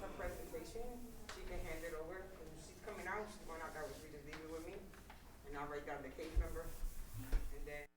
her presentation, she can hand it over. When she's coming out, she's going out that way. She just leave it with me, and I'll write down the case number, and then.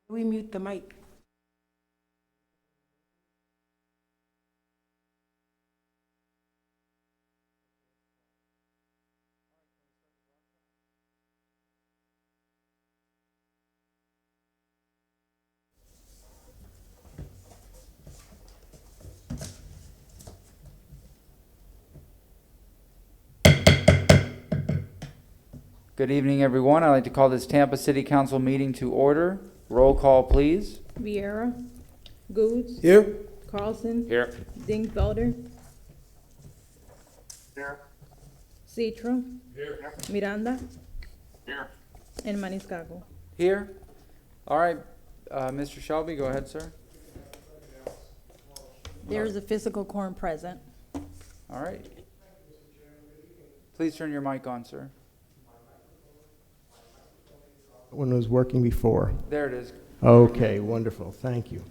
We mute the mic. Good evening, everyone. I'd like to call this Tampa City Council meeting to order. Roll call, please. Vieira, Goods, Here. Carlson, Here. Dingfelder, Here. Citro, Here. Miranda, Here. and Maniscalco. Here. All right, Mr. Shelby, go ahead, sir. There's a physical quorum present. All right. Please turn your mic on, sir. One was working before. There it is. Okay, wonderful. Thank you.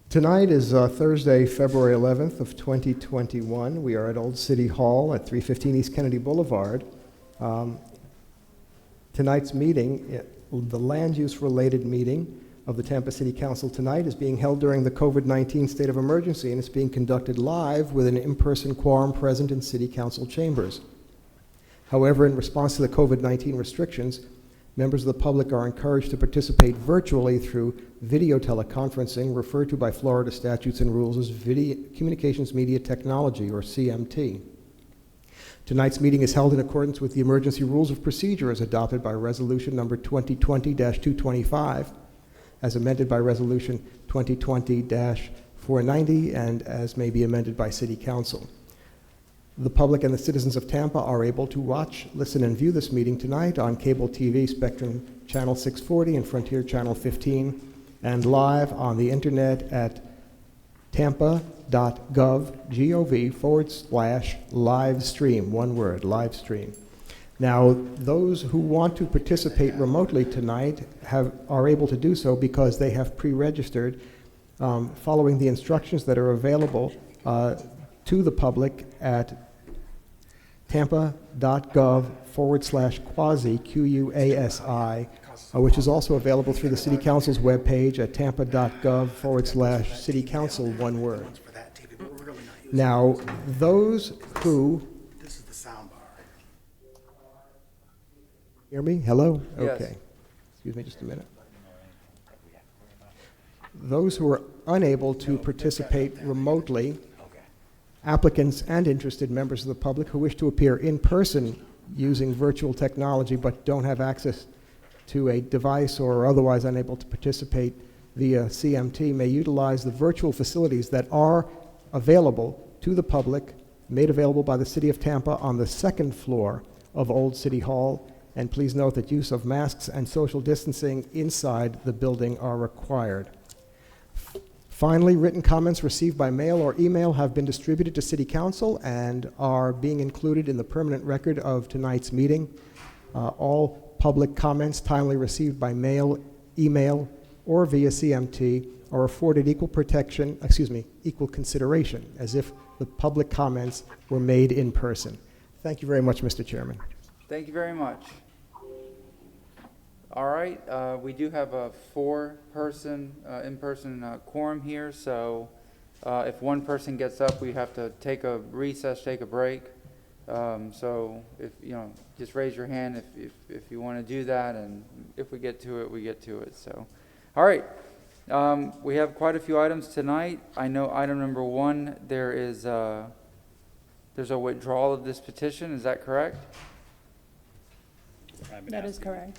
Tonight is Thursday, February 11th of 2021. We are at Old City Hall at 315 East Kennedy Boulevard. Tonight's meeting, the land use related meeting of the Tampa City Council tonight is being held during the COVID-19 state of emergency, and it's being conducted live with an in-person quorum present in City Council chambers. However, in response to the COVID-19 restrictions, members of the public are encouraged to participate virtually through video teleconferencing, referred to by Florida statutes and rules as Video Communications Media Technology, or CMT. Tonight's meeting is held in accordance with the emergency rules of procedure as adopted by Resolution number 2020-225, as amended by Resolution 2020-490, and as may be amended by City Council. The public and the citizens of Tampa are able to watch, listen, and view this meeting tonight on cable TV, Spectrum Channel 640 and Frontier Channel 15, and live on the internet at tampa.gov/live stream, one word, live stream. Now, those who want to participate remotely tonight are able to do so because they have pre-registered following the instructions that are available to the public at tampa.gov/quasi, QUASI, which is also available through the City Council's webpage at tampa.gov/City Council, one word. Now, those who... This is the sound bar. Hear me? Hello? Yes. Okay. Excuse me just a minute. Those who are unable to participate remotely, applicants and interested members of the public who wish to appear in person using virtual technology but don't have access to a device or are otherwise unable to participate via CMT may utilize the virtual facilities that are available to the public, made available by the City of Tampa on the second floor of Old City Hall. And please note that use of masks and social distancing inside the building are required. Finally, written comments received by mail or email have been distributed to City Council and are being included in the permanent record of tonight's meeting. All public comments timely received by mail, email, or via CMT are afforded equal equal consideration, as if the public comments were made in person. Thank you very much, Mr. Chairman. Thank you very much. All right, we do have a four-person, in-person quorum here, so if one person gets up, we have to take a recess, take a break. So if, just raise your hand if you want to do that, and if we get to it, we get to it, so. All right, we have quite a few items tonight. I know item number 1, there's a withdrawal of this petition, is that correct? That is correct.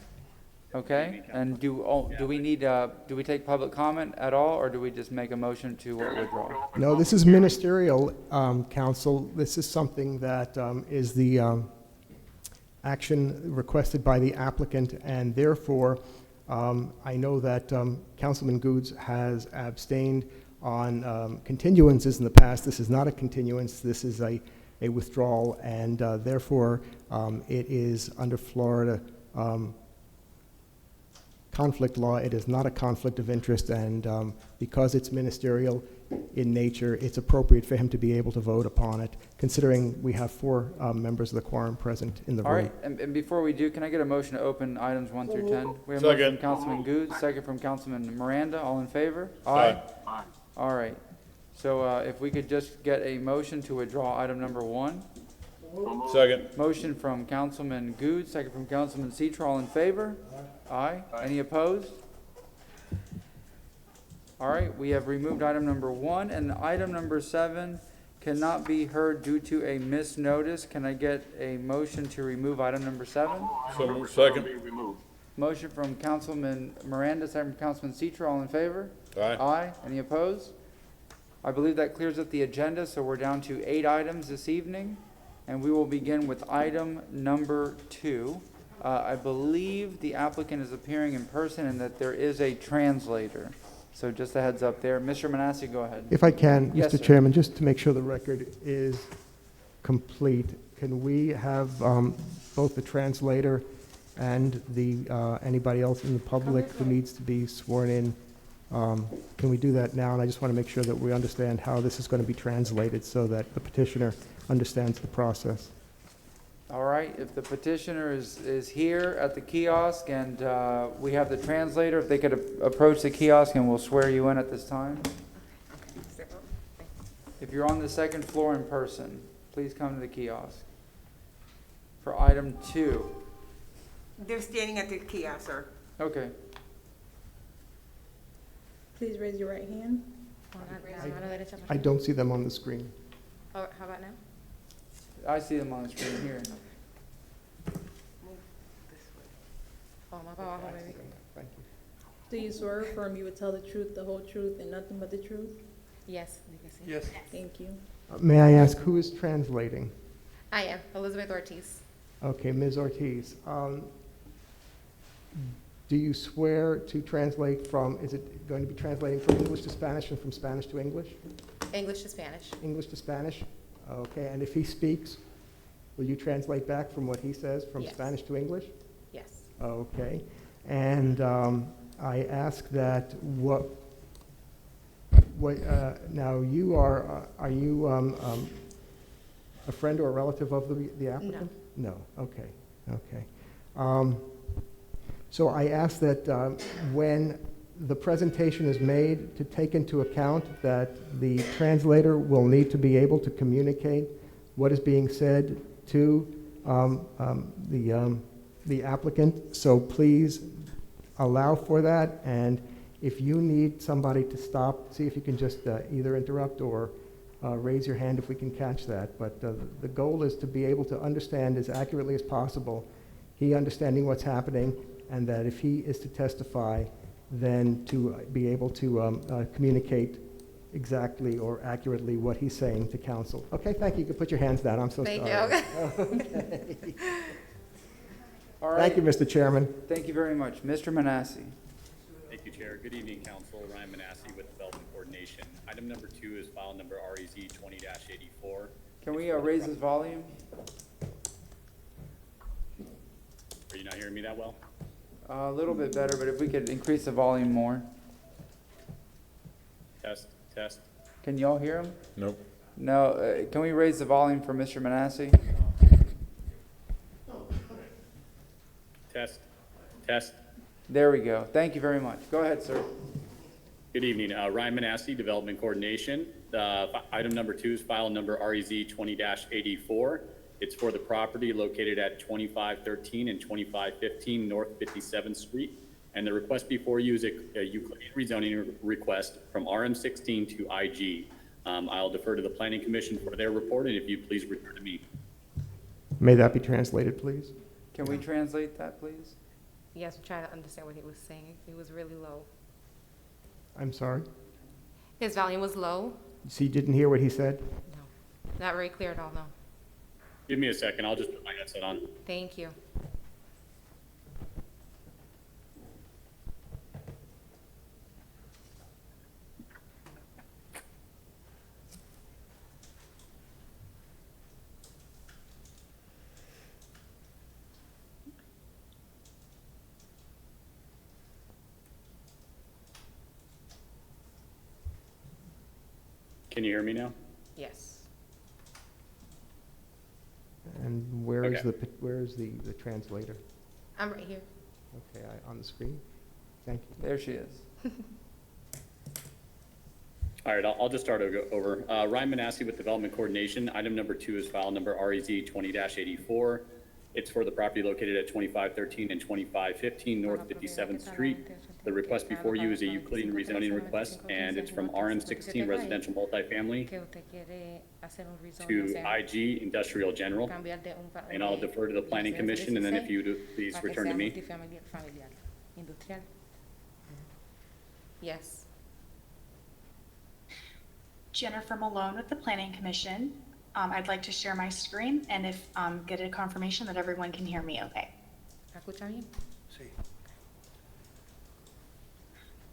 Okay, and do we take public comment at all, or do we just make a motion to withdraw? No, this is ministerial, council. This is something that is the action requested by the applicant, and therefore, I know that Councilman Goods has abstained on continuances in the past. This is not a continuance. This is a withdrawal, and therefore, it is under Florida conflict law. It is not a conflict of interest, and because it's ministerial in nature, it's appropriate for him to be able to vote upon it, considering we have 4 members of the quorum present in the room. All right, and before we do, can I get a motion to open items 1 through 10? We have a motion Second. from Councilman Goods, second from Councilman Miranda. All in favor? Aye. All right. So if we could just get a motion to withdraw item number 1. Second. Motion from Councilman Goods, second from Councilman Citro. All in favor? Aye. Any opposed? All right, we have removed item number 1, and item number 7 cannot be heard due to a missed notice. Can I get a motion to remove item number 7? So second. Motion from Councilman Miranda, second from Councilman Citro. All in favor? Aye. Aye. Any opposed? I believe that clears up the agenda, so we're down to 8 items this evening, and we will begin with item number 2. I believe the applicant is appearing in person and that there is a translator. So just a heads up there. Mr. Manassi, go ahead. If I can, Yes, Mr. sir. Chairman, just to make sure the record is complete, can we have both the translator and anybody else in the public who needs to be sworn in? Can we do that now? And I just want to make sure that we understand how this is going to be translated so that the petitioner understands the process. All right, if the petitioner is here at the kiosk and we have the translator, if they could approach the kiosk and we'll swear you in at this time. If you're on the second floor in person, please come to the kiosk. For item 2. They're standing at the kiosk, sir. Okay. Please raise your right hand. I don't see them on the screen. Oh, how about now? I see them on the screen here. Oh, my bad, baby. Thank you. Do you swear or affirm you would tell the truth, the whole truth, and nothing but the truth? Yes, you can see. Yes. Thank you. May I ask who is translating? I am Elizabeth Ortiz. Okay, Ms. Ortiz. Do you swear to translate from, is it going to be translating from English to Spanish and from Spanish to English? English to Spanish. English to Spanish? Okay, and if he speaks, will you translate back from what he says from Yes. Spanish to English? Yes. Okay, and I ask that now you are you a friend or a relative of the applicant? No. Okay, okay. So I ask that when the presentation is made, to take into account that the translator will need to be able to communicate what is being said to the applicant. So please allow for that, and if you need somebody to stop, see if you can just either interrupt or raise your hand if we can catch that. But the goal is to be able to understand as accurately as possible, he understanding what's happening, and that if he is to testify, then to be able to communicate exactly or accurately what he's saying to counsel. Okay, thank you. You can put your hands down. I'm so Thank sorry. you. Okay. All right. Thank you, Mr. Chairman. Thank you very much. Mr. Manassi. Thank you, Chair. Good evening, Council. Ryan Manassi with Development Coordination. Item number 2 is file number REZ 20-84. Can we raise his volume? Are you not hearing me that well? A little bit better, but if we could increase the volume more. Test, test. Can y'all hear him? Nope. No, can we raise the volume for Mr. Manassi? Test, test. There we go. Thank you very much. Go ahead, sir. Good evening, Ryan Manassi, Development Coordination. Item number 2 is file number REZ 20-84. It's for the property located at 2513 and 2515 North 57th Street. And the request before you is a Euclidean rezoning request from RM16 to IG. I'll defer to the Planning Commission for their report, and if you please return to me. May that be translated, please? Can we translate that, please? Yes, I'm trying to understand what he was saying. It was really low. I'm sorry? His volume was low? So you didn't hear what he said? No. Not very clear at all, no. Give me a second, I'll just put my headset on. Thank you. Can you hear me now? Yes. And where is Okay. where is the translator? I'm right here. Okay, on the screen? Thank you. There she is. All right, I'll just start over. Ryan Manassi with Development Coordination. Item number 2 is file number REZ 20-84. It's for the property located at 2513 and 2515 North 57th Street. The request before you is a Euclidean rezoning request, and it's from RM16 Residential Multifamily Que usted quiere hacer un rezoning, o to sea, IG Industrial General. cambiar de un And I'll defer to the Planning Commission, and then if you do, please para que return to sea me. multifamiliar, industrial. Yes. Jennifer Malone with the Planning Commission. I'd like to share my screen and if, get a confirmation that everyone can hear me okay. ¿Me escucha bien?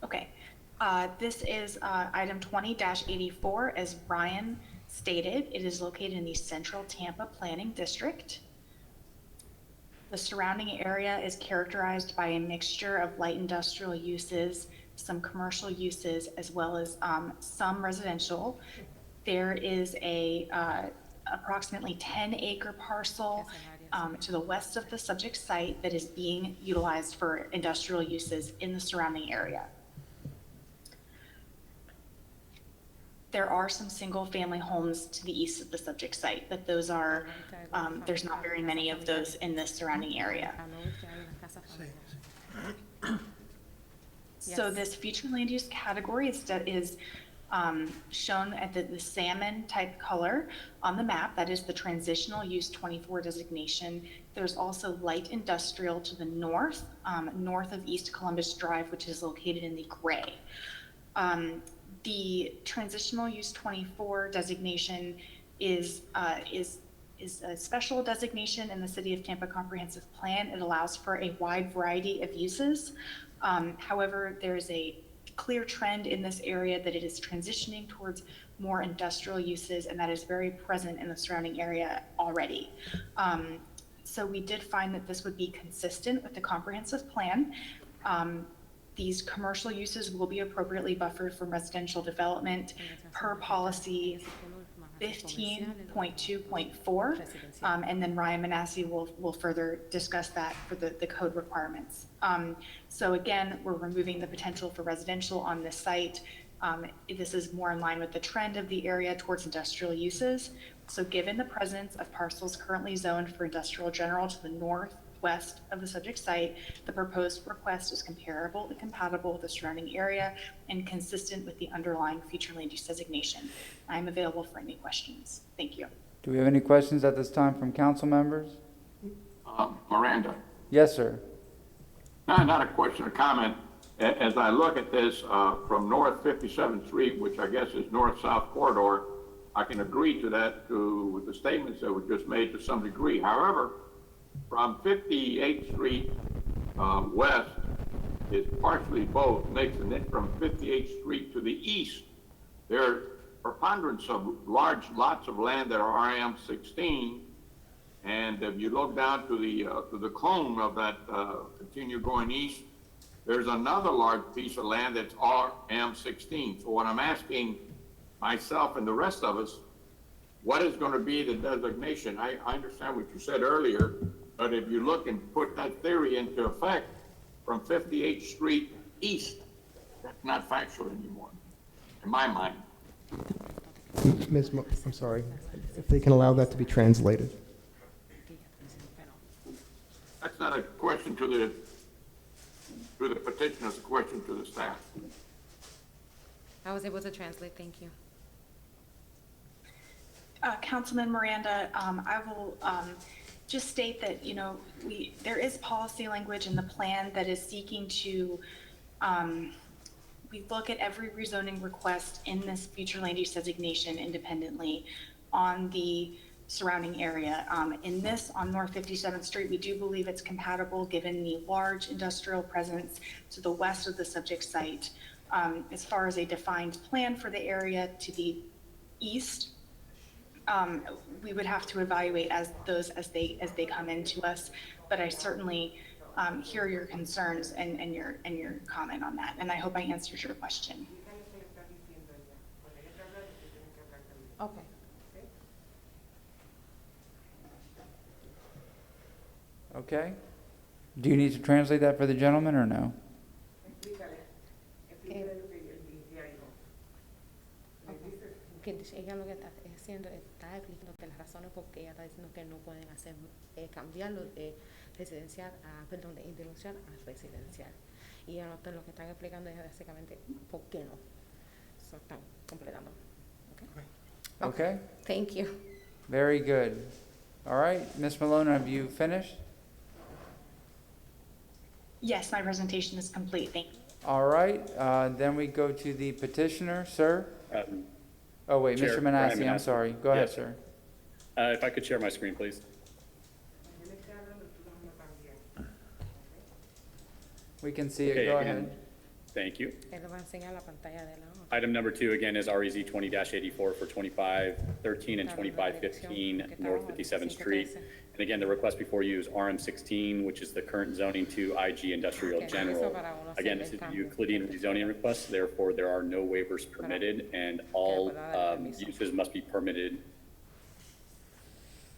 Okay. This is item 20-84, as Brian stated. It is located in the Central Tampa Planning District. The surrounding area is characterized by a mixture of light industrial uses, some commercial uses, as well as some residential. There is a approximately 10-acre parcel to the west of the subject site that is being utilized for industrial uses in the surrounding area. There are some single-family homes to the east of the subject site, but those are, there's not very many of those in the surrounding area. So Yes. this future land use category is shown at the salmon type color on the map. That is the transitional use 24 designation. There's also light industrial to the north, north of East Columbus Drive, which is located in the gray. The transitional use 24 designation is a special designation in the City of Tampa Comprehensive Plan. It allows for a wide variety of uses. However, there's a clear trend in this area that it is transitioning towards more industrial uses, and that is very present in the surrounding area already. So we did find that this would be consistent with the comprehensive plan. These commercial uses will be appropriately buffered from residential development per policy 15.2.4, and then Ryan Manassi will further discuss that for the code requirements. So again, we're removing the potential for residential on this site. This is more in line with the trend of the area towards industrial uses. So given the presence of parcels currently zoned for industrial general to the northwest of the subject site, the proposed request is comparable and compatible with the surrounding area and consistent with the underlying future land use designation. I'm available for any questions. Thank you. Do we have any questions at this time from council members? Miranda. Yes, sir. Not a question, a comment. As I look at this from North 57th Street, which I guess is north-south corridor, I can agree to that with the statements that were just made to some degree. However, from 58th Street west is partially both, makes an it from 58th Street to the east. There are preponderance of large lots of land that are RM16, and if you look down to the cone of that, continue going east, there's another large piece of land that's RM16. So what I'm asking myself and the rest of us, what is going to be the designation? I understand what you said earlier, but if you look and put that theory into effect, from 58th Street east, that's not factual anymore, in my mind. Ms. I'm sorry, if they can allow that to be translated. That's not a question to the petitioner, it's a question to the staff. I was able to translate, thank you. Councilman Miranda, I will just state that, you know, there is policy language in the plan that is seeking to, we look at every rezoning request in this future land use designation independently on the surrounding area. In this, on North 57th Street, we do believe it's compatible given the large industrial presence to the west of the subject site. As far as a defined plan for the area to the east, we would have to evaluate as they come into us, but I certainly hear your concerns and your comment on that, and I hope I answered your question. Okay. Okay. Do you need to translate that for the gentleman or no? Que ella lo que está haciendo está explicando las razones por qué ella está diciendo que no pueden hacer cambiarlo de residencial a, perdón, de industrial a residencial. Y ella no, lo que están explicando es básicamente por qué no. So, están completando. Okay. Thank you. Very good. All right, Ms. Malone, have you finished? Yes, my presentation is complete. Thank you. All right, then we go to the petitioner, sir. Oh, wait, Chair, Mr. Brian Manassi, I'm Manassi. sorry. Go ahead, Yes. sir. If I could share my screen, please. We can see it. Okay, Go again, ahead. Thank you. Él le va a enseñar la pantalla de lado. Item number 2, again, is REZ 20-84 for 2513 and 2515 North 57th Street. And again, the request before you is RM16, which is the current zoning to IG Industrial General. Again, this is a Euclidean rezoning request, therefore there are no waivers permitted, and all uses must be permitted.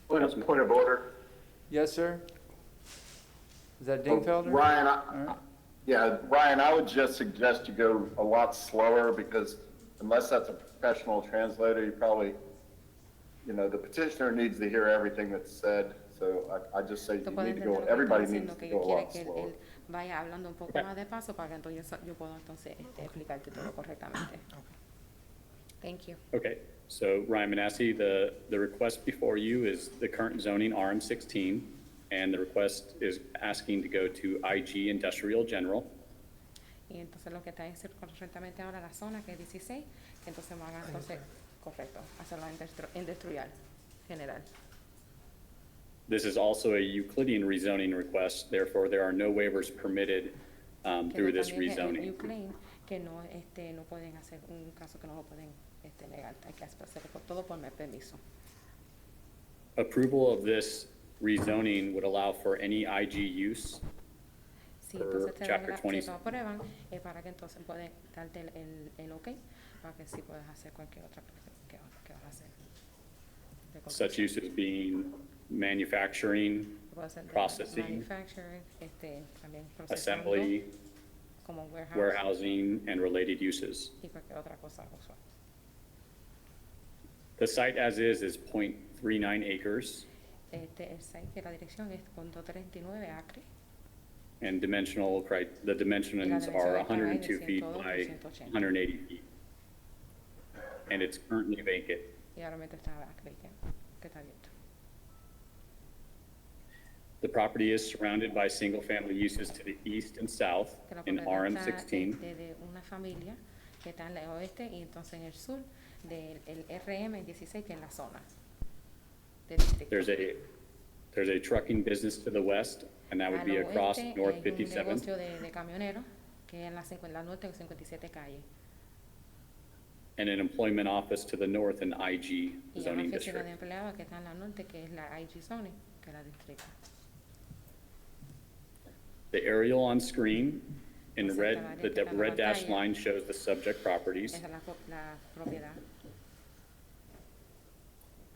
Point of order. Yes, sir? Is that Dingfelder? Ryan, All right. yeah, Ryan, I would just suggest you go a lot slower because unless that's a professional translator, you probably, you know, the petitioner needs to hear everything that's said. So I just say you need to go, everybody needs to go a lot slower. Vaya hablando un poco más de paso para que entonces yo pueda entonces explicarte todo correctamente. Thank you. Okay, so Ryan Manassi, the request before you is the current zoning RM16, and the request is asking to go to IG Industrial General. Y entonces lo que está es correctamente ahora la zona que es 16, que entonces van a entonces correcto, hacerlo industrial general. This is also a Euclidean rezoning request, therefore there are no waivers permitted through this rezoning. You claim que no no pueden hacer un caso que no lo pueden negar, hay que hacerlo por todo por permiso. Approval of this rezoning would allow for any IG use Sí, per entonces te Chapter 20. si lo aprueban para que entonces pueden darte el OK para que sí puedas hacer cualquier otra cosa que vas a hacer. Such uses being manufacturing, Puede ser de processing, manufacturing, también procesando, assembly, como warehousing, and related uses. y cualquier otra cosa usual. The site as is 0.39 acres, El site que la dirección es .39 acres. and the dimensions are 102 feet by 180 feet. And it's currently vacant. Y ahora mismo está que está abierto. The property is surrounded by single-family uses to the east and south Que la in propiedad está RM16. de una familia que está en el oeste y entonces en el sur del RM16 que es la zona del distrito. There's a trucking business to the west, and that would be Al across oeste North hay un 57th. negocio de camioneros que es en la norte de 57 calle And an employment office to the north in IG y una zoning oficina district. de empleados que está en la norte que es la IG zone que es la distrito. The aerial on screen In Cerca red, del área the que está en la red dashed pantalla. line shows the subject properties, Esa es la propiedad.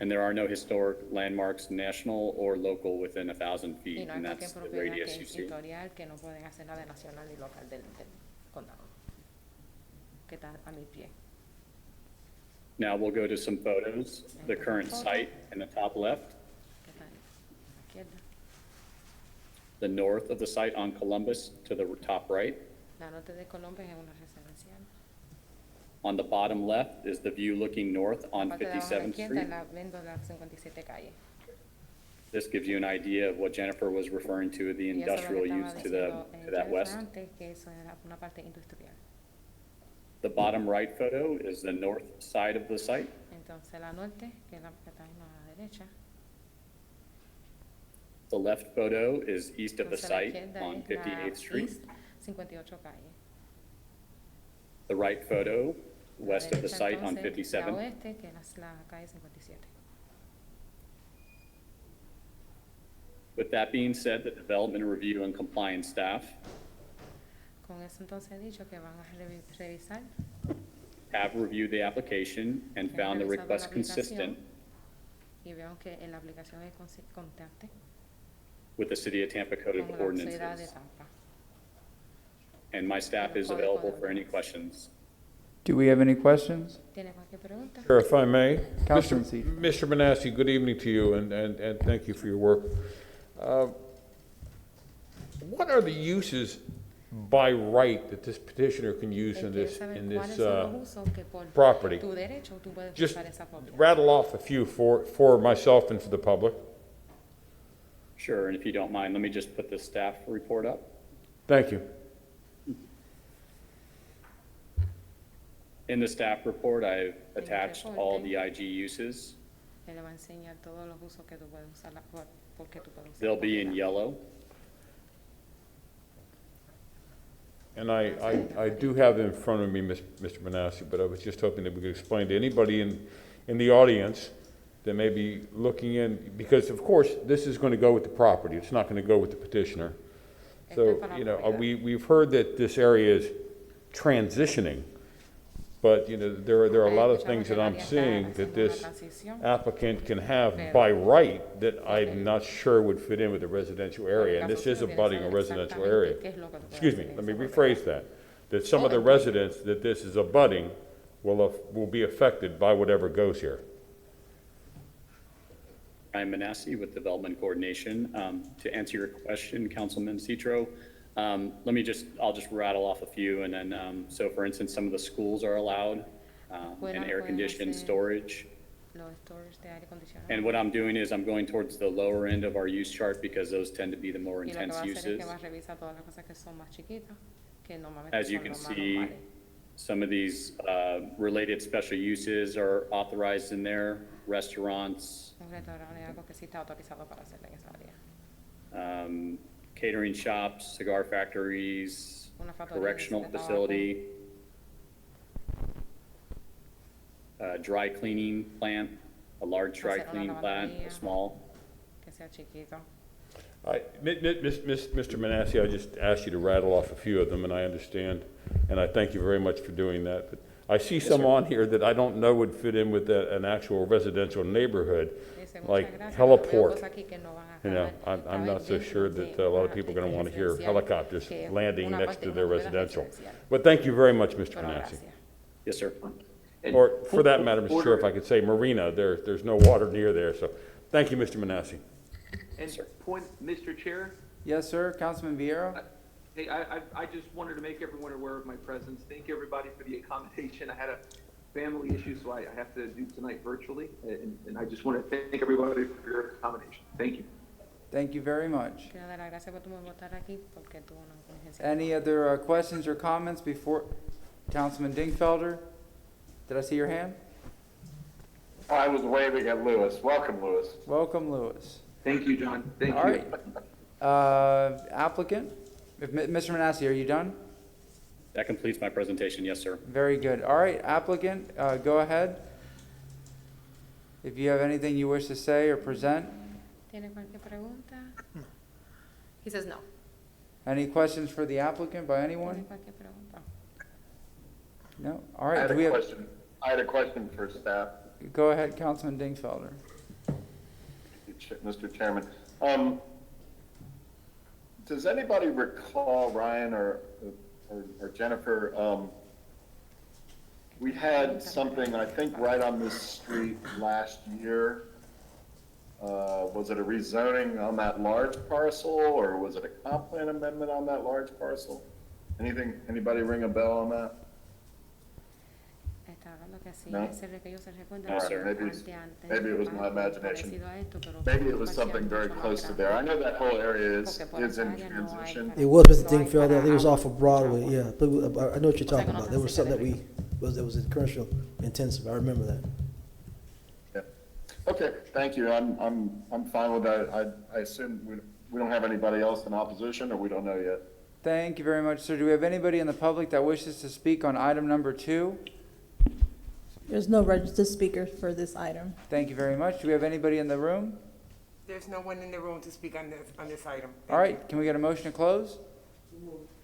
and there are no historic landmarks, national or local, within 1,000 Y feet, no hay and cualquier that's the propiedad que radius you es see. historial que no pueden hacer nada de nacional ni local del condado, que está a mi pie. Now we'll go to some photos. The current site in the top left, Que está a la izquierda. the north of the site on Columbus to the top right. La norte de Colombia es una residencial. On the bottom left is the view looking north on La parte de abajo a la 57th izquierda Street. es la vendo de la 57 calle. This gives you an idea of what Jennifer was referring to, the Y eso es lo industrial que use estaba to diciendo, that Jennifer west. antes, que eso era una parte industrial. The bottom right photo is the north side of the site. Entonces la norte, que es la que está en la derecha. The left photo is east of the Entonces la site izquierda on es la 58th Street. East 58 calle. The right photo, La west of the derecha, site on entonces, 57. La oeste, que es la calle 57. With that being said, the development review and compliance staff Con eso entonces he dicho que van a revisar have reviewed the application and Han found the revisado la request consistent y veo que la aplicación es constante with the City of Tampa Code of con la ciudad de Ordinances. Tampa. And my staff is available for any questions. Do we have any questions? ¿Tiene cualquier pregunta? Sure, if I may. Councilman Mr. Manassi, good evening to you, and thank you for your work. What are the uses by right that this petitioner can use Él in quiere this, saber in cuáles this son los usos que por property? tu derecho tú puedes Just usar esa propiedad. rattle off a few for myself and for the public. Sure, and if you don't mind, let me just put the staff report up. Thank you. In the staff report, I've el attached reporte. all the IG uses. Él le va a enseñar todos los usos que tú puedes usar, por qué tú puedes usar. They'll la be in propiedad. yellow. And I do have them in front of me, Mr. Manassi, but I was just hoping that we could explain to anybody in the audience that may be looking in, because of course, this is going to go with the property. It's not going to go with the petitioner. So, you know, we've heard that this area is transitioning, but, you know, there are a lot of things that I'm seeing that this applicant can have by right that I'm not sure would fit in with the residential area, and this is abutting a residential area. Excuse me, let me rephrase that. That some of the residents that this is abutting will be affected by whatever goes here. I'm Manassi with Development Coordination. To answer your question, Councilman Citro, I'll just rattle off a few, and then, so for instance, some of the schools are allowed, and air-conditioned storage. Los storage de aire acondicionado. And what I'm doing is I'm going towards the lower end of our use chart because those tend to be the more Y lo que intense va a hacer es uses. que va a revisar todas las cosas que son más chiquitas, que normalmente As you son can los más see, normales. some of these related special uses are authorized in there, restaurants, Un restaurante es algo que sí está autorizado para hacer en esa área. catering shops, cigar factories, Una factoría correctional de tabaco. facility, dry cleaning plant, a large dry Hacer una cleaning plant, lavandería. a small. Que sea chiquito. Mr. Manassi, I just asked you to rattle off a few of them, and I understand, and I thank you very much for doing that. But I see some sir. on here that I don't know would fit in with an actual residential neighborhood, Dice, muchas like gracias, pero veo heliport. cosas aquí que no van a You know, caber I'm not so dentro sure de that a lot of una people are going to want to hear residencial, helicopters que es landing una next parte to de their una propiedad residential. residencial. But thank you very much, Mr. Pero Manassi. gracias. Yes, sir. Or, for that matter, Mr. Chair, if I could say Marina, there's no water near there, so thank you, Mr. Manassi. And point, Mr. Chair, Yes, sir. Councilman Vieira? hey, I just wanted to make everyone aware of my presence. Thank everybody for the accommodation. I had a family issue, so I have to do tonight virtually, and I just want to thank everybody for your accommodation. Thank you. Thank you very much. Quiero dar las gracias por tu estar aquí porque tuvo una contingencia. Any other questions or comments before Councilman Dingfelder? Did I see your hand? I was waving at Lewis. Welcome, Lewis. Welcome, Lewis. Thank you, John. Thank All you. right. Applicant? Mr. Manassi, are you done? That completes my presentation. Yes, sir. Very good. All right, applicant, go ahead. If you have anything you wish to say or present. ¿Tiene cualquier pregunta? He says no. Any questions for the applicant by ¿Tiene anyone? cualquier pregunta? No? All I right, had do a we have, question. I had a question for staff, go ahead, Councilman Dingsfelder. Mr. Chairman. Does anybody recall, Ryan or Jennifer, we had something, I think, right on this street last year. Was it a rezoning on that large parcel, or was it a comp plan amendment on that large parcel? Anybody ring a bell on that? Está hablando que sí, No. ese que yo se recuerda No, que sir. Maybe antes it was my algo imagination. parecido a esto, pero Maybe it was parecía something very mucho más close to grande. there. I know that whole area is Porque por in esa área no hay transition. para- It was Mr. no hay Dingfelder, I think it was para off of agua, Broadway, mucha yeah, agua. but I know what you're O sea, talking que no about. está There was cerca something de that it was commercial intensive, I remember that. Yeah. Okay, thank you. I'm fine with that. I assume we don't have anybody else in opposition, or we don't know yet. Thank you very much, sir. Do we have anybody in the public that wishes to speak on item number 2? There's no registered speakers for this item. Thank you very much. Do we have anybody in the room? There's no one in the room to speak on this item. Thank All you. right, can we get a motion to close?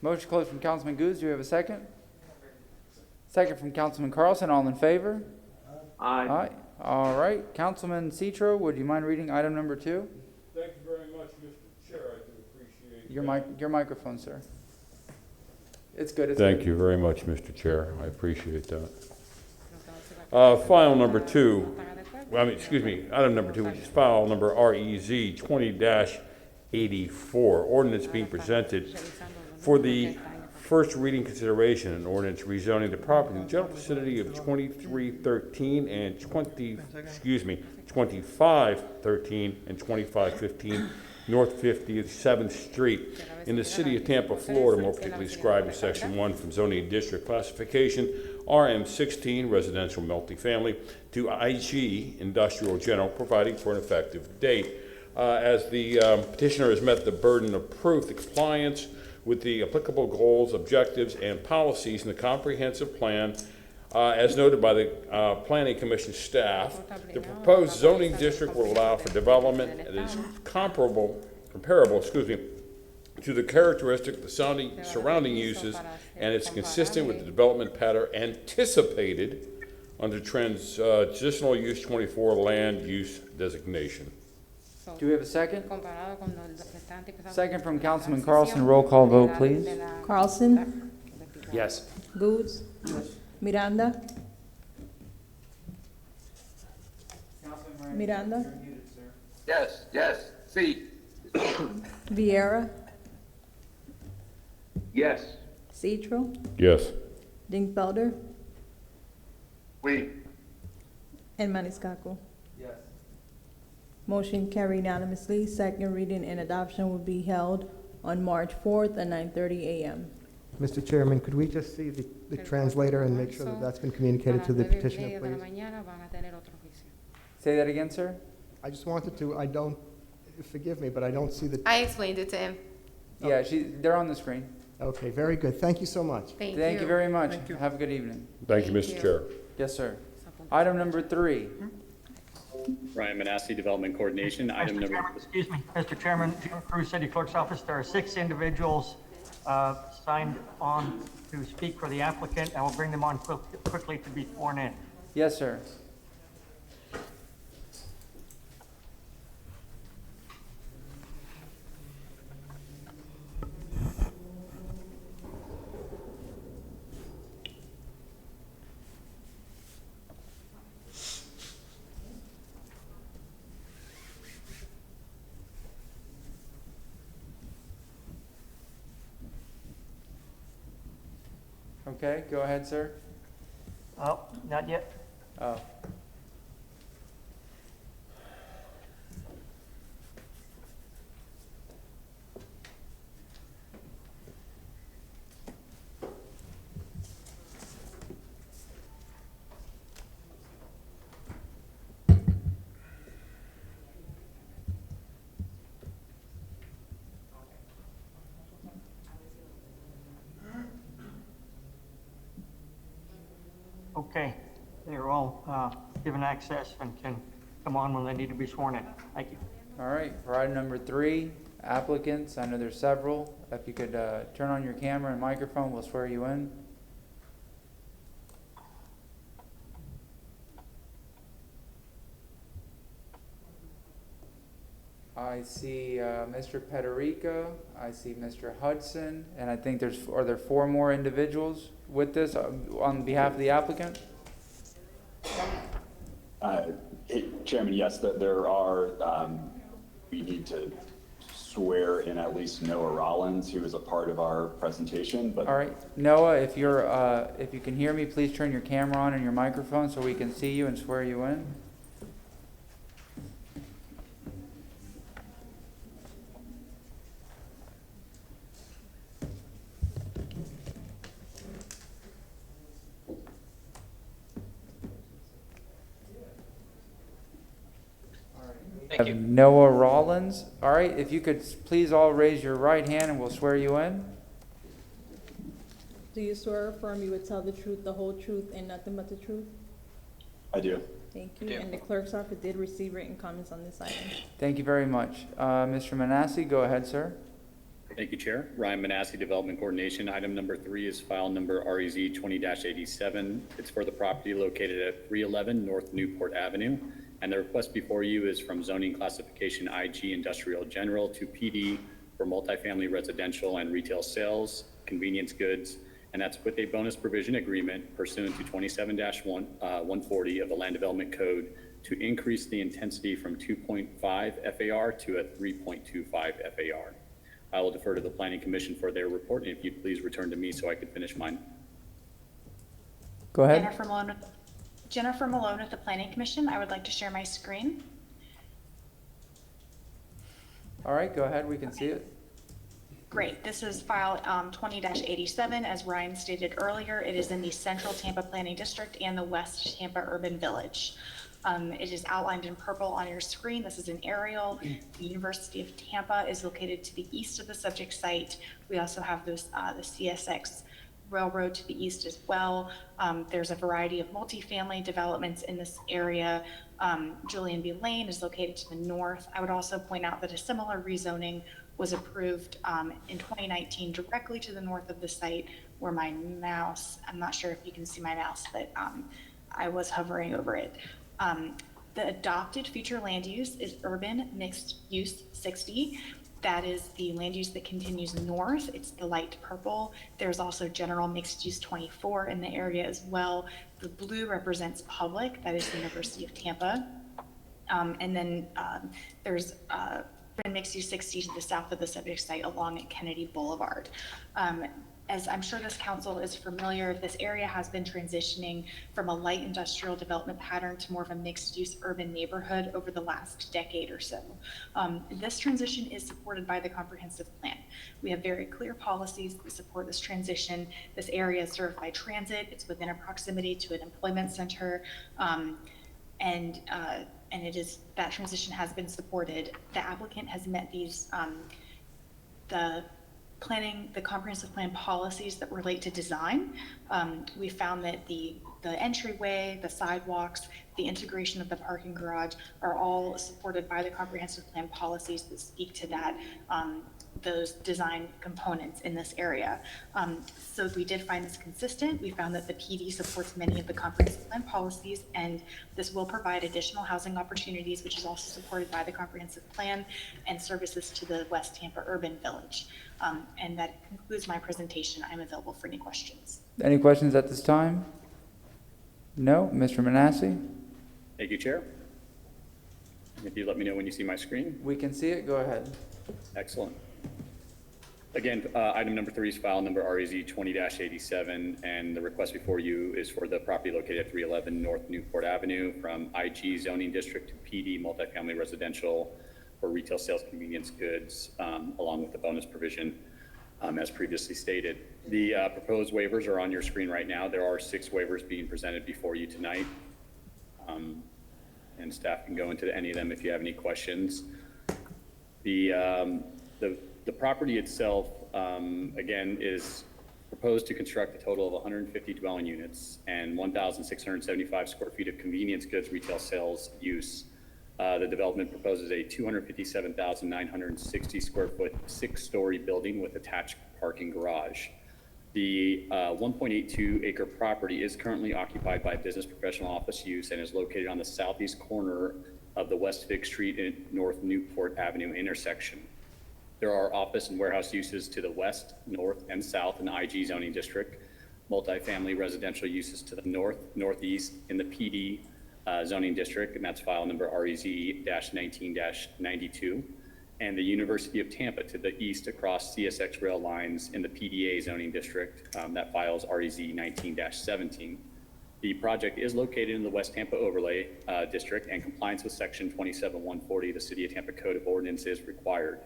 Motion to close from Councilman Goose. Do we have a second? Second from Councilman Carlson. All in favor? Aye. Aye. All right. Councilman Citro, would you mind reading item number 2? Thank you very much, Mr. Chair. I do appreciate Your microphone, sir. It's good. It's Thank good. you very much, Mr. Chair. I appreciate that. File number 2, item number 2, which is file number REZ 20-84, ordinance being presented for the first reading consideration, an ordinance rezoning the property in the general vicinity of 2313 and 2513 and 2515 North 57th Street in the city of Tampa, Florida, more particularly described in section 1 from zoning district classification RM16 residential multifamily to IG industrial general, providing for an effective date. As the petitioner has met the burden of proof, the compliance with the applicable goals, objectives, and policies in the comprehensive plan, as noted by the Planning Commission staff, the proposed zoning district will allow for development that is comparable, to the characteristic of the surrounding uses, and it's consistent with the development pattern anticipated under transitional use 24 land use designation. So, Do we have a second? comparado con lo que está antepasado Second from con la Councilman transición Carlson. Roll call de vote, la- please. de la- Carlson, Yes. Goods, Miranda, Miranda, Yes, see. Vieira, Yes. Citro, Yes. Dingfelder, We, and Maniscalco. Yes. Motion carried unanimously. Second reading and adoption will be held on March 4th at 9:30 a.m. Mr. Chairman, could we just see the translator and make sure that that's been communicated to the petitioner, please? Say that again, sir? I just wanted to, forgive me, but I don't see the, I explained it to him. Yeah, they're on the screen. okay, very good. Thank you so much. Thank Thank you very much. Have a good evening. Thank you, Thank Mr. you. Chair. Yes, sir. Item number 3. Ryan Manassi, Development Coordination, item number. Excuse me, Mr. Chairman, Cruz City Clerk's Office, there are 6 individuals signed on to speak for the applicant. I will bring them on quickly to be sworn in. Yes, sir. Okay, go ahead, sir. Oh, not yet. Oh. Okay, they're all given access and can come on when they need to be sworn in. Thank you. All right, for item number 3, applicants. I know there's several. If you could turn on your camera and microphone, we'll swear you in. I see Mr. Pederica, I see Mr. Hudson, and I think are there 4 more individuals with this on behalf of the applicant? Chairman, yes, there are, we need to swear in at least Noah Rollins, who is a part of our presentation, but. All right, Noah, if you can hear me, please turn your camera on and your microphone so we can see you and swear you in. Thank you. Noah Rollins. All right, if you could please all raise your right hand and we'll swear you in. Do you swear or affirm you would tell the truth, the whole truth, and nothing but the truth? I do. Thank you. Yeah. And the clerk's office did receive written comments on this item. Thank you very much. Mr. Manassi, go ahead, sir. Thank you, Chair. Ryan Manassi, Development Coordination. Item number 3 is file number REZ 20-87. It's for the property located at 311 North Newport Avenue. And the request before you is from zoning classification IG Industrial General to PD for multifamily residential and retail sales, convenience goods, and that's with a bonus provision agreement pursuant to 27-140 of the Land Development Code to increase the intensity from 2.5 FAR to a 3.25 FAR. I will defer to the Planning Commission for their report, and if you'd please return to me so I could finish mine. Go ahead. Jennifer Malone with the Planning Commission. I would like to share my screen. All right, go ahead. We can see it. Great. This is file 20-87. As Ryan stated earlier, it is in the Central Tampa Planning District and the West Tampa Urban Village. It is outlined in purple on your screen. This is an aerial. The University of Tampa is located to the east of the subject site. We also have the CSX Railroad to the east as well. There's a variety of multifamily developments in this area. Julian B. Lane is located to the north. I would also point out that a similar rezoning was approved in 2019 directly to the north of the site where my mouse, I'm not sure if you can see my mouse, but I was hovering over it. The adopted future land use is urban mixed use 60. That is the land use that continues north. It's the light purple. There's also general mixed use 24 in the area as well. The blue represents public, that is the University of Tampa. And then there's urban mixed use 60 to the south of the subject site along Kennedy Boulevard. As I'm sure this council is familiar, this area has been transitioning from a light industrial development pattern to more of a mixed-use urban neighborhood over the last decade or so. This transition is supported by the comprehensive plan. We have very clear policies that support this transition. This area is served by transit. It's within a proximity to an employment center. And it is, that transition has been supported. The applicant has met these, the comprehensive plan policies that relate to design. We found that the entryway, the sidewalks, the integration of the parking garage are all supported by the comprehensive plan policies that speak to that, those design components in this area. So we did find this consistent. We found that the PD supports many of the comprehensive plan policies, and this will provide additional housing opportunities, which is also supported by the comprehensive plan, and services to the West Tampa Urban Village. And that concludes my presentation. I'm available for any questions. Any questions at this time? No? Mr. Manassi? Thank you, Chair. If you let me know when you see my screen. We can see it. Go ahead. Excellent. Again, item number 3 is file number REZ 20-87, and the request before you is for the property located at 311 North Newport Avenue from IG zoning district to PD multifamily residential for retail sales, convenience goods, along with the bonus provision as previously stated. The proposed waivers are on your screen right now. There are 6 waivers being presented before you tonight. And staff can go into any of them if you have any questions. The property itself, again, is proposed to construct a total of 150 dwelling units and 1,675 square feet of convenience goods retail sales use. The development proposes a 257,960 square foot, 6-story building with attached parking garage. The 1.82 acre property is currently occupied by business professional office use and is located on the southeast corner of the West Fig Street and North Newport Avenue intersection. There are office and warehouse uses to the west, north, and south in the IG zoning district, multifamily residential uses to the north, northeast in the PD zoning district, and that's file number REZ-19-92, and the University of Tampa to the east across CSX rail lines in the PDA zoning district, that files REZ-19-17. The project is located in the West Tampa overlay district, and compliance with section 27140 of the City of Tampa Code of Ordinance is required.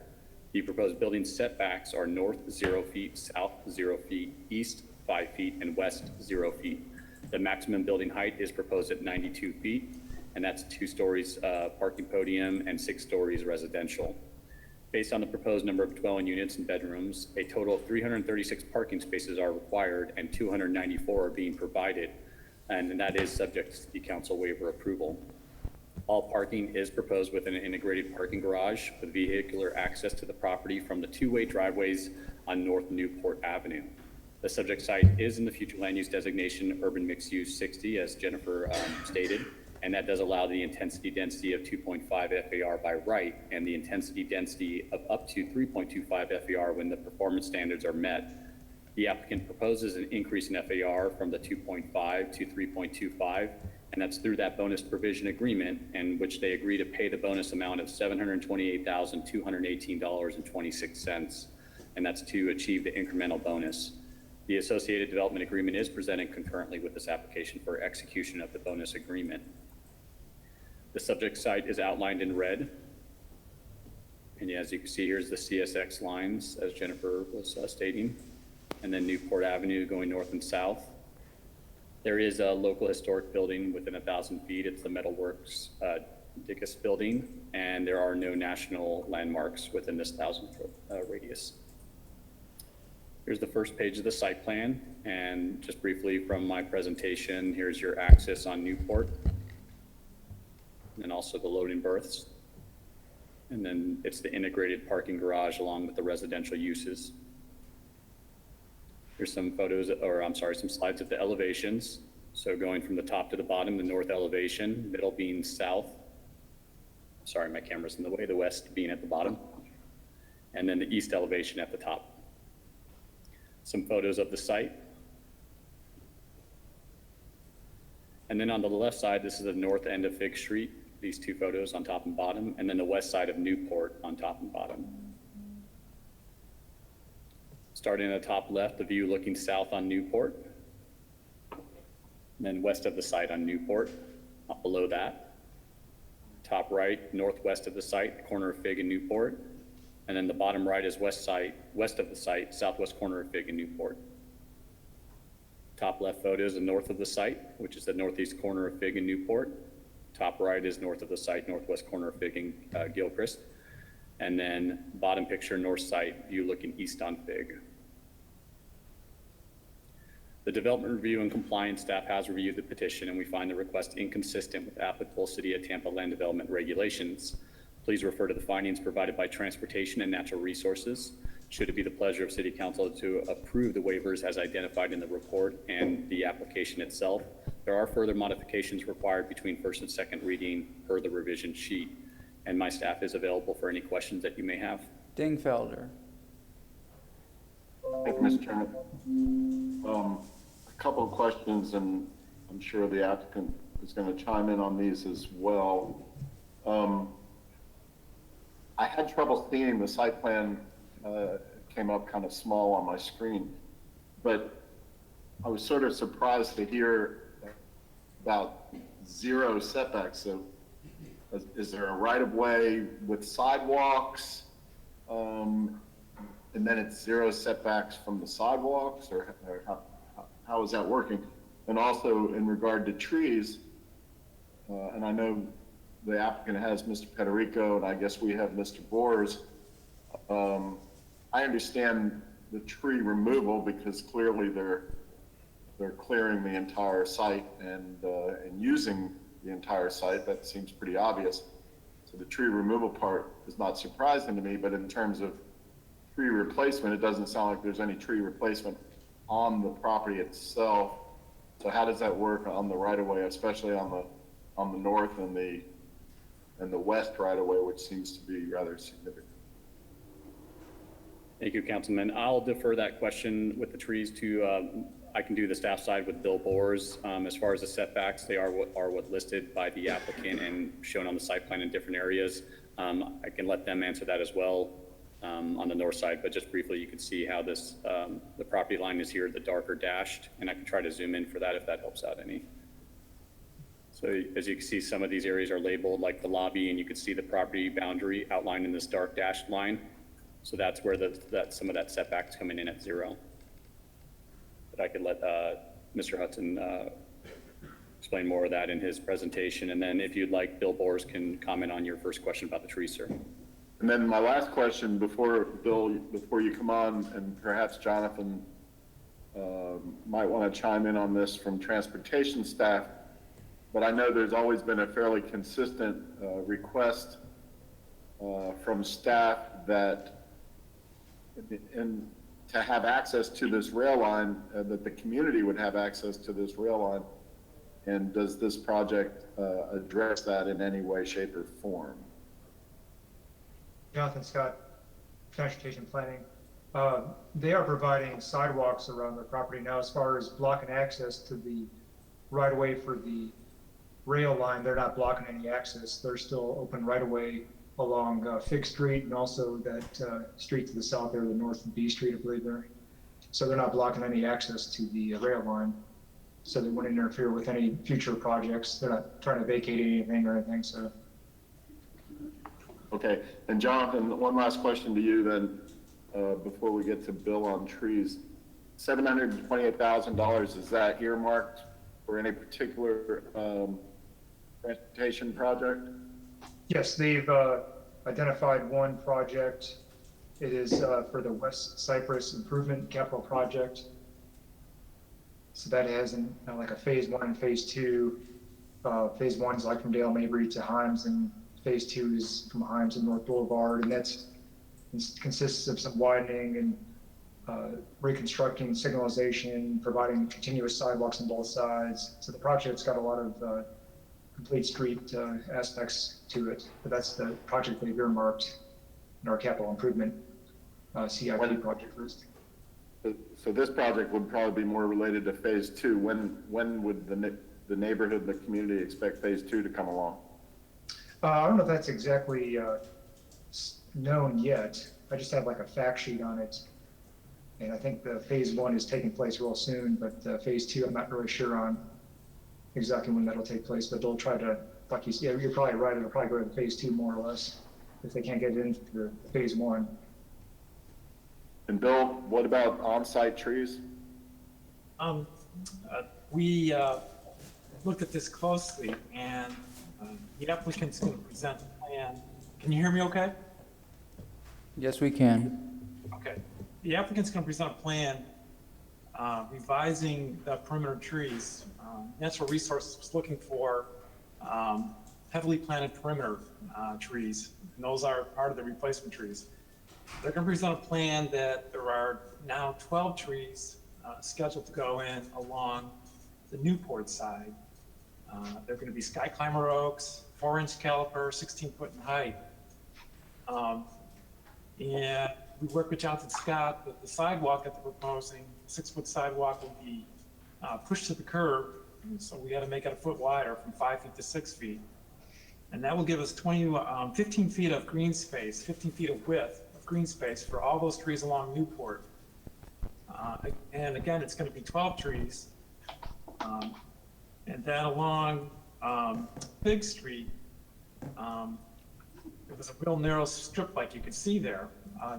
The proposed building setbacks are north 0 feet, south 0 feet, east 5 feet, and west 0 feet. The maximum building height is proposed at 92 feet, and that's 2 stories parking podium and 6 stories residential. Based on the proposed number of dwelling units and bedrooms, a total of 336 parking spaces are required and 294 are being provided, and that is subject to City Council waiver approval. All parking is proposed with an integrated parking garage with vehicular access to the property from the 2-way driveways on North Newport Avenue. The subject site is in the future land use designation urban mixed use 60, as Jennifer stated, and that does allow the intensity density of 2.5 FAR by right and the intensity density of up to 3.25 FAR when the performance standards are met. The applicant proposes an increase in FAR from the 2.5 to 3.25, and that's through that bonus provision agreement in which they agree to pay the bonus amount of $728,218.26, and that's to achieve the incremental bonus. The associated development agreement is presented concurrently with this application for execution of the bonus agreement. The subject site is outlined in red. And as you can see, here's the CSX lines, as Jennifer was stating, and then Newport Avenue going north and south. There is a local historic building within 1,000 feet. It's the Metalworks Dickus building, and there are no national landmarks within this 1,000-foot radius. Here's the first page of the site plan, and just briefly from my presentation, here's your access on Newport, and also the loading berths. And then it's the integrated parking garage along with the residential uses. Here's some photos, or I'm sorry, some slides of the elevations. So going from the top to the bottom, the north elevation, middle being south. Sorry, my camera's in the way, the west being at the bottom. And then the east elevation at the top. Some photos of the site. And then on the left side, this is the north end of Fig Street, these 2 photos on top and bottom, and then the west side of Newport on top and bottom. Starting at the top left, the view looking south on Newport, and then west of the site on Newport, up below that. Top right, northwest of the site, corner of Fig and Newport, and then the bottom right is west of the site, southwest corner of Fig and Newport. Top left photo is the north of the site, which is the northeast corner of Fig and Newport. Top right is north of the site, northwest corner of Fig and Gilchrist. And then bottom picture, north site, view looking east on Fig. The development review and compliance staff has reviewed the petition, and we find the request inconsistent with applicable City of Tampa land development regulations. Please refer to the findings provided by Transportation and Natural Resources. Should it be the pleasure of City Council to approve the waivers as identified in the report and the application itself, there are further modifications required between first and second reading per the revision sheet. And my staff is available for any questions that you may have. Dingfelder. Thank you, Mr. Chairman. A couple of questions, and I'm sure the applicant is going to chime in on these as well. I had trouble seeing the site plan, came up kind of small on my screen, but I was sort of surprised to hear about 0 setbacks. So is there a right of way with sidewalks? And then it's 0 setbacks from the sidewalks, or how is that working? And also in regard to trees, and I know the applicant has Mr. Federico, and I guess we have Mr. Boers. I understand the tree removal because clearly they're clearing the entire site and using the entire site. That seems pretty obvious. the tree removal part is not surprising to me, but in terms of tree replacement, it doesn't sound like there's any tree replacement on the property itself. So how does that work on the right of way, especially on the north and the west right of way, which seems to be rather significant? Thank you, Councilman. I'll defer that question with the trees to, I can do the staff side with Bill Boers. As far as the setbacks, they are what listed by the applicant and shown on the site plan in different areas. I can let them answer that as well on the north side, but just briefly, you can see how this, the property line is here, the darker dashed, and I can try to zoom in for that if that helps out any. So as you can see, some of these areas are labeled like the lobby, and you can see the property boundary outlined in this dark dashed line. So that's where some of that setback's coming in at 0. But I could let Mr. Hudson explain more of that in his presentation. And then if you'd like, Bill Boers can comment on your first question about the trees, sir. And then my last question before you come on, and perhaps Jonathan might want to chime in on this from transportation staff, but I know there's always been a fairly consistent request from staff that to have access to this rail line, that the community would have access to this rail line. And does this project address that in any way, shape, or form? Jonathan Scott, Transportation Planning. They are providing sidewalks around their property now. As far as blocking access to the right of way for the rail line, they're not blocking any access. They're still open right of way along Fig Street and also that street to the south there, the North B Street, I believe there. So they're not blocking any access to the rail line. So they wouldn't interfere with any future projects. They're not trying to vacate anything or anything, so. Okay, and Jonathan, one last question to you then, before we get to Bill on trees. $728,000, is that earmarked for any particular transportation project? Yes, they've identified one project. It is for the West Cypress Improvement Capital Project. So that has like a phase 1 and phase 2. Phase 1 is like from Dale Mabry to Himes, and phase 2 is from Himes to North Boulevard, and that consists of some widening and reconstructing signalization, providing continuous sidewalks on both sides. So the project's got a lot of complete street aspects to it, but that's the project they've earmarked in our capital improvement CIP project list. So this project would probably be more related to phase 2. When would the neighborhood, the community expect phase 2 to come along? I don't know if that's exactly known yet. I just have like a fact sheet on it. And I think the phase 1 is taking place real soon, but phase 2, I'm not really sure on exactly when that'll take place, but they'll try to, like you said, you're probably right, it'll probably go to phase 2 more or less if they can't get it into the phase 1. And Bill, what about on-site trees? We looked at this closely, and the applicant's going to present a plan. Can you hear me okay? Yes, we can. Okay. The applicant's going to present a plan revising the perimeter trees. Natural Resources was looking for heavily planted perimeter trees, and those are part of the replacement trees. They're going to present a plan that there are now 12 trees scheduled to go in along the Newport side. They're going to be sky climber oaks, 4-inch caliper, 16 foot in height. And we work with Jonathan Scott that the sidewalk that they're proposing, 6-foot sidewalk, will be pushed to the curb. So we got to make it a foot wider from 5 feet to 6 feet. And that will give us 15 feet of green space, 15 feet of width of green space for all those trees along Newport. And again, it's going to be 12 trees. And then along Big Street, it was a real narrow strip like you could see there,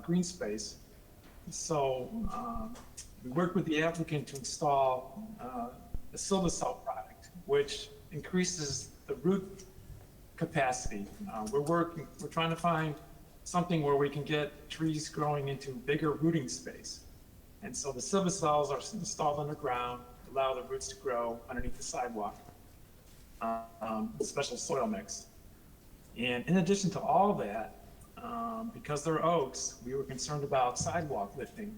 green space. So we worked with the applicant to install a Silva-Cell product, which increases the root capacity. We're trying to find something where we can get trees growing into bigger rooting space. And so the Silva-Cells are installed underground, allow the roots to grow underneath the sidewalk, special soil mix. And in addition to all that, because they're oaks, we were concerned about sidewalk lifting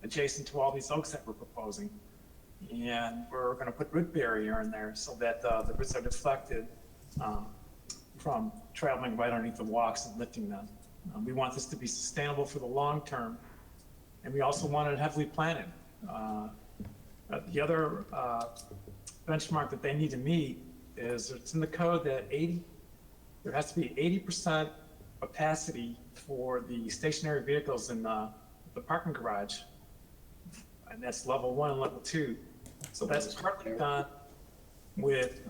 adjacent to all these oaks that we're proposing. And we're going to put root barrier in there so that the roots are deflected from traveling right underneath the walks and lifting them. We want this to be sustainable for the long term, and we also want it heavily planted. The other benchmark that they need to meet is it's in the code that there has to be 80% opacity for the stationary vehicles in the parking garage, and that's level 1 and level 2. So that's partly done with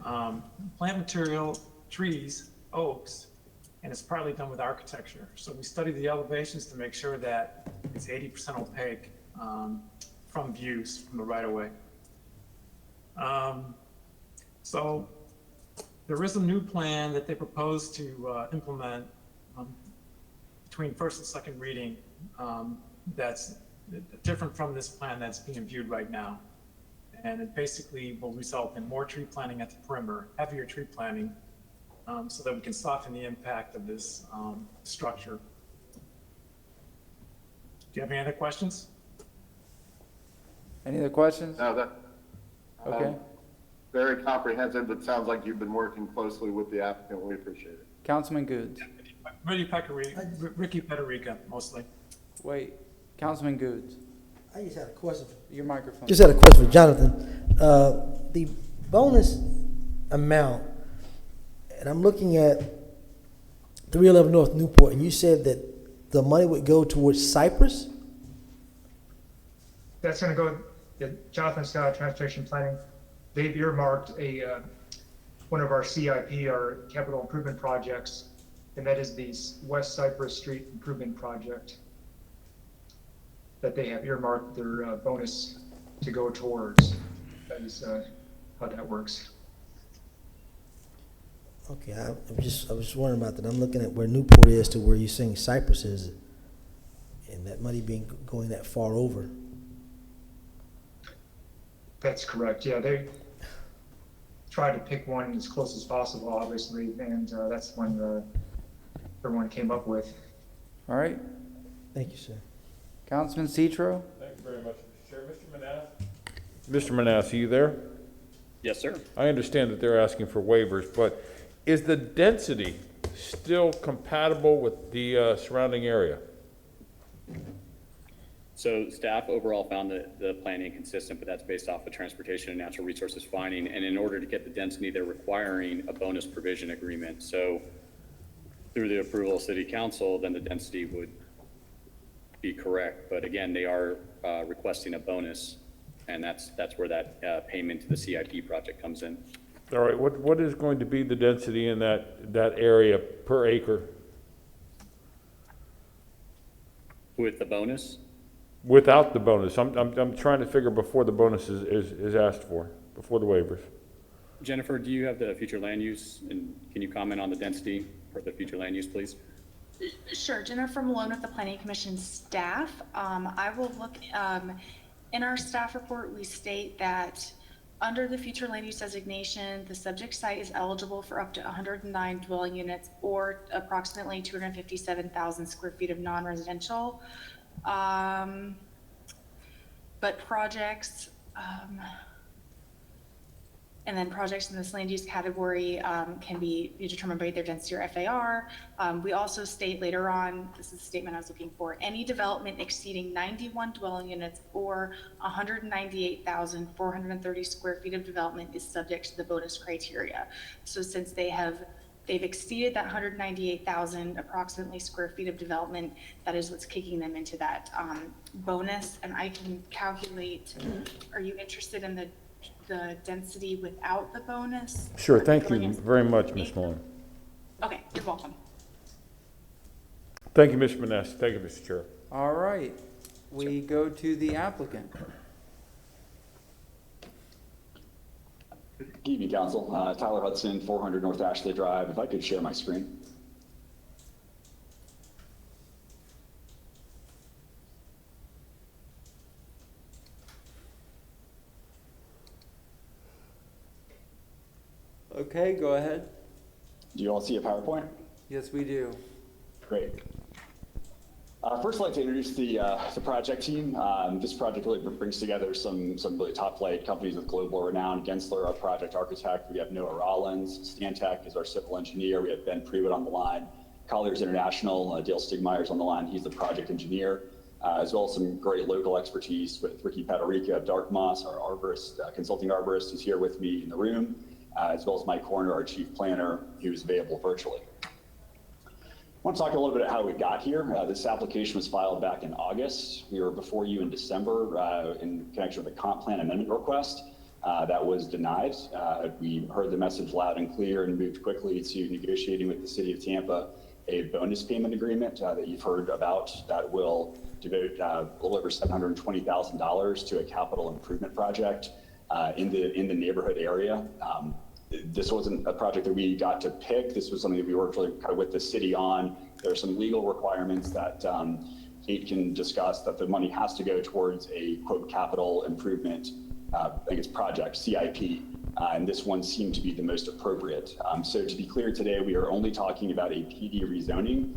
plant material, trees, oaks, and it's partly done with architecture. So we studied the elevations to make sure that it's 80% opaque from views from the right of way. So there is a new plan that they propose to implement between first and second reading that's different from this plan that's being viewed right now. And it basically will result in more tree planting at the perimeter, heavier tree planting, so that we can soften the impact of this structure. Do you have any other questions? Any other questions? No, that, Okay. very comprehensive. It sounds like you've been working closely with the applicant. We appreciate it. Councilman Goods. Ricky Federica, mostly. Wait, Councilman Goods, I just had a question. your microphone. Just had a question for Jonathan. The bonus amount, and I'm looking at 311 North Newport, and you said that the money would go towards Cypress? That's gonna go, Jonathan Scott, Transportation Planning, they've earmarked one of our CIP, our capital improvement projects, and that is the West Cypress Street Improvement Project that they have earmarked their bonus to go towards. That is how that works. Okay, I was wondering about that. I'm looking at where Newport is to where you're saying Cypress is, and that money going that far over. That's correct. Yeah, they tried to pick one as close as possible, obviously, and that's the one everyone came up with. All right. Thank you, sir. Councilman Citro? Thank you very much, Mr. Chair. Mr. Manassi, you there? Yes, sir. I understand that they're asking for waivers, but is the density still compatible with the surrounding area? So staff overall found the plan inconsistent, but that's based off of Transportation and Natural Resources finding. And in order to get the density, they're requiring a bonus provision agreement. So through the approval of City Council, then the density would be correct. But again, they are requesting a bonus, and that's where that payment to the CIP project comes in. All right, what is going to be the density in that area per acre? With the bonus? Without the bonus. I'm trying to figure before the bonus is asked for, before the waivers. Jennifer, do you have the future land use, and can you comment on the density for the future land use, please? Sure, Jennifer Malone with the Planning Commission staff. I will look, in our staff report, we state that under the future land use designation, the subject site is eligible for up to 109 dwelling units or approximately 257,000 square feet of non-residential. But projects, and then projects in this land use category can be determined by their density or FAR. We also state later on, this is the statement I was looking for, any development exceeding 91 dwelling units or 198,430 square feet of development is subject to the bonus criteria. So since they've exceeded that 198,000 approximately square feet of development, that is what's kicking them into that bonus. And I can calculate, are you interested in the density without the bonus? Sure, thank you very much, Ms. Malone. Okay, you're welcome. Thank you, Mr. Manassi. Thank you, Mr. Chair. All right, we go to the applicant. Good evening, Council. Tyler Hudson, 400 North Ashley Drive. If I could share my screen. Okay, go ahead. Do you all see a PowerPoint? Yes, we do. Great. First, I'd like to introduce the project team. This project really brings together some really top-flight companies with global renown. Gensler, our project architect. We have Noah Rollins. Stantec is our civil engineer. We have Ben Prewitt on the line. Colliers International, Dale Stigmeyer's on the line. He's the project engineer, as well as some great local expertise with Ricky Paterica of Darkmoss, our arborist, consulting arborist, who's here with me in the room, as well as Mike Horner, our chief planner, who's available virtually. I want to talk a little bit about how we got here. This application was filed back in August. We were before you in December in connection with a comp plan amendment request that was denied. We heard the message loud and clear and moved quickly to negotiating with the city of Tampa a bonus payment agreement that you've heard about that will devote a little over $720,000 to a capital improvement project in the neighborhood area. This wasn't a project that we got to pick. This was something that we worked really kind of with the city on. There are some legal requirements that Kate can discuss that the money has to go towards a quote capital improvement, I think it's project, CIP. And this one seemed to be the most appropriate. So to be clear today, we are only talking about a PD rezoning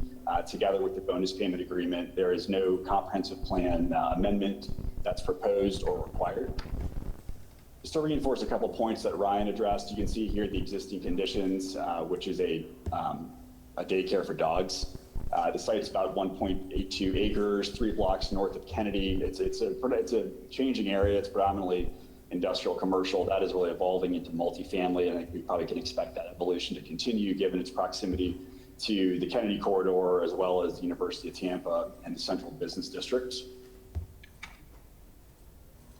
together with the bonus payment agreement. There is no comprehensive plan amendment that's proposed or required. Just to reinforce a couple points that Ryan addressed, you can see here the existing conditions, which is a daycare for dogs. The site's about 1.82 acres, 3 blocks north of Kennedy. It's a changing area. It's predominantly industrial commercial. That is really evolving into multifamily, and I think we probably can expect that evolution to continue given its proximity to the Kennedy corridor, as well as the University of Tampa and the Central Business District.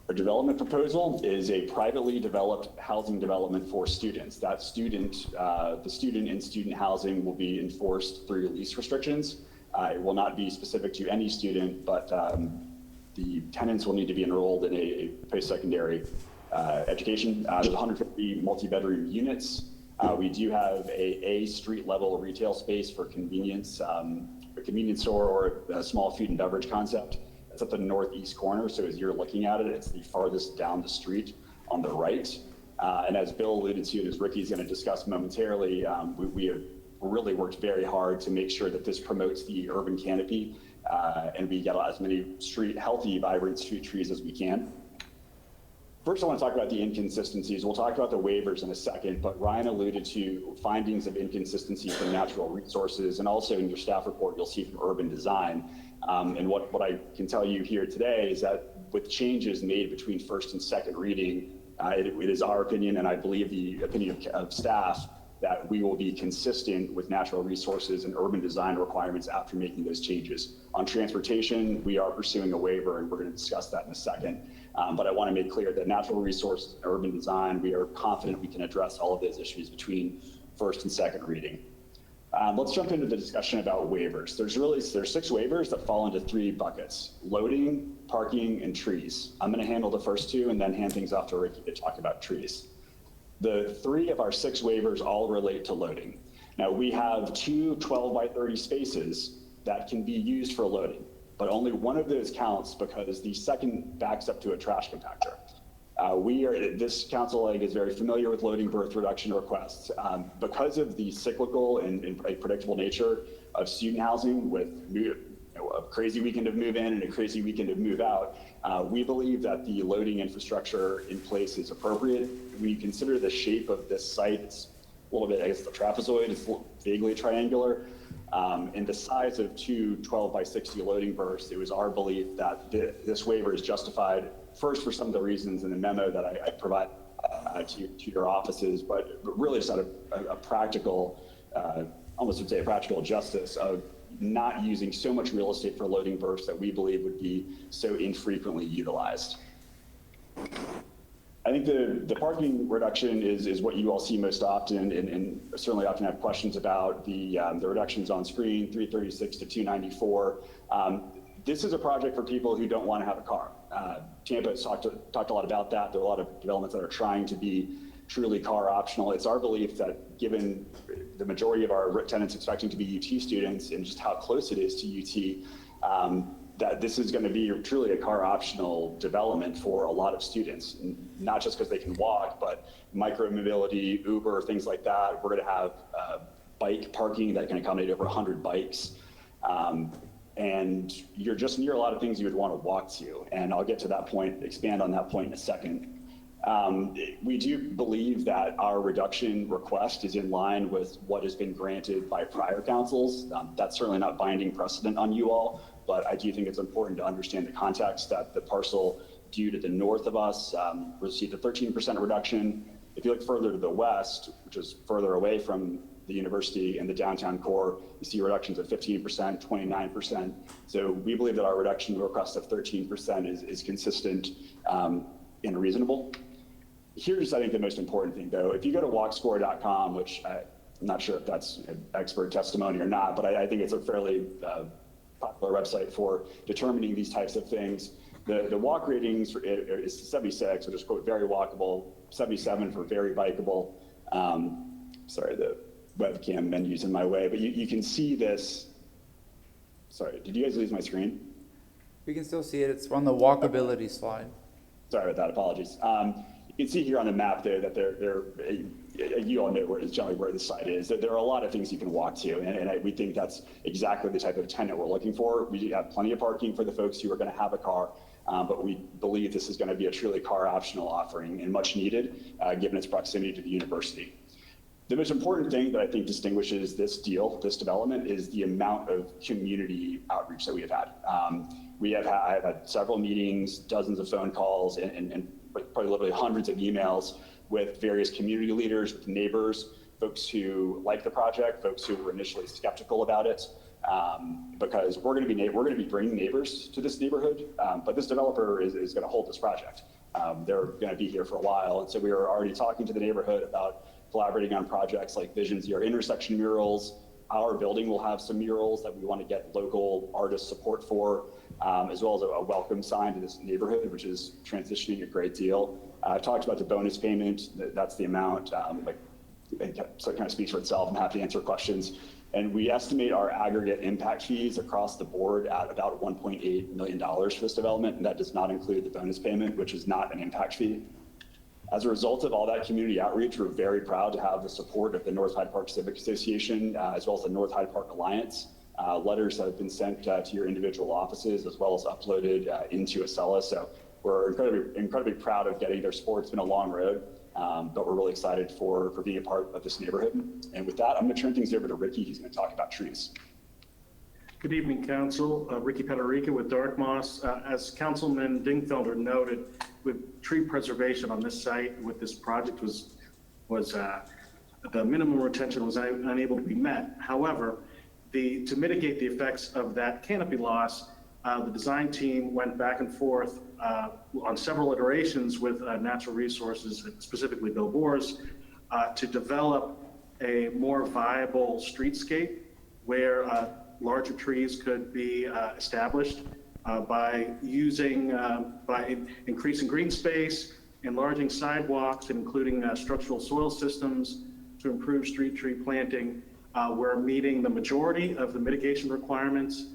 Our development proposal is a privately developed housing development for students. That student, the student in student housing will be enforced through lease restrictions. It will not be specific to any student, but the tenants will need to be enrolled in a post-secondary education. There's 150 multi-bedroom units. We do have a street-level retail space for convenience, a convenience store or a small food and beverage concept. It's at the northeast corner, so as you're looking at it, it's the farthest down the street on the right. And as Bill alluded to, and as Ricky's going to discuss momentarily, we have really worked very hard to make sure that this promotes the urban canopy and we get as many healthy, vibrant street trees as we can. First, I want to talk about the inconsistencies. We'll talk about the waivers in a second, but Ryan alluded to findings of inconsistency from natural resources, and also in your staff report, you'll see from urban design. And what I can tell you here today is that with changes made between first and second reading, it is our opinion, and I believe the opinion of staff, that we will be consistent with natural resources and urban design requirements after making those changes. On transportation, we are pursuing a waiver, and we're going to discuss that in a second. But I want to make clear that natural resources and urban design, we are confident we can address all of those issues between first and second reading. Let's jump into the discussion about waivers. There's 6 waivers that fall into 3 buckets: loading, parking, and trees. I'm going to handle the first 2 and then hand things off to Ricky to talk about trees. The 3 of our 6 waivers all relate to loading. Now, we have 2 12 by 30 spaces that can be used for loading, but only one of those counts because the second backs up to a trash compactor. This council is very familiar with loading birth reduction requests. Because of the cyclical and predictable nature of student housing with a crazy weekend of move in and a crazy weekend of move out, we believe that the loading infrastructure in place is appropriate. When you consider the shape of this site, it's a little bit, I guess, the trapezoid, it's vaguely triangular. And the size of 2 12 by 60 loading berths, it was our belief that this waiver is justified, first for some of the reasons in the memo that I provide to your offices, but really just out of a practical, almost would say a practical justice of not using so much real estate for loading berths that we believe would be so infrequently utilized. I think the parking reduction is what you all see most often, and certainly often have questions about the reductions on screen, 336 to 294. This is a project for people who don't want to have a car. Tampa has talked a lot about that. There are a lot of developments that are trying to be truly car optional. It's our belief that given the majority of our tenants expecting to be UT students and just how close it is to UT, that this is going to be truly a car optional development for a lot of students, not just because they can walk, but micro mobility, Uber, things like that. We're going to have bike parking that can accommodate over 100 bikes. And you're just near a lot of things you would want to walk to. And I'll get to that point, expand on that point in a second. We do believe that our reduction request is in line with what has been granted by prior councils. That's certainly not binding precedent on you all, but I do think it's important to understand the context that the parcel due to the north of us received a 13% reduction. If you look further to the west, which is further away from the university and the downtown core, you see reductions of 15%, 29%. So we believe that our reduction request of 13% is consistent and reasonable. Here's, I think, the most important thing, though. If you go to walkscore.com, which I'm not sure if that's expert testimony or not, but I think it's a fairly popular website for determining these types of things. The walk ratings is 76, which is, quote, very walkable, 77 for very bikeable. Sorry, the webcam menu's in my way, but you can see this. Sorry, did you guys lose my screen? We can still see it. It's on the walkability slide. Sorry about that, apologies. You can see here on the map there that you all know where generally where the site is. There are a lot of things you can walk to, and we think that's exactly the type of tenant we're looking for. We have plenty of parking for the folks who are going to have a car, but we believe this is going to be a truly car optional offering and much needed given its proximity to the university. The most important thing that I think distinguishes this deal, this development, is the amount of community outreach that we have had. I've had several meetings, dozens of phone calls, and probably literally hundreds of emails with various community leaders, with neighbors, folks who like the project, folks who were initially skeptical about it, because we're going to be bringing neighbors to this neighborhood, but this developer is going to hold this project. They're going to be here for a while, and so we are already talking to the neighborhood about collaborating on projects like Vision Zero intersection murals. Our building will have some murals that we want to get local artist support for, as well as a welcome sign to this neighborhood, which is transitioning a great deal. I talked about the bonus payment. That's the amount. So it kind of speaks for itself. I'm happy to answer questions. And we estimate our aggregate impact fees across the board at about $1.8 million for this development, and that does not include the bonus payment, which is not an impact fee. As a result of all that community outreach, we're very proud to have the support of the North Hyde Park Civic Association, as well as the North Hyde Park Alliance. Letters have been sent to your individual offices, as well as uploaded into Acela. So we're incredibly proud of getting their support. It's been a long road, but we're really excited for being a part of this neighborhood. And with that, I'm going to turn things over to Ricky. He's going to talk about trees. Good evening, Council. Ricky Pederica with Dark Moss. As Councilman Dingfelder noted, with tree preservation on this site with this project was the minimum retention was unable to be met. However, to mitigate the effects of that canopy loss, the design team went back and forth on several iterations with Natural Resources, specifically Bill Boers, to develop a more viable streetscape where larger trees could be established by increasing green space, enlarging sidewalks, and including structural soil systems to improve street tree planting. We're meeting the majority of the mitigation requirements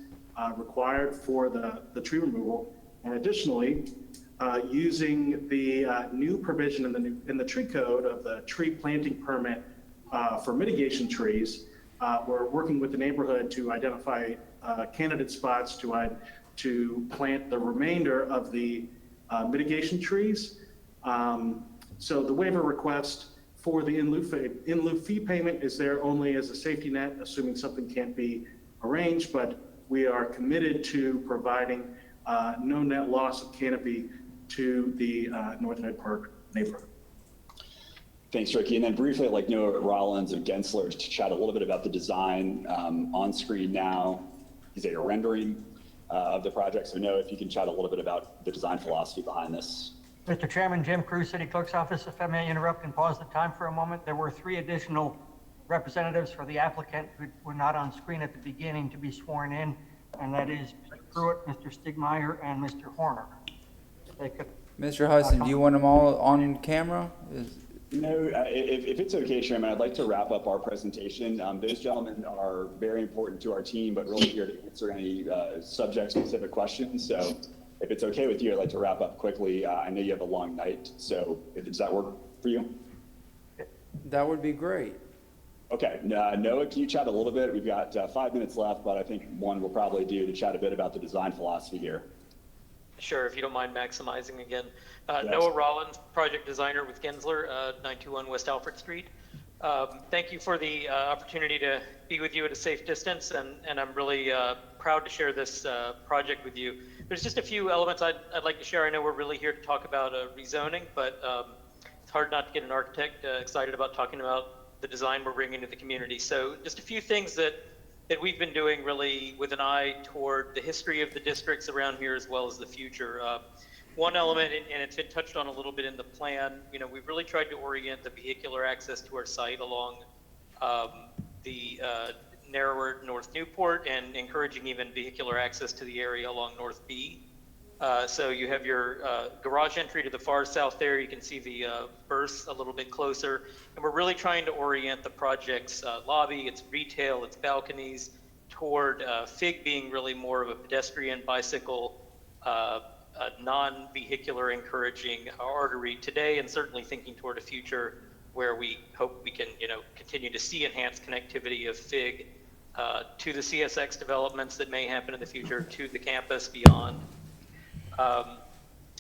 required for the tree removal. And additionally, using the new provision in the tree code of the tree planting permit for mitigation trees, we're working with the neighborhood to identify candidate spots to plant the remainder of the mitigation trees. So the waiver request for the in lieu fee payment is there only as a safety net, assuming something can't be arranged, but we are committed to providing no net loss of canopy to the North Hyde Park neighborhood. Thanks, Ricky. And then briefly, I'd like Noah Rollins of Gensler to chat a little bit about the design on screen now. Is a rendering of the project. So Noah, if you can chat a little bit about the design philosophy behind this. Mr. Chairman, Jim Cruz, City Clerk's Office. If I may interrupt and pause the time for a moment. There were 3 additional representatives for the applicant who were not on screen at the beginning to be sworn in, and that is Mr. Pruitt, Mr. Stigmeyer, and Mr. Horner. Mr. Hudson, do you want them all on camera? No, if it's okay, Chairman, I'd like to wrap up our presentation. Those gentlemen are very important to our team, but really here to answer any subject-specific questions. So if it's okay with you, I'd like to wrap up quickly. I know you have a long night, so does that work for you? That would be great. Okay, Noah, can you chat a little bit? We've got 5 minutes left, but I think one will probably do to chat a bit about the design philosophy here. Sure, if you don't mind maximizing again. Yes. Noah Rollins, project designer with Gensler, 921 West Alfred Street. Thank you for the opportunity to be with you at a safe distance, and I'm really proud to share this project with you. There's just a few elements I'd like to share. I know we're really here to talk about rezoning, but it's hard not to get an architect excited about talking about the design we're bringing to the community. So just a few things that we've been doing really with an eye toward the history of the districts around here as well as the future. One element, and it's been touched on a little bit in the plan, we've really tried to orient the vehicular access to our site along the narrower North Newport and encouraging even vehicular access to the area along North B. So you have your garage entry to the far south there. You can see the berths a little bit closer. And we're really trying to orient the project's lobby, its retail, its balconies toward FIG being really more of a pedestrian, bicycle, non-vehicular encouraging artery today, and certainly thinking toward a future where we hope we can continue to see enhanced connectivity of FIG to the CSX developments that may happen in the future, to the campus beyond.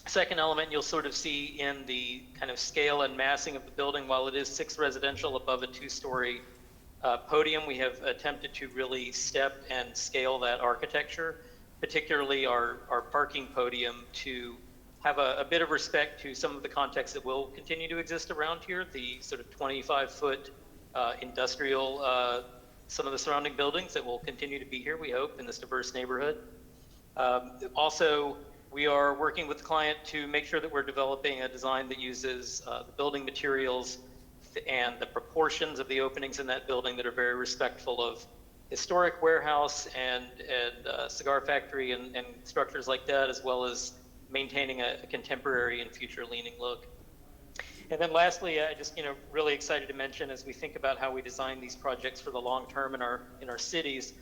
Second element you'll sort of see in the kind of scale and massing of the building, while it is 6 residential above a 2-story podium, we have attempted to really step and scale that architecture, particularly our parking podium, to have a bit of respect to some of the context that will continue to exist around here, the sort of 25-foot industrial, some of the surrounding buildings that will continue to be here, we hope, in this diverse neighborhood. Also, we are working with the client to make sure that we're developing a design that uses the building materials and the proportions of the openings in that building that are very respectful of historic warehouse and cigar factory and structures like that, as well as maintaining a contemporary and future-leaning look. And then lastly, I just really excited to mention, as we think about how we design these projects for the long term in our cities,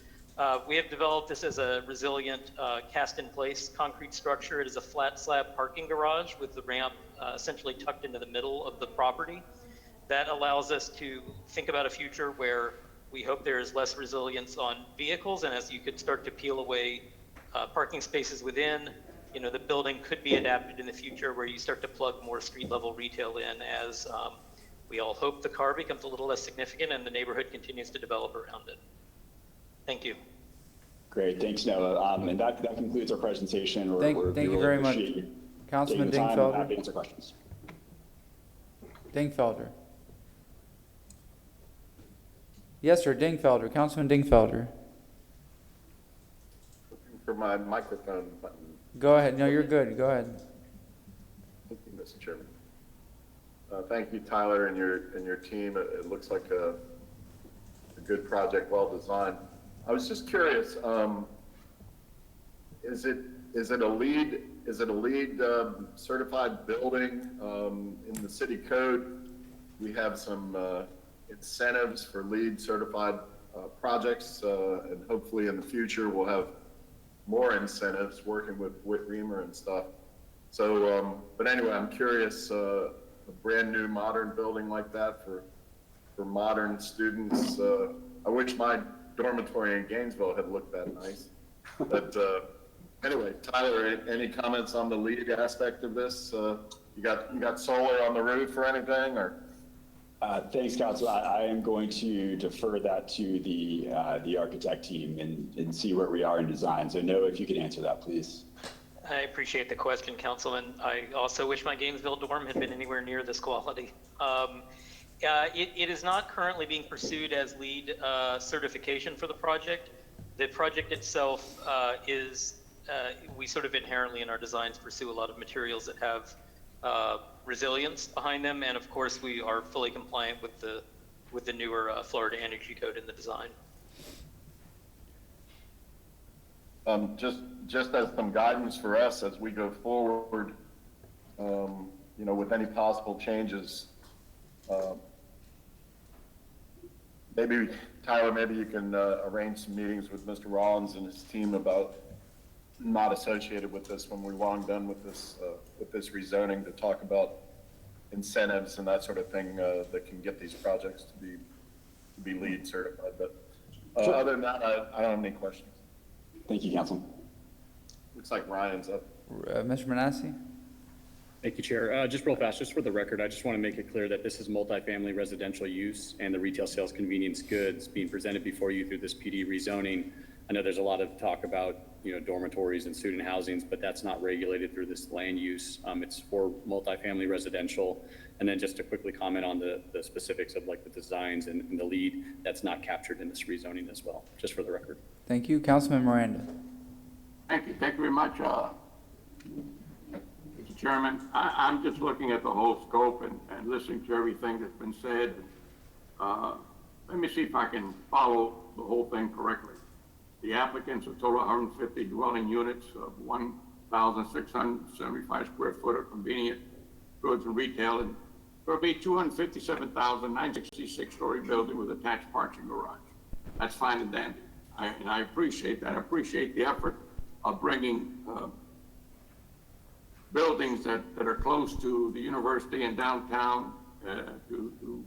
we have developed this as a resilient cast-in-place concrete structure. It is a flat slab parking garage with the ramp essentially tucked into the middle of the property. That allows us to think about a future where we hope there is less resilience on vehicles, and as you could start to peel away parking spaces within, the building could be adapted in the future where you start to plug more street-level retail in as we all hope the car becomes a little less significant and the neighborhood continues to develop around it. Thank you. Great, thanks, Noah. And that concludes our presentation. Thank you very much, Councilman Dingfelder. Happy to answer questions. Dingfelder. Yes, sir, Dingfelder, Councilman Dingfelder. Looking for my microphone button. Go ahead. No, you're good. Go ahead. Thank you, Mr. Chairman. Thank you, Tyler, and your team. It looks like a good project, well designed. I was just curious. Is it a LEED certified building? In the city code, we have some incentives for LEED certified projects, and hopefully in the future we'll have more incentives working with Whit Reamer and stuff. So, but anyway, I'm curious, a brand new modern building like that for modern students. I wish my dormitory in Gainesville had looked that nice. But anyway, Tyler, any comments on the LEED aspect of this? You got solar on the roof or anything, or? Thanks, Council. I am going to defer that to the architect team and see where we are in design. So Noah, if you could answer that, please. I appreciate the question, Councilman. I also wish my Gainesville dorm had been anywhere near this quality. It is not currently being pursued as LEED certification for the project. The project itself we sort of inherently in our designs pursue a lot of materials that have resilience behind them, and of course we are fully compliant with the newer Florida Energy Code in the design. Just as some guidance for us as we go forward, with any possible changes, maybe Tyler, you can arrange some meetings with Mr. Rollins and his team about not associated with this when we're long done with this rezoning, to talk about incentives and that sort of thing that can get these projects to be to be LEED certified, but Sure. other than that, I don't have any questions. Thank you, Councilman. Looks like Ryan's up. Mr. Manassi? Thank you, Chair. Just real fast, just for the record, I just want to make it clear that this is multifamily residential use and the retail sales convenience goods being presented before you through this PD rezoning. I know there's a lot of talk about, dormitories and student housings, but that's not regulated through this land use. It's for multifamily residential. And then just to quickly comment on the specifics of like the designs and the LEED, that's not captured in this rezoning as well, just for the record. Thank you. Councilman Miranda? Thank you very much, Mr. Chairman. I'm just looking at the whole scope and listening to everything that's been said. Let me see if I can follow the whole thing correctly. The applicants a total of 150 dwelling units of 1,675 square foot of convenient goods and retail, and there will be 257,966 story building with attached parking garage. That's fine and dandy. And I appreciate that. I appreciate the effort of bringing buildings that are close to the university and downtown to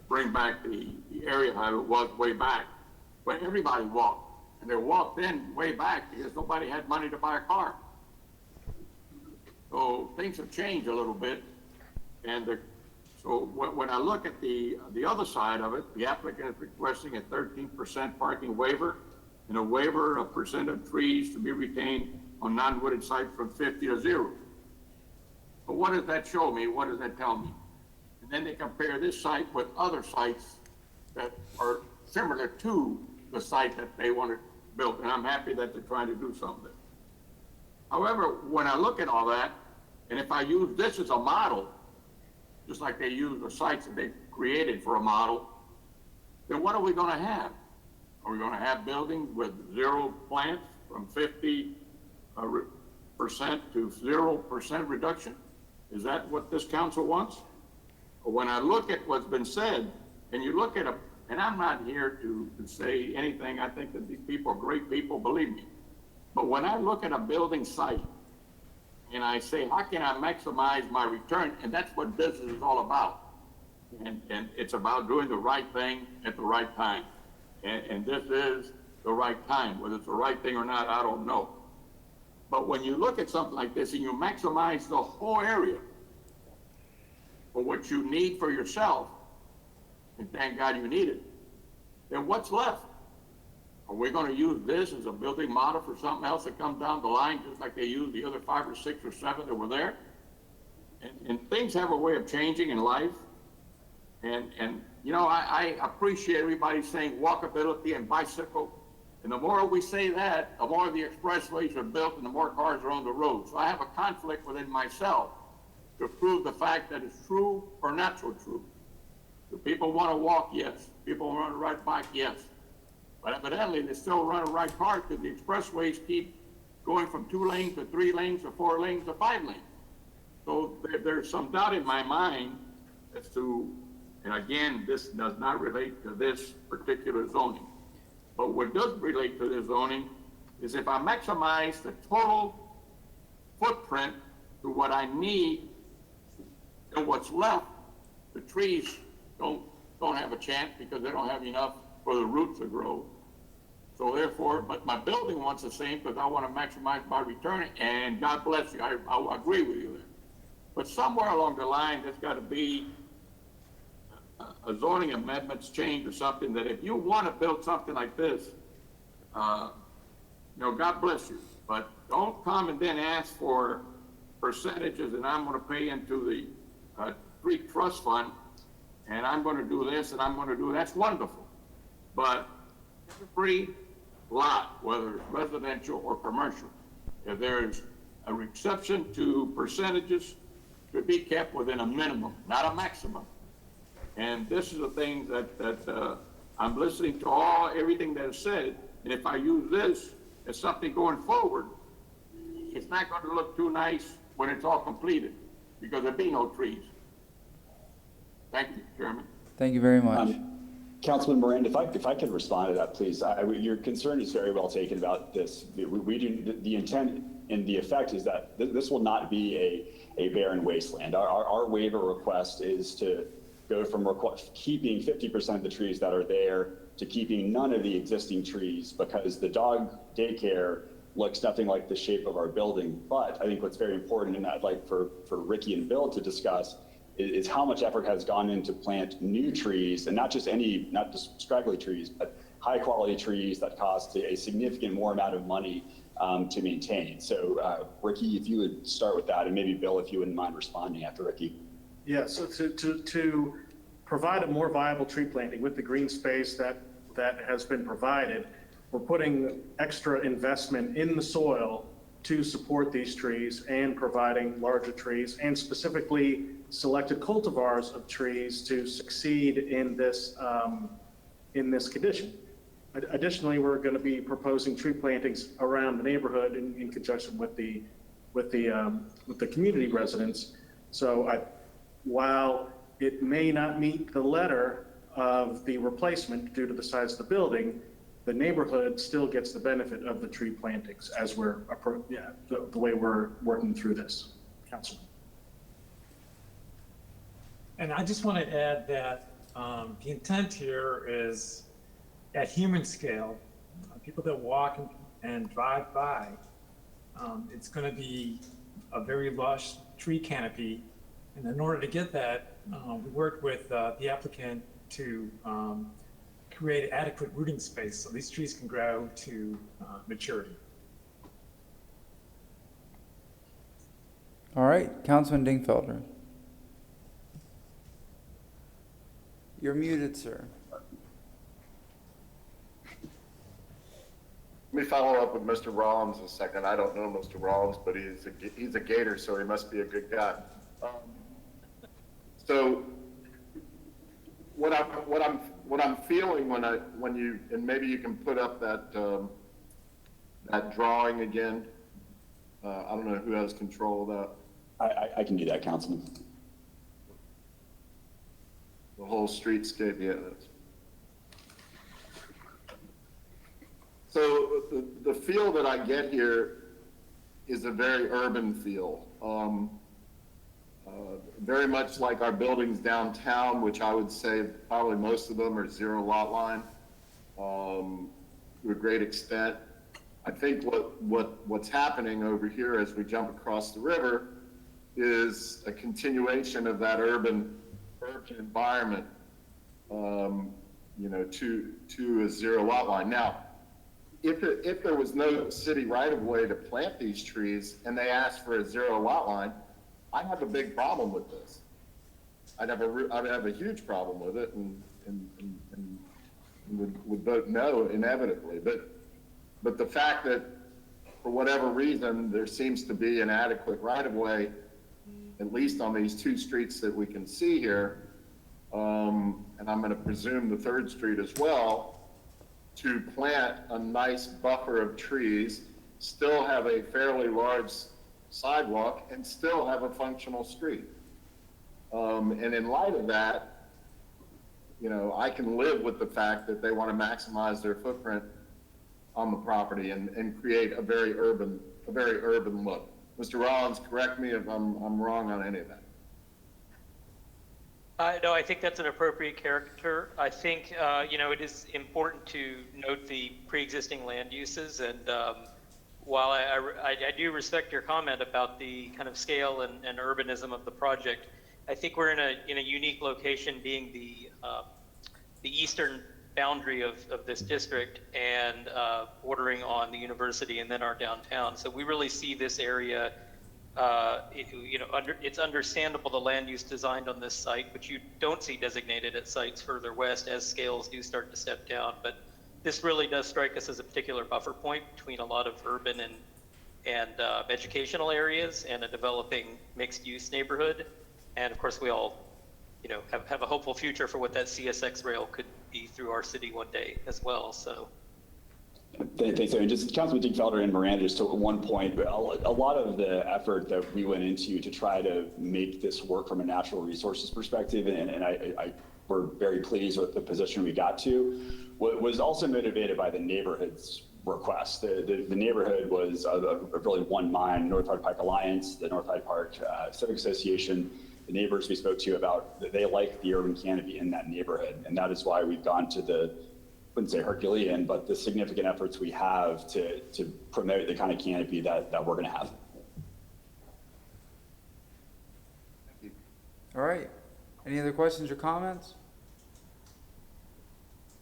bring back the area how it was way back when everybody walked. And they walked in way back because nobody had money to buy a car. So things have changed a little bit. And so when I look at the other side of it, the applicant is requesting a 13% parking waiver and a waiver of percent of trees to be retained on non-wooded sites from 50 to 0. But what does that show me? What does that tell me? And then they compare this site with other sites that are similar to the site that they want to build. And I'm happy that they're trying to do something. However, when I look at all that, and if I use this as a model, just like they use the sites that they created for a model, then what are we going to have? Are we going to have buildings with 0 plants from 50% to 0% reduction? Is that what this council wants? But when I look at what's been said, and you look at and I'm not here to say anything, I think that these people are great people, believe me. But when I look at a building site, and I say, how can I maximize my return? And that's what business is all about. And it's about doing the right thing at the right time. And this is the right time. Whether it's the right thing or not, I don't know. But when you look at something like this and you maximize the whole area for what you need for yourself, and thank God you need it, then what's left? Are we going to use this as a building model for something else that comes down the line, just like they used the other 5 or 6 or 7 that were there? And things have a way of changing in life. And I appreciate everybody saying walkability and bicycle. And the more we say that, the more the expressways are built and the more cars are on the road. So I have a conflict within myself to prove the fact that it's true or not so true. Do people want to walk? Yes. People want to ride bike? Yes. But evidently, they still run a right car because the expressways keep going from 2 lanes to 3 lanes to 4 lanes to 5 lanes. So there's some doubt in my mind as to, and again, this does not relate to this particular zoning. But what does relate to this zoning is if I maximize the total footprint to what I need, and what's left, the trees don't have a chance because they don't have enough for the roots to grow. So therefore, but my building wants the same because I want to maximize my return, and God bless you, I agree with you there. But somewhere along the line, there's got to be a zoning amendments change or something that if you want to build something like this, God bless you, but don't come and then ask for percentages and I'm going to pay into the Creek Trust Fund and I'm going to do this and I'm going to do that's wonderful. But every lot, whether it's residential or commercial, if there's a exception to percentages, should be kept within a minimum, not a maximum. And this is the thing that I'm listening to everything that is said. And if I use this as something going forward, it's not going to look too nice when it's all completed because there'll be no trees. Thank you, Chairman. Thank you very much. Councilman Miranda, if I could respond to that, please. Your concern is very well taken about this. We do, the intent and the effect is that this will not be a barren wasteland. Our waiver request is to go from keeping 50% of the trees that are there to keeping none of the existing trees, because the dog daycare looks nothing like the shape of our building. But I think what's very important, and I'd like for Ricky and Bill to discuss, is how much effort has gone into plant new trees, and not just straggly trees, but high quality trees that cost a significant more amount of money to maintain. So Ricky, if you would start with that, and maybe Bill, if you wouldn't mind responding after Ricky. Yeah, so to provide a more viable tree planting with the green space that has been provided, we're putting extra investment in the soil to support these trees and providing larger trees, and specifically selected cultivars of trees to succeed in this condition. Additionally, we're going to be proposing tree plantings around the neighborhood in conjunction with the community residents. So while it may not meet the letter of the replacement due to the size of the building, the neighborhood still gets the benefit of the tree plantings as we're the way we're working through this, Councilman. And I just want to add that the intent here is at human scale, people that walk and drive by, it's going to be a very lush tree canopy. And in order to get that, we worked with the applicant to create adequate rooting space so these trees can grow to maturity. All right, Councilman Dingfelder. You're muted, sir. Let me follow up with Mr. Rollins a second. I don't know Mr. Rollins, but he's a Gator, so he must be a good guy. So what I'm feeling when you, and maybe you can put up that that drawing again. I don't know who has control of that. I can do that, Councilman. The whole streetscape, yeah. So the feel that I get here is a very urban feel. Very much like our buildings downtown, which I would say probably most of them are zero lot line to a great extent. I think what's happening over here as we jump across the river is a continuation of that urban environment, to a zero lot line. Now, if there was no city right of way to plant these trees and they asked for a zero lot line, I'd have a big problem with this. I'd have a huge problem with it, and would vote no inevitably. But the fact that for whatever reason there seems to be an adequate right of way, at least on these two streets that we can see here, and I'm going to presume the third street as well, to plant a nice buffer of trees, still have a fairly large sidewalk, and still have a functional street. And in light of that, I can live with the fact that they want to maximize their footprint on the property and create a very urban look. Mr. Rollins, correct me if I'm wrong on any of that. No, I think that's an appropriate caricature. I think, it is important to note the pre-existing land uses. And while I do respect your comment about the kind of scale and urbanism of the project, I think we're in a unique location, being the eastern boundary of this district and bordering on the university and then our downtown. So we really see this area. It's understandable the land use designed on this site, but you don't see designated at sites further west as scales do start to step down. But this really does strike us as a particular buffer point between a lot of urban and educational areas and a developing mixed use neighborhood. And of course, we all, have a hopeful future for what that CSX rail could be through our city one day as well. So. Thanks, and just Councilman Dingfelder and Miranda, just to one point, a lot of the effort that we went into to try to make this work from a natural resources perspective, and we're very pleased with the position we got to, was also motivated by the neighborhood's request. The neighborhood was really one mind, North Hyde Park Alliance, the North Hyde Park Civic Association, the neighbors we spoke to about that they like the urban canopy in that neighborhood. And that is why we've gone to the, I wouldn't say Herculean, but the significant efforts we have to promote the kind of canopy that we're going to have. All right. Any other questions or comments?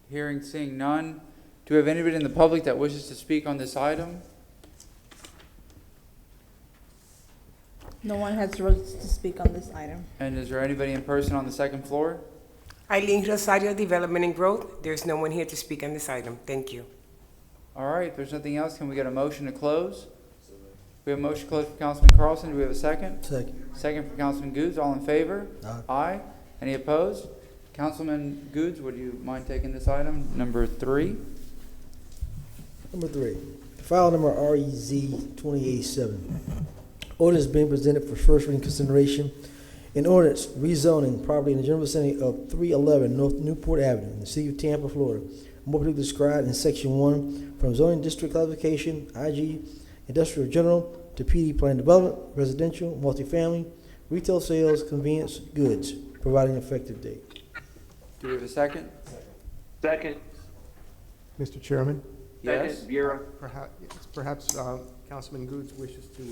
Hearing, seeing none. Do we have anybody in the public that wishes to speak on this item? No one has registered to speak on this item. And is there anybody in person on the second floor? Eileen Rosario, Development and Growth. There's no one here to speak on this item. Thank you. All right, if there's nothing else, can we get a motion to close? We have a motion to close for Councilman Carlson. Do we have a second? Second. Second for Councilman Goods. All in favor? Aye. Any opposed? Councilman Goods, would you mind taking this item, number 3? Number 3, file number REZ 2087. Ordinance being presented for first reading consideration. An ordinance rezoning property in the general vicinity of 311 North Newport Avenue in the city of Tampa, Florida, more particularly described in section 1, from zoning district classification, IG, industrial general, to PD plan development, residential, multifamily, retail sales, convenience, goods, providing an effective date. Do we have a second? Second. Mr. Chairman? Yes? Second, Viera. Perhaps Councilman Goods wishes to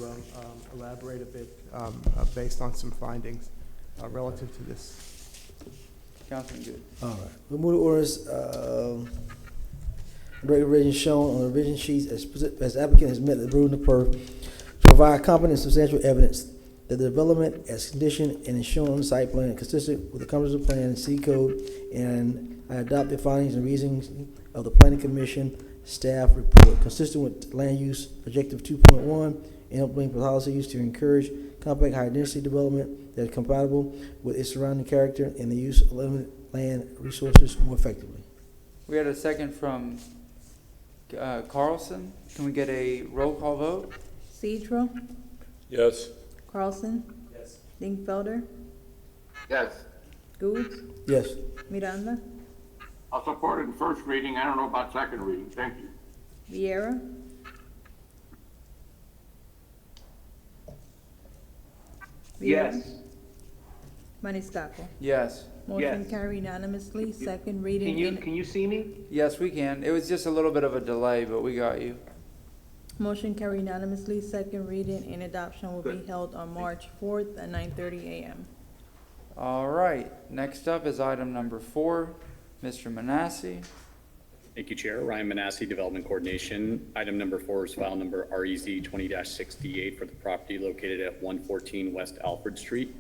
elaborate a bit based on some findings relative to this. Councilman Goods. All right. We move the orders, revision shown on the revision sheets as applicant has met the burden of proof to provide competent and substantial evidence that the development as conditioned and is shown on the site plan consistent with the comprehensive plan and C code, and I adopt the findings and reasons of the planning commission staff report consistent with land use objective 2.1 and implementing policies to encourage compact high density development that is compatible with its surrounding character and the use of limited land resources more effectively. We had a second from Carlson. Can we get a roll call vote? Cedro, Yes. Carlson, Yes. Dingfelder, Yes. Goods, Yes. Miranda, I'll support it in first reading. I don't know about second reading. Thank you. Viera, Yes. Maniscalco. Yes. Motion Yes. carried unanimously. Second reading. Can you see me? Yes, we can. It was just a little bit of a delay, but we got you. Motion carried unanimously. Second reading and adoption will be Good. held on March 4th at 9:30 a.m. All right. Next up is item number 4. Mr. Manassi. Thank you, Chair. Ryan Manassi, Development Coordination. Item number 4 is file number REZ 20-68 for the property located at 114 West Alfred Street.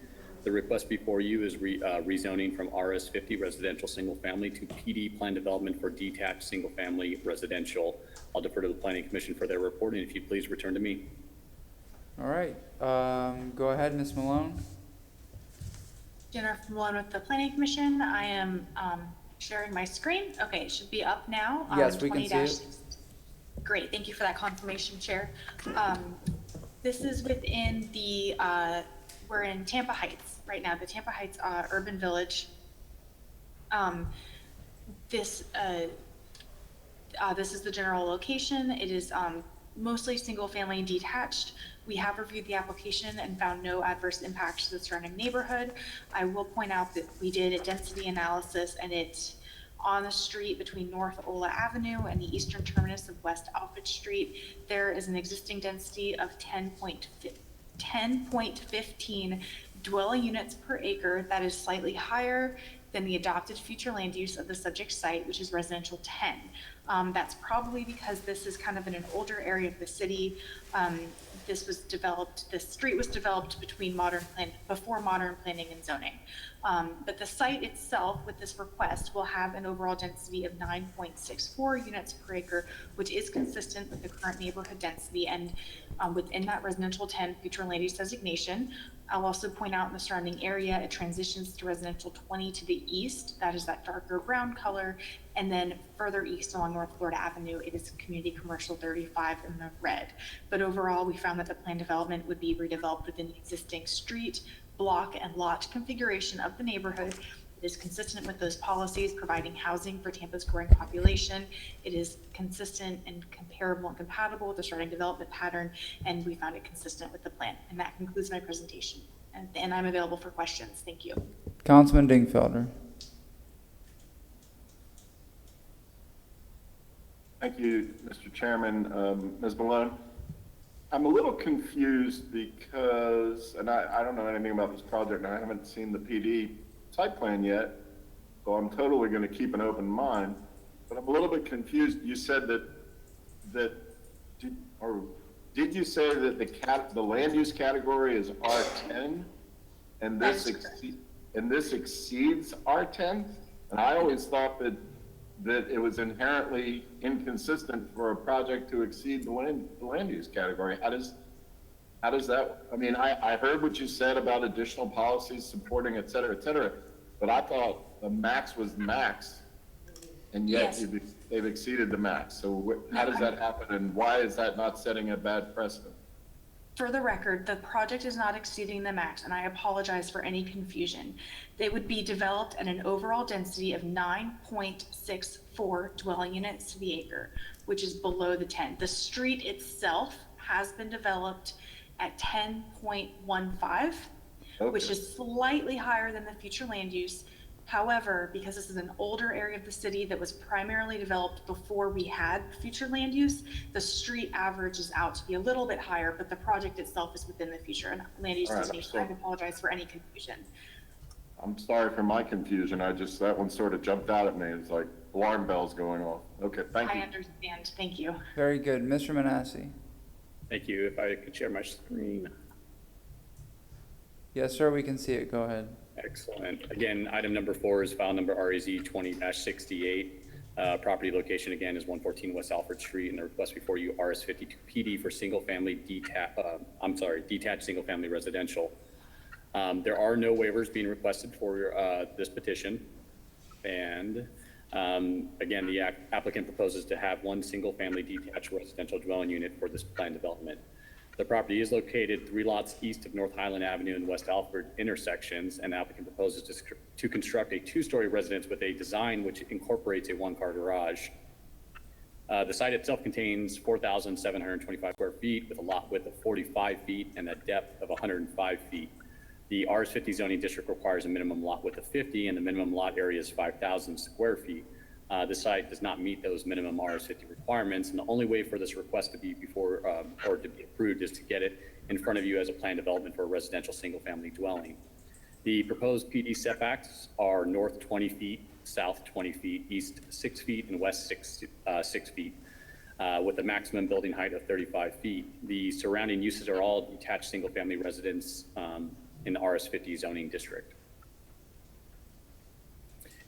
The request before you is rezoning from RS 50 residential single family to PD plan development for detached single family residential. I'll defer to the Planning Commission for their report, and if you'd please return to me. All right. Go ahead, Ms. Malone. Jennifer Malone with the Planning Commission. I am sharing my screen. Okay, it should be up now. Yes, we can see it. Great, thank you for that confirmation, Chair. This is within the, we're in Tampa Heights right now, the Tampa Heights Urban Village. This is the general location. It is mostly single family and detached. We have reviewed the application and found no adverse impacts to the surrounding neighborhood. I will point out that we did a density analysis, and it's on the street between North Ola Avenue and the eastern terminus of West Alfred Street. There is an existing density of 10.15 dwelling units per acre. That is slightly higher than the adopted future land use of the subject site, which is residential 10. That's probably because this is kind of in an older area of the city. This street was developed before modern planning and zoning. But the site itself with this request will have an overall density of 9.64 units per acre, which is consistent with the current neighborhood density and within that residential 10 future land use designation. I'll also point out in the surrounding area, it transitions to residential 20 to the east. That is that darker brown color. And then further east along North Florida Avenue, it is community commercial 35 in the red. But overall, we found that the planned development would be redeveloped within the existing street, block, and lot configuration of the neighborhood. It is consistent with those policies, providing housing for Tampa's growing population. It is consistent and comparable and compatible with the surrounding development pattern, and we found it consistent with the plan. And that concludes my presentation. And I'm available for questions. Thank you. Councilman Dingfelder. Thank you, Mr. Chairman. Ms. Malone, I'm a little confused because, and I don't know anything about this project, and I haven't seen the PD site plan yet, so I'm totally going to keep an open mind, but I'm a little bit confused. You said did you say that the land use category is R10, and this exceeds R10? And I always thought that it was inherently inconsistent for a project to exceed the land use category. How does that, I mean, I heard what you said about additional policies supporting, et cetera, but I thought the max was the max, and yet Yes. they've exceeded the max. So how does that happen, and why is that not setting a bad precedent? For the record, the project is not exceeding the max, and I apologize for any confusion. They would be developed at an overall density of 9.64 dwelling units to the acre, which is below the 10. The street itself has been developed at 10.15, which is slightly higher than the future land use. However, because this is an older area of the city that was primarily developed before we had future land use, the street averages out to be a little bit higher, but the project itself is within the future and land use designation. I apologize for any confusion. I'm sorry for my confusion. That one sort of jumped out at me. It's like alarm bells going off. Okay, thank you. I understand. Thank you. Very good. Mr. Manassi. Thank you. If I could share my screen. Yes, sir, we can see it. Go ahead. Excellent. Again, item number 4 is file number RAZ 20-68. Property location again is 114 West Alfred Street, and the request before you RS52 PD for detached single family residential. There are no waivers being requested for this petition. And again, the applicant proposes to have one single family detached residential dwelling unit for this planned development. The property is located 3 lots east of North Highland Avenue and West Alfred intersections, and the applicant proposes to construct a 2-story residence with a design which incorporates a 1-car garage. The site itself contains 4,725 square feet with a lot width of 45 feet and a depth of 105 feet. The RS50 zoning district requires a minimum lot width of 50, and the minimum lot area is 5,000 square feet. The site does not meet those minimum RS50 requirements, and the only way for this request to be or to be approved is to get it in front of you as a planned development for a residential single-family dwelling. The proposed PD setbacks are north 20 feet, south 20 feet, east 6 feet, and west 6 feet, with a maximum building height of 35 feet. The surrounding uses are all detached single-family residents in the RS50 zoning district.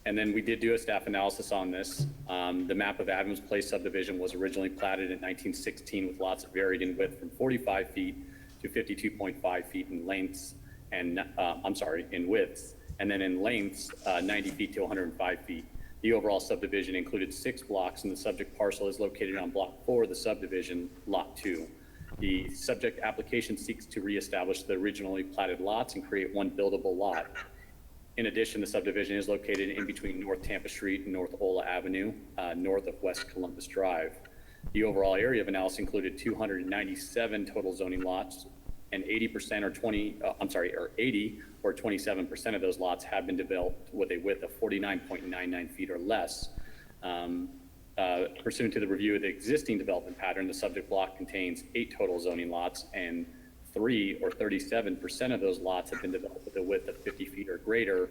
And then we did do a staff analysis on this. The map of Adams Place subdivision was originally platted in 1916 with lots that varied in width from 45 feet to 52.5 feet in lengths and, in widths, and then in lengths, 90 feet to 105 feet. The overall subdivision included 6 blocks, and the subject parcel is located on block 4 of the subdivision, lot 2. The subject application seeks to reestablish the originally platted lots and create one buildable lot. In addition, the subdivision is located in between North Tampa Street and North Ola Avenue, north of West Columbus Drive. The overall area of analysis included 297 total zoning lots, and 80 or 27% of those lots have been developed with a width of 49.99 feet or less. Pursuant to the review of the existing development pattern, the subject block contains 8 total zoning lots, and 3 or 37% of those lots have been developed with a width of 50 feet or greater,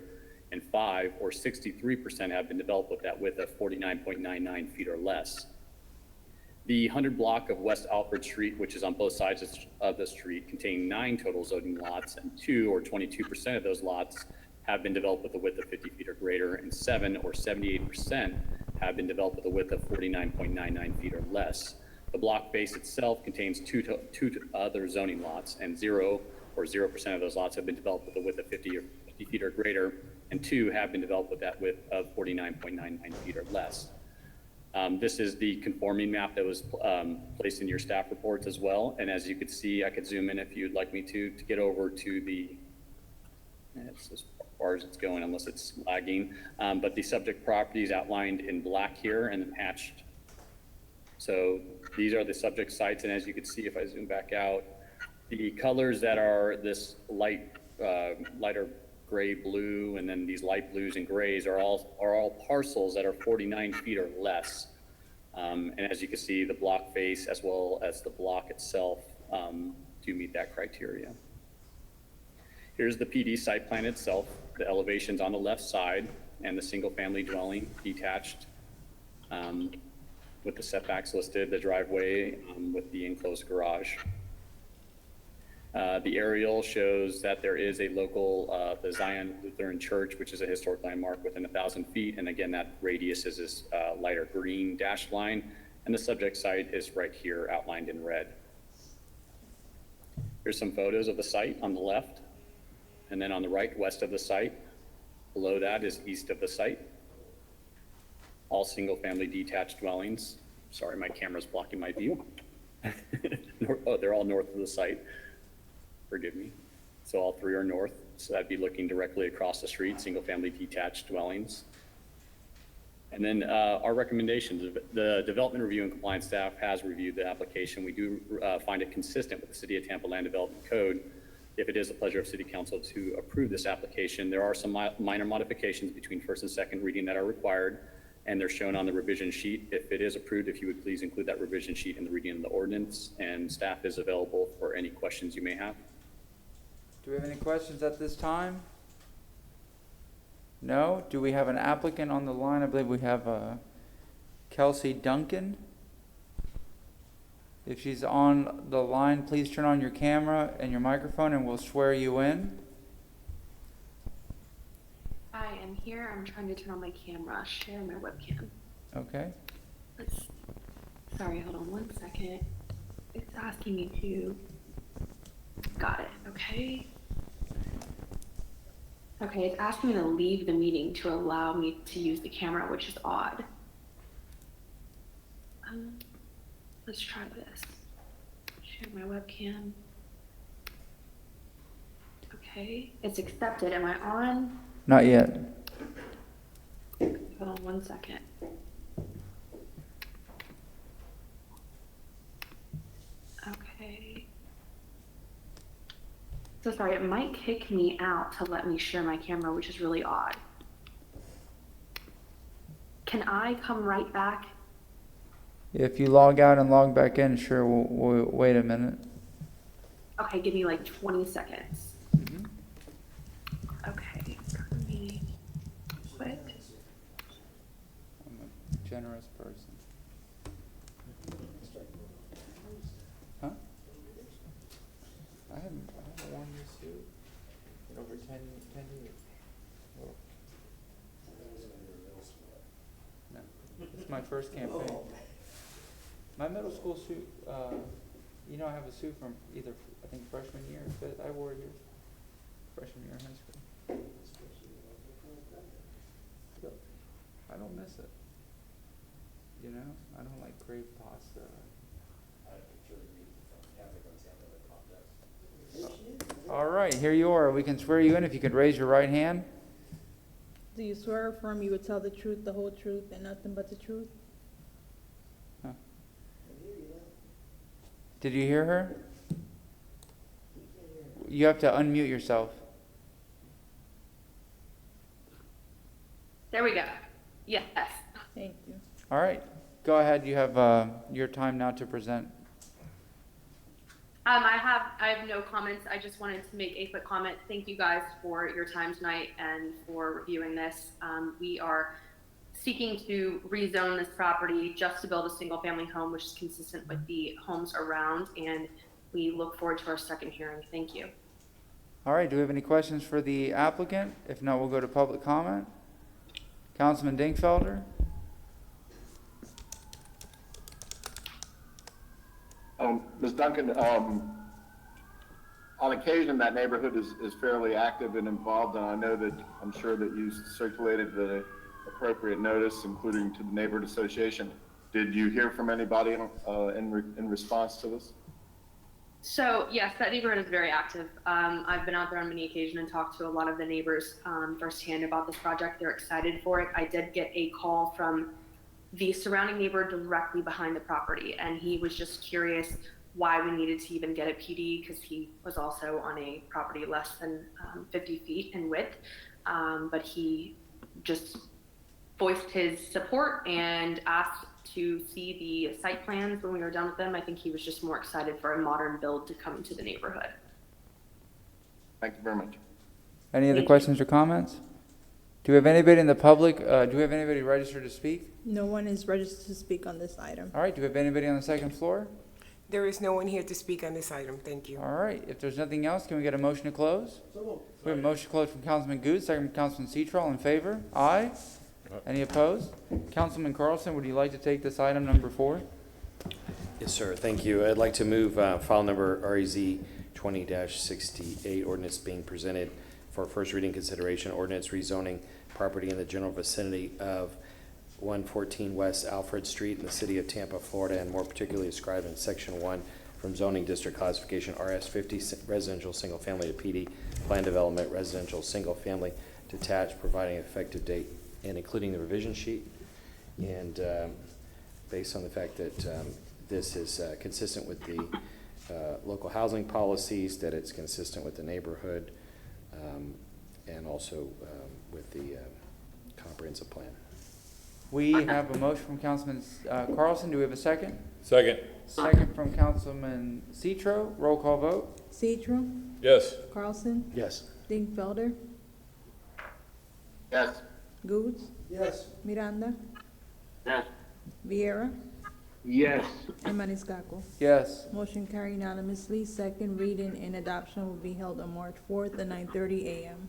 and 5 or 63% have been developed with that width of 49.99 feet or less. The 100 block of West Alfred Street, which is on both sides of the street, contain 9 total zoning lots, and 2 or 22% of those lots have been developed with a width of 50 feet or greater, and 7 or 78% have been developed with a width of 49.99 feet or less. The block base itself contains two other zoning lots, and 0 or 0% of those lots have been developed with a width of 50 feet or greater, and 2 have been developed with that width of 49.99 feet or less. This is the conforming map that was placed in your staff reports as well. And as you could see, I could zoom in if you'd like me to get over to the, it's as far as it's going unless it's lagging. But the subject property is outlined in black here and then hatched. So these are the subject sites. And as you can see, if I zoom back out, the colors that are this light lighter gray, blue, and then these light blues and grays are all parcels that are 49 feet or less. And as you can see, the block face as well as the block itself do meet that criteria. Here's the PD site plan itself. The elevations on the left side and the single family dwelling detached with the setbacks listed, the driveway with the enclosed garage. The aerial shows that there is a local, the Zion Lutheran Church, which is a historic landmark within 1,000 feet. And again, that radius is this lighter green dashed line. And the subject site is right here outlined in red. Here's some photos of the site on the left. And then on the right, west of the site. Below that is east of the site. All single family detached dwellings. Sorry, my camera's blocking my view. Oh, they're all north of the site. Forgive me. So all three are north. So that'd be looking directly across the street, single family detached dwellings. And then our recommendations, the development review and compliance staff has reviewed the application. We do find it consistent with the City of Tampa Land Development Code. If it is the pleasure of City Council to approve this application, there are some minor modifications between first and second reading that are required, and they're shown on the revision sheet. If it is approved, if you would please include that revision sheet in the reading of the ordinance, and staff is available for any questions you may have. Do we have any questions at this time? No? Do we have an applicant on the line? I believe we have Kelsey Duncan. If she's on the line, please turn on your camera and your microphone and we'll swear you in. I am here. I'm trying to turn on my camera, share my webcam. Okay. Sorry, hold on one second. It's asking me to. Got it. Okay. Okay, it's asking me to leave the meeting to allow me to use the camera, which is odd. Let's try this. Share my webcam. Okay, it's accepted. Am I on? Not yet. Hold on one second. Okay. So sorry, it might kick me out to let me share my camera, which is really odd. Can I come right back? If you log out and log back in, sure, we'll wait a minute. Okay, give me like 20 seconds. Okay, let me quit. I'm a generous person. Huh? I haven't worn this suit in over 10 years. Well, no, it's my first campaign. My middle school suit, you know, I have a suit from either, I think, freshman year, but I wore it here, freshman year in high school. Look, I don't miss it. You know, I don't like crave pasta. All right, here you are. We can swear you in if you could raise your right hand. Do you swear or affirm you would tell the truth, the whole truth, and nothing but the truth? Did you hear her? You have to unmute yourself. There we go. Yes. Thank you. All right, go ahead. You have your time now to present. I have no comments. I just wanted to make a quick comment. Thank you guys for your time tonight and for reviewing this. We are seeking to rezone this property just to build a single family home, which is consistent with the homes around, and we look forward to our second hearing. Thank you. All right, do we have any questions for the applicant? If not, we'll go to public comment. Councilman Dinkfelder? Ms. Duncan, on occasion, that neighborhood is fairly active and involved, and I know that, I'm sure that you circulated the appropriate notice, including to the neighborhood association. Did you hear from anybody in response to this? So yes, that neighborhood is very active. I've been out there on many occasions and talked to a lot of the neighbors firsthand about this project. They're excited for it. I did get a call from the surrounding neighbor directly behind the property, and he was just curious why we needed to even get a PD, because he was also on a property less than 50 feet in width. But he just voiced his support and asked to see the site plans when we were done with them. I think he was just more excited for a modern build to come into the neighborhood. Thank you very much. Any other questions or comments? Do we have anybody in the public, do we have anybody registered to speak? No one is registered to speak on this item. All right, do we have anybody on the second floor? There is no one here to speak on this item. Thank you. All right, if there's nothing else, can we get a motion to close? We have a motion to close from Councilman Good, second from Councilman Citro. All in favor? Aye. Any opposed? Councilman Carlson, would you like to take this item number 4? Yes, sir. Thank you. I'd like to move file number REZ 20-68, ordinance being presented for first reading consideration, ordinance rezoning property in the general vicinity of 114 West Alfred Street in the city of Tampa, Florida, and more particularly described in section 1 from zoning district classification RS50 residential single family to PD plan development residential single family detached, providing an effective date and including the revision sheet. And based on the fact that this is consistent with the local housing policies, that it's consistent with the neighborhood, and also with the comprehensive plan. We have a motion from Councilman Carlson. Do we have a second? Second. Second from Councilman Citro. Roll call vote. Citro, Yes. Carlson, Yes. Dingfelder, Yes. Goods, Yes. Miranda, Yes. Vieira, Yes. and Maniscalco. Yes. Motion carried unanimously. Second reading and adoption will be held on March 4th at 9:30 a.m.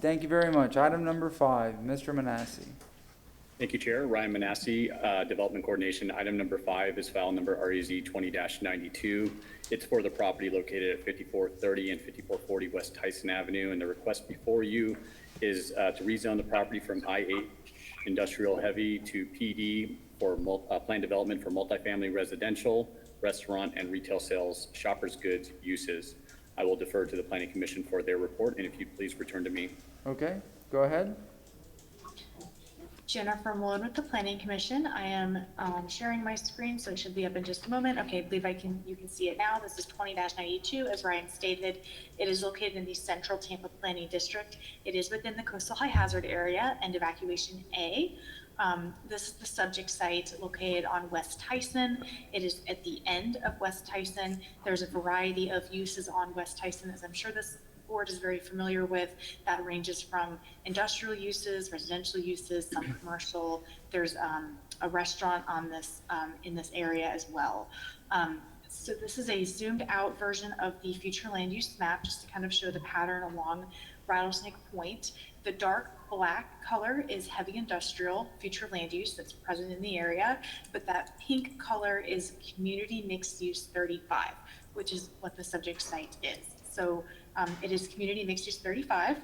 Thank you very much. Item number 5, Mr. Manassi. Thank you, Chair. Ryan Manassi, Development Coordination. Item number 5 is file number REZ 20-92. It's for the property located at 5430 and 5440 West Tyson Avenue. And the request before you is to rezone the property from I-8 industrial heavy to PD for planned development for multifamily residential, restaurant, and retail sales, shoppers goods uses. I will defer to the Planning Commission for their report, and if you'd please return to me. Okay, go ahead. Jennifer Malone with the Planning Commission. I am sharing my screen, so it should be up in just a moment. Okay, I believe you can see it now. This is 20-92. As Ryan stated, it is located in the Central Tampa Planning District. It is within the Coastal High Hazard Area and Evacuation A. This is the subject site located on West Tyson. It is at the end of West Tyson. There's a variety of uses on West Tyson, as I'm sure this board is very familiar with. That ranges from industrial uses, residential uses, some commercial. There's a restaurant on this in this area as well. So this is a zoomed out version of the future land use map, just to kind of show the pattern along Rattlesnake Point. The dark black color is heavy industrial future land use that's present in the area, but that pink color is community mixed use 35, which is what the subject site is. So it is community mixed use 35.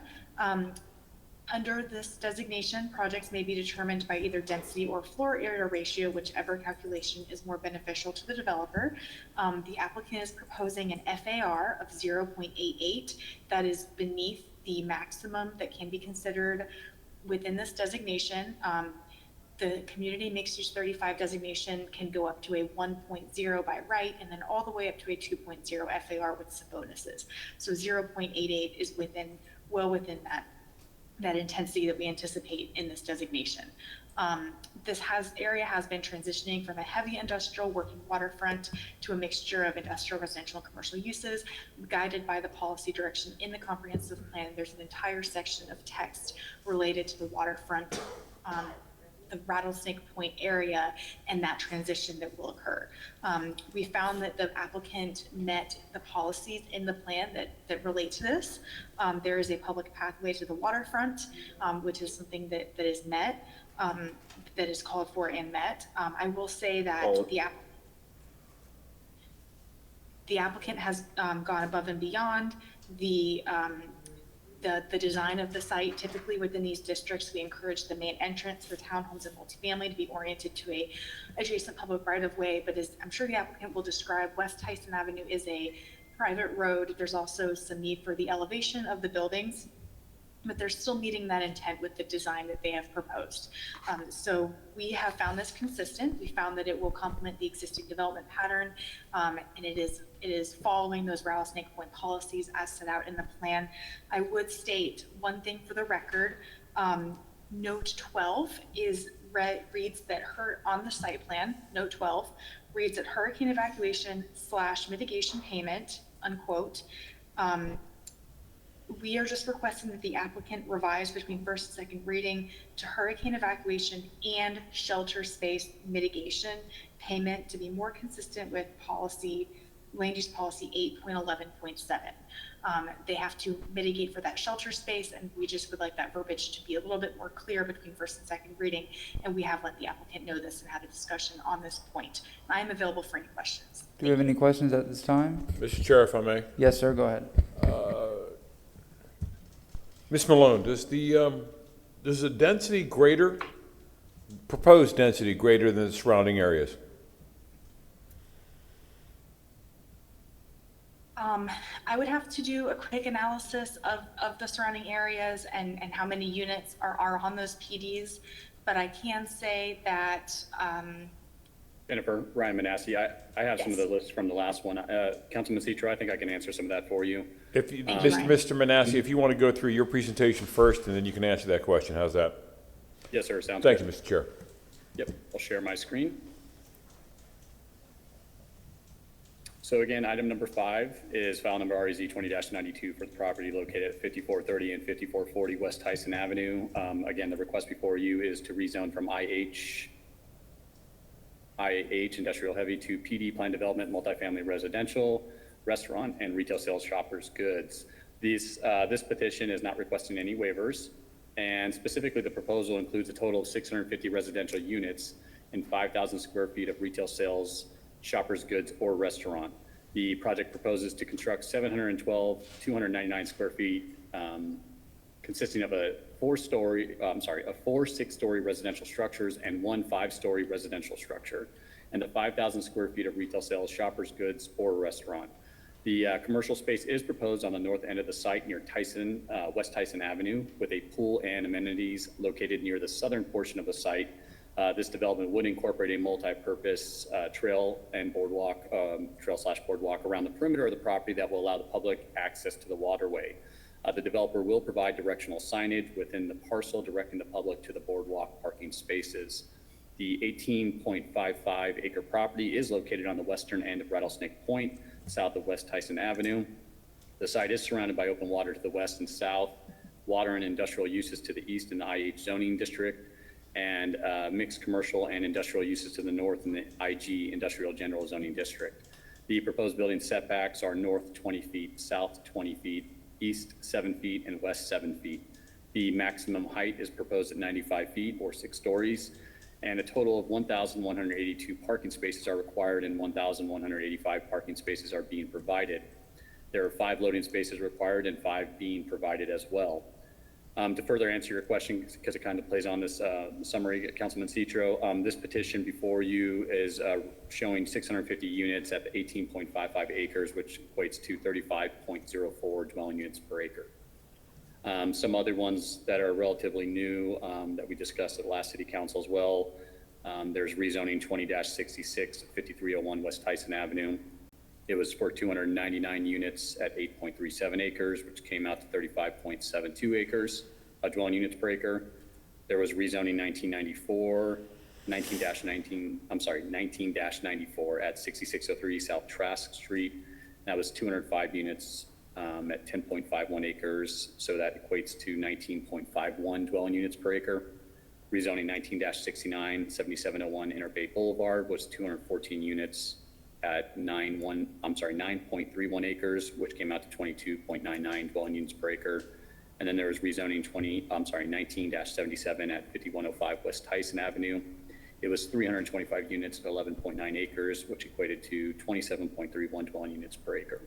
Under this designation, projects may be determined by either density or floor area ratio, whichever calculation is more beneficial to the developer. The applicant is proposing an FAR of 0.88 that is beneath the maximum that can be considered within this designation. The community mixed use 35 designation can go up to a 1.0 by right, and then all the way up to a 2.0 FAR with some bonuses. So 0.88 is well within that intensity that we anticipate in this designation. This area has been transitioning from a heavy industrial working waterfront to a mixture of industrial, residential, and commercial uses, guided by the policy direction in the comprehensive plan. There's an entire section of text related to the waterfront, the Rattlesnake Point area, and that transition that will occur. We found that the applicant met the policies in the plan that relate to this. There is a public pathway to the waterfront, which is something that is met, that is called for and met. I will say that the applicant has gone above and beyond the design of the site. Typically within these districts, we encourage the main entrance for townhomes and multifamily to be oriented to a adjacent public right of way, but as I'm sure the applicant will describe, West Tyson Avenue is a private road. There's also some need for the elevation of the buildings but they're still meeting that intent with the design that they have proposed. So we have found this consistent. We found that it will complement the existing development pattern, and it is following those Rattlesnake Point policies as set out in the plan. I would state one thing for the record. Note 12 reads that on the site plan, note 12 reads that hurricane evacuation / mitigation payment, unquote. We are just requesting that the applicant revise between first and second reading to hurricane evacuation and shelter space mitigation payment to be more consistent with land use policy 8.11.7. They have to mitigate for that shelter space, and we just would like that verbiage to be a little bit more clear between first and second reading, and we have let the applicant know this and had a discussion on this point. I am available for any questions. Do we have any questions at this time? Mr. Chair, if I may. Yes, sir, go ahead. Ms. Malone, does the density proposed density greater than the surrounding areas? I would have to do a quick analysis of the surrounding areas and how many units are on those PDs, but I can say that. Jennifer, Ryan Manassi, I have some of the lists from the last one. Councilman Citro, I think I can answer some of that for you. If you, Mr. Manassi, if you want to go through your presentation first, and then you can answer that question. How's that? Yes, sir. Sounds Thank good. you, Mr. Chair. Yep, I'll share my screen. So again, item number 5 is file number REZ 20-92 for the property located at 5430 and 5440 West Tyson Avenue. Again, the request before you is to rezone from IH industrial heavy to PD planned development, multifamily residential, restaurant, and retail sales shoppers goods. This petition is not requesting any waivers, and specifically the proposal includes a total of 650 residential units and 5,000 square feet of retail sales, shoppers goods, or restaurant. The project proposes to construct 712 299 square feet, consisting of four 6-story residential structures and 1 5-story residential structure, and the 5,000 square feet of retail sales, shoppers goods, or restaurant. The commercial space is proposed on the north end of the site near West Tyson Avenue, with a pool and amenities located near the southern portion of the site. This development would incorporate a multi-purpose trail and boardwalk, trail/boardwalk around the perimeter of the property that will allow the public access to the waterway. The developer will provide directional signage within the parcel directing the public to the boardwalk parking spaces. The 18.55 acre property is located on the western end of Rattlesnake Point, south of West Tyson Avenue. The site is surrounded by open water to the west and south, water and industrial uses to the east in the IH zoning district, and mixed commercial and industrial uses to the north in the IG industrial general zoning district. The proposed building setbacks are north 20 feet, south 20 feet, east 7 feet, and west 7 feet. The maximum height is proposed at 95 feet or 6 stories, and a total of 1,182 parking spaces are required and 1,185 parking spaces are being provided. There are 5 loading spaces required and 5 being provided as well. To further answer your question, because it kind of plays on this summary, Councilman Citro, this petition before you is showing 650 units at the 18.55 acres, which equates to 35.04 dwelling units per acre. Some other ones that are relatively new that we discussed at last City Council as well. There's rezoning 20-66 5301 West Tyson Avenue. It was for 299 units at 8.37 acres, which came out to 35.72 acres, dwelling units per acre. There was rezoning 19-94 at 6603 South Trask Street. That was 205 units at 10.51 acres, so that equates to 19.51 dwelling units per acre. Rezoning 19-69 7701 Inner Bay Boulevard was 214 units at 9.31 acres, which came out to 22.99 dwelling units per acre. And then there was rezoning 19-77 at 5105 West Tyson Avenue. It was 325 units at 11.9 acres, which equated to 27.31 dwelling units per acre.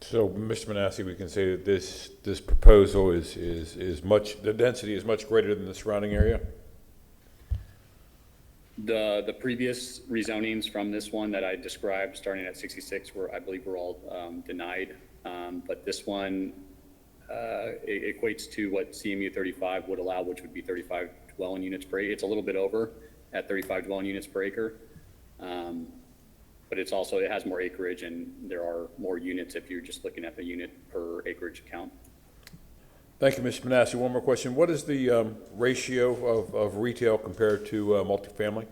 So, Mr. Manassi, we can say that this proposal is much, the density is much greater than the surrounding area? The previous rezonings from this one that I described, starting at 66, I believe were all denied. But this one, equates to what CMU 35 would allow, which would be 35 dwelling units per acre. It's a little bit over at 35 dwelling units per acre. But it's also, it has more acreage and there are more units if you're just looking at the unit per acreage count. Thank you, Mr. Manassi. One more question. What is the ratio of retail compared to multifamily?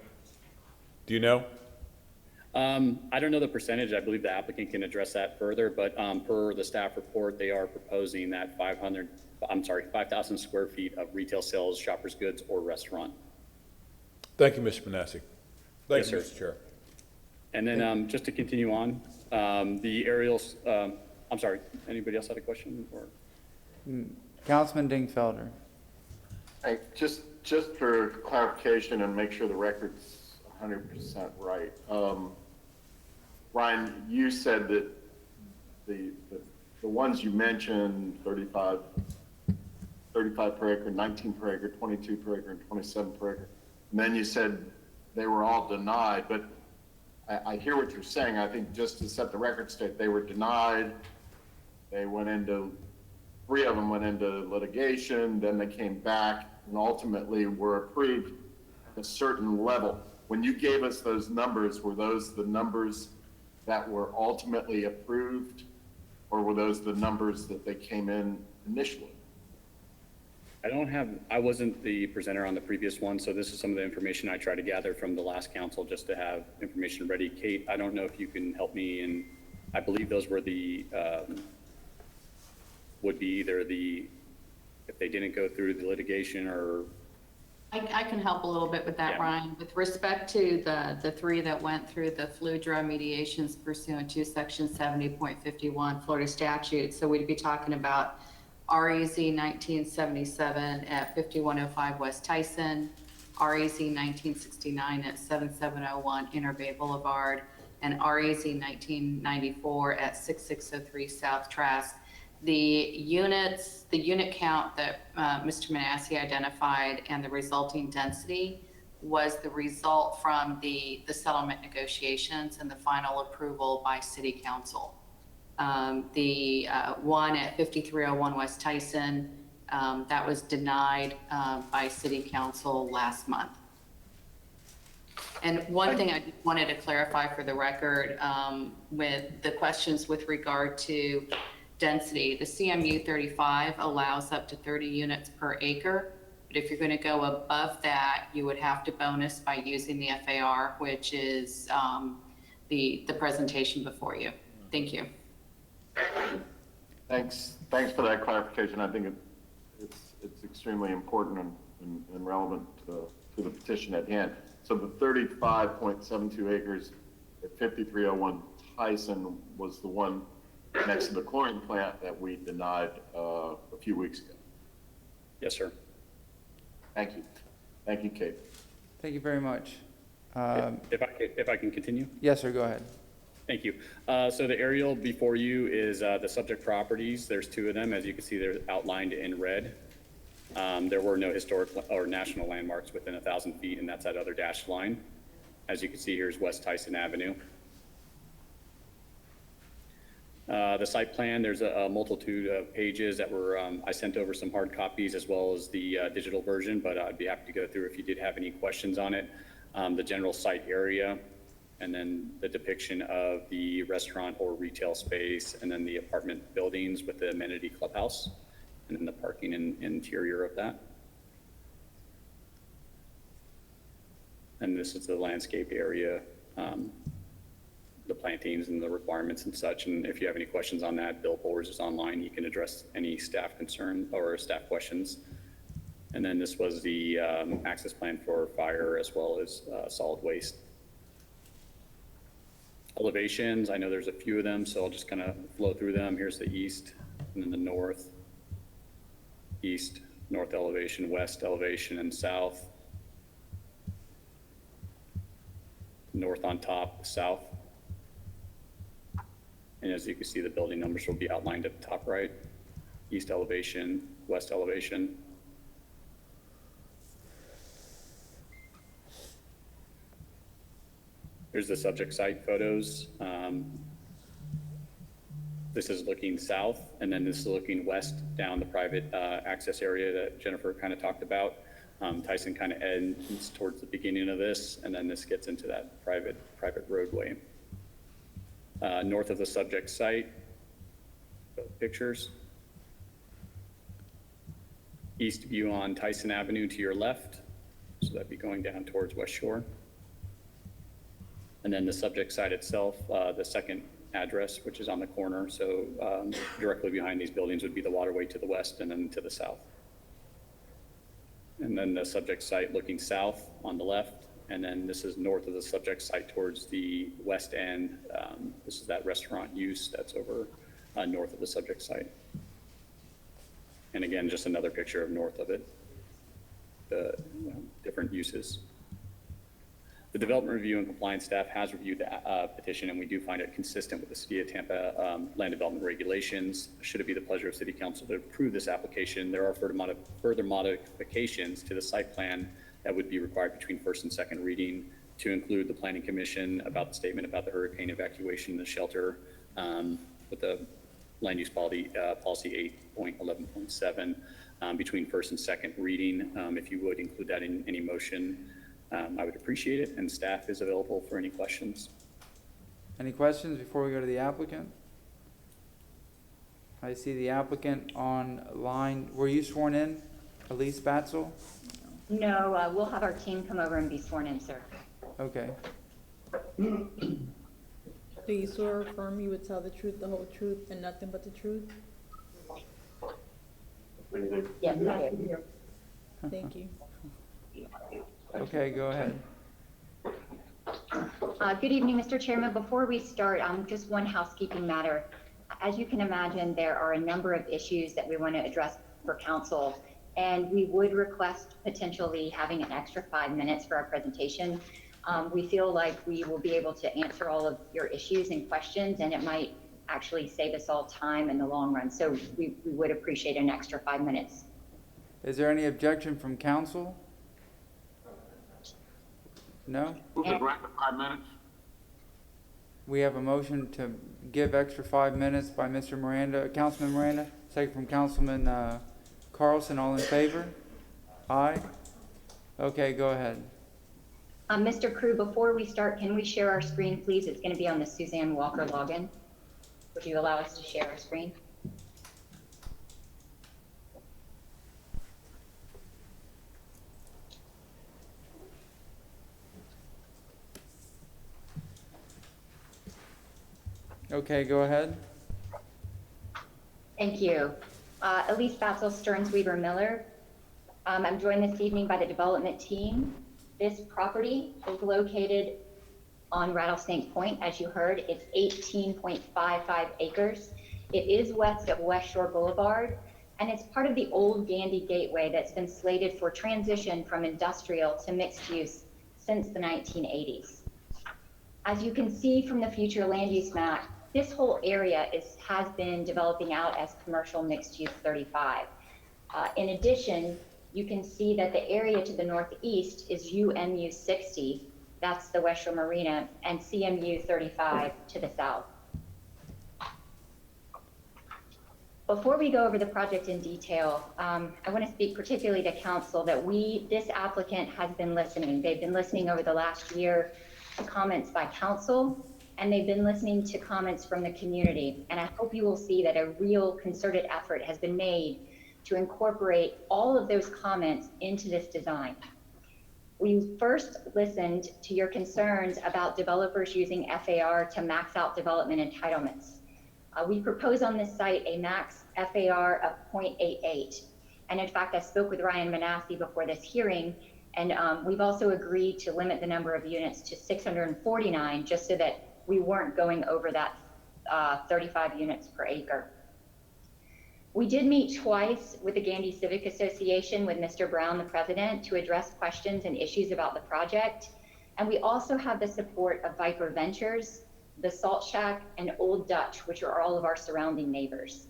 Do you know? I don't know the percentage. I believe the applicant can address that further, but per the staff report, they are proposing that 5,000 square feet of retail sales, shoppers goods, or restaurant. Thank you, Mr. Manassi. Thank Yes, you, sir. Mr. Chair. And then just to continue on, the aerials, I'm sorry, anybody else had a question? Or? Councilman Dingfelder. Hey, just for clarification and make sure the record's 100% right. Ryan, you said that the ones you mentioned, 35 per acre, 19 per acre, 22 per acre, and 27 per acre, and then you said they were all denied, but I hear what you're saying. I think just to set the record straight, they were denied. They went into, 3 of them went into litigation, then they came back and ultimately were approved at a certain level. When you gave us those numbers, were those the numbers that were ultimately approved, or were those the numbers that they came in initially? I wasn't the presenter on the previous one, so this is some of the information I tried to gather from the last council just to have information ready. Kate, I don't know if you can help me, and I believe those were the, would be either the, if they didn't go through the litigation or. I can help a little bit with that, Yeah. Ryan. With respect to the 3 that went through the FLUDRA mediations pursuant to section 70.51 Florida statute. So we'd be talking about REZ 1977 at 5105 West Tyson, REZ 1969 at 7701 Inter Bay Boulevard, and REZ 1994 at 6603 South Trask. The unit count that Mr. Manassi identified and the resulting density was the result from the settlement negotiations and the final approval by City Council. The one at 5301 West Tyson, that was denied by City Council last month. And one thing I wanted to clarify for the record, with the questions with regard to density, the CMU 35 allows up to 30 units per acre. But if you're going to go above that, you would have to bonus by using the FAR, which is the presentation before you. Thank you. Thanks for that clarification. I think it's extremely important and relevant to the petition at hand. So the 35.72 acres at 5301 Tyson was the one next to the chlorine plant that we denied a few weeks ago. Yes, sir. Thank you. Thank you, Kate. Thank you very much. If I can continue? Yes, sir, go ahead. Thank you. So the aerial before you is the subject properties. There's 2 of them. As you can see, they're outlined in red. There were no historic or national landmarks within 1,000 feet, and that's that other dashed line. As you can see, here's West Tyson Avenue. The site plan, there's a multitude of pages that were, I sent over some hard copies as well as the digital version, but I'd be happy to go through if you did have any questions on it. The general site area, and then the depiction of the restaurant or retail space, and then the apartment buildings with the amenity clubhouse, and then the parking and interior of that. And this is the landscape area, the plantings and the requirements and such. And if you have any questions on that, Bill Bowers is online. He can address any staff concern or staff questions. And then this was the access plan for fire as well as solid waste. Elevations, I know there's a few of them, so I'll just kind of flow through them. Here's the east, and then the north, east, north elevation, west elevation, and south. North on top, south. And as you can see, the building numbers will be outlined at the top right. East elevation, west elevation. Here's the subject site photos. This is looking south, and then this is looking west down the private access area that Jennifer kind of talked about. Tyson kind of ends towards the beginning of this, and then this gets into that private roadway. North of the subject site, both pictures. East view on Tyson Avenue to your left, so that'd be going down towards West Shore. And then the subject site itself, the second address, which is on the corner, so directly behind these buildings would be the waterway to the west and then to the south. And then the subject site looking south on the left, and then this is north of the subject site towards the west end. This is that restaurant use that's over north of the subject site. And again, just another picture of north of it, the different uses. The Development Review and Compliance staff has reviewed the petition, and we do find it consistent with the City of Tampa land development regulations. Should it be the pleasure of City Council to approve this application, there are further modifications to the site plan that would be required between first and second reading, to include the Planning Commission about the statement about the hurricane evacuation and the shelter with the land use policy 8.11.7 between first and second reading. If you would include that in any motion, I would appreciate it, and staff is available for any questions. Any questions before we go to the applicant? I see the applicant online. Were you sworn in, Elise Batzel? No, we'll have our team come over and be sworn in, sir. Okay. Do you swear or affirm you would tell the truth, the whole truth, and nothing but the truth? Yes, I do. Thank you. Okay, go ahead. Good evening, Mr. Chairman. Before we start, just one housekeeping matter. As you can imagine, there are a number of issues that we want to address for council, and we would request potentially having an extra 5 minutes for our presentation. We feel like we will be able to answer all of your issues and questions, and it might actually save us all time in the long run. So we would appreciate an extra 5 minutes. Is there any objection from council? No? Move to grant the 5 minutes. We have a motion to give extra 5 minutes by Mr. Miranda, Councilman Miranda, second from Councilman Carlson. All in favor? Aye. Okay, go ahead. Mr. Crew, before we start, can we share our screen, please? It's going to be on the Suzanne Walker login. Would you allow us to share our screen? Okay, go ahead. Thank you. Elise Batzel, Stearns Weaver Miller. I'm joined this evening by the development team. This property is located on Rattlesnake Point, as you heard. It's 18.55 acres. It is west of West Shore Boulevard, and it's part of the old Gandy Gateway that's been slated for transition from industrial to mixed use since the 1980s. As you can see from the future land use map, this whole area has been developing out as commercial mixed use 35. In addition, you can see that the area to the northeast is UMU 60, that's the West Shore Marina, and CMU 35 to the south. Before we go over the project in detail, I want to speak particularly to council that this applicant has been listening. They've been listening over the last year to comments by council, and they've been listening to comments from the community. And I hope you will see that a real concerted effort has been made to incorporate all of those comments into this design. We first listened to your concerns about developers using FAR to max out development entitlements. We propose on this site a max FAR of 0.88. And in fact, I spoke with Ryan Manassi before this hearing, and we've also agreed to limit the number of units to 649, just so that we weren't going over that 35 units per acre. We did meet twice with the Gandy Civic Association with Mr. Brown, the president, to address questions and issues about the project. And we also have the support of Viper Ventures, the Salt Shack, and Old Dutch, which are all of our surrounding neighbors.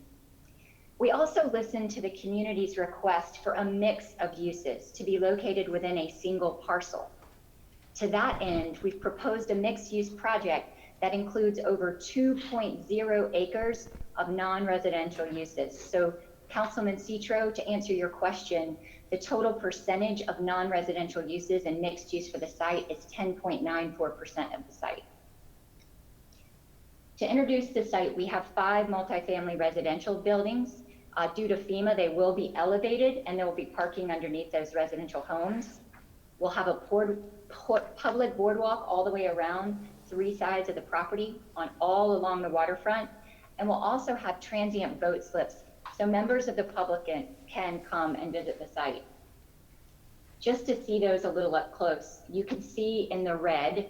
We also listened to the community's request for a mix of uses to be located within a single parcel. To that end, we've proposed a mixed-use project that includes over 2.0 acres of non-residential uses. So Councilman Citro, to answer your question, the total percentage of non-residential uses and mixed use for the site is 10.94% of the site. To introduce the site, we have 5 multifamily residential buildings. Due to FEMA, they will be elevated and there will be parking underneath those residential homes. We'll have a public boardwalk all the way around 3 sides of the property all along the waterfront. And we'll also have transient boat slips so members of the public can come and visit the site. Just to see those a little up close, you can see in the red,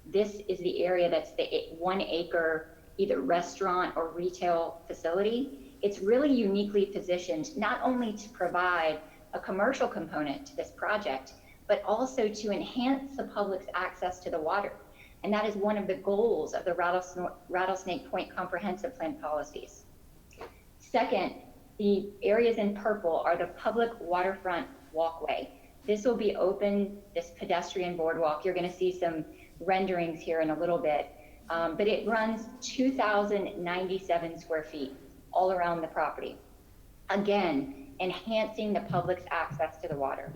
this is the area that's the 1 acre either restaurant or retail facility. It's really uniquely positioned not only to provide a commercial component to this project, but also to enhance the public's access to the water. And that is one of the goals of the Rattlesnake Point Comprehensive Plan policies. Second, the areas in purple are the public waterfront walkway. This will be open, this pedestrian boardwalk. You're gonna see some renderings here in a little bit, but it runs 2,097 square feet all around the property. Again, enhancing the public's access to the water.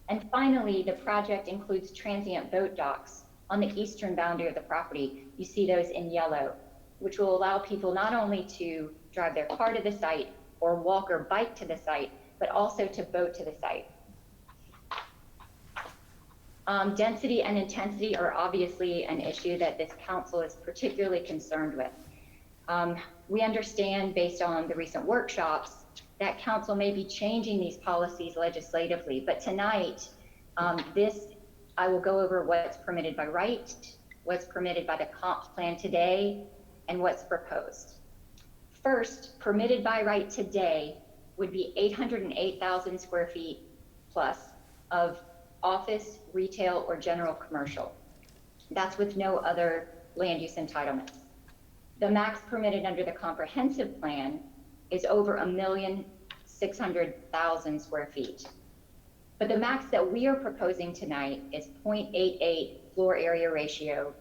And finally, the project includes transient boat docks on the eastern boundary of the property. You see those in yellow, which will allow people not only to drive their car to the site or walk or bike to the site, but also to boat to the site. Density and intensity are obviously an issue that this council is particularly concerned with. We understand based on the recent workshops that council may be changing these policies legislatively, but tonight, I will go over what's permitted by right, what's permitted by the comp plan today, and what's proposed. First, permitted by right today would be 808,000 square feet plus of office, retail, or general commercial. That's with no other land use entitlements. The max permitted under the comprehensive plan is over 1,600,000 square feet. But the max that we are proposing tonight is 0.88 floor area ratio,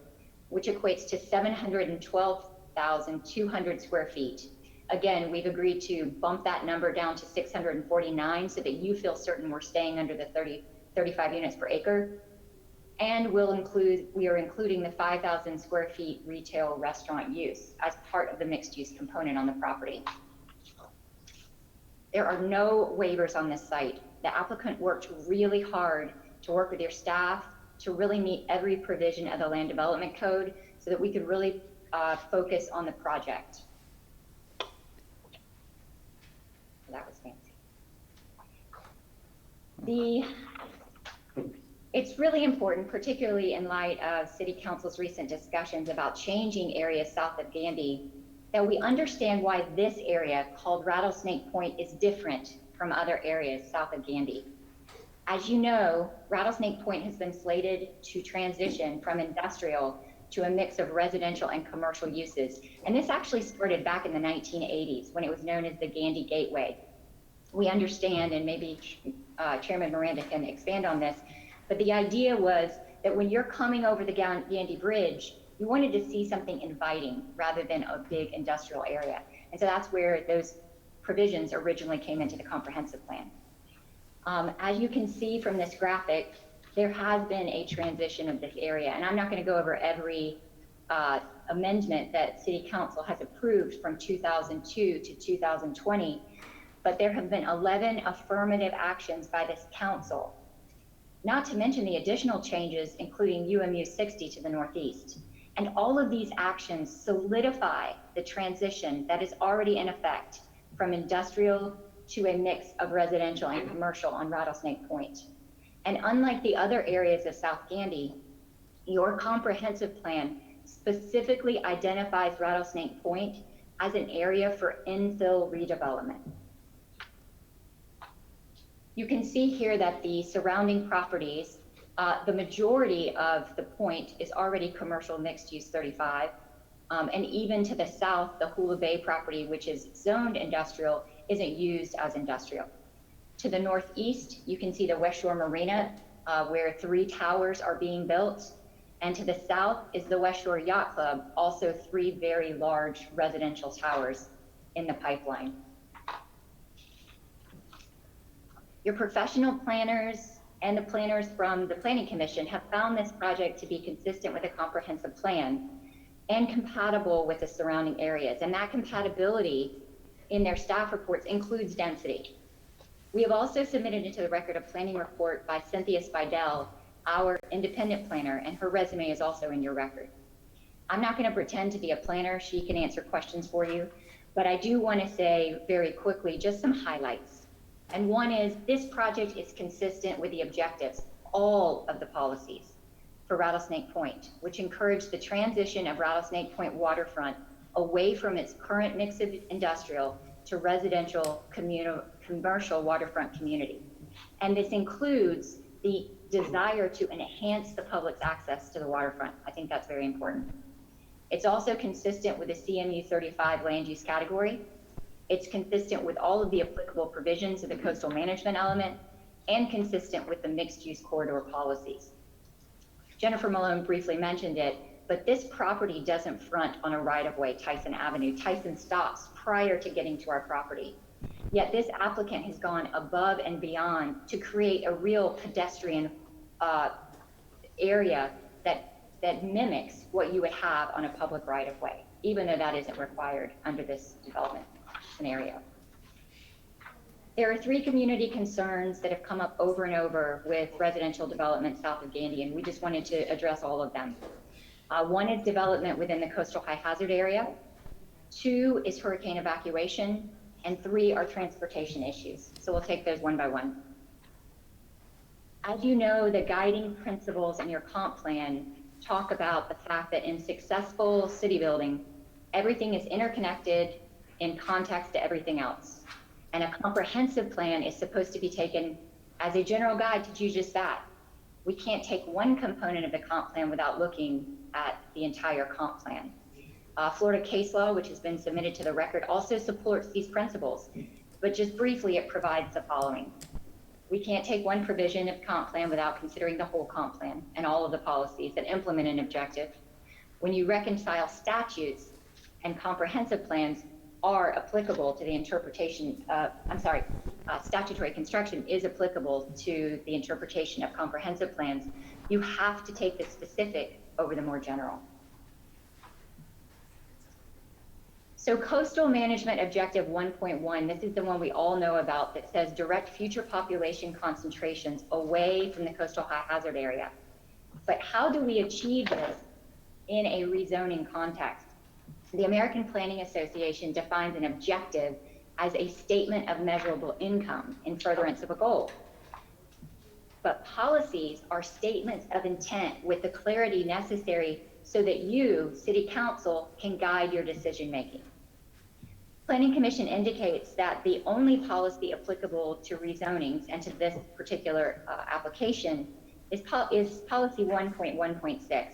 which equates to 712,200 square feet. Again, we've agreed to bump that number down to 649 so that you feel certain we're staying under the 35 units per acre. And we are including the 5,000 square feet retail restaurant use as part of the mixed use component on the property. There are no waivers on this site. The applicant worked really hard to work with your staff to really meet every provision of the land development code so that we could really focus on the project. That was fancy. It's really important, particularly in light of City Council's recent discussions about changing areas south of Gandy, that we understand why this area called Rattlesnake Point is different from other areas south of Gandy. As you know, Rattlesnake Point has been slated to transition from industrial to a mix of residential and commercial uses. And this actually started back in the 1980s when it was known as the Gandy Gateway. We understand, and maybe Chairman Miranda can expand on this, but the idea was that when you're coming over the Gandy Bridge, you wanted to see something inviting rather than a big industrial area. And so that's where those provisions originally came into the comprehensive plan. As you can see from this graphic, there has been a transition of this area. And I'm not going to go over every amendment that City Council has approved from 2002 to 2020, but there have been 11 affirmative actions by this council, not to mention the additional changes, including UMU 60 to the northeast. And all of these actions solidify the transition that is already in effect from industrial to a mix of residential and commercial on Rattlesnake Point. And unlike the other areas of South Gandy, your comprehensive plan specifically identifies Rattlesnake Point as an area for infill redevelopment. You can see here that the surrounding properties, the majority of the point is already commercial mixed use 35. And even to the south, the Hula Bay property, which is zoned industrial, isn't used as industrial. To the northeast, you can see the West Shore Marina, where 3 towers are being built. And to the south is the West Shore Yacht Club, also 3 very large residential towers in the pipeline. Your professional planners and the planners from the Planning Commission have found this project to be consistent with a comprehensive plan and compatible with the surrounding areas. And that compatibility in their staff reports includes density. We have also submitted into the record a planning report by Cynthia Spidel, our independent planner, and her resume is also in your record. I'm not going to pretend to be a planner. She can answer questions for you, but I do want to say very quickly just some highlights. And one is this project is consistent with the objectives, all of the policies for Rattlesnake Point, which encourage the transition of Rattlesnake Point waterfront away from its current mix of industrial to residential commercial waterfront community. And this includes the desire to enhance the public's access to the waterfront. I think that's very important. It's also consistent with the CMU 35 land use category. It's consistent with all of the applicable provisions of the coastal management element and consistent with the mixed use corridor policies. Jennifer Malone briefly mentioned it, but this property doesn't front on a right-of-way, Tyson Avenue. Tyson stops prior to getting to our property. Yet this applicant has gone above and beyond to create a real pedestrian area that mimics what you would have on a public right-of-way, even though that isn't required under this development scenario. There are 3 community concerns that have come up over and over with residential development south of Gandy, and we just wanted to address all of them. One is development within the coastal high hazard area. 2 is hurricane evacuation, and 3 are transportation issues. So we'll take those one by one. As you know, the guiding principles in your comp plan talk about the fact that in successful city building, everything is interconnected in context to everything else. And a comprehensive plan is supposed to be taken as a general guide to do just that. We can't take one component of the comp plan without looking at the entire comp plan. Florida case law, which has been submitted to the record, also supports these principles, but just briefly, it provides the following. We can't take one provision of comp plan without considering the whole comp plan and all of the policies that implement an objective. When you reconcile statutes and comprehensive plans are applicable to the interpretation of, statutory construction is applicable to the interpretation of comprehensive plans, you have to take the specific over the more general. So coastal management objective 1.1, this is the one we all know about that says direct future population concentrations away from the coastal high hazard area. But how do we achieve this in a rezoning context? The American Planning Association defines an objective as a statement of measurable income in furtherance of a goal. But policies are statements of intent with the clarity necessary so that you, City Council, can guide your decision making. Planning Commission indicates that the only policy applicable to rezonings and to this particular application is policy 1.1.6,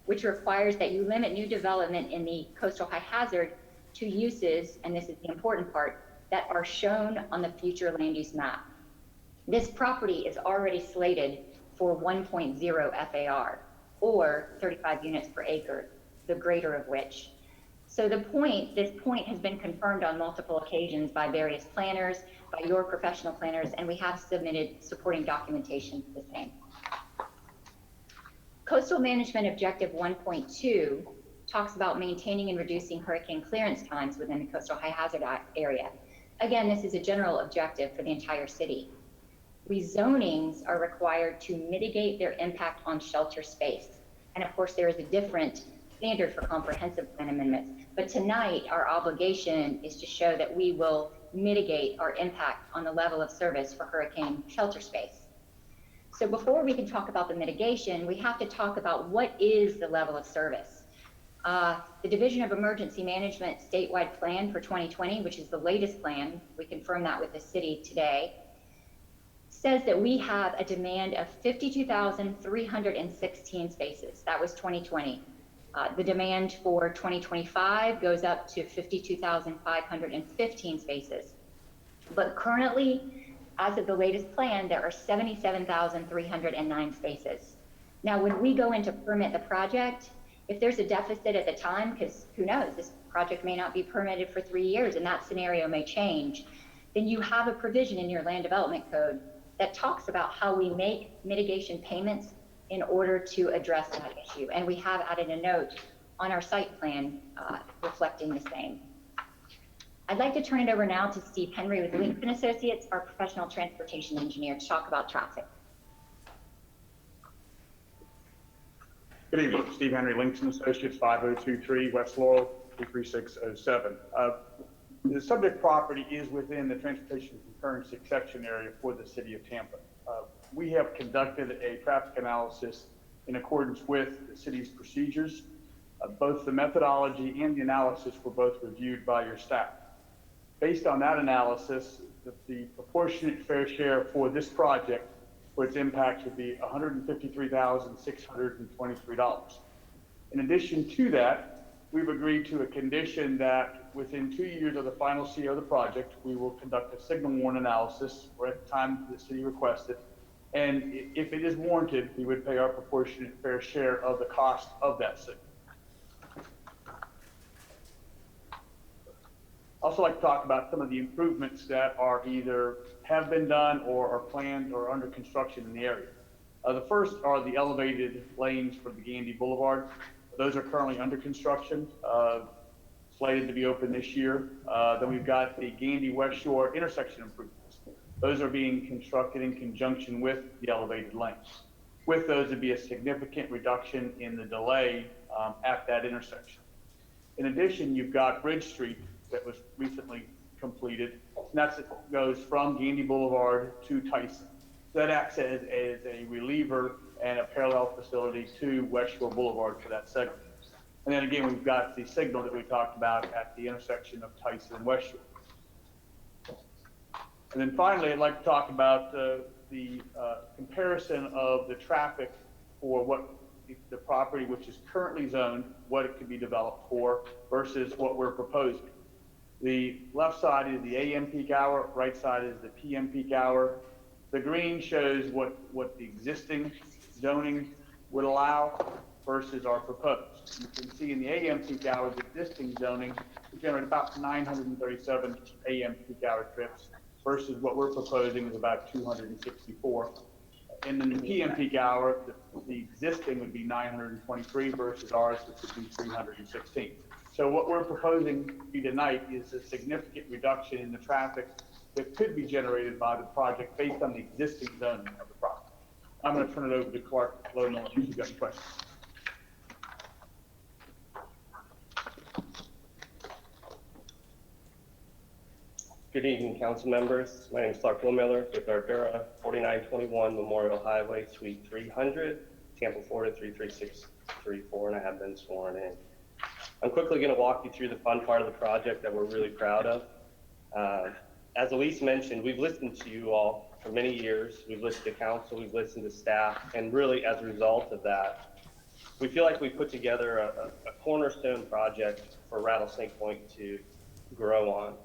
which requires that you limit new development in the coastal high hazard to uses, and this is the important part, that are shown on the future land use map. This property is already slated for 1.0 FAR, or 35 units per acre, the greater of which. So this point has been confirmed on multiple occasions by various planners, by your professional planners, and we have submitted supporting documentation for the same. Coastal Management Objective 1.2 talks about maintaining and reducing hurricane clearance times within the coastal high hazard area. Again, this is a general objective for the entire city. Rezonings are required to mitigate their impact on shelter space. And of course, there is a different standard for comprehensive plan amendments. But tonight, our obligation is to show that we will mitigate our impact on the level of service for hurricane shelter space. So before we can talk about the mitigation, we have to talk about what is the level of service. The Division of Emergency Management statewide plan for 2020, which is the latest plan, we confirmed that with the city today, says that we have a demand of 52,316 spaces. That was 2020. The demand for 2025 goes up to 52,515 spaces. But currently, as of the latest plan, there are 77,309 spaces. Now, when we go in to permit the project, If there's a deficit at the time, because who knows, this project may not be permitted for 3 years and that scenario may change, then you have a provision in your land development code that talks about how we make mitigation payments in order to address that issue. And we have added a note on our site plan reflecting the same. I'd like to turn it over now to Steve Henry with Lincoln Associates, our professional transportation engineer, to talk about traffic. Good evening, Steve Henry, Lincoln Associates, 5023 West Laurel, 23607. The subject property is within the transportation concurrence exception area for the city of Tampa. We have conducted a traffic analysis in accordance with the city's procedures. Both the methodology and the analysis were both reviewed by your staff. Based on that analysis, the proportionate fair share for this project, for its impact, would be $153,623. In addition to that, we've agreed to a condition that within 2 years of the final CO of the project, we will conduct a signal warrant analysis, or at the time the city requested, and if it is warranted, we would pay our proportionate fair share of the cost of that signal. Also like to talk about some of the improvements that are either have been done or are planned or under construction in the area. The first are the elevated lanes for the Gandy Boulevard. Those are currently under construction, slated to be open this year. Then we've got the Gandy West Shore intersection improvements. Those are being constructed in conjunction with the elevated lanes. With those, would be a significant reduction in the delay at that intersection. In addition, you've got Bridge Street that was recently completed. And that goes from Gandy Boulevard to Tyson. So that acts as a reliever and a parallel facility to West Shore Boulevard for that segment. And then again, we've got the signal that we talked about at the intersection of Tyson and West Shore. And then finally, I'd like to talk about the comparison of the traffic for what the property which is currently zoned, what it could be developed for versus what we're proposing. The left side is the AM peak hour, right side is the PM peak hour. The green shows what the existing zoning would allow versus our proposed. You can see in the AM peak hour, the existing zoning would generate about 937 AM peak hour trips versus what we're proposing is about 264. And then the PM peak hour, the existing would be 923 versus ours, which would be 316. So what we're proposing to you tonight is a significant reduction in the traffic that could be generated by the project based on the existing zoning of the property. I'm going to turn it over to Clark Lodenall if you've got any questions. Good evening, council members. My name is Clark Wilmiller with Ardura, 4921 Memorial Highway, Suite 300, Tampa, Florida 33634, and I have been sworn in. I'm quickly going to walk you through the fun part of the project that we're really proud of. As Elise mentioned, we've listened to you all for many years. We've listened to council, we've listened to staff, and really as a result of that, we feel like we put together a cornerstone project for Rattlesnake Point to grow on.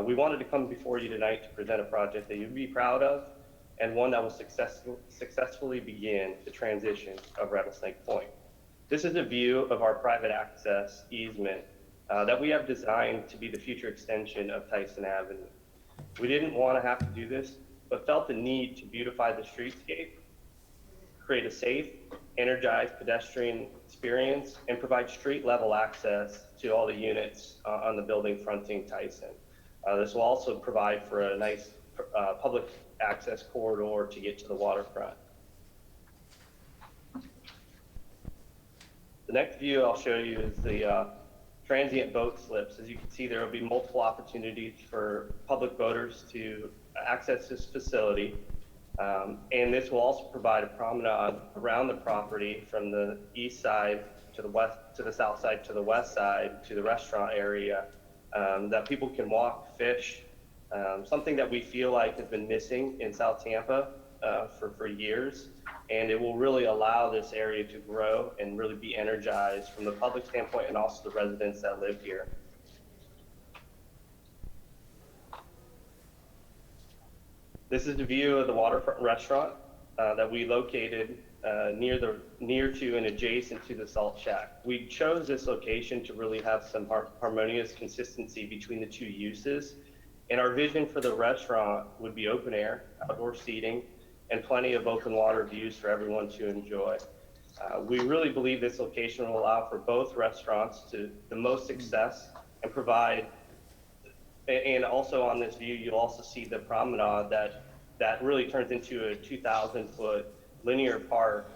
We wanted to come before you tonight to present a project that you'd be proud of and one that will successfully begin the transition of Rattlesnake Point. This is a view of our private access easement that we have designed to be the future extension of Tyson Avenue. We didn't want to have to do this, but felt the need to beautify the streetscape, create a safe, energized pedestrian experience, and provide street level access to all the units on the building fronting Tyson. This will also provide for a nice public access corridor to get to the waterfront. The next view I'll show you is the transient boat slips. As you can see, there will be multiple opportunities for public boaters to access this facility. And this will also provide a promenade around the property from the east side to the west, to the south side, to the west side, to the restaurant area, that people can walk, fish, something that we feel like has been missing in South Tampa for years. And it will really allow this area to grow and really be energized from the public standpoint and also the residents that live here. This is the view of the waterfront restaurant that we located near to and adjacent to the salt shack. We chose this location to really have some harmonious consistency between the two uses. And our vision for the restaurant would be open air, outdoor seating, and plenty of open water views for everyone to enjoy. We really believe this location will allow for both restaurants to the most success and provide, and also on this view, you'll also see the promenade that really turns into a 2,000-foot linear park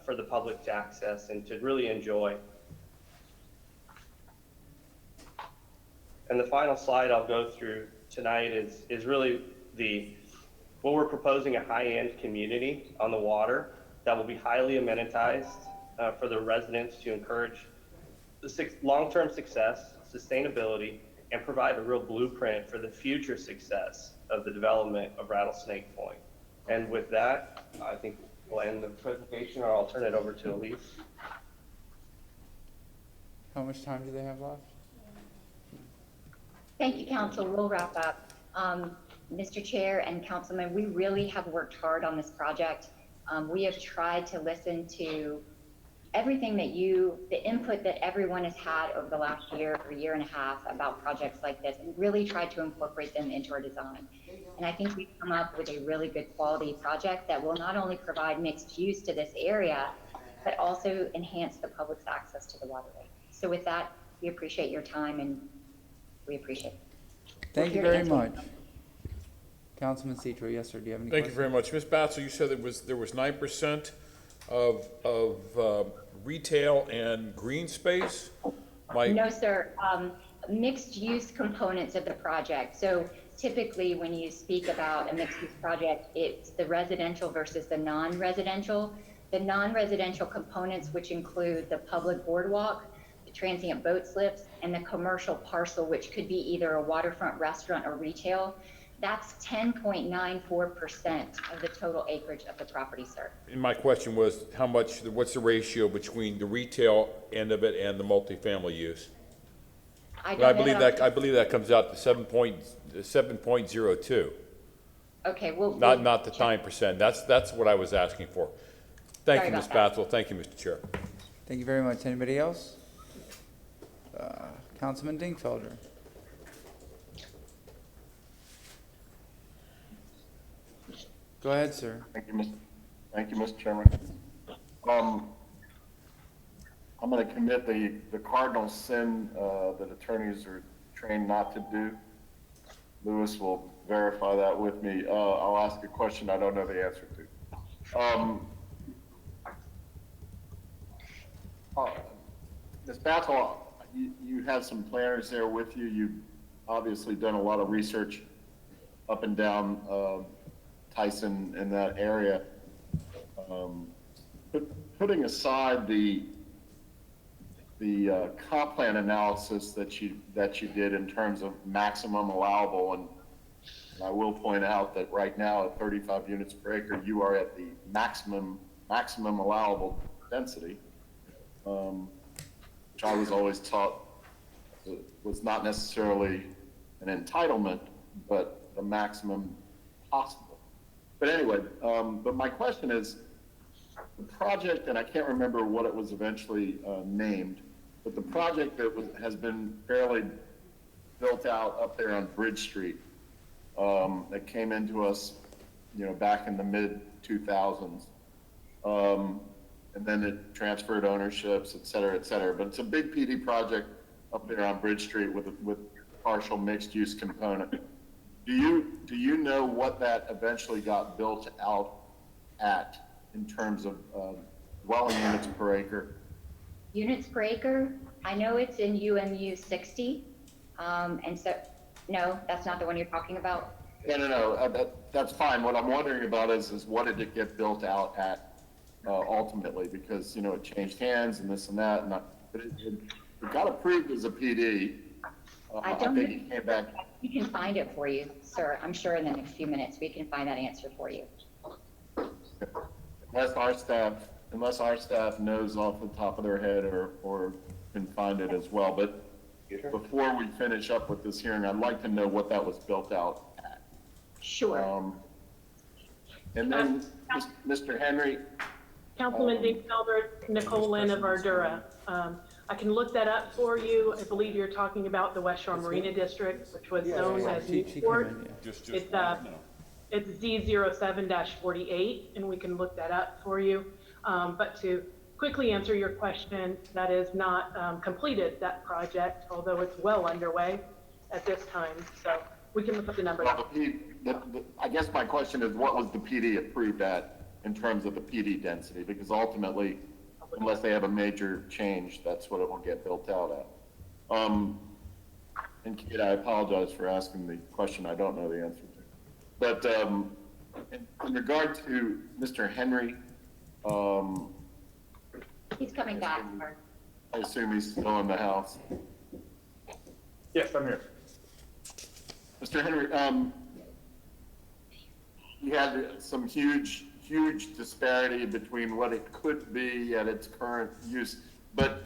for the public to access and to really enjoy. And the final slide I'll go through tonight is really what we're proposing, a high-end community on the water that will be highly amenitized for the residents to encourage the long-term success, sustainability, and provide a real blueprint for the future success of the development of Rattlesnake Point. And with that, I think we'll end the presentation, or I'll turn it over to Elise. How much time do they have left? Thank you, Council. We'll wrap up. Mr. Chair and Councilman, we really have worked hard on this project. We have tried to listen to everything the input that everyone has had over the last year or year and a half about projects like this, and really tried to incorporate them into our design. And I think we've come up with a really good quality project that will not only provide mixed use to this area, but also enhance the public's access to the waterway. So with that, we appreciate your time and we appreciate it. Thank you very much. Councilman Citro, yes, sir, do you have any Thank questions? you very much. Ms. Batzel, you said there was 9% of retail and green space? No, sir. Mixed use components of the project. So typically when you speak about a mixed use project, it's the residential versus the non-residential. The non-residential components, which include the public boardwalk, the transient boat slips, and the commercial parcel, which could be either a waterfront restaurant or retail. That's 10.94% of the total acreage of the property, sir. And my question was, what's the ratio between the retail end of it and the multifamily use? I believe that comes out to 7.02. Okay, well. Not the 9%. That's what I was asking for. Thank you, Ms. Batzel. Thank you, Mr. Chair. Thank you very much. Anybody else? Councilman Dingfelder. Go ahead, sir. Thank you, Mr. Chairman. I'm going to commit the cardinal sin that attorneys are trained not to do. Lewis will verify that with me. I'll ask a question I don't know the answer to. Ms. Batzel, you have some planners there with you. You've obviously done a lot of research up and down Tyson in that area. Putting aside the comp plan analysis that you did in terms of maximum allowable, and I will point out that right now at 35 units per acre, you are at the maximum allowable density, which I was always taught was not necessarily an entitlement, but the maximum possible. But anyway, but my question is, the project, and I can't remember what it was eventually named, but the project that has been fairly built out up there on Bridge Street, that came into us, back in the mid-2000s, and then it transferred ownerships, et cetera, et cetera. But it's a big PD project up there on Bridge Street with partial mixed-use component. Do you know what that eventually got built out at in terms of dwelling units per acre? Units per acre? I know it's in UMU 60. And so, no, that's not the one you're talking about? No. That's fine. What I'm wondering about is what did it get built out at ultimately? Because, it changed hands and this and that. But it got approved as a PD. I think it came back. We can find it for you, sir. I'm sure in the next few minutes we can find that answer for you. Unless our staff knows off the top of their head or can find it as well. But before we finish up with this hearing, I'd like to know what that was built out at. Sure. And then, Mr. Henry, Councilman Dingfelder, Nicole Lynn of Ardura. I can look that up for you. I believe you're talking about the West Shore Marina District, which was known as Newport. It's Z07-48, and we can look that up for you. But to quickly answer your question, that is not completed, that project, although it's well underway at this time. So we can look up the numbers. I guess my question is, what was the PD approved at in terms of the PD density? Because ultimately, unless they have a major change, that's what it will get built out at. And Kate, I apologize for asking the question I don't know the answer to. But in regard to Mr. Henry, He's coming back. I assume he's still in the house. Yes, I'm here. Mr. Henry, you had some huge disparity between what it could be at its current use, but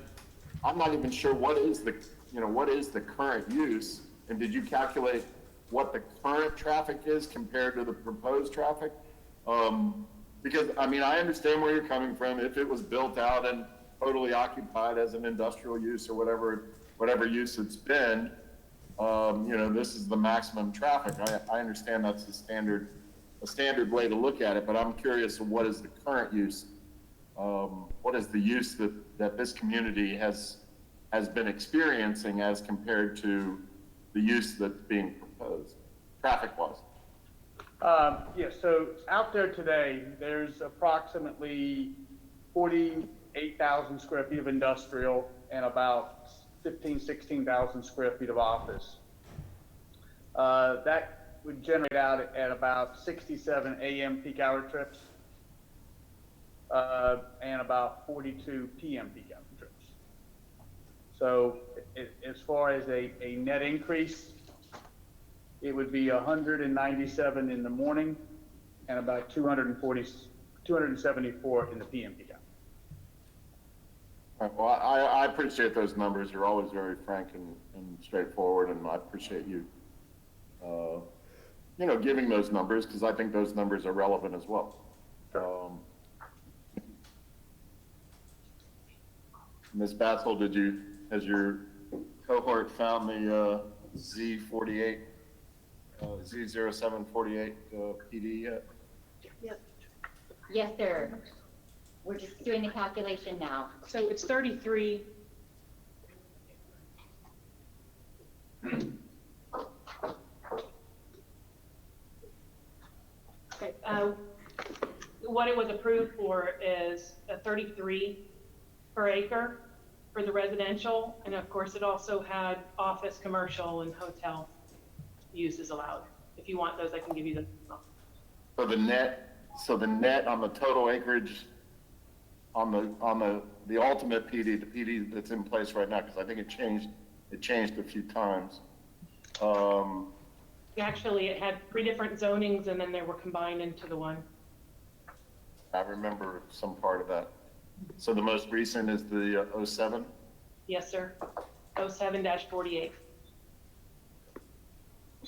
I'm not even sure what is the current use, and did you calculate what the current traffic is compared to the proposed traffic? Because, I mean, I understand where you're coming from. If it was built out and totally occupied as an industrial use or whatever use it's been, this is the maximum traffic. I understand that's a standard way to look at it, but I'm curious, what is the current use? What is the use that this community has been experiencing as compared to the use that's being proposed, traffic-wise? So out there today, there's approximately 48,000 square feet of industrial and about 16,000 square feet of office. That would generate out at about 67 AM peak hour trips and about 42 PM peak hour trips. So as far as a net increase, it would be 197 in the morning and about 274 in the PM peak hour. All right, well, I appreciate those numbers. You're always very frank and straightforward, and I appreciate you, giving those numbers, because I think those numbers are relevant as well. Ms. Batzel, has your cohort found the Z48, Z0748 PD yet? Yep. Yes, sir. We're just doing the calculation now. So it's 33. Okay, what it was approved for is a 33 per acre for the residential, and of course it also had office, commercial, and hotel uses allowed. If you want those, I can give you them. So the net on the total acreage on the ultimate PD, the PD that's in place right now, because I think it changed a few times. Actually, it had 3 different zonings, and then they were combined into the one. I remember some part of that. So the most recent is the 07? Yes, sir. 07-48.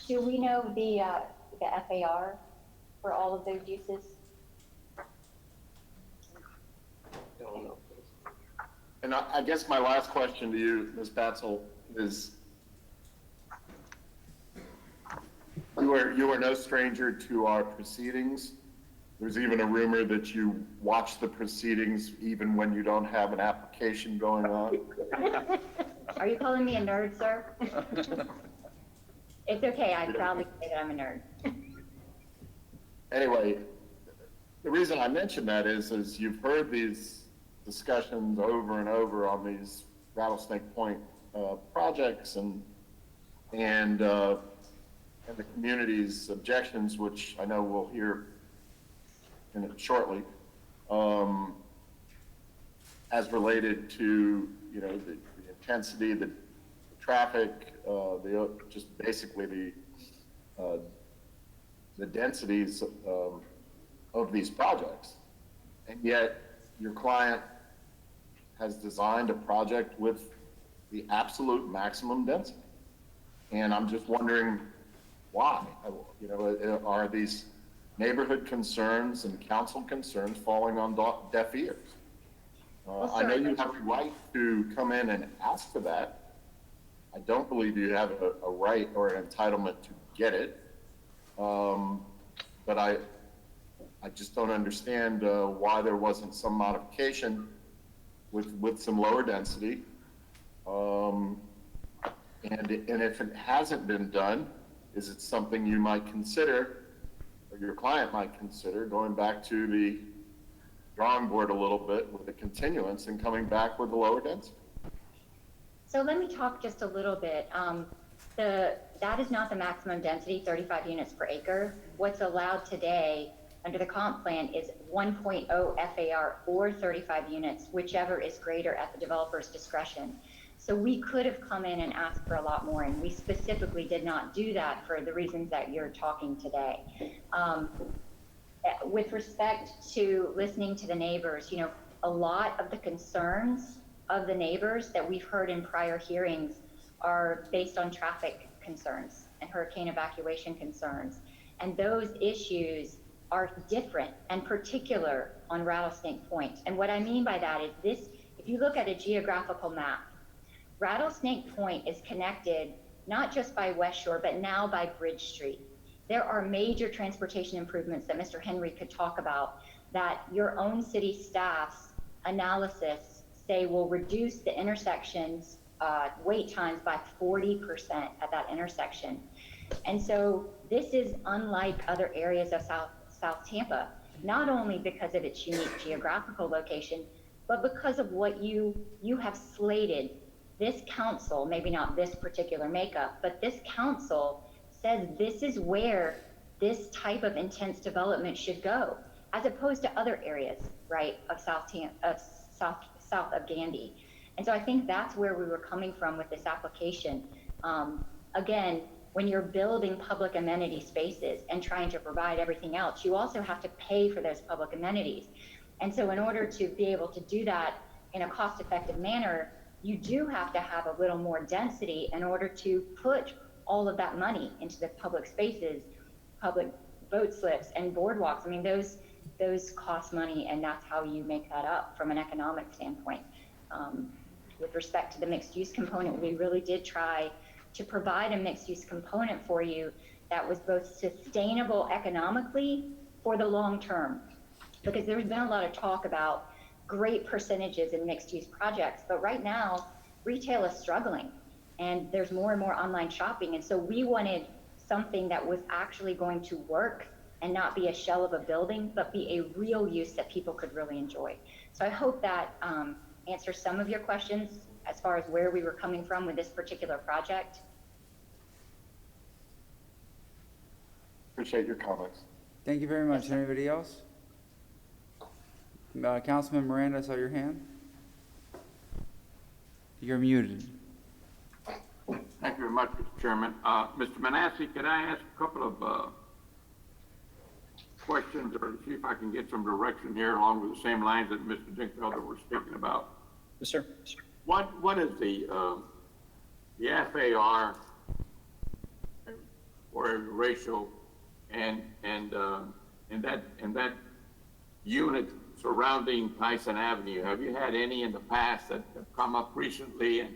Do we know the FAR for all of those uses? And I guess my last question to you, Ms. Batzel, is you are no stranger to our proceedings. There's even a rumor that you watch the proceedings even when you don't have an application going on. Are you calling me a nerd, sir? It's okay, I proudly say that I'm a nerd. Anyway, the reason I mention that is you've heard these discussions over and over on these Rattlesnake Point projects and the community's objections, which I know we'll hear shortly, as related to the intensity, the traffic, just basically the densities of these projects, and yet your client has designed a project with the absolute maximum density, and I'm just wondering why. Are these neighborhood concerns and council concerns falling on deaf ears. I know you have a right to come in and ask for that. I don't believe you have a right or an entitlement to get it. But I just don't understand why there wasn't some modification with some lower density. And if it hasn't been done, is it something you might consider, or your client might consider, going back to the drawing board a little bit with a continuance and coming back with a lower density? So let me talk just a little bit. That is not the maximum density, 35 units per acre. What's allowed today under the comp plan is 1.0 FAR or 35 units, whichever is greater at the developer's discretion. So we could have come in and asked for a lot more, and we specifically did not do that for the reasons that you're talking today. With respect to listening to the neighbors, a lot of the concerns of the neighbors that we've heard in prior hearings are based on traffic concerns and hurricane evacuation concerns. And those issues are different and particular on Rattlesnake Point. And what I mean by that is this: if you look at a geographical map, Rattlesnake Point is connected not just by West Shore, but now by Bridge Street. There are major transportation improvements that Mr. Henry could talk about that your own city staff's analysis say will reduce the intersection's wait times by 40% at that intersection. And so this is unlike other areas of South Tampa, not only because of its unique geographical location, but because of what you have slated. This council, maybe not this particular makeup, but this council says this is where this type of intense development should go, as opposed to other areas, right, of south of Gandy. And so I think that's where we were coming from with this application. Again, when you're building public amenity spaces and trying to provide everything else, you also have to pay for those public amenities. And so in order to be able to do that in a cost-effective manner, you do have to have a little more density in order to put all of that money into the public spaces, public boat slips and boardwalks. I mean, those cost money, and that's how you make that up from an economic standpoint. With respect to the mixed use component, we really did try to provide a mixed use component for you that was both sustainable economically for the long term, because there's been a lot of talk about great percentages in mixed use projects, but right now retail is struggling and there's more and more online shopping. And so we wanted something that was actually going to work and not be a shell of a building, but be a real use that people could really enjoy. So I hope that answers some of your questions as far as where we were coming from with this particular project. Appreciate your comments. Thank you very much. Anybody else? Councilman Miranda, I saw your hand. You're muted. Thank you very much, Mr. Chairman. Mr. Manassi, can I ask a couple of questions, or see if I can get some direction here along with the same lines that Mr. Dinkfelder was speaking about? Yes, sir. What is the FAR or ratio and that unit surrounding Tyson Avenue? Have you had any in the past that have come up recently, and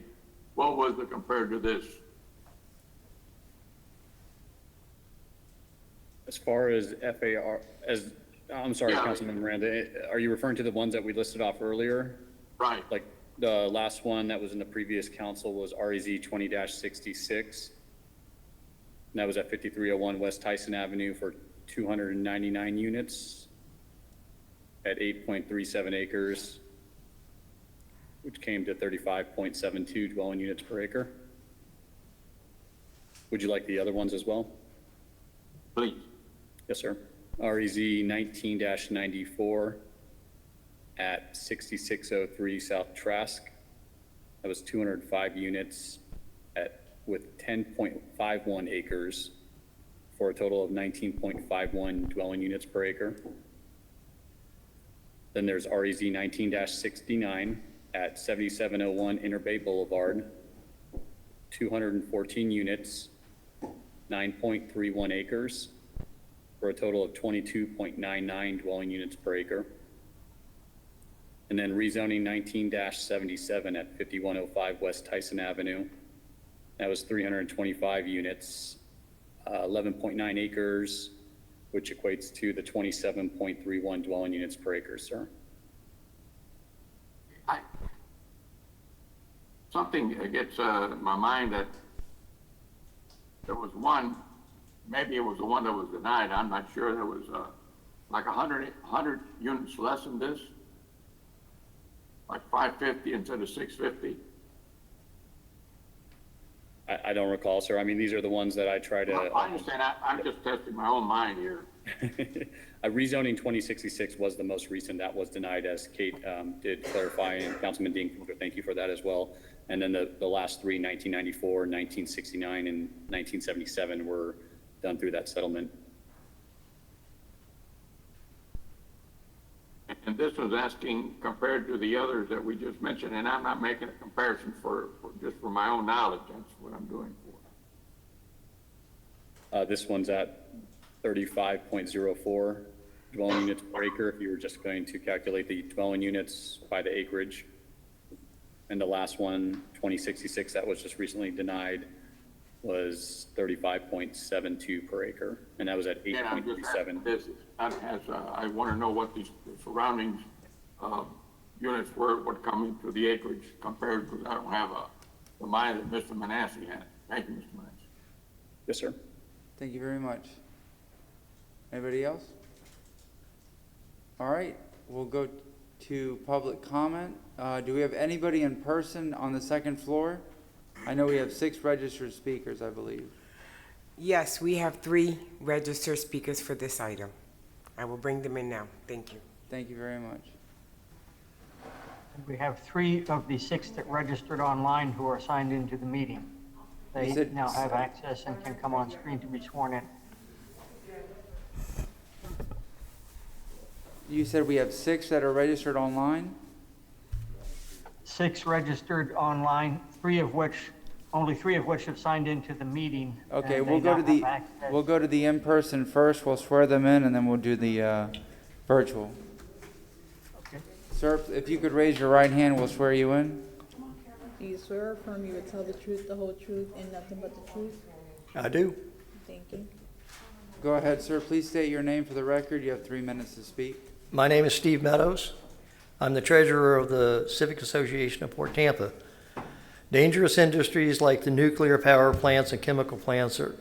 what was it compared to this? As far as FAR, I'm sorry, yeah. Councilman Miranda, are you referring to the ones that we listed off earlier? Right. Like the last one that was in the previous council was REZ 20-66. And that was at 5301 West Tyson Avenue for 299 units at 8.37 acres, which came to 35.72 dwelling units per acre. Would you like the other ones as well? Please. Yes, sir. REZ 19-94 at 6603 South Trask. That was 205 units with 10.51 acres for a total of 19.51 dwelling units per acre. Then there's REZ 19-69 at 7701 Interbay Boulevard, 214 units, 9.31 acres for a total of 22.99 dwelling units per acre. And then rezoning 19-77 at 5105 West Tyson Avenue. That was 325 units, 11.9 acres, which equates to the 27.31 dwelling units per acre, sir. Something gets in my mind that there was one, maybe it was the one that was denied, I'm not sure, there was like 100 units less than this, like 550 instead of 650. I don't recall, sir. I mean, these are the ones that I try to. I understand. I'm just testing my own mind here. Rezoning 2066 was the most recent. That was denied, as Kate did clarify, and Councilman Dingfelder, thank you for that as well. And then the last three, 1994, 1969, and 1977 were done through that settlement. And this was asking compared to the others that we just mentioned, and I'm not making a comparison for just for my own knowledge. That's what I'm doing for. This one's at 35.04 dwelling units per acre if you were just going to calculate the dwelling units by the acreage. And the last one, 2066, that was just recently denied, was 35.72 per acre, and that was at 8.37. I want to know what the surrounding units were, what come into the acreage compared, because I don't have the mind that Mr. Manasseh had. Thank you, Mr. Manasseh. Yes, sir. Thank you very much. Anybody else? All right, we'll go to public comment. Do we have anybody in person on the second floor? I know we have 6 registered speakers, I believe. Yes, we have 3 registered speakers for this item. I will bring them in now. Thank you. Thank you very much. We have 3 of the 6 that registered online who are signed into the meeting. They now have access and can come on screen to be sworn in. You said we have 6 that are registered online? 6 registered online, only 3 of which have signed into the meeting. Okay, we'll go to the in-person first. We'll swear them in, and then we'll do the virtual. Okay. Sir, if you could raise your right hand, we'll swear you in. Do you swear or affirm you will tell the truth, the whole truth, and nothing but the truth? I do. Thank you. Go ahead, sir. Please state your name for the record. You have 3 minutes to speak. My name is Steve Meadows. I'm the treasurer of the Civic Association of Port Tampa. Dangerous industries like the nuclear power plants and chemical plants are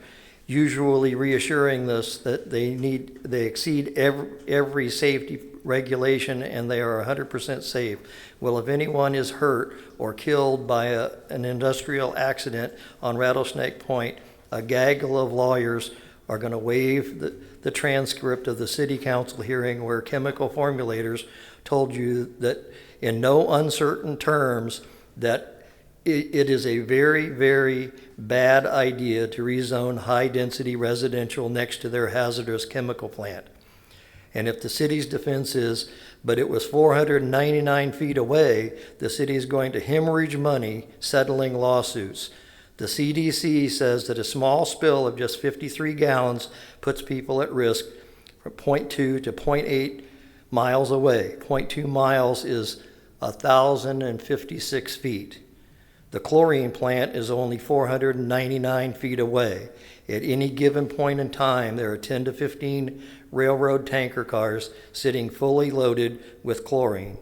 usually reassuring us that they exceed every safety regulation and they are 100% safe. Well, if anyone is hurt or killed by an industrial accident on Rattlesnake Point, a gaggle of lawyers are going to waive the transcript of the city council hearing where chemical formulators told you that in no uncertain terms that it is a very, very bad idea to rezone high-density residential next to their hazardous chemical plant. And if the city's defense is, but it was 499 feet away, the city is going to hemorrhage money settling lawsuits. The CDC says that a small spill of just 53 gallons puts people at risk from 0.2 to 0.8 miles away. 0.2 miles is 1,056 feet. The chlorine plant is only 499 feet away. At any given point in time, there are 10 to 15 railroad tanker cars sitting fully loaded with chlorine.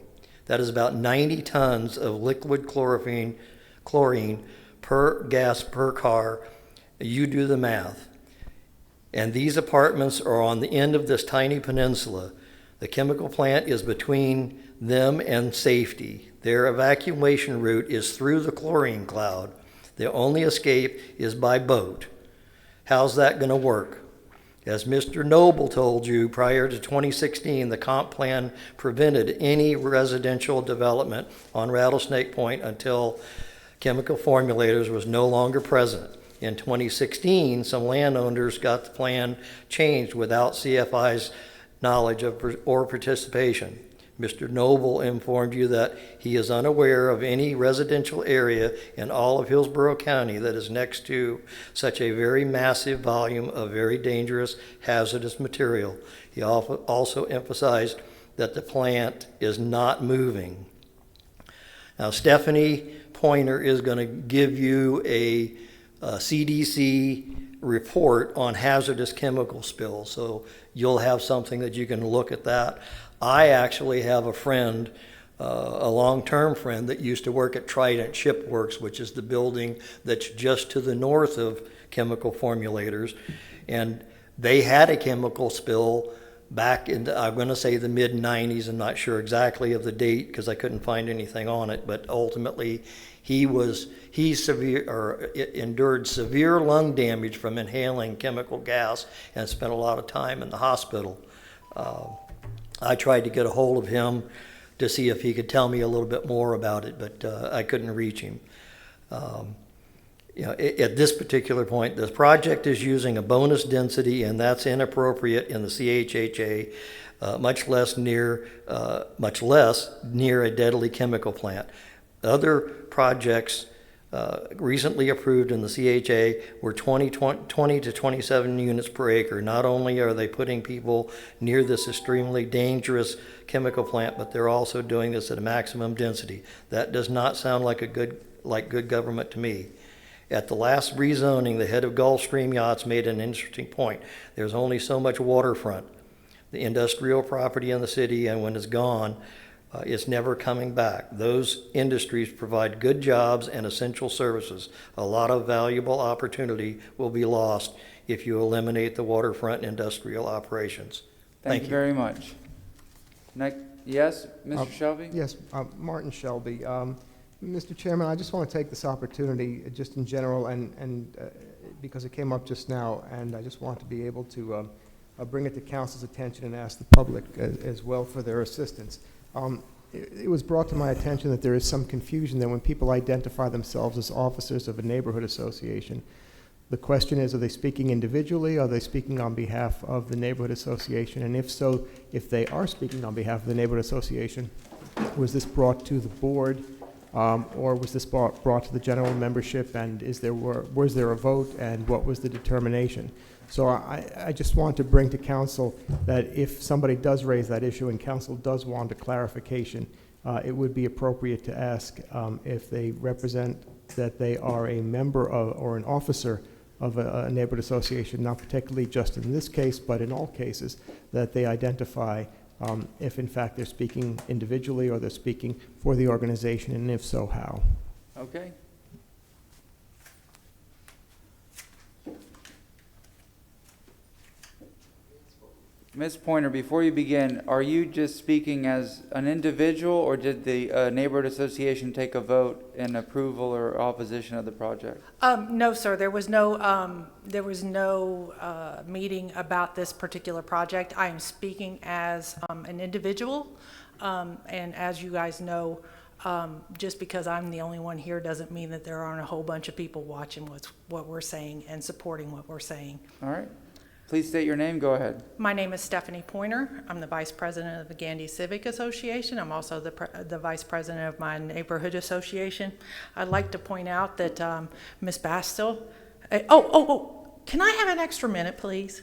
That is about 90 tons of liquid chlorine per gas per car. You do the math. And these apartments are on the end of this tiny peninsula. The chemical plant is between them and safety. Their evacuation route is through the chlorine cloud. The only escape is by boat. How's that going to work? As Mr. Noble told you, prior to 2016, the comp plan prevented any residential development on Rattlesnake Point until chemical formulators was no longer present. In 2016, some landowners got the plan changed without CFI's knowledge or participation. Mr. Noble informed you that he is unaware of any residential area in all of Hillsborough County that is next to such a very massive volume of very dangerous, hazardous material. He also emphasized that the plant is not moving. Now, Stephanie Pointer is going to give you a CDC report on hazardous chemical spills, so you'll have something that you can look at that. I actually have a friend, a long-term friend that used to work at Trident Ship Works, which is the building that's just to the north of Chemical Formulators, and they had a chemical spill back in, I'm going to say the mid-90s. I'm not sure exactly of the date because I couldn't find anything on it, but ultimately he endured severe lung damage from inhaling chemical gas and spent a lot of time in the hospital. I tried to get a hold of him to see if he could tell me a little bit more about it, but I couldn't reach him. At this particular point, this project is using a bonus density, and that's inappropriate in the CHHA, much less near a deadly chemical plant. Other projects recently approved in the CHA were 20 to 27 units per acre. Not only are they putting people near this extremely dangerous chemical plant, but they're also doing this at a maximum density. That does not sound like good government to me. At the last rezoning, the head of Gulfstream Yachts made an interesting point. There's only so much waterfront. The industrial property in the city, and when it's gone, it's never coming back. Those industries provide good jobs and essential services. A lot of valuable opportunity will be lost if you eliminate the waterfront industrial operations. Thank you very much. Next, yes, Mr. Shelby? Yes, Martin Shelby. Mr. Chairman, I just want to take this opportunity just in general and because it came up just now, and I just want to be able to bring it to council's attention and ask the public as well for their assistance. It was brought to my attention that there is some confusion that when people identify themselves as officers of a neighborhood association, the question is, are they speaking individually? Are they speaking on behalf of the neighborhood association? And if so, if they are speaking on behalf of the neighborhood association, was this brought to the board? Or was this brought to the general membership, and was there a vote, and what was the determination? So I just want to bring to council that if somebody does raise that issue and council does want a clarification, it would be appropriate to ask if they represent that they are a member of or an officer of a neighborhood association, not particularly just in this case, but in all cases, that they identify if in fact they're speaking individually or they're speaking for the organization, and if so, how. Okay. Ms. Pointer, before you begin, are you just speaking as an individual, or did the neighborhood association take a vote in approval or opposition of the project? No, sir. There was no meeting about this particular project. I am speaking as an individual, and as you guys know, just because I'm the only one here doesn't mean that there aren't a whole bunch of people watching what we're saying and supporting what we're saying. All right. Please state your name. Go ahead. My name is Stephanie Pointer. I'm the Vice President of the Gandy Civic Association. I'm also the Vice President of my neighborhood association. I'd like to point out that Ms. Bastil, can I have an extra minute, please?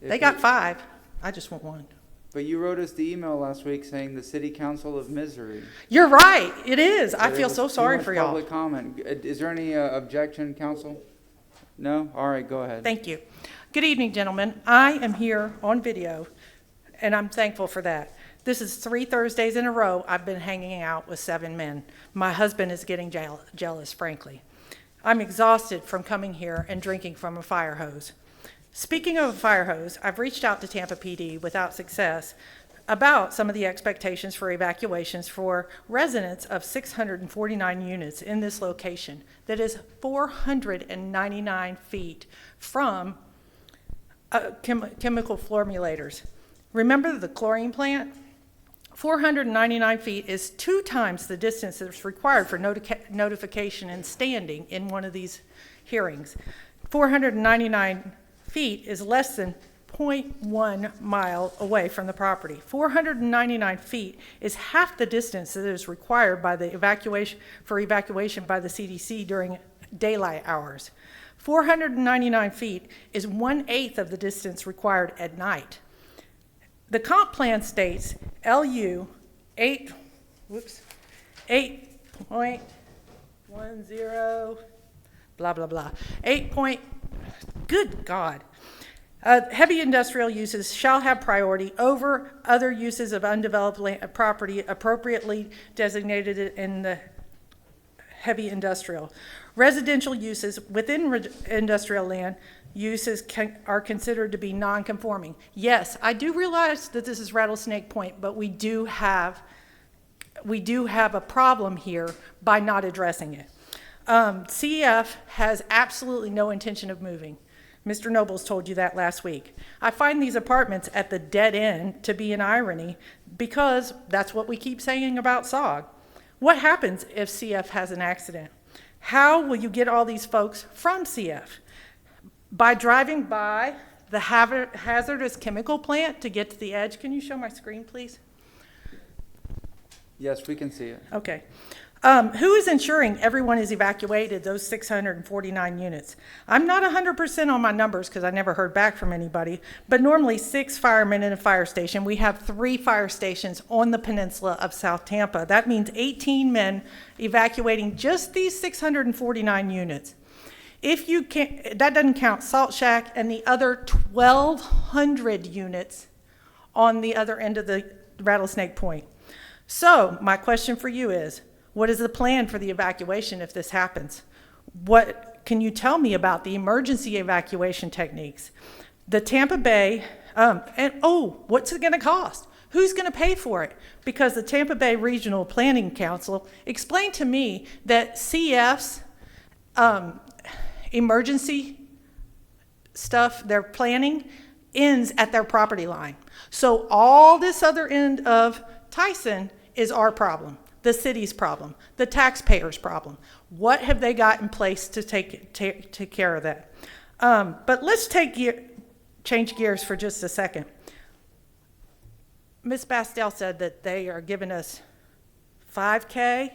They got 5. I just want 1. But you wrote us the email last week saying the City Council of Misery. You're right. It is. I feel so sorry for y'all. Public comment. Is there any objection, council? No? All right, go ahead. Thank you. Good evening, gentlemen. I am here on video, and I'm thankful for that. This is 3 Thursdays in a row I've been hanging out with 7 men. My husband is getting jealous, frankly. I'm exhausted from coming here and drinking from a fire hose. Speaking of a fire hose, I've reached out to Tampa PD without success about some of the expectations for evacuations for residents of 649 units in this location that is 499 feet from chemical formulators. Remember the chlorine plant? 499 feet is 2 times the distance that's required for notification and standing in one of these hearings. 499 feet is less than 0.1 mile away from the property. 499 feet is half the distance that is required by the evacuation by the CDC during daylight hours. 499 feet is 1/8 of the distance required at night. The comp plan states LU 8.10 blah blah blah good God. Heavy industrial uses shall have priority over other uses of undeveloped property appropriately designated in the heavy industrial. Residential uses within industrial land uses are considered to be non-conforming. Yes, I do realize that this is Rattlesnake Point, but we do have a problem here by not addressing it. CF has absolutely no intention of moving. Mr. Nobles told you that last week. I find these apartments at the dead end to be an irony because that's what we keep saying about SOG. What happens if CF has an accident? How will you get all these folks from CF? By driving by the hazardous chemical plant to get to the edge. Can you show my screen, please? Yes, we can see it. Okay. Who is ensuring everyone is evacuated, those 649 units? I'm not 100% on my numbers because I never heard back from anybody, but normally 6 firemen in a fire station. We have 3 fire stations on the peninsula of South Tampa. That means 18 men evacuating just these 649 units. If you can't, that doesn't count Salt Shack and the other 1,200 units on the other end of the Rattlesnake Point. So my question for you is, what is the plan for the evacuation if this happens? What can you tell me about the emergency evacuation techniques? The Tampa Bay, what's it going to cost? Who's going to pay for it? Because the Tampa Bay Regional Planning Council explained to me that CF's emergency stuff, their planning, ends at their property line. So all this other end of Tyson is our problem. The city's problem, the taxpayers' problem. What have they got in place to take care of that? But let's change gears for just a second. Ms. Bastel said that they are giving us 5K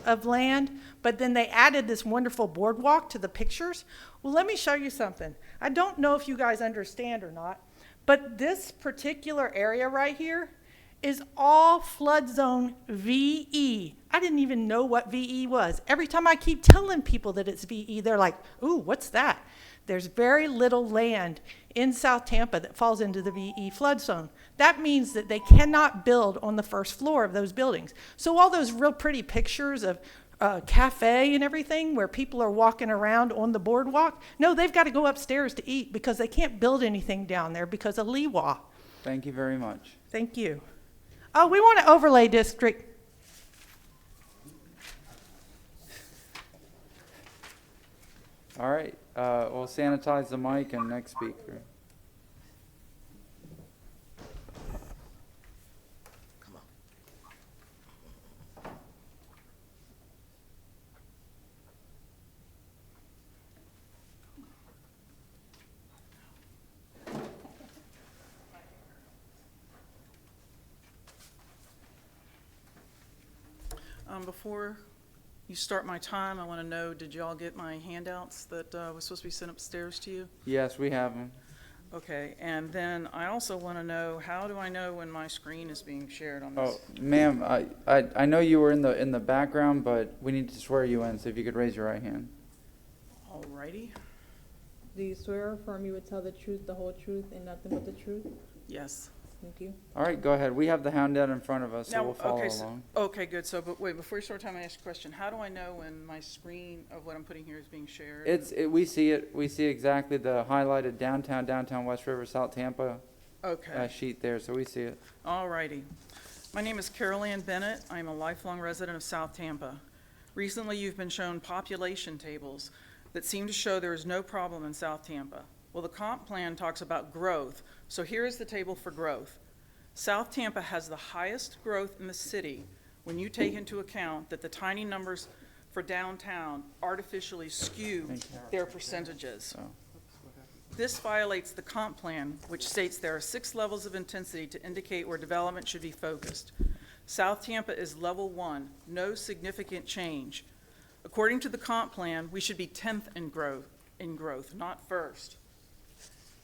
of land, but then they added this wonderful boardwalk to the pictures. Well, let me show you something. I don't know if you guys understand or not, but this particular area right here is all flood zone VE. I didn't even know what VE was. Every time I keep telling people that it's VE, they're like, ooh, what's that? There's very little land in South Tampa that falls into the VE flood zone. That means that they cannot build on the first floor of those buildings. So all those real pretty pictures of cafe and everything where people are walking around on the boardwalk, no, they've got to go upstairs to eat because they can't build anything down there because of LEWA. Thank you very much. Thank you. Oh, we want an overlay district. All right, we'll sanitize the mic and next speaker. Before you start my time, I want to know, did y'all get my handouts that was supposed to be sent upstairs to you? Yes, we have them. Okay, and then I also want to know, how do I know when my screen is being shared on this? Oh, ma'am, I know you were in the background, but we need to swear you in, so if you could raise your right hand. Alrighty. Do you swear or affirm you would tell the truth, the whole truth, and nothing but the truth? Yes. Thank you. All right, go ahead. We have the handout in front of us, so Now, we'll follow okay, along. Okay, good. So, but wait, before you start time, I ask a question. How do I know when my screen of what I'm putting here is being shared? We see it. We see exactly the highlighted downtown West River, South Tampa sheet there, so we see it. All righty. My name is Carol Ann Bennett. I'm a lifelong resident of South Tampa. Recently, you've been shown population tables that seem to show there is no problem in South Tampa. Well, the comp plan talks about growth, so here is the table for growth. South Tampa has the highest growth in the city when you take into account that the tiny numbers for downtown artificially skew their percentages. This violates the comp plan, which states there are 6 levels of intensity to indicate where development should be focused. South Tampa is level 1, no significant change. According to the comp plan, we should be 10th in growth, not first.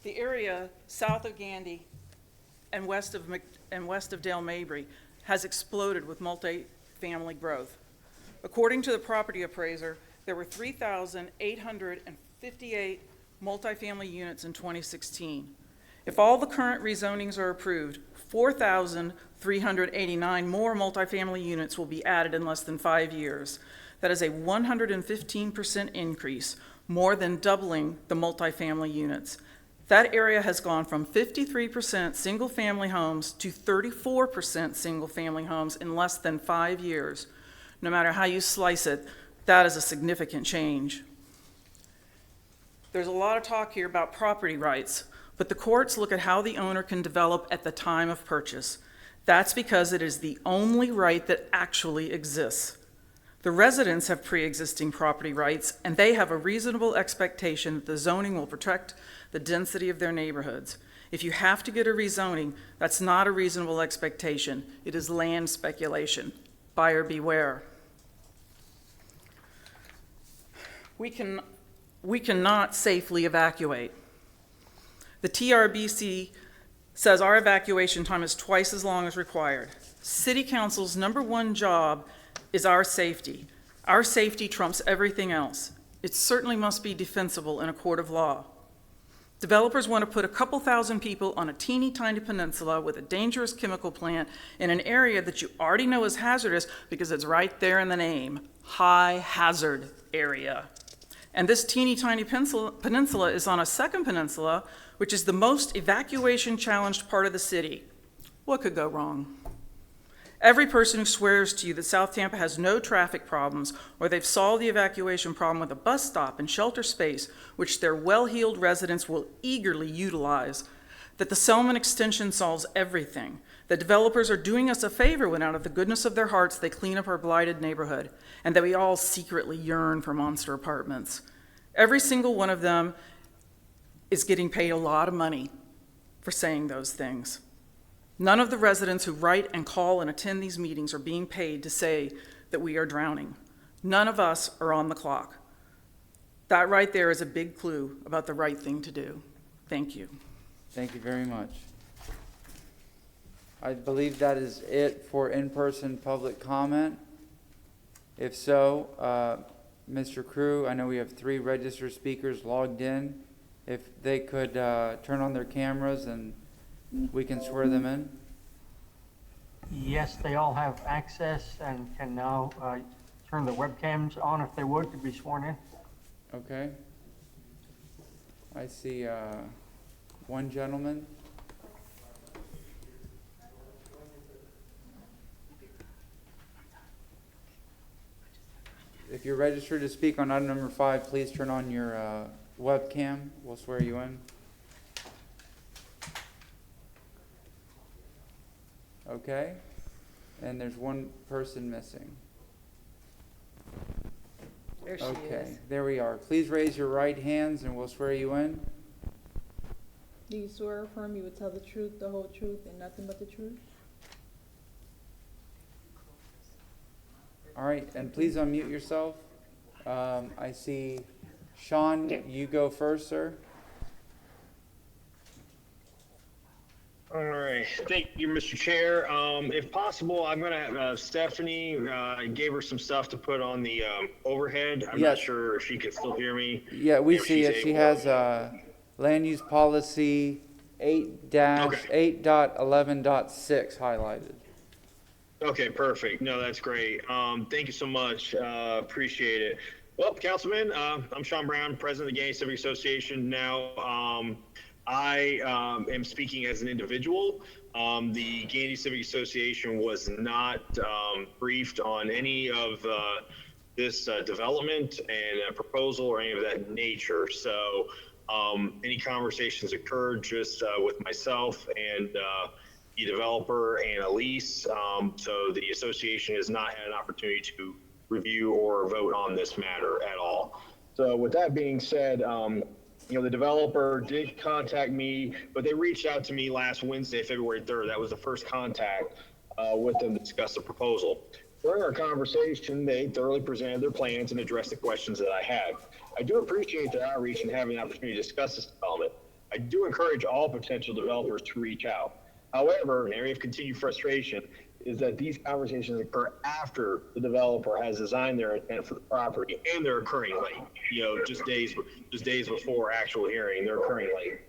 The area south of Gandy and west of Dale Mabry has exploded with multifamily growth. According to the property appraiser, there were 3,858 multifamily units in 2016. If all the current rezonings are approved, 4,389 more multifamily units will be added in less than 5 years. That is a 115% increase, more than doubling the multifamily units. That area has gone from 53% single-family homes to 34% single-family homes in less than 5 years. No matter how you slice it, that is a significant change. There's a lot of talk here about property rights, but the courts look at how the owner can develop at the time of purchase. That's because it is the only right that actually exists. The residents have pre-existing property rights, and they have a reasonable expectation that the zoning will protect the density of their neighborhoods. If you have to get a rezoning, that's not a reasonable expectation. It is land speculation. Buyer beware. We cannot safely evacuate. The TRBC says our evacuation time is twice as long as required. City Council's #1 job is our safety. Our safety trumps everything else. It certainly must be defensible in a court of law. Developers want to put a couple thousand people on a teeny tiny peninsula with a dangerous chemical plant in an area that you already know is hazardous because it's right there in the name, high hazard area. And this teeny tiny peninsula is on a second peninsula, which is the most evacuation challenged part of the city. What could go wrong? Every person who swears to you that South Tampa has no traffic problems or they've solved the evacuation problem with a bus stop and shelter space, which their well-heeled residents will eagerly utilize, that the Selman extension solves everything, that developers are doing us a favor when out of the goodness of their hearts they clean up our blighted neighborhood, and that we all secretly yearn for monster apartments. Every single one of them is getting paid a lot of money for saying those things. None of the residents who write and call and attend these meetings are being paid to say that we are drowning. None of us are on the clock. That right there is a big clue about the right thing to do. Thank you. Thank you very much. I believe that is it for in-person public comment. If so, Mr. Crew, I know we have 3 registered speakers logged in. If they could turn on their cameras and we can swear them in. Yes, they all have access and can now turn the webcams on if they would to be sworn in. Okay. I see one gentleman. If you're registered to speak on item number 5, please turn on your webcam. We'll swear you in. Okay. And there's one person missing. There she Okay, is. there we are. Please raise your right hands and we'll swear you in. Do you swear or affirm you will tell the truth, the whole truth, and nothing but the truth? All right, and please unmute yourself. I see Sean, you go first, sir. All right. Thank you, Mr. Chair. If possible, I'm going to have Stephanie, gave her some stuff to put on the overhead. I'm not sure if she can still hear me. Yeah, we If see she's it. She able. has land use policy 8-8.11.6 highlighted. Okay, perfect. No, that's great. Thank you so much. Appreciate it. Well, Councilman, I'm Sean Brown, President of the Gandy Civic Association now. I am speaking as an individual. The Gandy Civic Association was not briefed on any of this development and proposal or any of that nature. So any conversations occurred just with myself and the developer and Elise. So the association has not had an opportunity to review or vote on this matter at all. So with that being said, The developer did contact me, but they reached out to me last Wednesday, February 3rd. That was the first contact with them to discuss the proposal. During our conversation, they thoroughly presented their plans and addressed the questions that I had. I do appreciate their outreach and having the opportunity to discuss this development. I do encourage all potential developers to reach out. However, an area of continued frustration is that these conversations occur after the developer has designed their intent for the property, and they're occurring late. Just days before actual hearing, they're occurring late.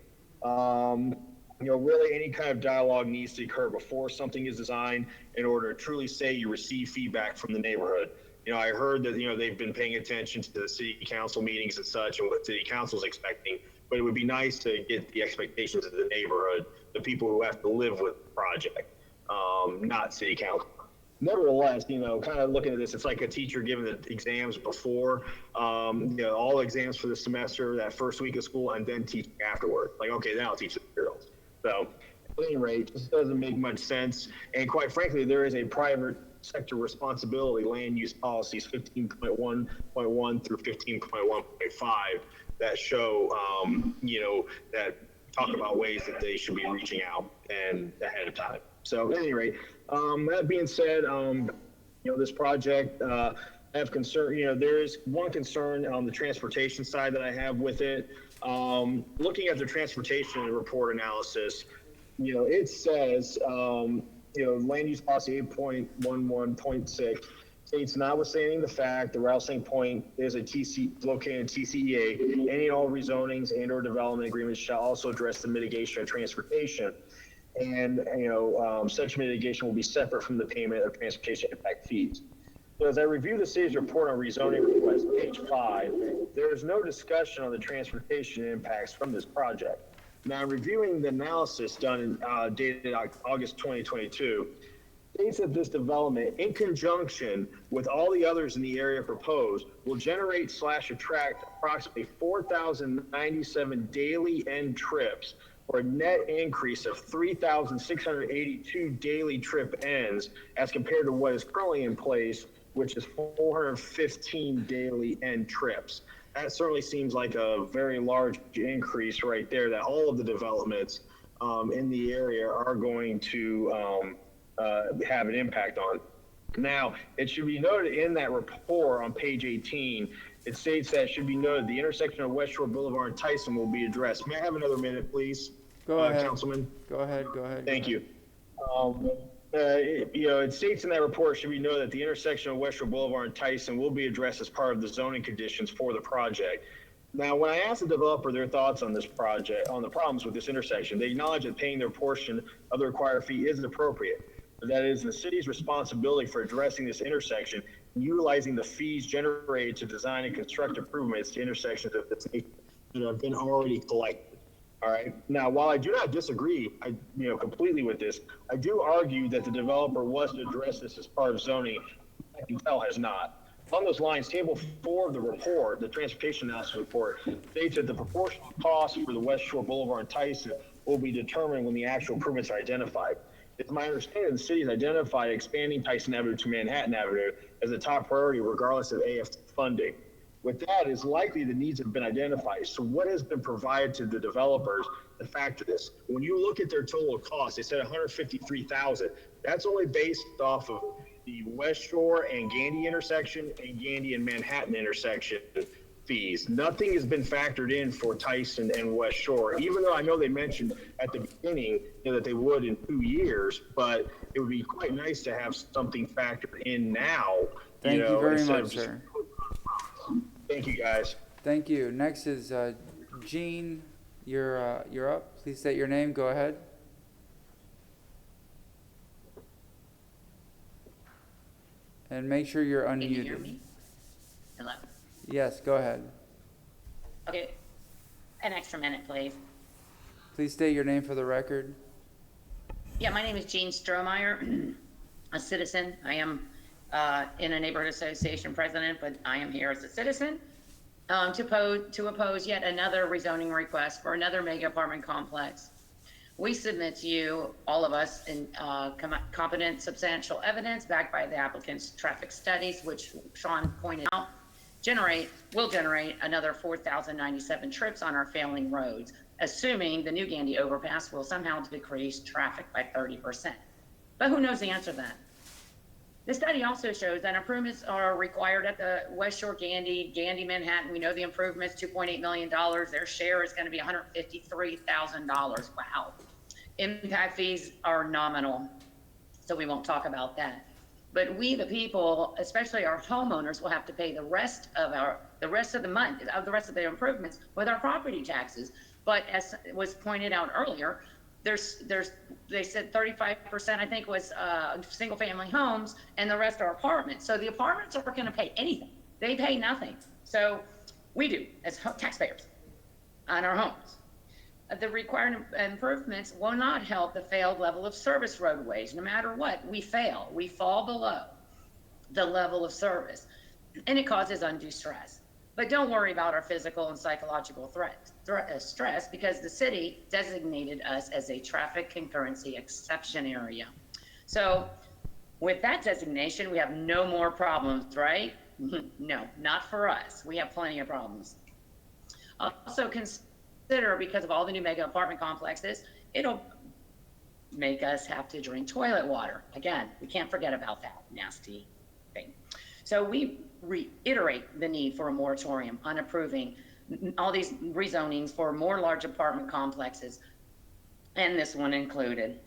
Really any kind of dialogue needs to occur before something is designed in order to truly say you receive feedback from the neighborhood. I heard that, they've been paying attention to the city council meetings and such and what city council's expecting, but it would be nice to get the expectations of the neighborhood, the people who have to live with the project, not city council. Nevertheless, kind of looking at this, it's like a teacher giving the exams before, all exams for the semester, that first week of school, and then teaching afterward. Like, okay, then I'll teach the materials. So, at any rate, this doesn't make much sense. And quite frankly, there is a private sector responsibility land use policies 15.1.1 through 15.1.5 that show, that talk about ways that they should be reaching out and ahead of time. So at any rate, that being said, this project, I have concern, there is one concern on the transportation side that I have with it. Looking at the transportation report analysis, it says, land use policy 8.11.6 states, notwithstanding the fact the Rouseing Point is a located in TCEA, any and all rezonings and or development agreements shall also address the mitigation of transportation. And, such mitigation will be separate from the payment of transportation impact fees. So as I review the city's report on rezoning request, page 5, there is no discussion on the transportation impacts from this project. Now, reviewing the analysis done dated August 2022, states that this development, in conjunction with all the others in the area proposed, will generate / attract approximately 4,097 daily end trips, or a net increase of 3,682 daily trip ends as compared to what is currently in place, which is 415 daily end trips. That certainly seems like a very large increase right there that all of the developments in the area are going to have an impact on. Now, it should be noted in that report on page 18, it states that it should be noted the intersection of West Shore Boulevard and Tyson will be addressed. May I have another minute, please? Go ahead. Councilman. Go ahead. Thank you. It states in that report, it should be noted that the intersection of West Shore Boulevard and Tyson will be addressed as part of the zoning conditions for the project. Now, when I asked the developer their thoughts on this project, on the problems with this intersection, they acknowledge that paying their portion of the required fee is appropriate. That is the city's responsibility for addressing this intersection and utilizing the fees generated to design and construct improvements to intersections of this nature that have been already collected. All right. Now, while I do not disagree, completely with this, I do argue that the developer was to address this as part of zoning. I can tell has not. On those lines, table 4 of the report, the transportation analysis report, states that the proportional cost for the West Shore Boulevard and Tyson will be determined when the actual improvements are identified. It's my understanding the city has identified expanding Tyson Avenue to Manhattan Avenue as a top priority regardless of AFT funding. With that, it's likely the needs have been identified. So what has been provided to the developers to factor this? When you look at their total cost, they said $153,000. That's only based off of the West Shore and Gandy intersection and Gandy and Manhattan intersection fees. Nothing has been factored in for Tyson and West Shore, even though I know they mentioned at the beginning that they would in 2 years, but it would be quite nice to have something factored in now. Thank you very much, sir. Thank you, guys. Thank you. Next is Gene. You're up. Please state your name. Go ahead. And make sure you're unmuted. Can you hear me? Hello? Yes, go ahead. Okay, an extra minute, please. Please state your name for the record. Yeah, my name is Jean Strohmeyer, a citizen. I am in a neighborhood association president, but I am here as a citizen to oppose yet another rezoning request for another mega apartment complex. We submit to you, all of us, in competent, substantial evidence backed by the applicant's traffic studies, which Sean pointed out. will generate another 4,097 trips on our failing roads, assuming the new Gandy overpass will somehow decrease traffic by 30%. But who knows the answer to that? The study also shows that improvements are required at the West Shore Gandy Manhattan. We know the improvements, $2.8 million. Their share is going to be $153,000. Wow. Impact fees are nominal, so we won't talk about that. But we, the people, especially our homeowners, will have to pay the rest of the improvements with our property taxes. But as was pointed out earlier, they said 35%, I think, was single-family homes, and the rest are apartments. So the apartments aren't going to pay anything. They pay nothing. So we do as taxpayers on our homes. The required improvements will not help the failed level of service roadways. No matter what, we fail. We fall below the level of service, and it causes undue stress. But don't worry about our physical and psychological stress, because the city designated us as a traffic concurrency exception area. So with that designation, we have no more problems, right? No, not for us. We have plenty of problems. Also consider, because of all the new mega apartment complexes, it'll make us have to drink toilet water. Again, we can't forget about that nasty thing. So we reiterate the need for a moratorium on approving all these rezonings for more large apartment complexes, and this one included.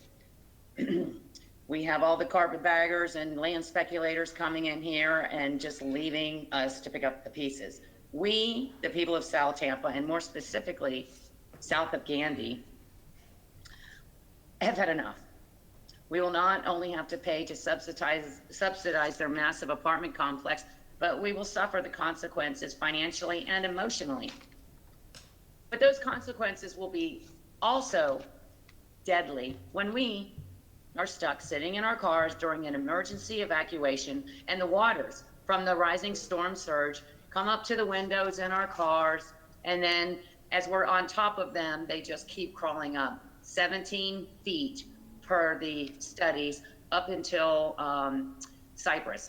We have all the carpetbaggers and land speculators coming in here and just leaving us to pick up the pieces. We, the people of South Tampa, and more specifically, south of Gandy, have had enough. We will not only have to pay to subsidize their massive apartment complex, but we will suffer the consequences financially and emotionally. But those consequences will be also deadly when we are stuck sitting in our cars during an emergency evacuation, and the waters from the rising storm surge come up to the windows in our cars, and then as we're on top of them, they just keep crawling up 17 feet per the studies up until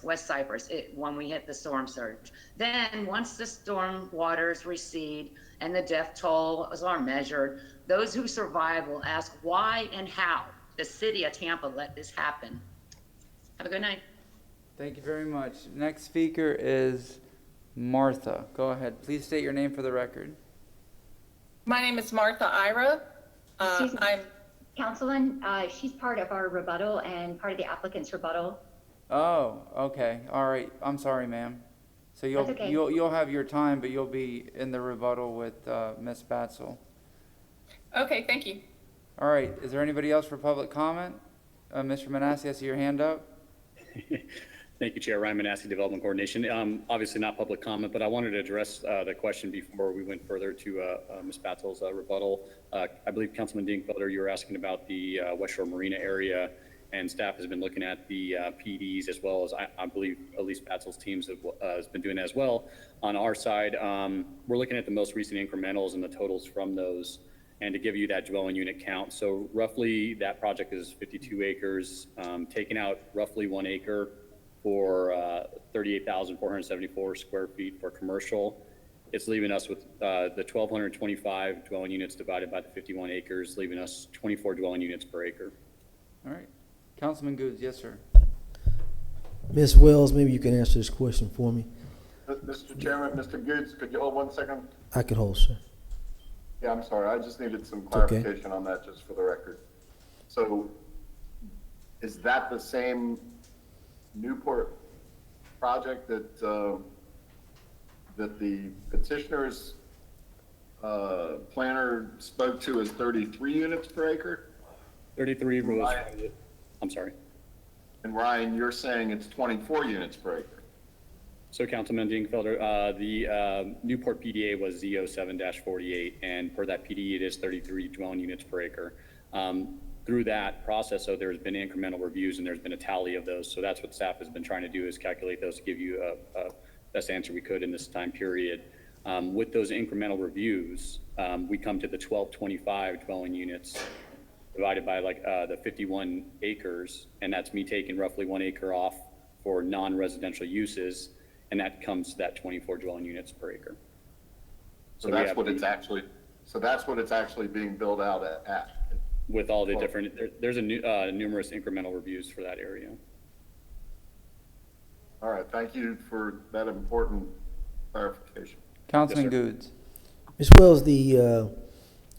West Cypress, when we hit the storm surge. Then once the storm waters recede and the death tolls are measured, those who survive will ask why and how the city of Tampa let this happen. Have a good night. Thank you very much. Next speaker is Martha. Go ahead. Please state your name for the record. My name is Martha Ira. Excuse me, Councilman, she's part of our rebuttal and part of the applicant's rebuttal. Oh, okay. All right. I'm sorry, ma'am. So That's okay. you'll have your time, but you'll be in the rebuttal with Ms. Batzel. Okay, thank you. All right. Is there anybody else for public comment? Mr. Manassi, I see your hand up. Thank you, Chair. Ryan Manassi, Development Coordination. Obviously not public comment, but I wanted to address the question before we went further to Ms. Batzel's rebuttal. I believe Councilman Dingfelder, you were asking about the West Shore Marina area, and staff has been looking at the PDs, as well as I believe at least Batzel's teams has been doing that as well. On our side, we're looking at the most recent incrementals and the totals from those, and to give you that dwelling unit count. So roughly that project is 52 acres, taking out roughly 1 acre for 38,474 square feet for commercial. It's leaving us with the 1,225 dwelling units divided by the 51 acres, leaving us 24 dwelling units per acre. All right. Councilman Goods, yes, sir. Ms. Wells, maybe you can answer this question for me. Mr. Chairman, Mr. Goods, could you hold 1 second? I could hold, sir. Yeah, I'm sorry. I just needed some Okay. clarification on that, just for the record. So is that the same Newport project that that the petitioner's planner spoke to as 33 units per acre? 33 was, I'm sorry. And Ryan, you're saying it's 24 units per acre? So Councilman Dingfelder, the Newport PDA was Z07-48, and per that PDA, it is 33 dwelling units per acre. Through that process, so there's been incremental reviews and there's been a tally of those. So that's what staff has been trying to do, is calculate those to give you a best answer we could in this time period. With those incremental reviews, we come to the 1,225 dwelling units divided by the 51 acres, and that's me taking roughly 1 acre off for non-residential uses. and that comes to that 24 dwelling units per acre. So we that's have what the- it's actually, so that's what it's actually being built out at. With all the different, there's numerous incremental reviews for that area. All right, thank you for that important clarification. Councilman Yes, sir. Goods. Ms. Wells, the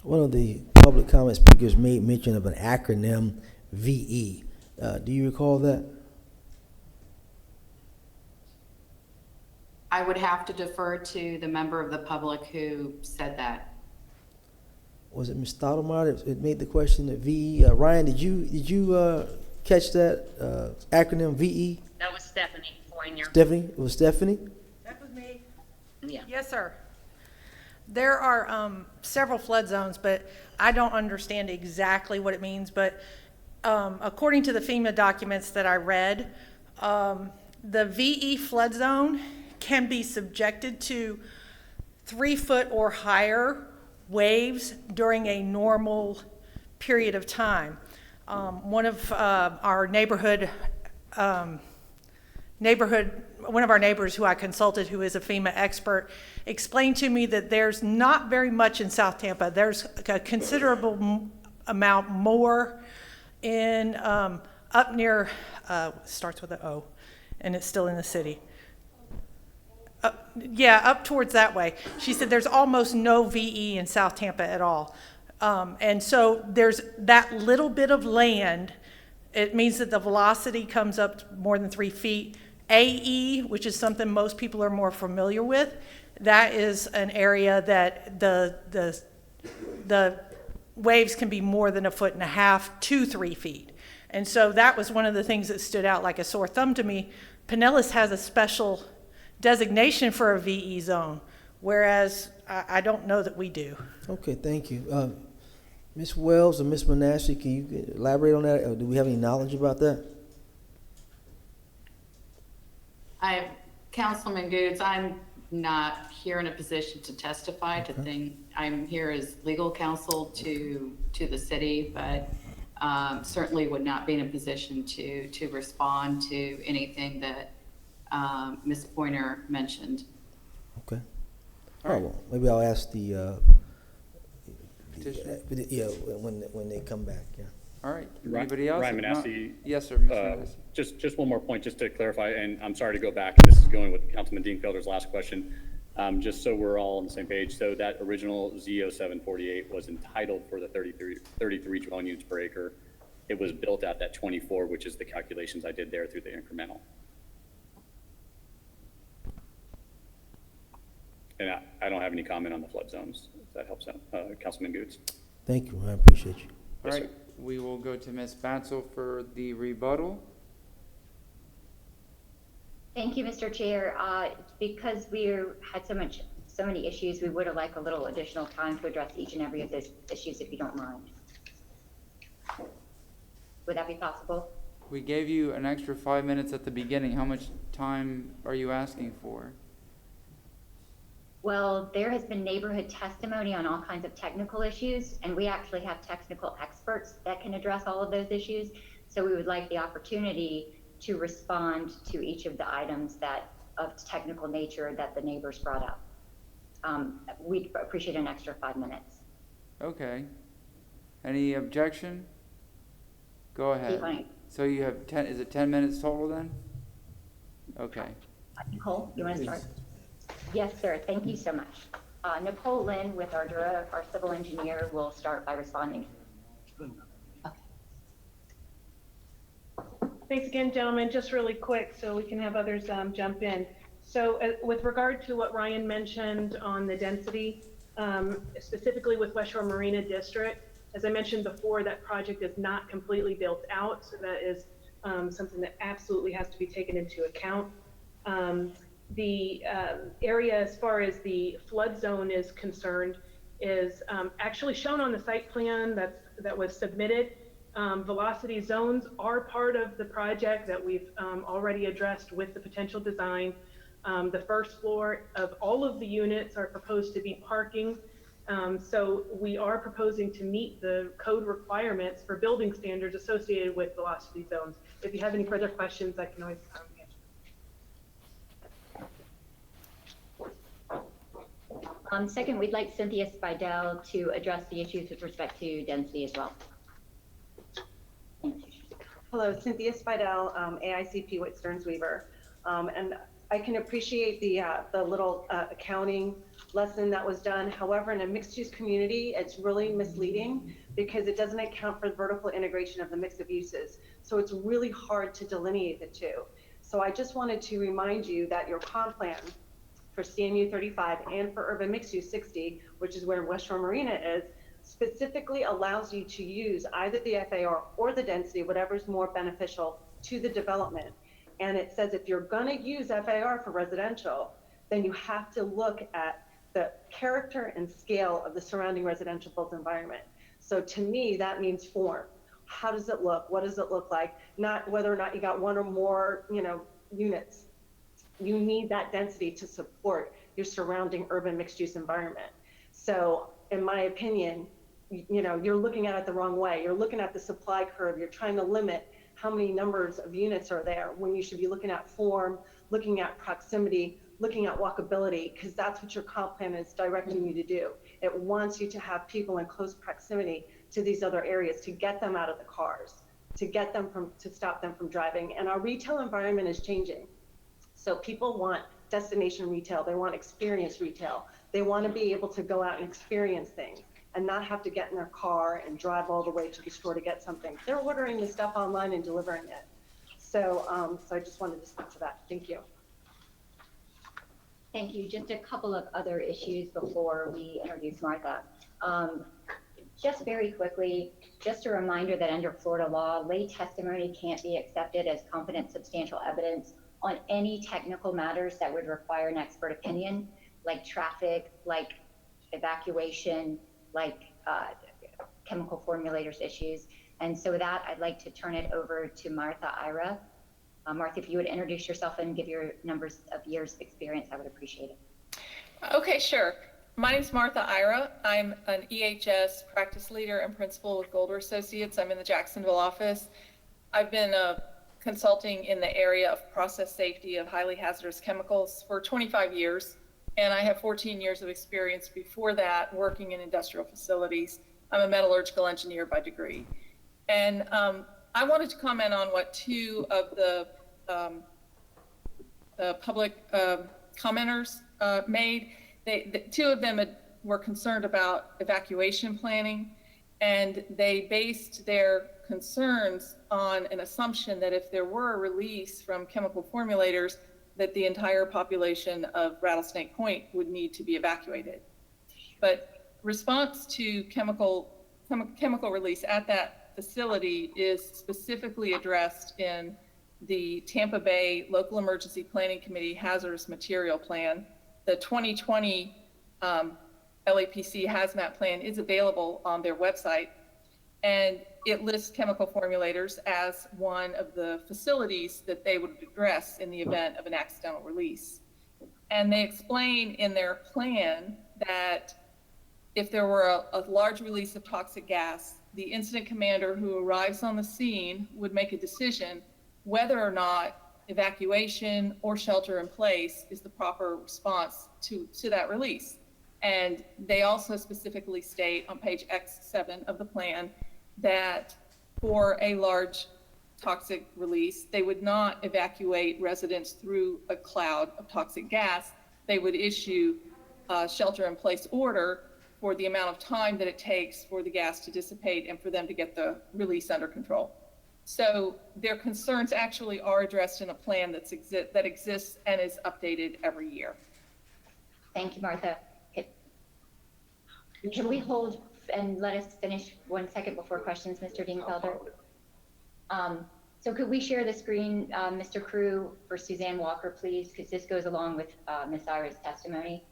one of the public comment speakers made mention of an acronym VE. Do you recall that? I would have to defer to the member of the public who said that. Was it Ms. Stottlemyre that made the question that VE? Ryan, did you catch that acronym VE? That was Stephanie Fournier. Stephanie? It was Stephanie? That was me. Yeah. Yes, sir. There are several flood zones, but I don't understand exactly what it means. But according to the FEMA documents that I read, the VE flood zone can be subjected to 3 foot or higher waves during a normal period of time. One of our one of our neighbors who I consulted, who is a FEMA expert, explained to me that there's not very much in South Tampa. There's a considerable amount more in up near, starts with an O, and it's still in the city. Yeah, up towards that way. She said there's almost no VE in South Tampa at all. And so there's that little bit of land. It means that the velocity comes up more than 3 feet. AE, which is something most people are more familiar with, that is an area that the waves can be more than 1.5 feet to 3 feet. And so that was one of the things that stood out like a sore thumb to me. Pinellas has a special designation for a VE zone, whereas I don't know that we do. Okay, thank you. Ms. Wells and Ms. Manasseh, can you elaborate on that? Or do we have any knowledge about that? Councilman Goods, I'm not here in a position to testify to things. I'm here as legal counsel to the city, but certainly would not be in a position to respond to anything that Ms. Pointer mentioned. Okay. All right, well, maybe I'll ask the yeah, when they come back, yeah. All right, anybody else? Ryan If not- Manassi. Yes, sir, Mr. Manassi. Just one more point, just to clarify, and I'm sorry to go back, and this is going with Councilman Dienfelder's last question, just so we're all on the same page. So that original Z0748 was entitled for the 33 dwelling units per acre. It was built at that 24, which is the calculations I did there through the incremental. And I don't have any comment on the flood zones, if that helps out, Councilman Goods. Thank you, I appreciate you. All right, we will go to Ms. Batzel for the rebuttal. Thank you, Mr. Chair. Because we had so many issues, we would have liked a little additional time to address each and every of those issues, if you don't mind. Would that be possible? We gave you an extra 5 minutes at the beginning. How much time are you asking for? Well, there has been neighborhood testimony on all kinds of technical issues, and we actually have technical experts that can address all of those issues. So we would like the opportunity to respond to each of the items that of technical nature that the neighbors brought up. We'd appreciate an extra 5 minutes. Okay. Any objection? Go ahead. Fine. So you have 10, is it 10 minutes total then? Okay. Nicole, you want to start? Yes, sir. Thank you so much. Nicole Lynn with Ardura, our civil engineer, will start by responding. Thanks again, gentlemen. Just really quick so we can have others jump in. So with regard to what Ryan mentioned on the density, specifically with West Shore Marina District, as I mentioned before, that project is not completely built out. So that is something that absolutely has to be taken into account. The area as far as the flood zone is concerned is actually shown on the site plan that was submitted. Velocity zones are part of the project that we've already addressed with the potential design. The first floor of all of the units are proposed to be parking. So we are proposing to meet the code requirements for building standards associated with velocity zones. If you have any further questions, I can always answer. Second, we'd like Cynthia Spidel to address the issues with respect to density as well. Hello, Cynthia Spidel, AICP with Stearns Weaver. And I can appreciate the little accounting lesson that was done. However, in a mixed use community, it's really misleading because it doesn't account for the vertical integration of the mix of uses. So it's really hard to delineate the two. So I just wanted to remind you that your comp plan for CMU 35 and for urban mixed use 60, which is where West Shore Marina is, specifically allows you to use either the FAR or the density, whatever's more beneficial to the development. And it says if you're gonna use FAR for residential, then you have to look at the character and scale of the surrounding residential built environment. So to me, that means form. How does it look? What does it look like? Not whether or not you got one or more, units. You need that density to support your surrounding urban mixed use environment. So in my opinion, you're looking at it the wrong way. You're looking at the supply curve. You're trying to limit how many numbers of units are there when you should be looking at form, looking at proximity, looking at walkability, because that's what your comp plan is directing you to do. It wants you to have people in close proximity to these other areas to get them out of the cars, to stop them from driving. And our retail environment is changing. So people want destination retail. They want experience retail. They want to be able to go out and experience things and not have to get in their car and drive all the way to the store to get something. They're ordering the stuff online and delivering it. So, I just wanted to speak to that. Thank you. Thank you. Just a couple of other issues before we introduce Martha. Just very quickly, just a reminder that under Florida law, lay testimony can't be accepted as competent substantial evidence on any technical matters that would require an expert opinion, like traffic, like evacuation, like chemical formulators issues. And so with that, I'd like to turn it over to Martha Ira. Martha, if you would introduce yourself and give your numbers of years of experience, I would appreciate it. Okay, sure. My name is Martha Ira. I'm an EHS practice leader and principal with Golder Associates. I'm in the Jacksonville office. I've been consulting in the area of process safety of highly hazardous chemicals for 25 years. And I have 14 years of experience before that working in industrial facilities. I'm a metallurgical engineer by degree. And I wanted to comment on what two of the public commenters made. The two of them were concerned about evacuation planning, and they based their concerns on an assumption that if there were a release from chemical formulators, that the entire population of Rattlesnake Point would need to be evacuated. But response to chemical release at that facility is specifically addressed in the Tampa Bay Local Emergency Planning Committee Hazardous Material Plan. The 2020 LAPC Hazmat Plan is available on their website, and it lists chemical formulators as one of the facilities that they would address in the event of an accidental release. And they explain in their plan that if there were a large release of toxic gas, the incident commander who arrives on the scene would make a decision whether or not evacuation or shelter in place is the proper response to that release. And they also specifically state on page X7 of the plan that for a large toxic release, they would not evacuate residents through a cloud of toxic gas. They would issue a shelter in place order for the amount of time that it takes for the gas to dissipate and for them to get the release under control. So their concerns actually are addressed in a plan that exists and is updated every year. Thank you, Martha. Can we hold and let us finish 1 second before questions, Mr. Dingfelder? So could we share the screen, Mr. Crew, for Suzanne Walker, please, because this goes along with Ms. Ira's testimony.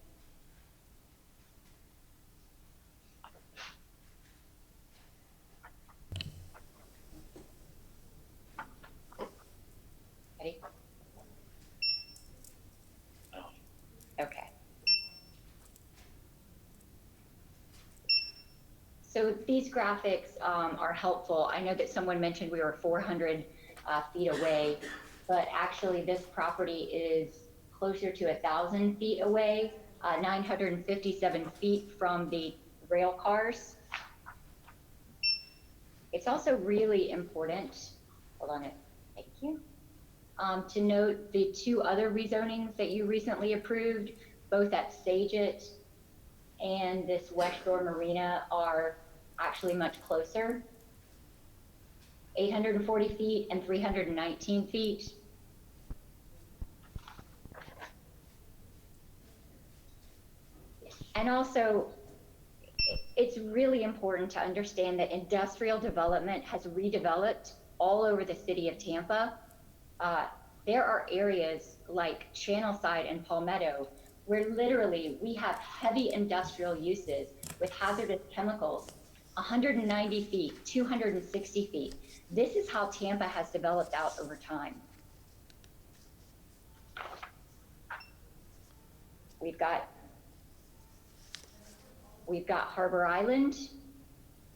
Ready? Okay. So these graphics are helpful. I know that someone mentioned we were 400 feet away, but actually this property is closer to 1,000 feet away 957 feet from the rail cars. It's also really important, hold on, thank you, to note the two other rezonings that you recently approved, both at Saget and this West Shore Marina are actually much closer. 840 feet and 319 feet. And also, it's really important to understand that industrial development has redeveloped all over the city of Tampa. There are areas like Channelside and Palmetto where literally we have heavy industrial uses with hazardous chemicals, 190 feet, 260 feet. This is how Tampa has developed out over time. We've got Harbor Island,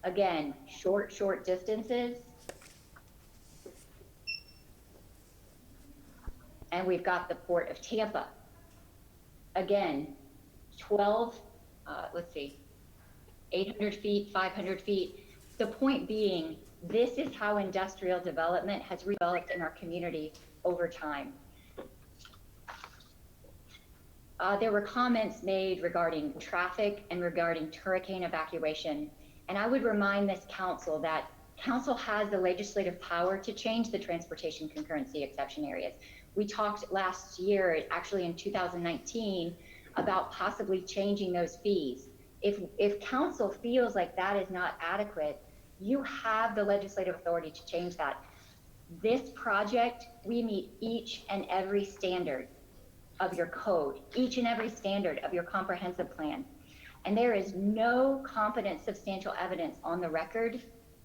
again, short distances. And we've got the Port of Tampa. Again, 800 feet, 500 feet. The point being, this is how industrial development has redeveloped in our community over time. There were comments made regarding traffic and regarding hurricane evacuation. And I would remind this council that council has the legislative power to change the transportation concurrency exception areas. We talked last year, actually in 2019, about possibly changing those fees. If council feels like that is not adequate, you have the legislative authority to change that. This project, we meet each and every standard of your code, each and every standard of your comprehensive plan. And there is no competent substantial evidence on the record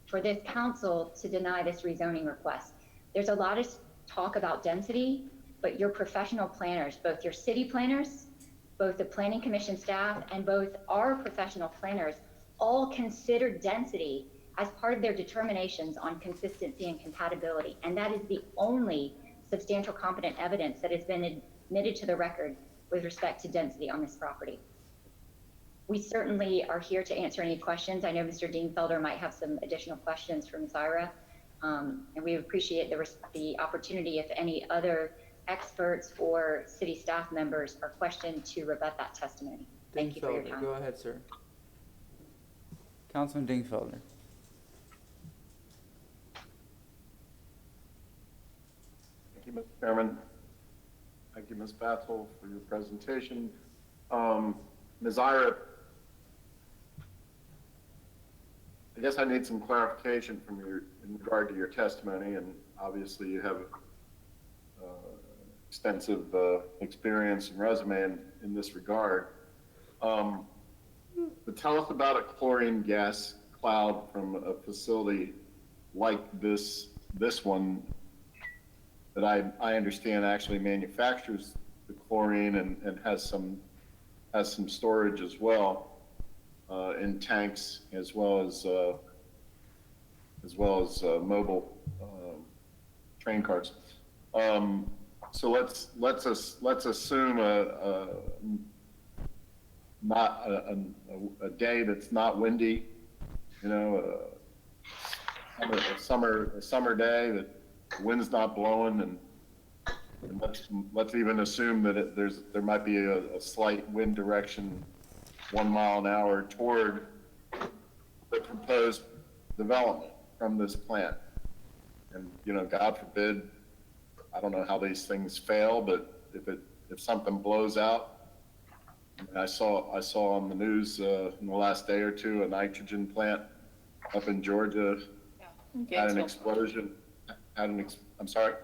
for this council to deny this rezoning request. There's a lot of talk about density, but your professional planners, both your city planners, both the planning commission staff, and both our professional planners all consider density as part of their determinations on consistency and compatibility. And that is the only substantial competent evidence that has been admitted to the record with respect to density on this property. We certainly are here to answer any questions. I know Mr. Dingfelder might have some additional questions for Ms. Ira, and we appreciate the opportunity if any other experts or city staff members are questioned to rebut that testimony. Thank you for your time. Go ahead, sir. Councilman Dingfelder. Thank you, Mr. Chairman. Thank you, Ms. Batzel, for your presentation. Ms. Ira, I guess I need some clarification from you in regard to your testimony, and obviously you have extensive experience and resume in this regard. But tell us about a chlorine gas cloud from a facility like this one that I understand actually manufactures the chlorine and has some storage as well in tanks as well as mobile train cars. So let's assume a day that's not windy, you know, a summer day that the wind's not blowing, and let's even assume that there might be a slight wind direction 1 mile an hour toward the proposed development from this plant. And, you know, God forbid, I don't know how these things fail, but if something blows out, I saw on the news in the last day or two, a nitrogen plant up in Georgia had an explosion. I'm sorry?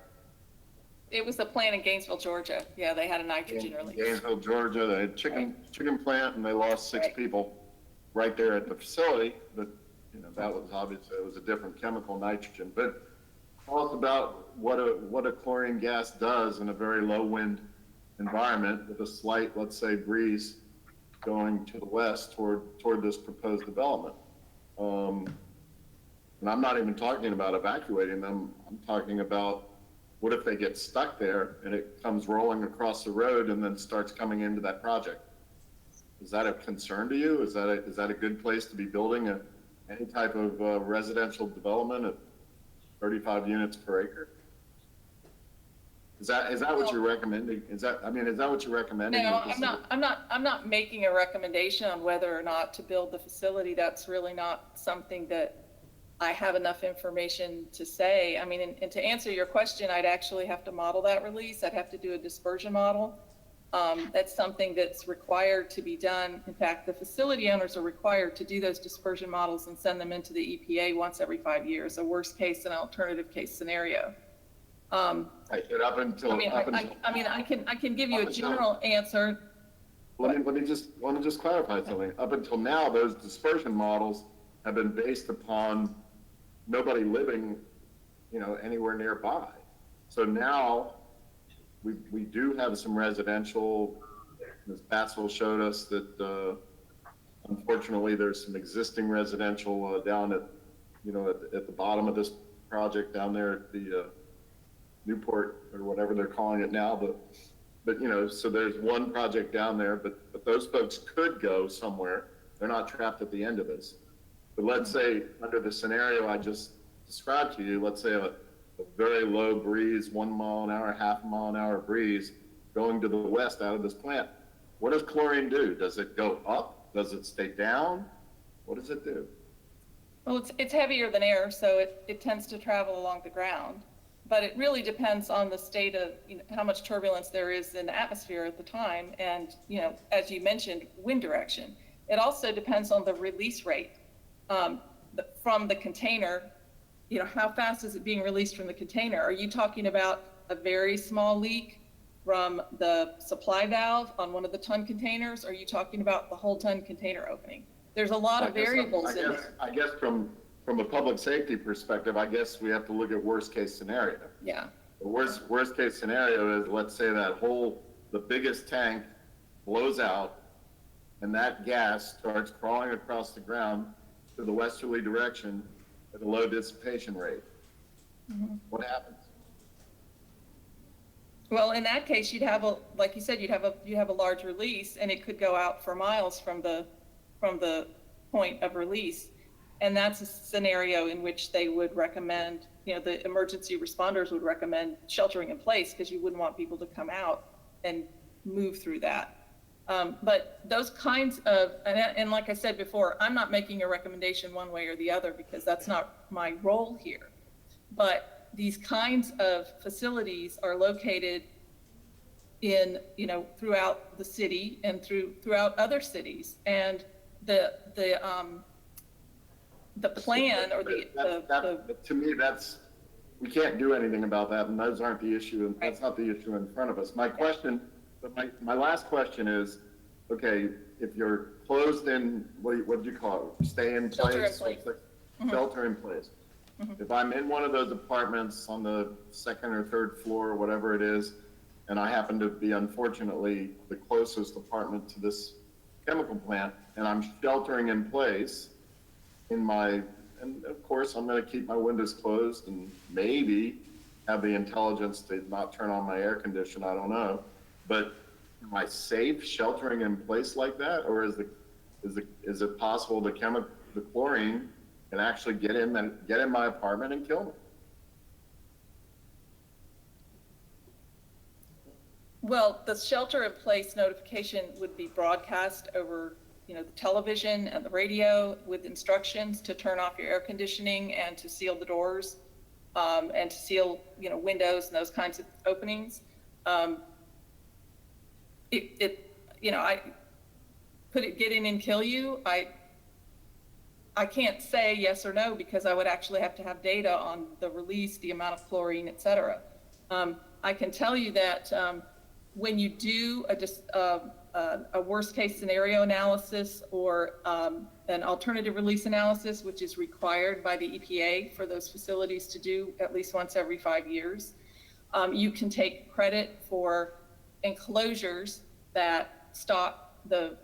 It was the plant in Gainesville, Georgia. Yeah, they had a nitrogen release. Gainesville, Georgia, they had chicken plant, and they lost 6 people right there at the facility. But, you know, that was obviously, it was a different chemical, nitrogen. But tell us about what a chlorine gas does in a very low wind environment with a slight, let's say, breeze going to the west toward this proposed development. And I'm not even talking about evacuating them. I'm talking about what if they get stuck there and it comes rolling across the road and then starts coming into that project? Is that a concern to you? Is that a good place to be building any type of residential development at 35 units per acre? Is that what you're recommending? Is that what you're recommending? No, I'm not making a recommendation on whether or not to build the facility. That's really not something that I have enough information to say. I mean, and to answer your question, I'd actually have to model that release. I'd have to do a dispersion model. That's something that's required to be done. In fact, the facility owners are required to do those dispersion models and send them into the EPA once every 5 years, a worst case and alternative case scenario. I can give you a general answer. Let me just clarify something. Up until now, those dispersion models have been based upon nobody living, anywhere nearby. So now we do have some residential. Ms. Batsell showed us that unfortunately there's some existing residential down at the bottom of this project down there at the Newport or whatever they're calling it now, but so there's one project down there, but those folks could go somewhere. They're not trapped at the end of this. But let's say under the scenario I just described to you, let's say a very low breeze, 1 mile an hour, half a mile an hour breeze going to the west out of this plant. What does chlorine do? Does it go up? Does it stay down? What does it do? Well, it's heavier than air, so it tends to travel along the ground. But it really depends on the state of how much turbulence there is in the atmosphere at the time, and as you mentioned, wind direction. It also depends on the release rate from the container. How fast is it being released from the container? Are you talking about a very small leak from the supply valve on one of the ton containers? Or are you talking about the whole ton container opening? There's a lot of variables in there. I guess from a public safety perspective, I guess we have to look at worst case scenario. Yeah. The worst case scenario is, let's say the biggest tank blows out and that gas starts crawling across the ground to the westerly direction at a low dissipation rate. Mm-hmm. What happens? Well, in that case, like you said, you'd have a large release, and it could go out for miles from the point of release. And that's a scenario in which they would recommend, the emergency responders would recommend sheltering in place, because you wouldn't want people to come out and move through that. But those kinds of, and like I said before, I'm not making a recommendation one way or the other, because that's not my role here. But these kinds of facilities are located in, throughout the city and throughout other cities. And the plan or to me, we can't do anything about that, and those aren't the issue, and that's not the issue in front of us. My question, my last question is, okay, if you're closed in, what do you call it? Stay in place? Shelter in place. Mm-hmm. Shelter in place. Mm-hmm. If I'm in one of those apartments on the second or third floor, whatever it is, and I happen to be unfortunately the closest apartment to this chemical plant, and I'm sheltering in place and of course I'm going to keep my windows closed and maybe have the intelligence to not turn on my air conditioner. I don't know, but am I safe sheltering in place like that, or is it possible the chlorine can actually get in my apartment and kill me? Well, the shelter in place notification would be broadcast over the television and the radio with instructions to turn off your air conditioning and to seal the doors, and to seal, windows and those kinds of openings. Could it get in and kill you? I can't say yes or no, because I would actually have to have data on the release, the amount of chlorine, et cetera. I can tell you that when you do a worst case scenario analysis or an alternative release analysis, which is required by the EPA for those facilities to do at least once every 5 years, you can take credit for enclosures that stop the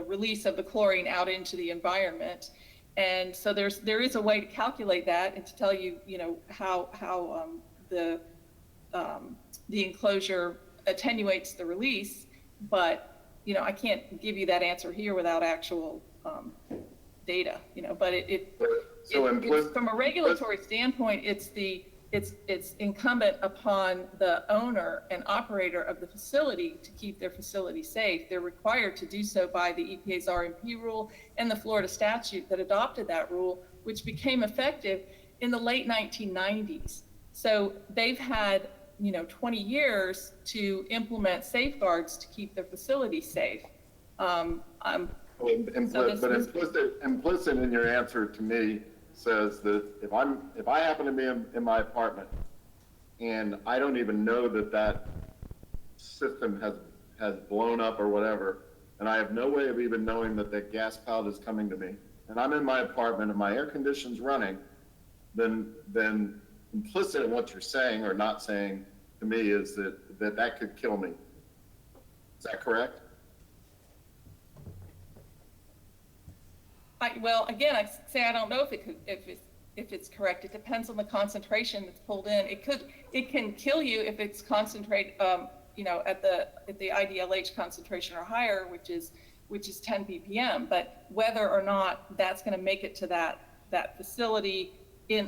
release of the chlorine out into the environment. And so there is a way to calculate that and to tell you, how the enclosure attenuates the release. But, I can't give you that answer here without actual data, but from a regulatory standpoint, it's incumbent upon the owner and operator of the facility to keep their facility safe. They're required to do so by the EPA's RMP rule and the Florida statute that adopted that rule, which became effective in the late 1990s. So they've had 20 years to implement safeguards to keep their facility safe. Implicit in your answer to me says that if I happen to be in my apartment and I don't even know that system has blown up or whatever, and I have no way of even knowing that gas pallet is coming to me, and I'm in my apartment and my air conditioning's running, then implicit in what you're saying or not saying to me is that could kill me. Is that correct? Well, again, I say I don't know if it's correct. It depends on the concentration that's pulled in. It can kill you if it's concentrate, at the IDLH concentration or higher, which is 10 ppm. But whether or not that's going to make it to that facility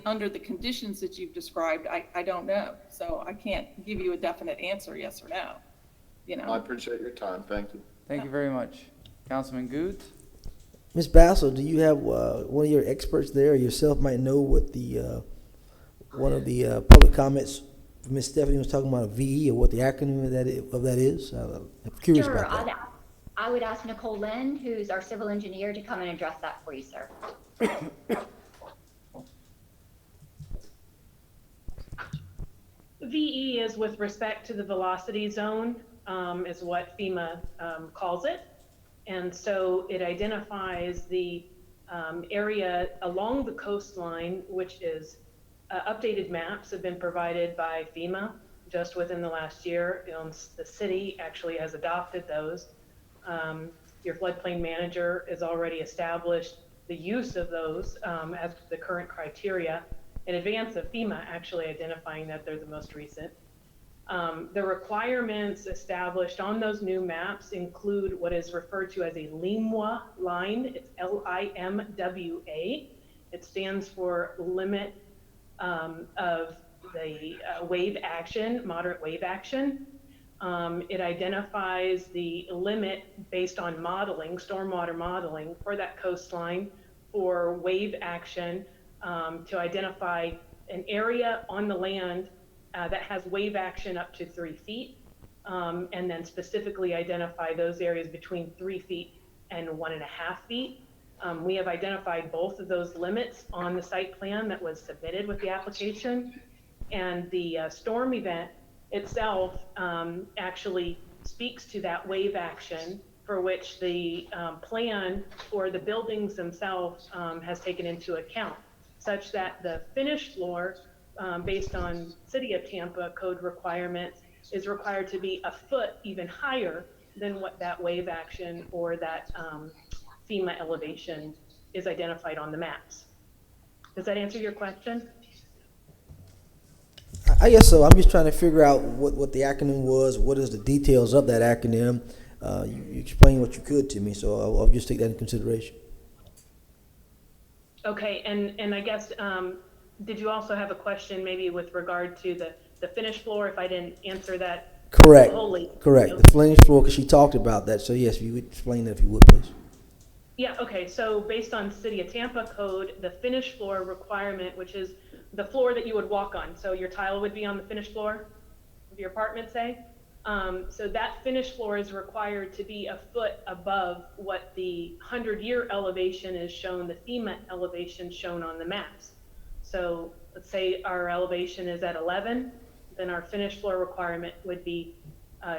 under the conditions that you've described, I don't know. So I can't give you a definite answer, yes or no. I appreciate your time. Thank you. Thank you very much. Councilman Good? Ms. Bassel, do you have one of your experts there, or yourself might know what the one of the public comments Ms. Stephanie was talking about, a VE, or what the acronym of that is? I'm curious about that. I would ask Nicole Lynn, who's our civil engineer, to come and address that for you, sir. VE is with respect to the velocity zone, is what FEMA calls it. And so it identifies the area along the coastline, which is updated maps have been provided by FEMA just within the last year. The city actually has adopted those. Your floodplain manager has already established the use of those as the current criteria in advance of FEMA actually identifying that they're the most recent. The requirements established on those new maps include what is referred to as a LIMWA line. It's LIMWA. It stands for Limit of the Wave Action, Moderate Wave Action. It identifies the limit based on modeling, stormwater modeling for that coastline for wave action to identify an area on the land that has wave action up to 3 feet, and then specifically identify those areas between 3 feet and 1.5 feet. We have identified both of those limits on the site plan that was submitted with the application, and the storm event itself actually speaks to that wave action for which the plan for the buildings themselves has taken into account, such that the finished floor based on City of Tampa code requirements is required to be a foot even higher than what that wave action or that FEMA elevation is identified on the maps. Does that answer your question? I guess so. I'm just trying to figure out what the acronym was, what is the details of that acronym. You explained what you could to me, so I'll just take that into consideration. Okay, and I guess, did you also have a question maybe with regard to the finished floor, if I didn't answer that? Correct. Wholly? Correct. The finished floor, because she talked about that. So yes, if you would explain that, if you would, please. Yeah, okay, so based on City of Tampa code, the finished floor requirement, which is the floor that you would walk on, so your tile would be on the finished floor of your apartment, say. So that finished floor is required to be a foot above what the 100-year elevation is shown, the FEMA elevation shown on the maps. So let's say our elevation is at 11, then our finished floor requirement would be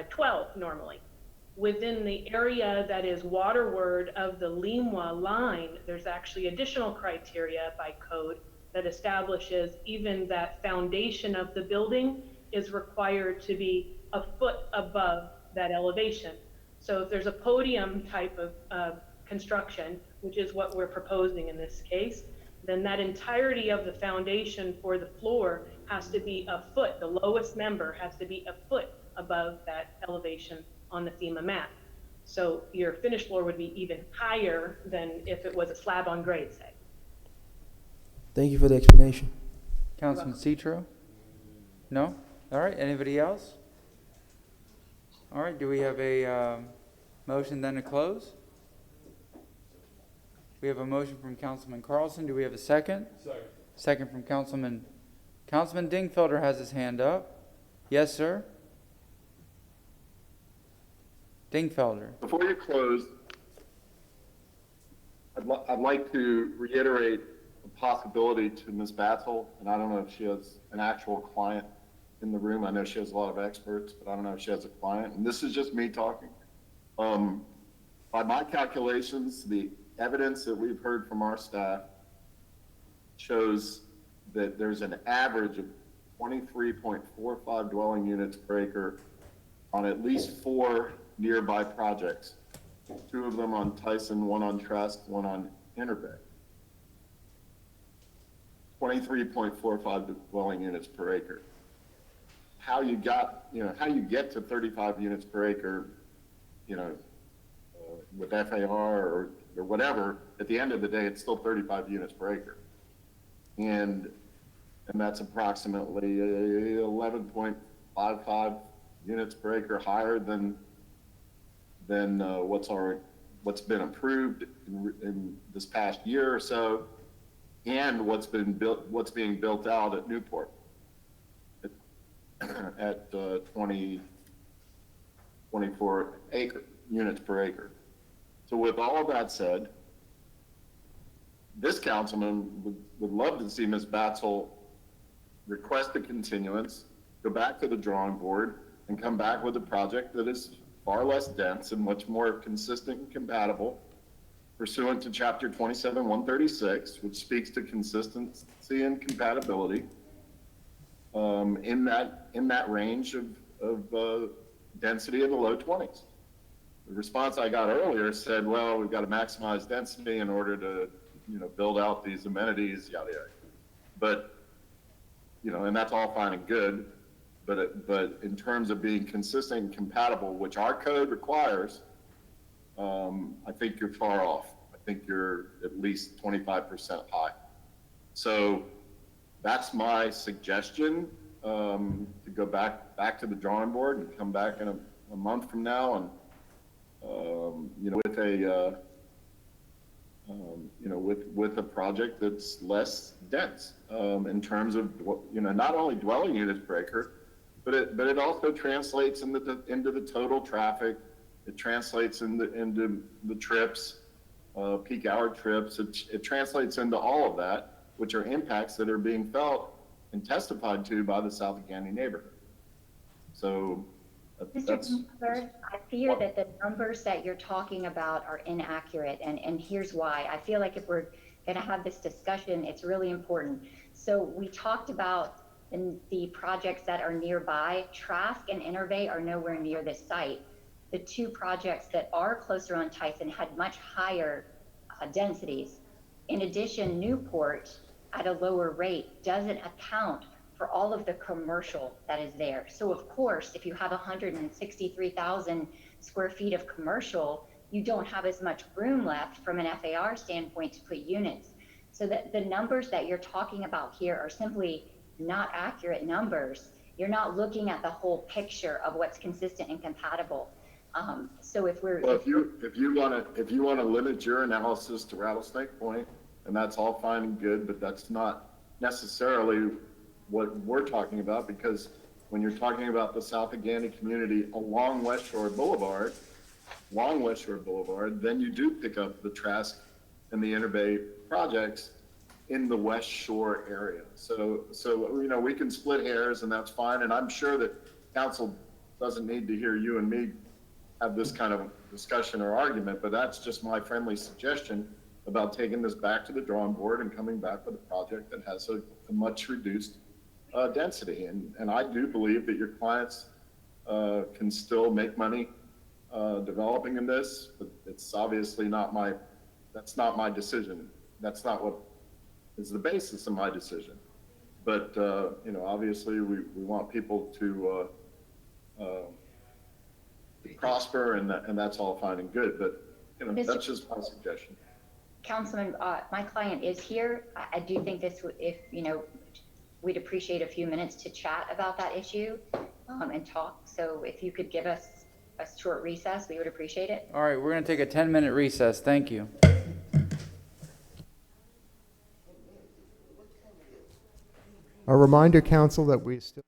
12 normally. Within the area that is waterward of the LIMWA line, there's actually additional criteria by code that establishes even that foundation of the building is required to be a foot above that elevation. So if there's a podium type of construction, which is what we're proposing in this case, then that entirety of the foundation for the floor has to be a foot, the lowest member has to be a foot above that elevation on the FEMA map. So your finished floor would be even higher than if it was a slab on grade, say. Thank you for the explanation. Councilman Citro? No? All right, anybody else? All right, do we have a motion then to close? We have a motion from Councilman Carlson. Do we have a second? Second. Second from Councilman Dingfelder has his hand up. Yes, sir? Dingfelder. Before you close, I'd like to reiterate a possibility to Ms. Batzel, and I don't know if she has an actual client in the room. I know she has a lot of experts, but I don't know if she has a client. And this is just me talking. By my calculations, the evidence that we've heard from our staff shows that there's an average of 23.45 dwelling units per acre on at least 4 nearby projects. 2 of them on Tyson, 1 on Trask, 1 on Interbay. 23.45 dwelling units per acre. How you get to 35 units per acre, with FAR or whatever, at the end of the day, it's still 35 units per acre. And that's approximately 11.55 units per acre higher than what's been approved in this past year or so, and what's being built out at Newport at 24 units per acre. So with all of that said, this councilman would love to see Ms. Batzel request a continuance, go back to the drawing board, and come back with a project that is far less dense and much more consistent and compatible pursuant to Chapter 27-136, which speaks to consistency and compatibility in that range of density in the low 20s. The response I got earlier said, well, we've got to maximize density in order to build out these amenities, yada, yada. But, and that's all fine and good, but in terms of being consistent and compatible, which our code requires, I think you're far off. I think you're at least 25% high. So that's my suggestion, to go back to the drawing board and come back in a month from now and, with a project that's less dense, in terms of, not only dwelling units per acre, but it also translates into the total traffic. It translates into the trips, peak hour trips. It translates into all of that, which are impacts that are being felt and testified to by the South Agani neighborhood. So Mr. Kingsley, I fear that the numbers that you're talking about are inaccurate, and here's why. I feel like if we're going to have this discussion, it's really important. So we talked about the projects that are nearby. Trask and Interbay are nowhere near this site. The 2 projects that are closer on Tyson had much higher densities. In addition, Newport, at a lower rate, doesn't account for all of the commercial that is there. So of course, if you have 163,000 square feet of commercial, you don't have as much room left from an FAR standpoint to put units. So that the numbers that you're talking about here are simply not accurate numbers. You're not looking at the whole picture of what's consistent and compatible. So if we're if you want to limit your analysis to Rattlesnake Point, and that's all fine and good, but that's not necessarily what we're talking about, because when you're talking about the South Agani community along West Shore Boulevard, then you do pick up the Trask and the Interbay projects in the West Shore area. So we can split hairs, and that's fine. And I'm sure that council doesn't need to hear you and me have this kind of discussion or argument, but that's just my friendly suggestion about taking this back to the drawing board and coming back with a project that has a much reduced density. And I do believe that your clients can still make money developing in this, but it's obviously that's not my decision. That's not what is the basis of my decision. But, prosper, and that's all fine and good, but, you know, Mr. that's just my suggestion. Councilman, my client is here. I do think this, if, you know, we'd appreciate a few minutes to chat about that issue and talk. So if you could give us a short recess, we would appreciate it. All right, we're going to take a 10-minute recess. Thank you. A reminder, council, that we still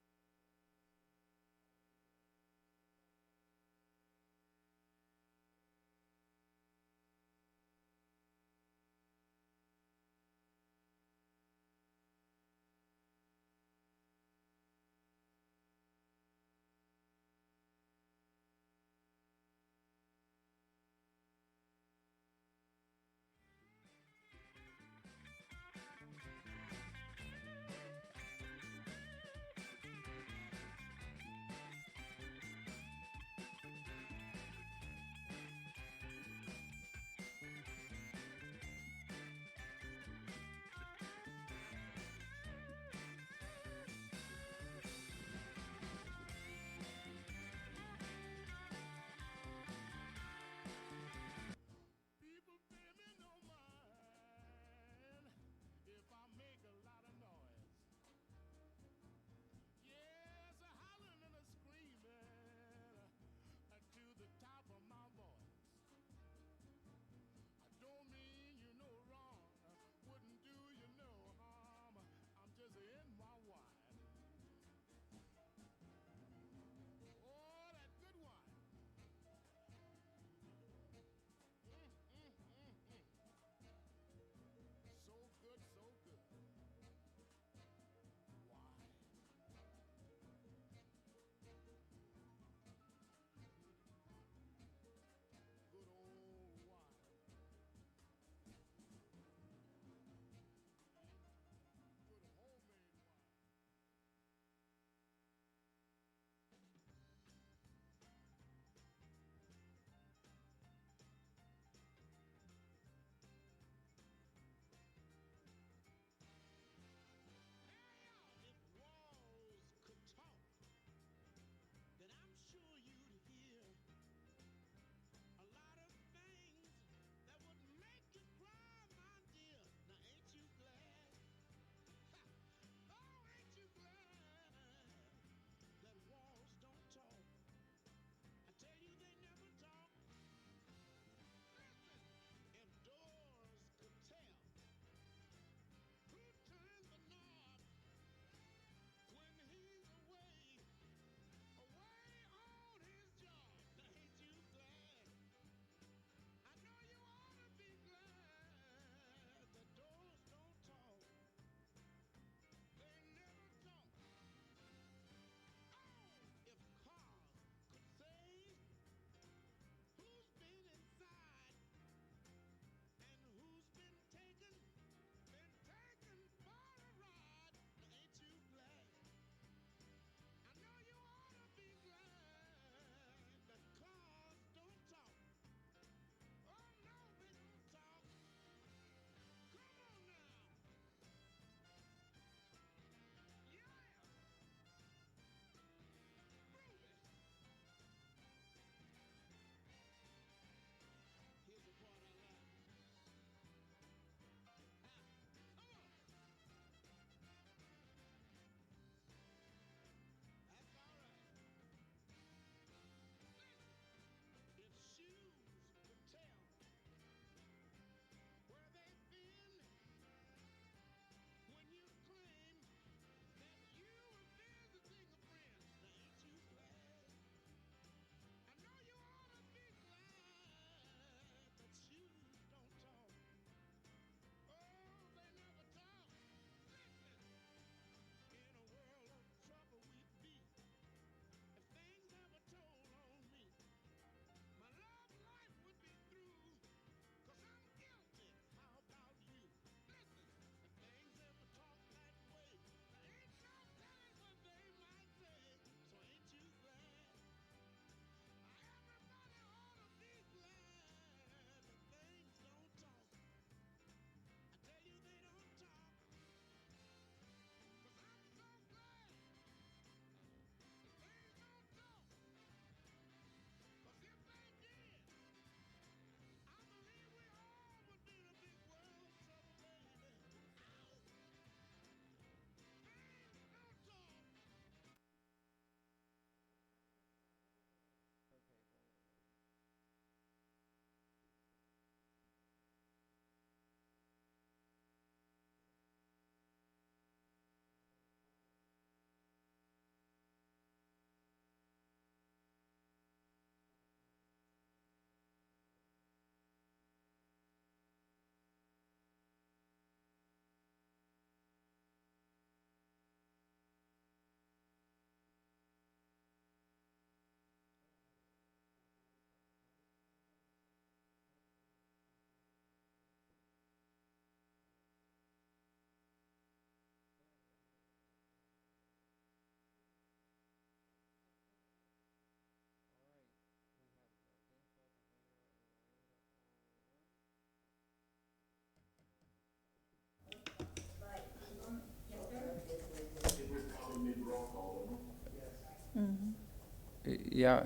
Yeah.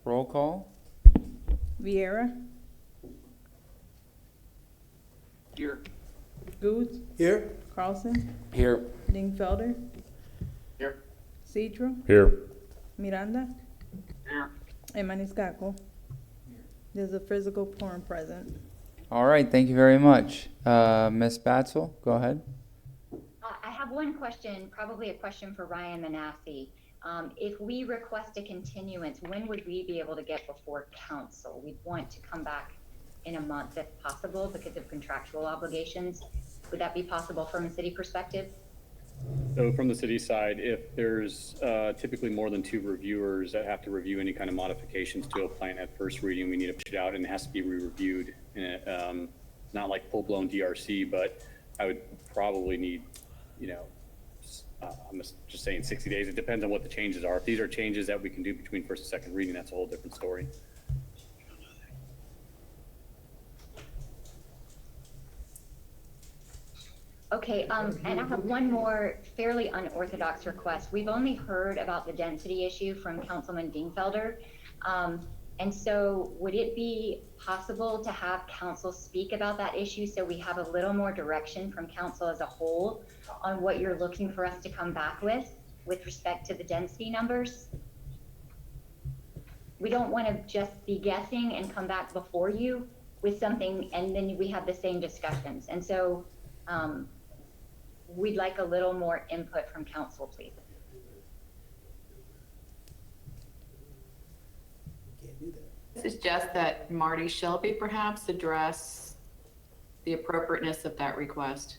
Roll call? Vieira, Here. Goose, Here. Carlson, Here. Dingfelder, Here. Citro, Here. Miranda, Here. and Maniscalco. There's a physical quorum present. All right, thank you very much. Ms. Batzel, go ahead. I have one question, probably a question for Ryan Manassi. If we request a continuance, when would we be able to get before council? We'd want to come back in a month if possible because of contractual obligations. Would that be possible from a city perspective? So from the city side, if there's typically more than 2 reviewers that have to review any kind of modifications to a plan at first reading, we need to push it out and it has to be re-reviewed. Not like full-blown DRC, but I would probably need, I'm just saying 60 days. It depends on what the changes are. If these are changes that we can do between first and second reading, that's a whole different story. Okay, and I have one more fairly unorthodox request. We've only heard about the density issue from Councilman Dingfelder. And so would it be possible to have council speak about that issue so we have a little more direction from council as a whole on what you're looking for us to come back with respect to the density numbers? We don't want to just be guessing and come back before you with something and then we have the same discussions. And so we'd like a little more input from council, please. Suggest that Marty Shelby perhaps address the appropriateness of that request.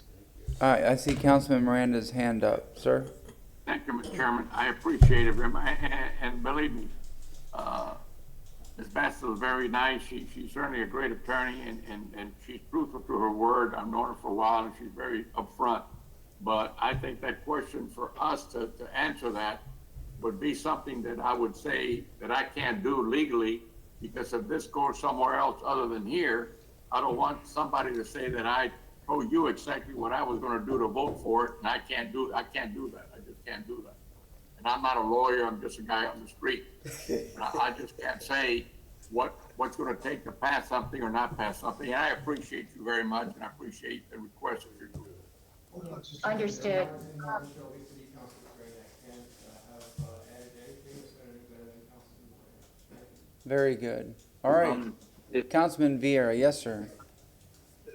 I see Councilman Miranda's hand up. Sir? Thank you, Mr. Chairman. I appreciate it very much. And believe me, Ms. Batzel is very nice. She's certainly a great attorney and she's truthful to her word. I've known her for a while and she's very upfront. But I think that question for us to answer that would be something that I would say that I can't do legally, because if this goes somewhere else other than here, I don't want somebody to say that I told you exactly what I was going to do to vote for it, and I can't do that. I just can't do that. And I'm not a lawyer. I'm just a guy on the street. And I just can't say what's going to take to pass something or not pass something. And I appreciate you very much, and I appreciate the request that you're doing. Understood. Very good. All right. Councilman Vieira, yes, sir.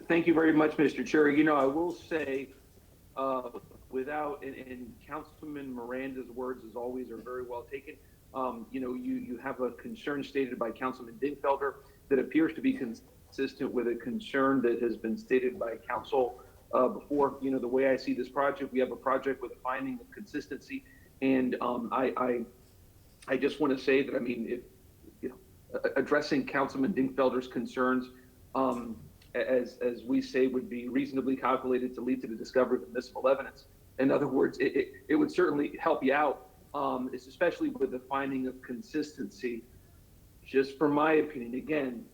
Thank you very much, Mr. Chair. I will say, and Councilman Miranda's words, as always, are very well taken. You have a concern stated by Councilman Dingfelder that appears to be consistent with a concern that has been stated by council before. The way I see this project, we have a project with a finding of consistency, and I just want to say that, if addressing Councilman Dingfelder's concerns, as we say, would be reasonably calculated to lead to the discovery of admissible evidence. In other words, it would certainly help you out, especially with the finding of consistency. Just from my opinion, again,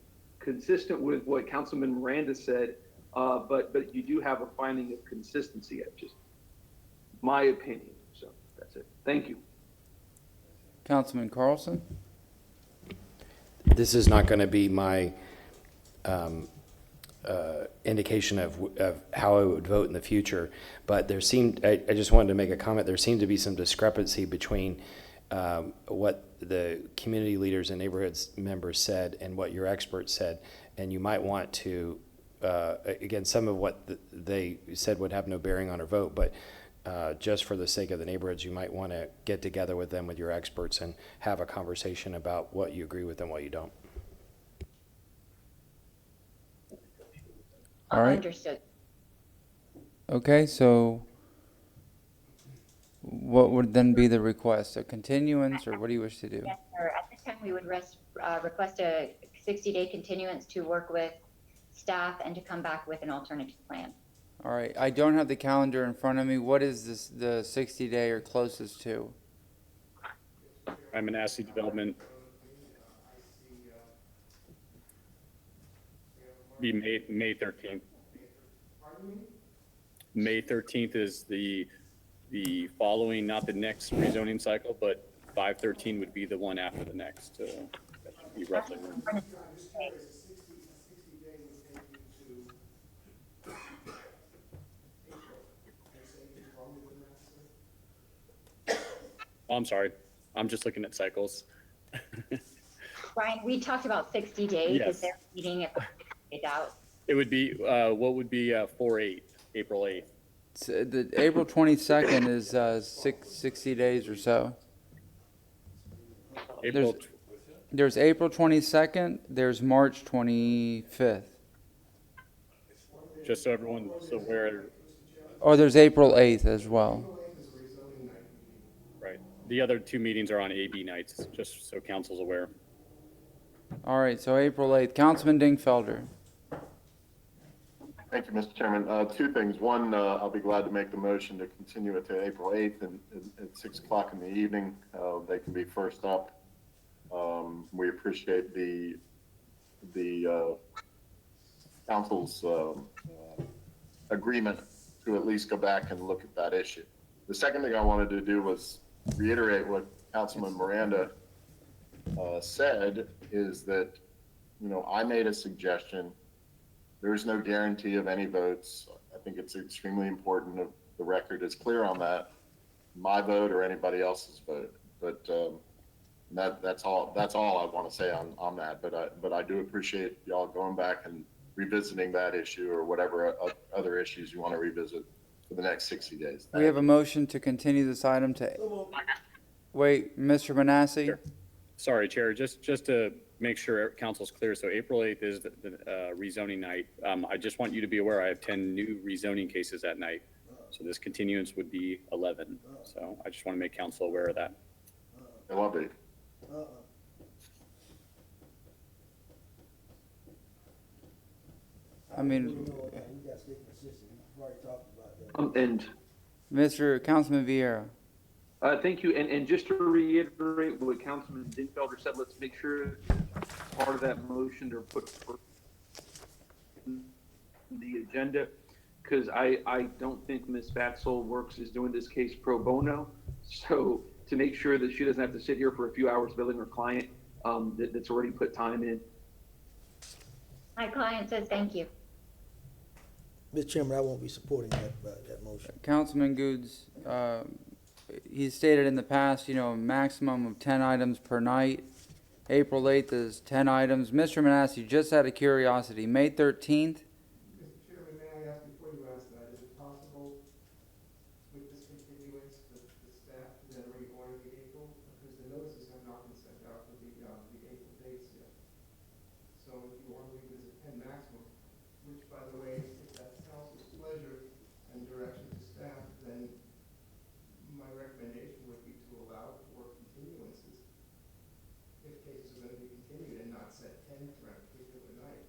consistent with what Councilman Miranda said, but you do have a finding of consistency. Just my opinion. So that's it. Thank you. Councilman Carlson? This is not going to be my indication of how I would vote in the future, but I just wanted to make a comment. There seemed to be some discrepancy between what the community leaders and neighborhoods members said and what your experts said, and you might want to, again, some of what they said would have no bearing on our vote, but just for the sake of the neighborhoods, you might want to get together with them, with your experts, and have a conversation about what you agree with and what you don't. All right. Understood. Okay, so what would then be the request? A continuance, or what do you wish to do? Yes, sir. At this time, we would request a 60-day continuance to work with staff and to come back with an alternative plan. All right, I don't have the calendar in front of me. What is the 60-day or closest to? I'm in Manassi Development. Be May 13th. May 13th is the following, not the next rezoning cycle, but 5/13 would be the one after the next. That should be roughly. Oh, I'm sorry. I'm just looking at cycles. Ryan, we talked about 60 days. Yes. Is there a meeting if it's out? It would be, what would be 4/8, April 8th? The April 22nd is 60 days or so. April, There's April 22nd, there's March 25th. just so everyone's aware, Oh, there's April 8th as well. right? The other two meetings are on AB nights, just so council's aware. All right, so April 8th. Councilman Dingfelder. Thank you, Mr. Chairman. Two things. One, I'll be glad to make the motion to continue it to April 8th and at 6 o'clock in the evening. They can be first up. We appreciate the council's agreement to at least go back and look at that issue. The second thing I wanted to do was reiterate what Councilman Miranda said, is that, you know, I made a suggestion. There's no guarantee of any votes. I think it's extremely important that the record is clear on that, my vote or anybody else's vote. But that's all I want to say on that. But I do appreciate y'all going back and revisiting that issue or whatever other issues you want to revisit for the next 60 days. We have a motion to continue this item to, wait, Mr. Manassi? Sure. Sorry, Chair, just to make sure council's clear. So April 8th is the rezoning night. I just want you to be aware I have 10 new rezoning cases that night. So this continuance would be 11. So I just want to make council aware of that. I love it. I mean, And Mr. Councilman Vieira. thank you. And just to reiterate what Councilman Dingfelder said, let's make sure part of that motion to put for the agenda, because I don't think Ms. Batzel Works is doing this case pro bono. So to make sure that she doesn't have to sit here for a few hours billing her client that's already put time in. My client says thank you. Mr. Chairman, I won't be supporting that motion. Councilman Goods, he's stated in the past, you know, a maximum of 10 items per night. April 8th is 10 items. Mr. Manassi, just out of curiosity, May 13th? Mr. Chairman, may I ask before you ask that, is it possible with this continuance, the staff to then reorder the April? Because the notices have not been sent out for the April dates yet. So if you want to revisit 10 maximum, which by the way, if that's council's pleasure and direction to staff, then my recommendation would be to allow for continuances if cases are going to be continued and not set 10 for a particular night.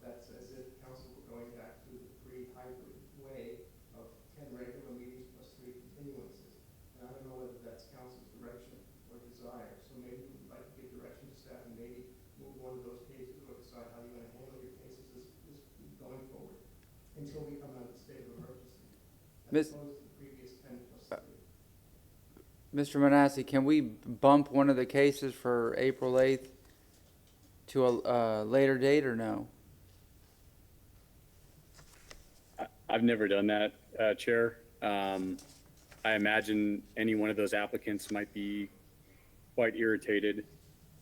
That's as if council were going back to the pre-hybrid way of 10 regular meetings plus 3 continuances. And I don't know whether that's council's direction or desire. So maybe you'd like to give direction to staff and maybe move one of those cases or decide how you're going to handle your cases this going forward until we come out of the state of emergency. As opposed to the previous 10 plus 3. Mr. Manassi, can we bump one of the cases for April 8th to a later date or no? I've never done that, Chair. I imagine any one of those applicants might be quite irritated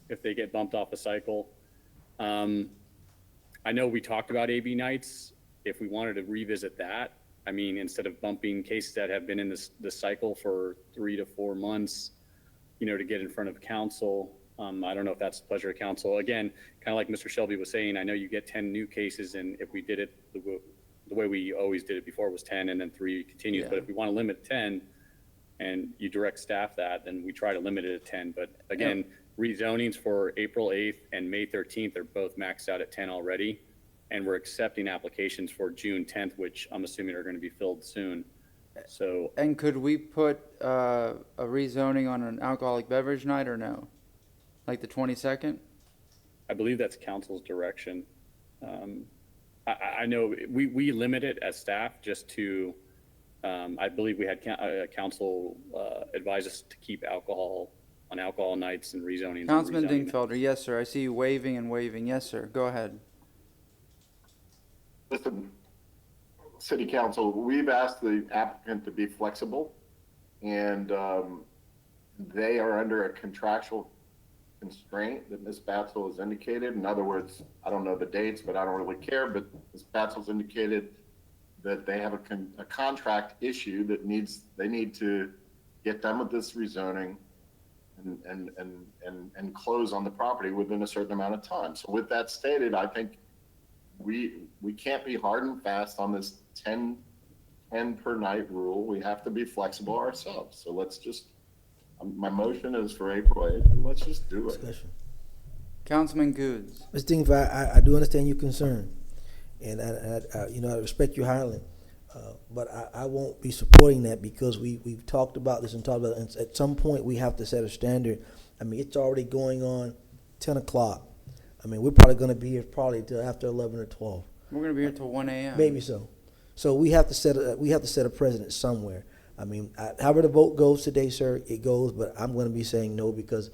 if they get bumped off a cycle. I know we talked about AB nights. If we wanted to revisit that, I mean, instead of bumping cases that have been in this cycle for 3 to 4 months, you know, to get in front of council, I don't know if that's the pleasure of council. Again, kind of like Mr. Shelby was saying, I know you get 10 new cases, and if we did it the way we always did it before was 10 and then 3 continues. Yeah. But if we want to limit 10 and you direct staff that, then we try to limit it to 10. But again, rezonings for April 8th and May 13th are both maxed out at 10 already. And we're accepting applications for June 10th, which I'm assuming are going to be filled soon. So, And could we put a rezoning on an alcoholic beverage night or no? Like the 22nd? I believe that's council's direction. I know we limit it as staff just to, I believe we had council advise us to keep alcohol on alcohol nights and rezonings. Councilman Dingfelder, yes, sir. I see you waving and waving. Yes, sir. Go ahead. Listen, City Council, we've asked the applicant to be flexible, and they are under a contractual constraint that Ms. Batzel has indicated. In other words, I don't know the dates, but I don't really care, but Ms. Batzel's indicated that they have a contract issue that they need to get done with this rezoning and close on the property within a certain amount of time. So with that stated, I think we can't be hard and fast on this 10 per night rule. We have to be flexible ourselves. So let's just, my motion is for April 8th, and let's just do it. Councilman Goods. Mr. Dingfelder, I do understand your concern, and I respect you highly, but I won't be supporting that because we've talked about this and talked about it, and at some point we have to set a standard. I mean, it's already going on 10 o'clock. I mean, we're probably going to be here probably till after 11 or 12. We're going to be here till 1 a.m. Maybe so. So we have to set a precedent somewhere. I mean, however the vote goes today, sir, it goes. But I'm going to be saying no because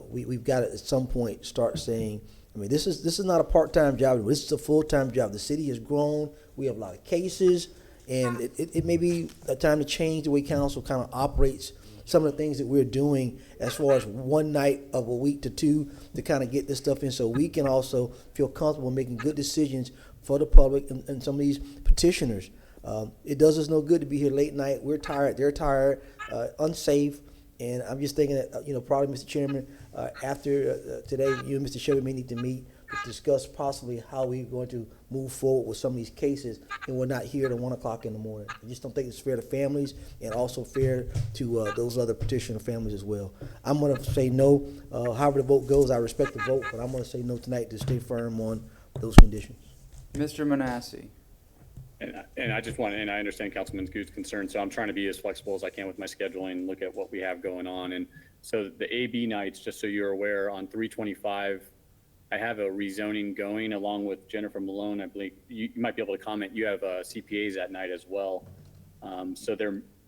we've got to at some point start saying. I mean, this is not a part-time job. This is a full-time job. The city has grown. We have a lot of cases, and it may be a time to change the way council kind of operates. Some of the things that we're doing as far as one night of a week to two to kind of get this stuff in so we can also feel comfortable making good decisions for the public and some of these petitioners. It does us no good to be here late night. We're tired. They're tired, unsafe. And I'm just thinking that, probably, Mr. Chairman, after today, you and Mr. Shelby may need to meet to discuss possibly how we're going to move forward with some of these cases, and we're not here at 1 o'clock in the morning. I just don't think it's fair to families and also fair to those other petitioner families as well. I'm going to say no. However the vote goes, I respect the vote, but I'm going to say no tonight to stay firm on those conditions. Mr. Manassi. And I just want to, and I understand Councilman Good's concern, so I'm trying to be as flexible as I can with my scheduling, look at what we have going on. And so the AB nights, just so you're aware, on 325, I have a rezoning going along with Jennifer Malone. I believe you might be able to comment. You have CPAs that night as well. So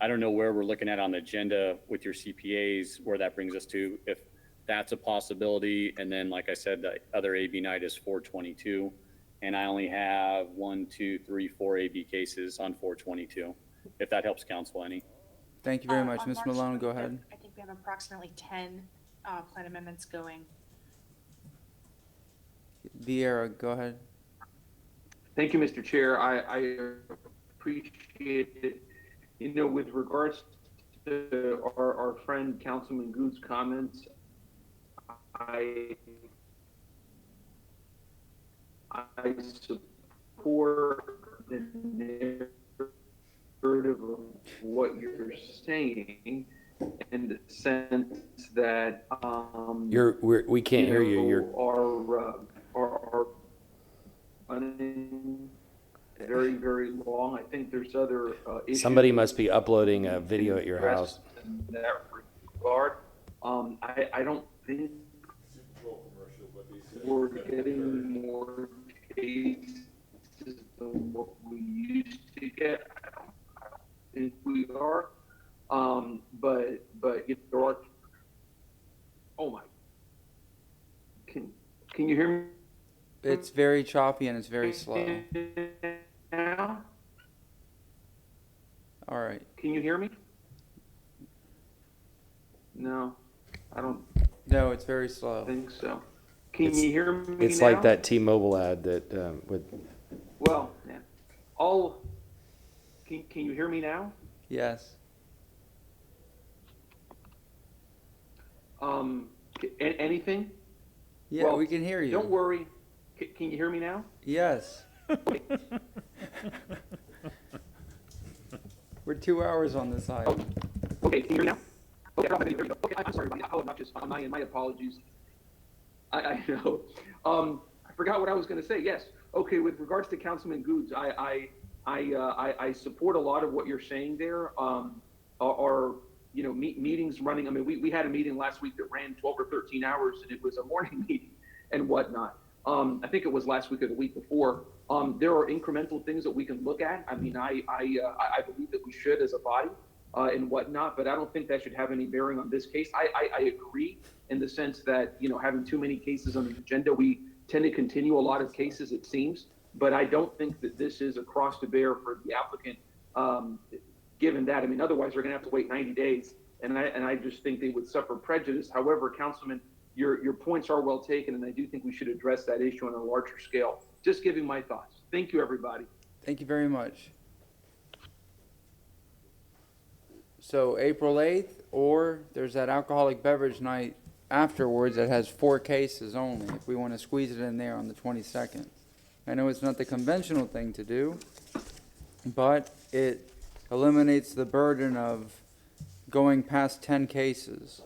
I don't know where we're looking at on the agenda with your CPAs, where that brings us to, if that's a possibility. And then, like I said, the other AB night is 422. And I only have 4 AB cases on 422, if that helps council any. Thank you very much. Ms. Malone, go ahead. I think we have approximately 10 plan amendments going. Vieira, go ahead. Thank you, Mr. Chair. I appreciate it. With regards to our friend Councilman Good's comments, I support the narrative of what you're saying in the sense that we can't hear you. Are running very, very long. I think there's other issues. Somebody must be uploading a video at your house. In that regard, I don't think we're getting more cases than what we used to get. I don't think we are. But if there are, oh my, can you hear me? It's very choppy and it's very slow. Now? All right. Can you hear me? No, I don't. No, it's very slow. Think so. Can you hear me It's now? like that T-Mobile ad that would. Well, yeah. Can you hear me now? Yes. Anything? Yeah, well, we can hear you. Don't worry. Can you hear me now? Yes. We're 2 hours on this item. Okay, can you hear me now? Okay, I'm sorry. Oh, not just on my end. My apologies. I know. I forgot what I was going to say. Yes. Okay. With regards to Councilman Goods, I support a lot of what you're saying there. Meetings running. I mean, we had a meeting last week that ran 12 or 13 hours, and it was a morning meeting and whatnot. I think it was last week or the week before. There are incremental things that we can look at. I mean, I believe that we should, as a body, and whatnot, but I don't think that should have any bearing on this case. I agree in the sense that, having too many cases on the agenda, we tend to continue a lot of cases, it seems, but I don't think that this is a cross to bear for the applicant, given that. I mean, otherwise they're gonna have to wait 90 days, and I just think they would suffer prejudice. However, Councilman, your points are well taken, and I do think we should address that issue on a larger scale. Just giving my thoughts. Thank you, everybody. Thank you very much. So April 8th, or there's that alcoholic beverage night afterwards that has 4 cases only, if we want to squeeze it in there on the 22nd. I know it's not the conventional thing to do, but it eliminates the burden of going past 10 cases.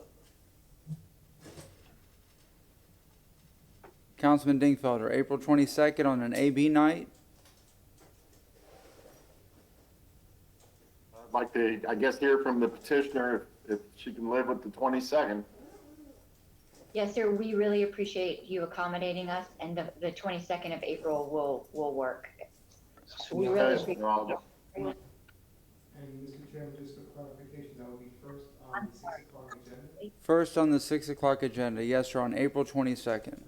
Councilman Dingfelder, April 22nd on an AB night. I'd like to, I guess, hear from the petitioner if she can live with the 22nd. Yes, sir, we really appreciate you accommodating us, and the 22nd of April will work. We really appreciate it. And Mr. Chairman, just for clarification, that will be first on the 6 o'clock agenda? First on the 6 o'clock agenda, yes, sir, on April 22nd.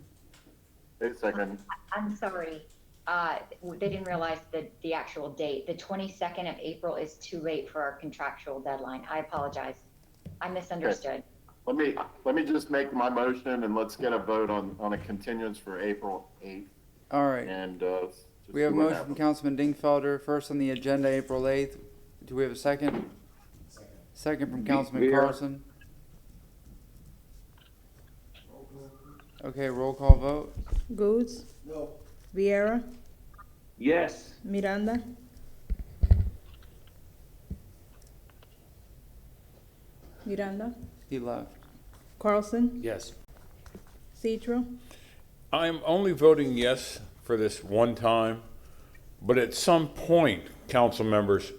Wait a second. I'm sorry, they didn't realize the actual date. The 22nd of April is too late for our contractual deadline. I apologize. I misunderstood. Okay. Let me just make my motion and let's get a vote on a continuance for April 8th. All right. And We have a motion from Councilman Dingfelder, first on the agenda, April 8th. Do we have a second? Second from Councilman Carlson. Okay, roll call vote. Goose? No. Vieira? Yes. Miranda? Miranda? He left. Carlson? Yes. Citro? I'm only voting yes for this one time, but at some point, council members,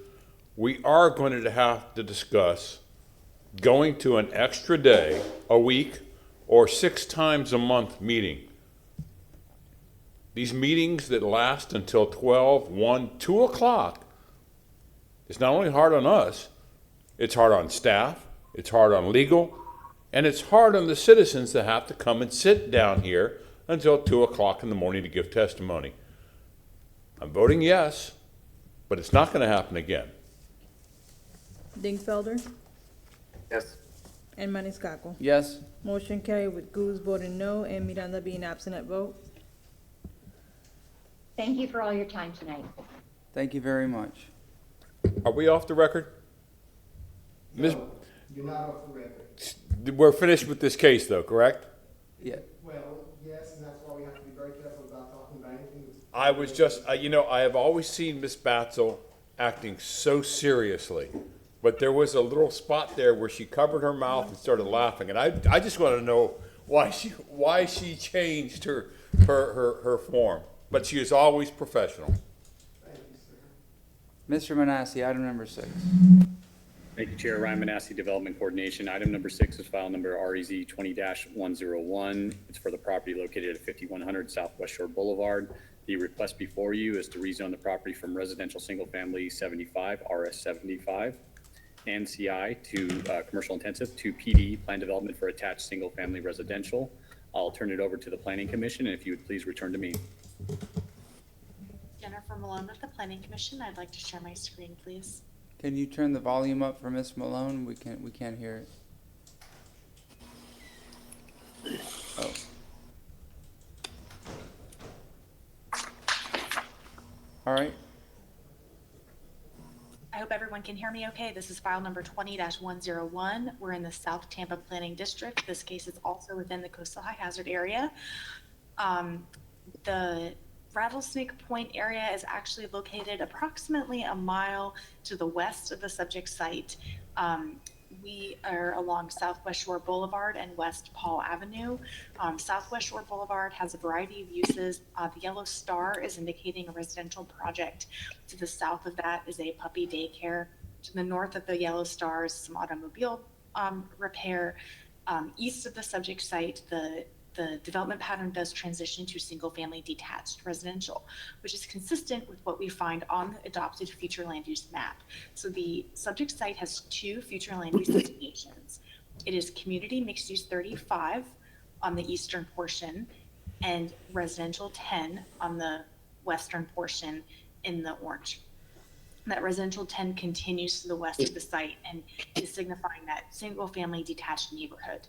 we are going to have to discuss going to an extra day, a week, or 6 times a month meeting. These meetings that last until 12, 1, 2 o'clock, it's not only hard on us, it's hard on staff, it's hard on legal, and it's hard on the citizens that have to come and sit down here until 2 o'clock in the morning to give testimony. I'm voting yes, but it's not going to happen again. Dingfelder? Yes. And Maniscalco? Yes. Motion carried with Goose voting no and Miranda being absent at vote. Thank you for all your time tonight. Thank you very much. Are we off the record? Ms. You're not off the record. We're finished with this case, though, correct? Yeah. Well, yes, and that's why we have to be very careful about talking about anything that's... I was just, I have always seen Ms. Batzel acting so seriously, but there was a little spot there where she covered her mouth and started laughing, and I just want to know why she changed her form. But she is always professional. Thank you, sir. Mr. Manassi, item number 6. Thank you, Chair. Ryan Manassi, Development Coordination. Item number 6 is file number REZ 20-101. It's for the property located at 5100 Southwest Shore Boulevard. The request before you is to rezone the property from residential single family 75, RS 75, and CI to commercial intensive to PD, plan development for attached single family residential. I'll turn it over to the Planning Commission, and if you would please return to me. Jennifer Malone with the Planning Commission. I'd like to share my screen, please. Can you turn the volume up for Miss Malone? We can't hear it. Oh. All right. I hope everyone can hear me okay. This is file number 20-101. We're in the South Tampa Planning District. This case is also within the coastal high hazard area. The Rattlesnake Point area is actually located approximately a mile to the west of the subject site. We are along Southwest Shore Boulevard and West Paul Avenue. Southwest Shore Boulevard has a variety of uses. The yellow star is indicating a residential project. To the south of that is a puppy daycare. To the north of the yellow star is some automobile repair. East of the subject site, the the development pattern does transition to single-family detached residential, which is consistent with what we find on the adopted future land use map. So the subject site has 2 future land use designations. It is community mixed use 35 on the eastern portion and residential 10 on the western portion in the orange. That residential 10 continues to the west of the site and is signifying that single-family detached neighborhood.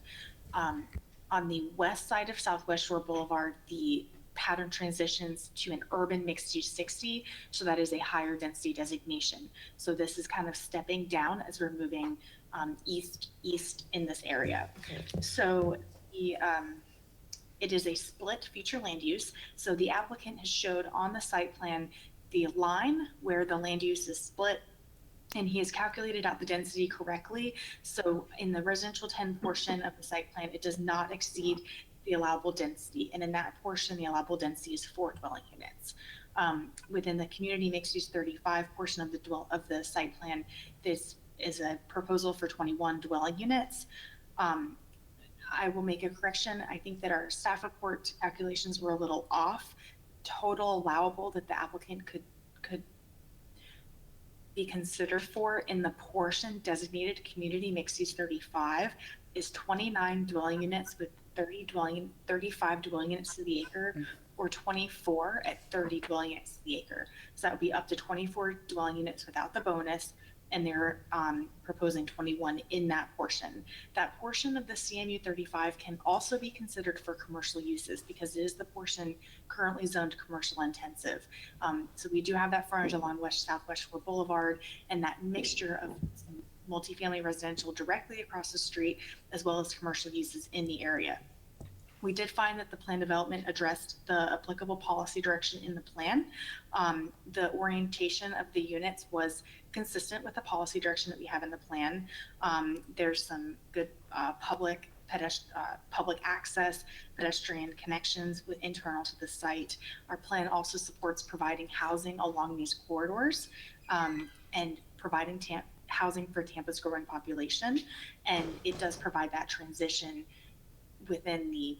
On the west side of Southwest Shore Boulevard, the pattern transitions to an urban mixed-use 60, so that is a higher density designation. So this is kind of stepping down as we're moving east in this area. So it is a split future land use. So the applicant has showed on the site plan the line where the land use is split, and he has calculated out the density correctly. So in the residential 10 portion of the site plan, it does not exceed the allowable density. And in that portion, the allowable density is 4 dwelling units. Within the community mixed use 35 portion of the site plan, this is a proposal for 21 dwelling units. I will make a correction. I think that our staff report calculations were a little off. Total allowable that the applicant could be considered for in the portion designated community mixed use 35 is 29 dwelling units with 35 dwelling units to the acre, or 24 at 30 dwelling units to the acre. So that would be up to 24 dwelling units without the bonus, and they're proposing 21 in that portion. That portion of the CMU 35 can also be considered for commercial uses because it is the portion currently zoned commercial intensive. So we do have that frontage along Southwest Shore Boulevard and that mixture of multifamily residential directly across the street, as well as commercial uses in the area. We did find that the plan development addressed the applicable policy direction in the plan. The orientation of the units was consistent with the policy direction that we have in the plan. There's some good public access, pedestrian connections with internal to the site. Our plan also supports providing housing along these corridors and providing housing for Tampa's growing population. And it does provide that transition within the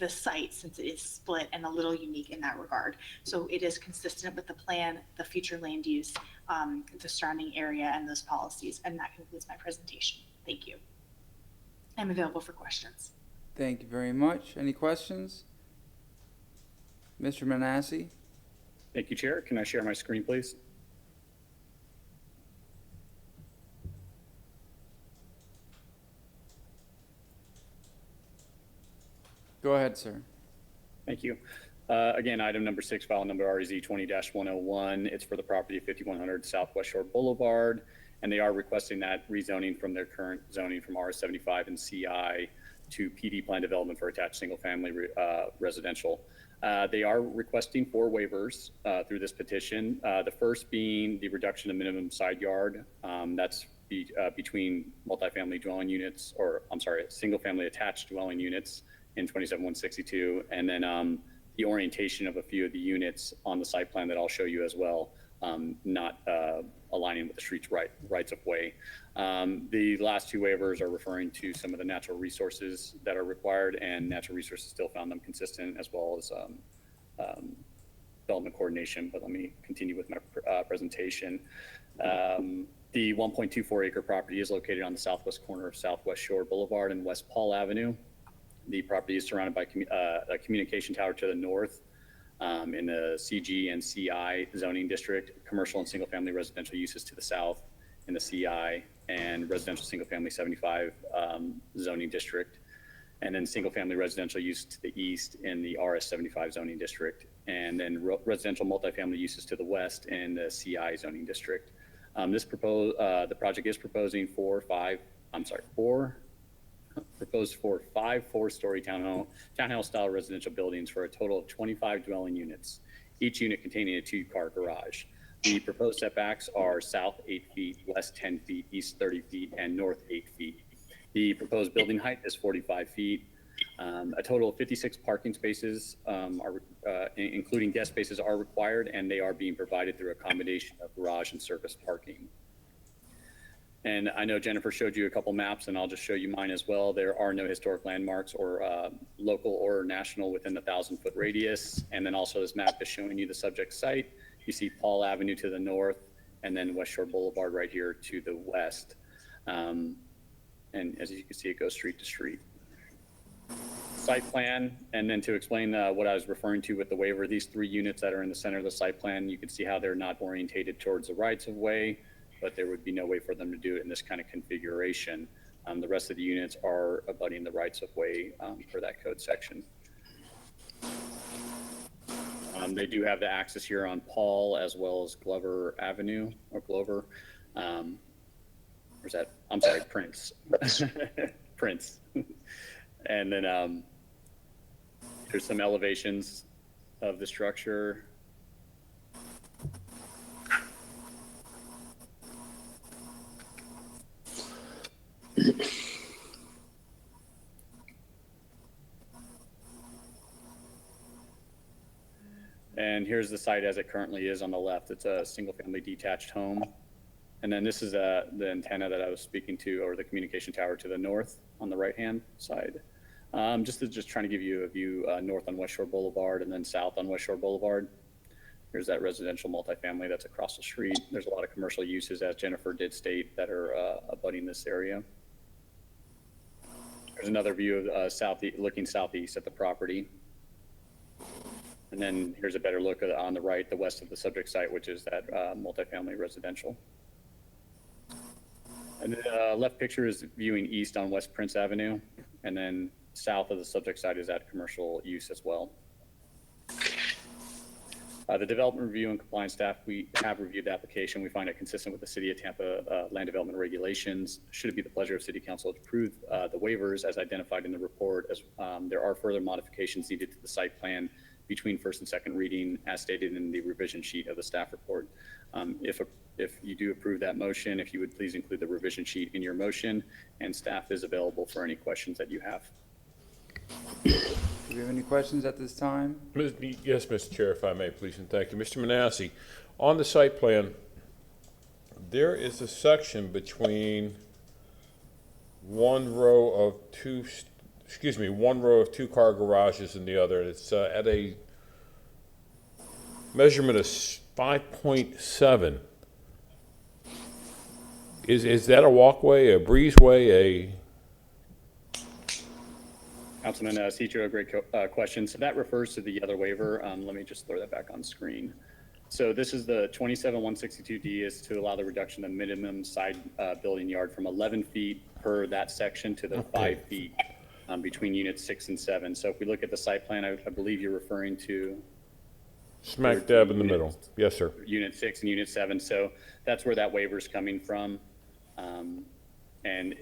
site, since it is split and a little unique in that regard. So it is consistent with the plan, the future land use, the surrounding area, and those policies. And that concludes my presentation. Thank you. I'm available for questions. Thank you very much. Any questions? Mr. Manassi? Thank you, Chair. Can I share my screen, please? Go ahead, sir. Thank you. Again, item number 6, file number REZ 20-101. It's for the property of 5100 Southwest Shore Boulevard, and they are requesting that rezoning from their current zoning from RS75 and CI to PD plan development for attached single-family residential. They are requesting 4 waivers through this petition. The first being the reduction of minimum side yard. That's between multifamily dwelling units, or I'm sorry, single-family attached dwelling units in 27162, and then the orientation of a few of the units on the site plan that I'll show you as well, not aligning with the street's rights of way. The last 2 waivers are referring to some of the natural resources that are required, and natural resources still found them consistent, as well as development coordination. But let me continue with my presentation. The 1.24 acre property is located on the southwest corner of Southwest Shore Boulevard and West Paul Avenue. The property is surrounded by a communication tower to the north in the CG and CI zoning district, commercial and single family residential uses to the south in the CI, and residential single family 75 zoning district, and then single family residential use to the east in the RS 75 zoning district, and then residential multifamily uses to the west in the CI zoning district. The project is proposing proposed for 5 4-story townhouse style residential buildings for a total of 25 dwelling units, each unit containing a 2-car garage. The proposed setbacks are south 8 feet, west 10 feet, east 30 feet, and north 8 feet. The proposed building height is 45 feet. A total of 56 parking spaces, including guest spaces, are required, and they are being provided through a combination of garage and surface parking. And I know Jennifer showed you a couple maps, and I'll just show you mine as well. There are no historic landmarks or local or national within the 1,000-foot radius. And then also this map is showing you the subject site. You see Paul Avenue to the north, and then West Shore Boulevard right here to the west. And as you can see, it goes street to street. Site plan, and then to explain what I was referring to with the waiver, these 3 units that are in the center of the site plan, you can see how they're not orientated towards the rights of way, but there would be no way for them to do it in this kind of configuration. The rest of the units are abutting the rights of way for that code section. They do have the access here on Paul as well as Glover Avenue or Glover. Where's that? I'm sorry, Prince. Prince. And then there's some elevations of the structure. And here's the site as it currently is on the left. It's a single-family detached home. And then this is the antenna that I was speaking to, or the communication tower to the north on the right-hand side. Just trying to give you a view north on West Shore Boulevard and then south on West Shore Boulevard. Here's that residential multifamily that's across the street. There's a lot of commercial uses, as Jennifer did state, that are abutting this area. There's another view of looking southeast at the property. And then here's a better look on the right, the west of the subject site, which is that multifamily residential. And the left picture is viewing east on West Prince Avenue, and then south of the subject site is that commercial use as well. The development review and compliance staff, we have reviewed the application. We find it consistent with the City of Tampa land development regulations. Should it be the pleasure of City Council to approve the waivers as identified in the report, as there are further modifications needed to the site plan between first and second reading, as stated in the revision sheet of the staff report. If you do approve that motion, if you would please include the revision sheet in your motion, and staff is available for any questions that you have. Do we have any questions at this time? Yes, Mr. Chair, if I may, please, and thank you. Mr. Manassi, on the site plan, there is a section between one row of 2-car garages and the other. It's at a measurement of 5.7. Is that a walkway, a breezeway, Councilman Citro, a great question. So that refers to the other waiver. Let me just throw that back on screen. So this is the 27162D, is to allow the reduction of minimum side building yard from 11 feet per that section to the 5 feet between units 6 and 7. So if we look at the site plan, I believe you're referring to smack dab in the middle? Yes, sir. Unit 6 and Unit 7. So that's where that waiver is coming from. And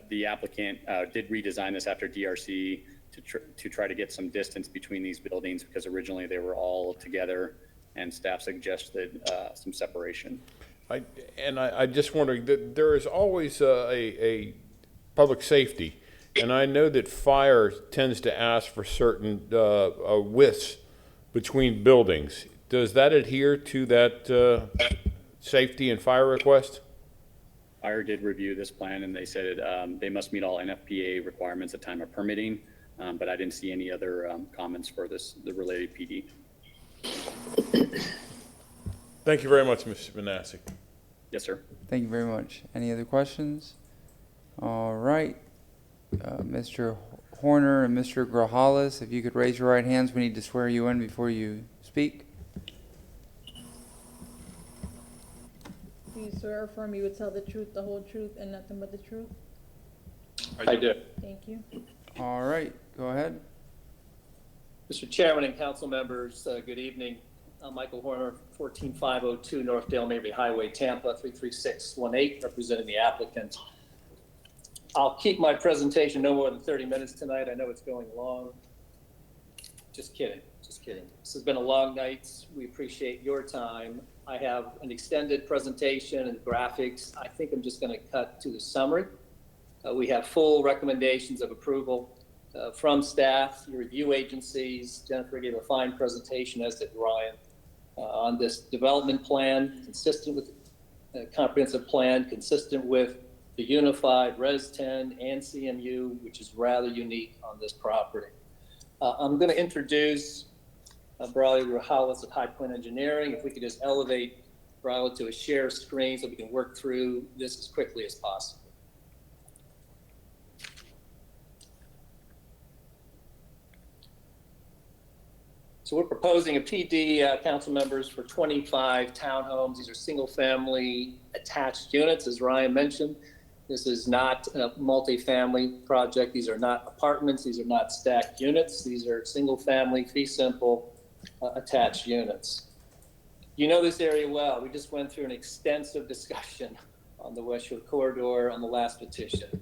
the applicant did redesign this after DRC to try to get some distance between these buildings, because originally they were all together, and staff suggested some separation. I just wondering that there is always a public safety, and I know that fire tends to ask for certain widths between buildings. Does that adhere to that safety and fire request? Fire did review this plan, and they said they must meet all NFPA requirements at time of permitting, but I didn't see any other comments for the related PD. Thank you very much, Mr. Manassi. Yes, sir. Thank you very much. Any other questions? All right. Mr. Horner and Mr. Grajales, if you could raise your right hands, we need to swear you in before you speak. Do you swear or affirm you would tell the truth, the whole truth, and nothing but the truth? I do. Thank you. All right, go ahead. Mr. Chairman and council members, good evening. I'm Michael Horner, 14502 North Dale Mabry Highway, Tampa, 33618, representing the applicant. I'll keep my presentation no more than 30 minutes tonight. I know it's going long. Just kidding, just kidding. This has been a long night. We appreciate your time. I have an extended presentation and graphics. I think I'm just going to cut to the summary. We have full recommendations of approval from staff, your review agencies. Jennifer gave a fine presentation, as did Ryan, on this development plan, consistent with comprehensive plan consistent with the unified Res 10 and CMU, which is rather unique on this property. I'm going to introduce Braulio Rojales of High Point Engineering. If we could just elevate Braulio to a share screen so we can work through this as quickly as possible. So we're proposing a PD, council members, for 25 townhomes. These are single-family attached units, as Ryan mentioned. This is not a multifamily project. These are not apartments. These are not stacked units. These are single-family, fee simple, attached units. You know this area well. We just went through an extensive discussion on the West Shore Corridor on the last petition.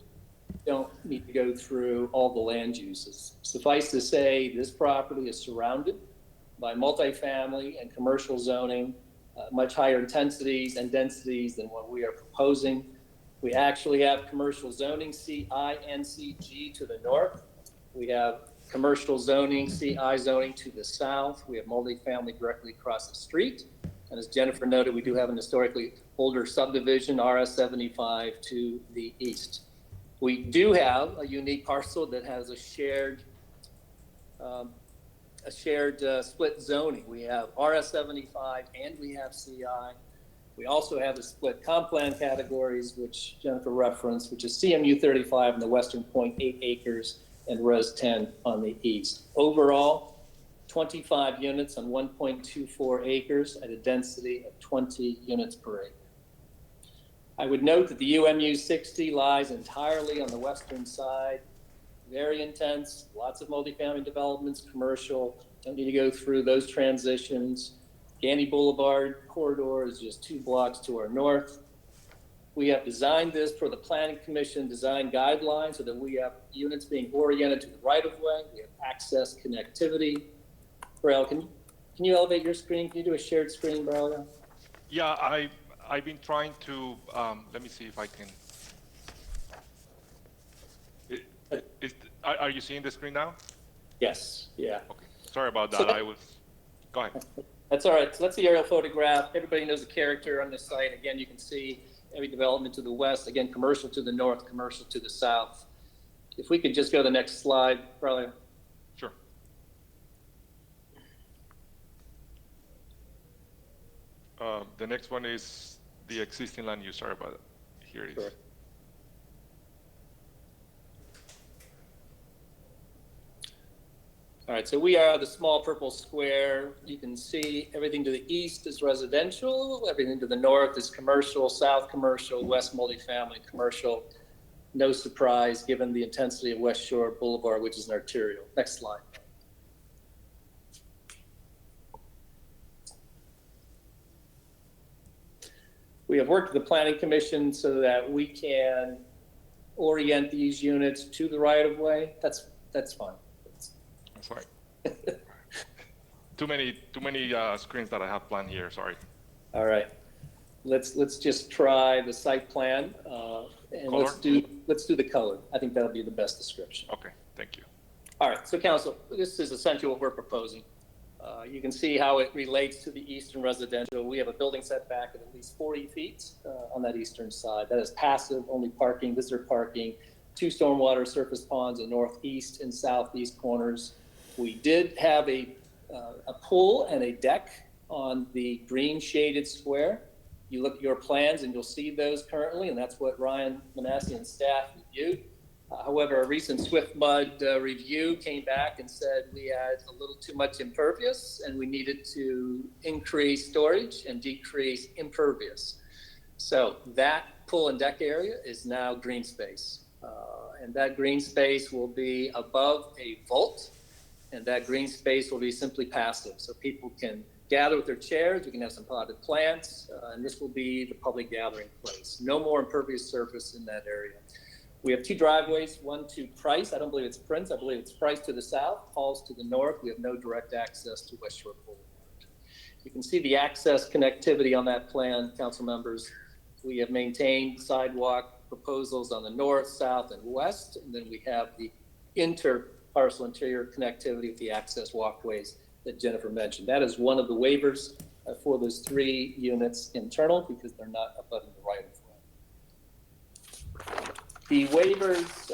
Don't need to go through all the land uses. Suffice to say, this property is surrounded by multifamily and commercial zoning, much higher intensities and densities than what we are proposing. We actually have commercial zoning, CI and CG to the north. We have commercial zoning, CI zoning to the south. We have multifamily directly across the street. And as Jennifer noted, we do have an historically older subdivision, RS 75 to the east. We do have a unique parcel that has a shared split zoning. We have RS 75 and we have CI. We also have the split comp plan categories, which Jennifer referenced, which is CMU 35 in the western point, 8 acres, and Res 10 on the east. Overall, 25 units on 1.24 acres at a density of 20 units per acre. I would note that the UMU 60 lies entirely on the western side. Very intense, lots of multifamily developments, commercial. Don't need to go through those transitions. Gandy Boulevard corridor is just 2 blocks to our north. We have designed this for the Planning Commission design guidelines so that we have units being oriented to the right of way. We have access connectivity. Braille, can you elevate your screen? Can you do a shared screen, Braille? Yeah, I've been trying to, let me see if I can. Are you seeing the screen now? Yes, yeah. Okay, sorry about that. So go ahead. That's all right. So that's the aerial photograph. Everybody knows the character on this site. Again, you can see every development to the west. Again, commercial to the north, commercial to the south. If we could just go to the next slide, probably. Sure. The next one is the existing land use. Sorry about it. Here it is. Sure. All right, so we are the small purple square. You can see everything to the east is residential, everything to the north is commercial, south commercial, west multifamily commercial. No surprise given the intensity of West Shore Boulevard, which is an arterial. Next slide. We have worked with the Planning Commission so that we can orient these units to the right of way. That's fine. That's right. Too many screens that I have planned here. Sorry. All right. Let's just try the site plan, and color? let's do the color. I think that'll be the best description. Okay. Thank you. All right. So, council, this is essentially what we're proposing. You can see how it relates to the eastern residential. We have a building setback of at least 40 feet on that eastern side. That is passive, only parking, visitor parking, 2 stormwater surface ponds in northeast and southeast corners. We did have a pool and a deck on the green shaded square. You look at your plans and you'll see those currently, and that's what Ryan Manassi and staff reviewed. However, a recent SwiftMud review came back and said we had a little too much impervious and we needed to increase storage and decrease impervious. So that pool and deck area is now green space. And that green space will be above a vault, and that green space will be simply passive. So people can gather with their chairs, we can have some potted plants, and this will be the public gathering place. No more impervious surface in that area. We have 2 driveways, one to Price. I don't believe it's Prince. I believe it's Price to the south, Halls to the north. We have no direct access to West Shore Boulevard. You can see the access connectivity on that plan, council members. We have maintained sidewalk proposals on the north, south, and west. And then we have the inter-parcel interior connectivity with the access walkways that Jennifer mentioned. That is one of the waivers for those 3 units internal because they're not abutting the right of way. The waivers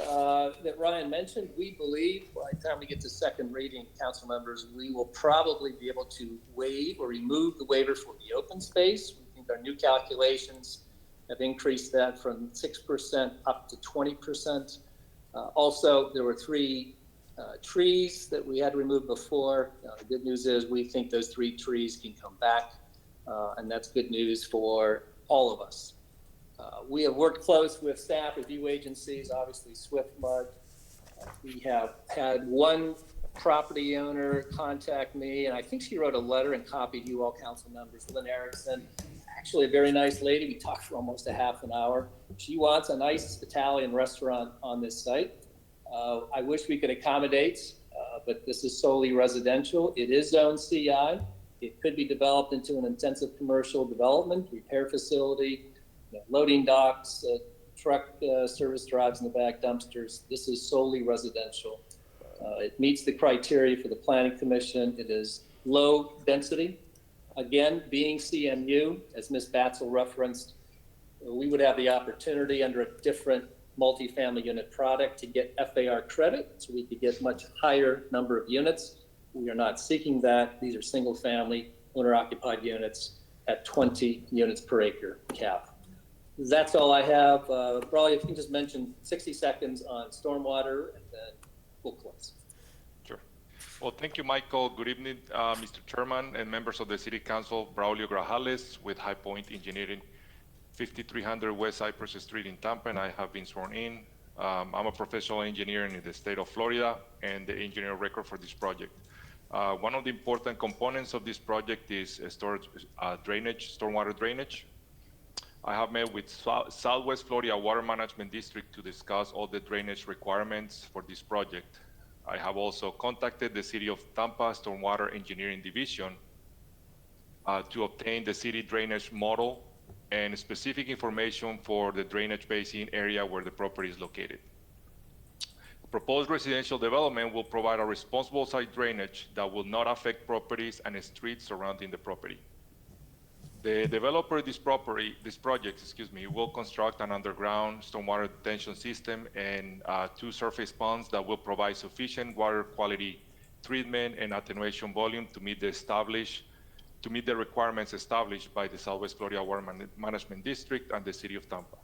that Ryan mentioned, we believe by the time we get to second reading, council members, we will probably be able to waive or remove the waivers for the open space. We think our new calculations have increased that from 6% up to 20%. Also, there were 3 trees that we had to remove before. The good news is we think those 3 trees can come back, and that's good news for all of us. We have worked close with staff, review agencies, obviously SwiftMud. We have had one property owner contact me, and I think she wrote a letter and copied you all council members, Lynn Erickson. Actually a very nice lady. We talked for almost a half an hour. She wants a nice Italian restaurant on this site. I wish we could accommodate, but this is solely residential. It is zone CI. It could be developed into an intensive commercial development, repair facility, loading docks, truck service drives in the back, dumpsters. This is solely residential. It meets the criteria for the Planning Commission. It is low density. Again, being CMU, as Ms. Batzel referenced, we would have the opportunity under a different multifamily unit product to get FAR credit, so we could get much higher number of units. We are not seeking that. These are single family owner-occupied units at 20 units per acre cap. That's all I have. Probably if you can just mention 60 seconds on stormwater, and then we'll close. Sure. Well, thank you, Michael. Good evening, Mr. Chairman and members of the City Council. Braulio Grajales with High Point Engineering, 5300 West Cypress Street in Tampa, and I have been sworn in. I'm a professional engineer in the state of Florida and the engineer of record for this project. One of the important components of this project is drainage, stormwater drainage. I have met with Southwest Florida Water Management District to discuss all the drainage requirements for this project. I have also contacted the City of Tampa Stormwater Engineering Division to obtain the city drainage model and specific information for the drainage basin area where the property is located. Proposed residential development will provide a responsible site drainage that will not affect properties and streets surrounding the property. The developer of this project, will construct an underground stormwater detention system and 2 surface ponds that will provide sufficient water quality treatment and attenuation volume to meet the requirements established by the Southwest Florida Water Management District and the City of Tampa.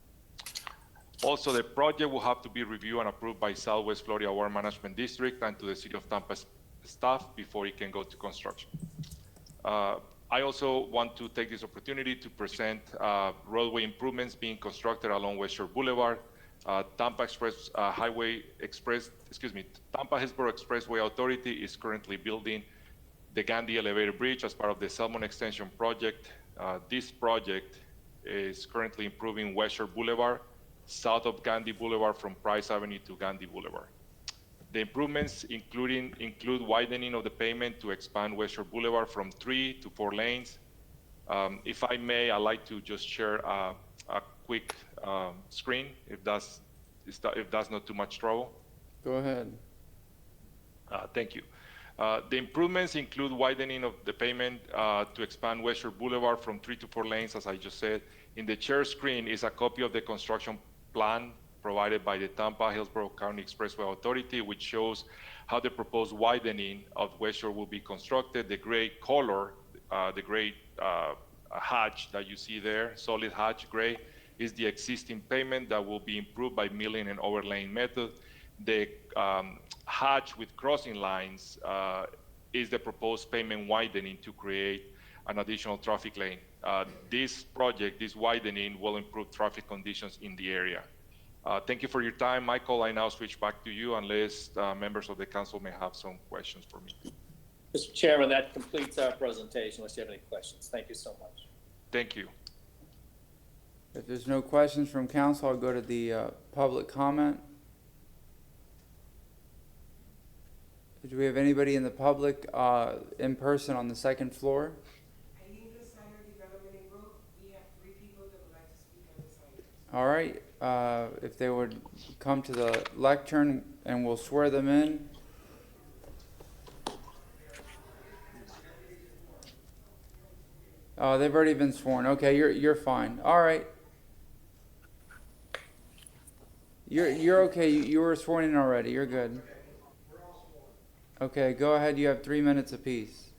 Also, the project will have to be reviewed and approved by Southwest Florida Water Management District and to the City of Tampa staff before it can go to construction. I also want to take this opportunity to present roadway improvements being constructed along West Shore Boulevard. Tampa Hillsborough Expressway Authority is currently building the Gandhi Elevator Bridge as part of the Salmon Extension Project. This project is currently improving West Shore Boulevard, south of Gandhi Boulevard from Price Avenue to Gandhi Boulevard. The improvements include widening of the pavement to expand West Shore Boulevard from 3 to 4 lanes. If I may, I'd like to just share a quick screen, if that's not too much trouble. Go ahead. Thank you. The improvements include widening of the pavement to expand West Shore Boulevard from 3 to 4 lanes, as I just said. In the share screen is a copy of the construction plan provided by the Tampa Hillsborough County Expressway Authority, which shows how the proposed widening of West Shore will be constructed. The gray color, the gray hatch that you see there, solid hatch gray, is the existing pavement that will be improved by milling and overlaying method. The hatch with crossing lines is the proposed pavement widening to create an additional traffic lane. This widening will improve traffic conditions in the area. Thank you for your time, Michael. I now switch back to you unless members of the council may have some questions for me. Mr. Chairman, that completes our presentation, unless you have any questions. Thank you so much. Thank you. If there's no questions from council, I'll go to the public comment. Do we have anybody in the public in person on the second floor? All right, if they would come to the lectern and we'll swear them in. Oh, they've already been sworn. Okay, you're fine. All right. You're okay. You were sworn in already. You're good. Okay, go ahead. You have 3 minutes apiece.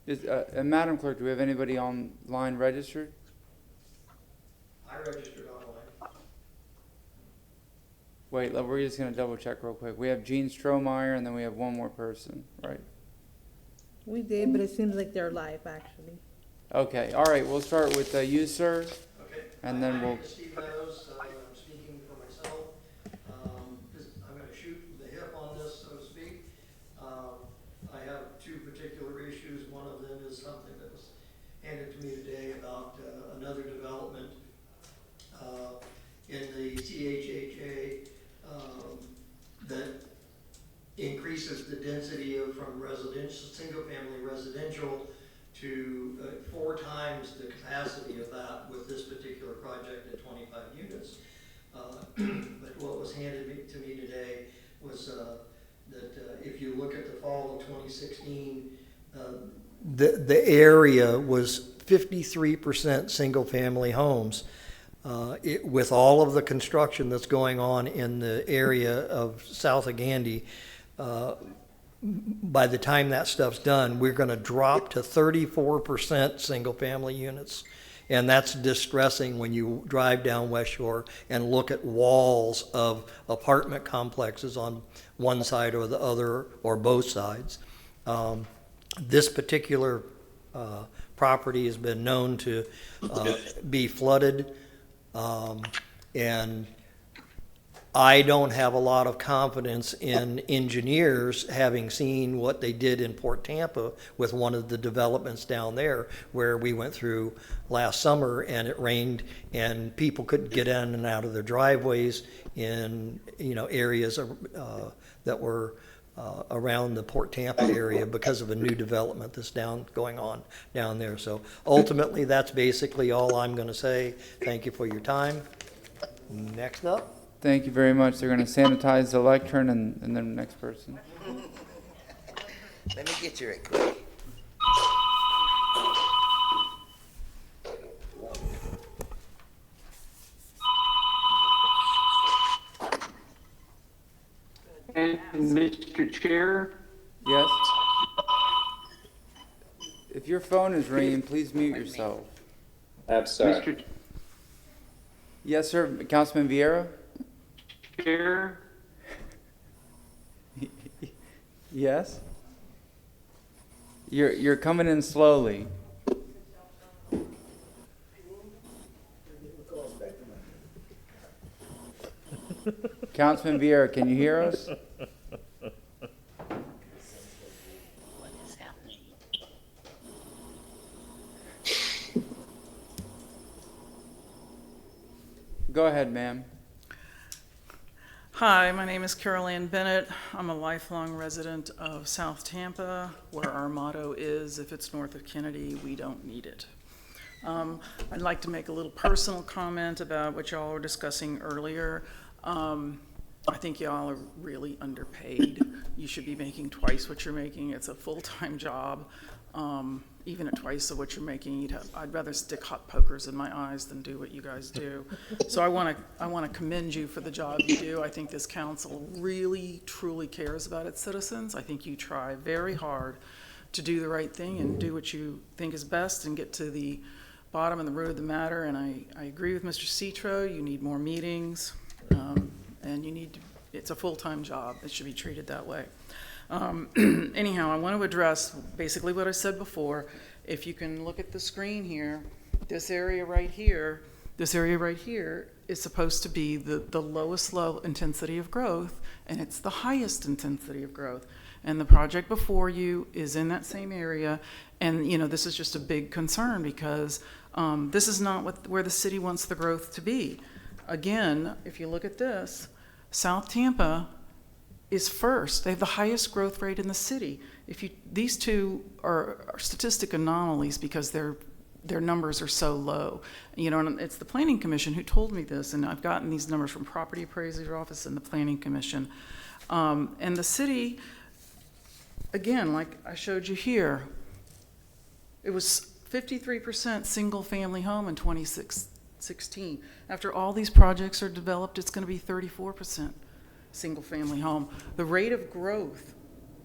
Madam Clerk, do we have anybody online registered? I registered online. Wait, we're just going to double check real quick. We have Gene Strohmeyer, and then we have one more person, right? We did, but it seems like they're live, actually. Okay, all right. We'll start with you, sir. Okay. And then we'll... Steve Meadows, I'm speaking for myself. I'm going to shoot from the hip on this, so to speak. I have two particular issues. One of them is something that was handed to me today about another development in the CHHA that increases the density from residential, single-family residential to 4 times the capacity of that with this particular project at 25 units. But what was handed to me today was that if you look at the fall of 2016, the area was 53% single-family homes. With all of the construction that's going on in the area of south of Gandy, by the time that stuff's done, we're going to drop to 34% single-family units. And that's distressing when you drive down West Shore and look at walls of apartment complexes on one side or the other, or both sides. This particular property has been known to be flooded, and I don't have a lot of confidence in engineers, having seen what they did in Port Tampa with one of the developments down there, where we went through last summer and it rained and people couldn't get in and out of their driveways in areas that were around the Port Tampa area because of a new development that's going on down there. So ultimately, that's basically all I'm going to say. Thank you for your time. Next up. Thank you very much. They're going to sanitize the lectern and then next person. Let me get you right quick. And Mr. Chair? Yes? If your phone is ringing, please mute yourself. I'm sorry. Yes, sir. Councilman Vieira? Chair? Yes? You're coming in slowly. Councilman Vieira, can you hear us? What is happening? Go ahead, ma'am. Hi, my name is Carol Ann Bennett. I'm a lifelong resident of South Tampa, where our motto is, if it's north of Kennedy, we don't need it. I'd like to make a little personal comment about what y'all were discussing earlier. I think y'all are really underpaid. You should be making twice what you're making. It's a full-time job. Even at twice of what you're making, I'd rather stick hot pokers in my eyes than do what you guys do. So I want to commend you for the job you do. I think this council really, truly cares about its citizens. I think you try very hard to do the right thing and do what you think is best and get to the bottom and the root of the matter. And I agree with Mr. Citro. You need more meetings, and it's a full-time job. It should be treated that way. Anyhow, I want to address basically what I said before. If you can look at the screen here, this area right here is supposed to be the lowest low intensity of growth, and it's the highest intensity of growth. And the project before you is in that same area. And, this is just a big concern because this is not where the city wants the growth to be. Again, if you look at this, South Tampa is first. They have the highest growth rate in the city. These two are statistic anomalies because their numbers are so low. And it's the Planning Commission who told me this, and I've gotten these numbers from Property Appraiser's Office and the Planning Commission. And the city, again, like I showed you here, It was 53% single-family home in 2016. After all these projects are developed, it's going to be 34% single-family home. The rate of growth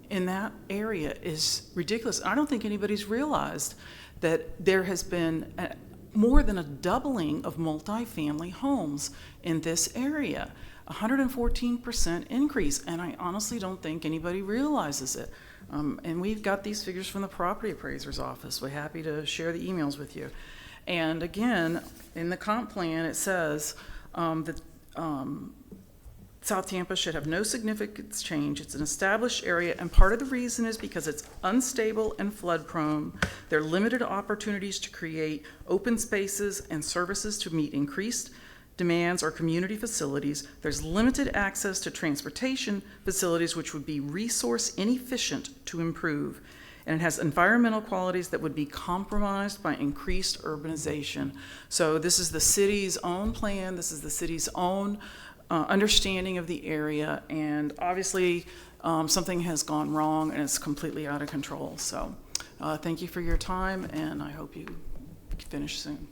in that area is ridiculous. I don't think anybody's realized that there has been more than a doubling of multifamily homes in this area. 114% increase, and I honestly don't think anybody realizes it. And we've got these figures from the property appraiser's office. We're happy to share the emails with you. And again, in the comp plan, it says that South Tampa should have no significant change. It's an established area, and part of the reason is because it's unstable and flood prone. There are limited opportunities to create open spaces and services to meet increased demands or community facilities. There's limited access to transportation facilities, which would be resource inefficient to improve. And it has environmental qualities that would be compromised by increased urbanization. So this is the city's own plan. This is the city's own understanding of the area. And obviously, something has gone wrong and it's completely out of control. So thank you for your time, and I hope you finish soon.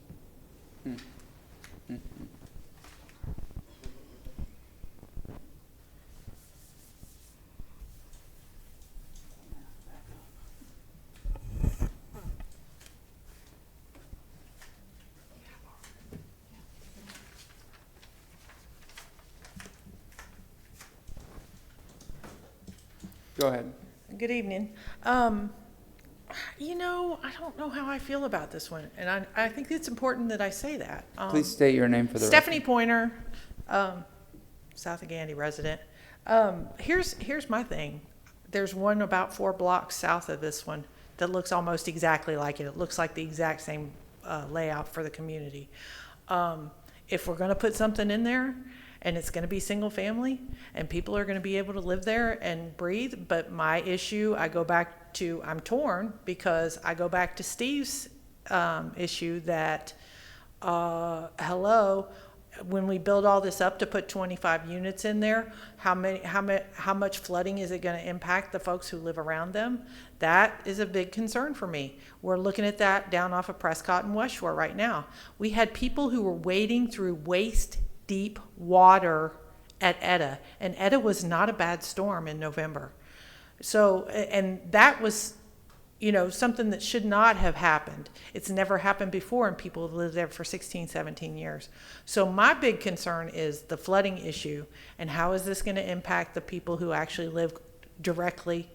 Go ahead. Good evening. You know, I don't know how I feel about this one, and I think it's important that I say that. Please state your name for the Stephanie record. Pointer, South of Gandy resident. Here's my thing. There's one about 4 blocks south of this one that looks almost exactly like it. It looks like the exact same layout for the community. If we're going to put something in there, and it's going to be single family, and people are going to be able to live there and breathe. But my issue, I'm torn, because I go back to Steve's issue that, when we build all this up to put 25 units in there, how much flooding is it going to impact the folks who live around them? That is a big concern for me. We're looking at that down off of Prescott and West Shore right now. We had people who were wading through waist deep water at Etta, and Etta was not a bad storm in November. So, and that was, something that should not have happened. It's never happened before, and people have lived there for 16, 17 years. So my big concern is the flooding issue, and how is this going to impact the people who actually live directly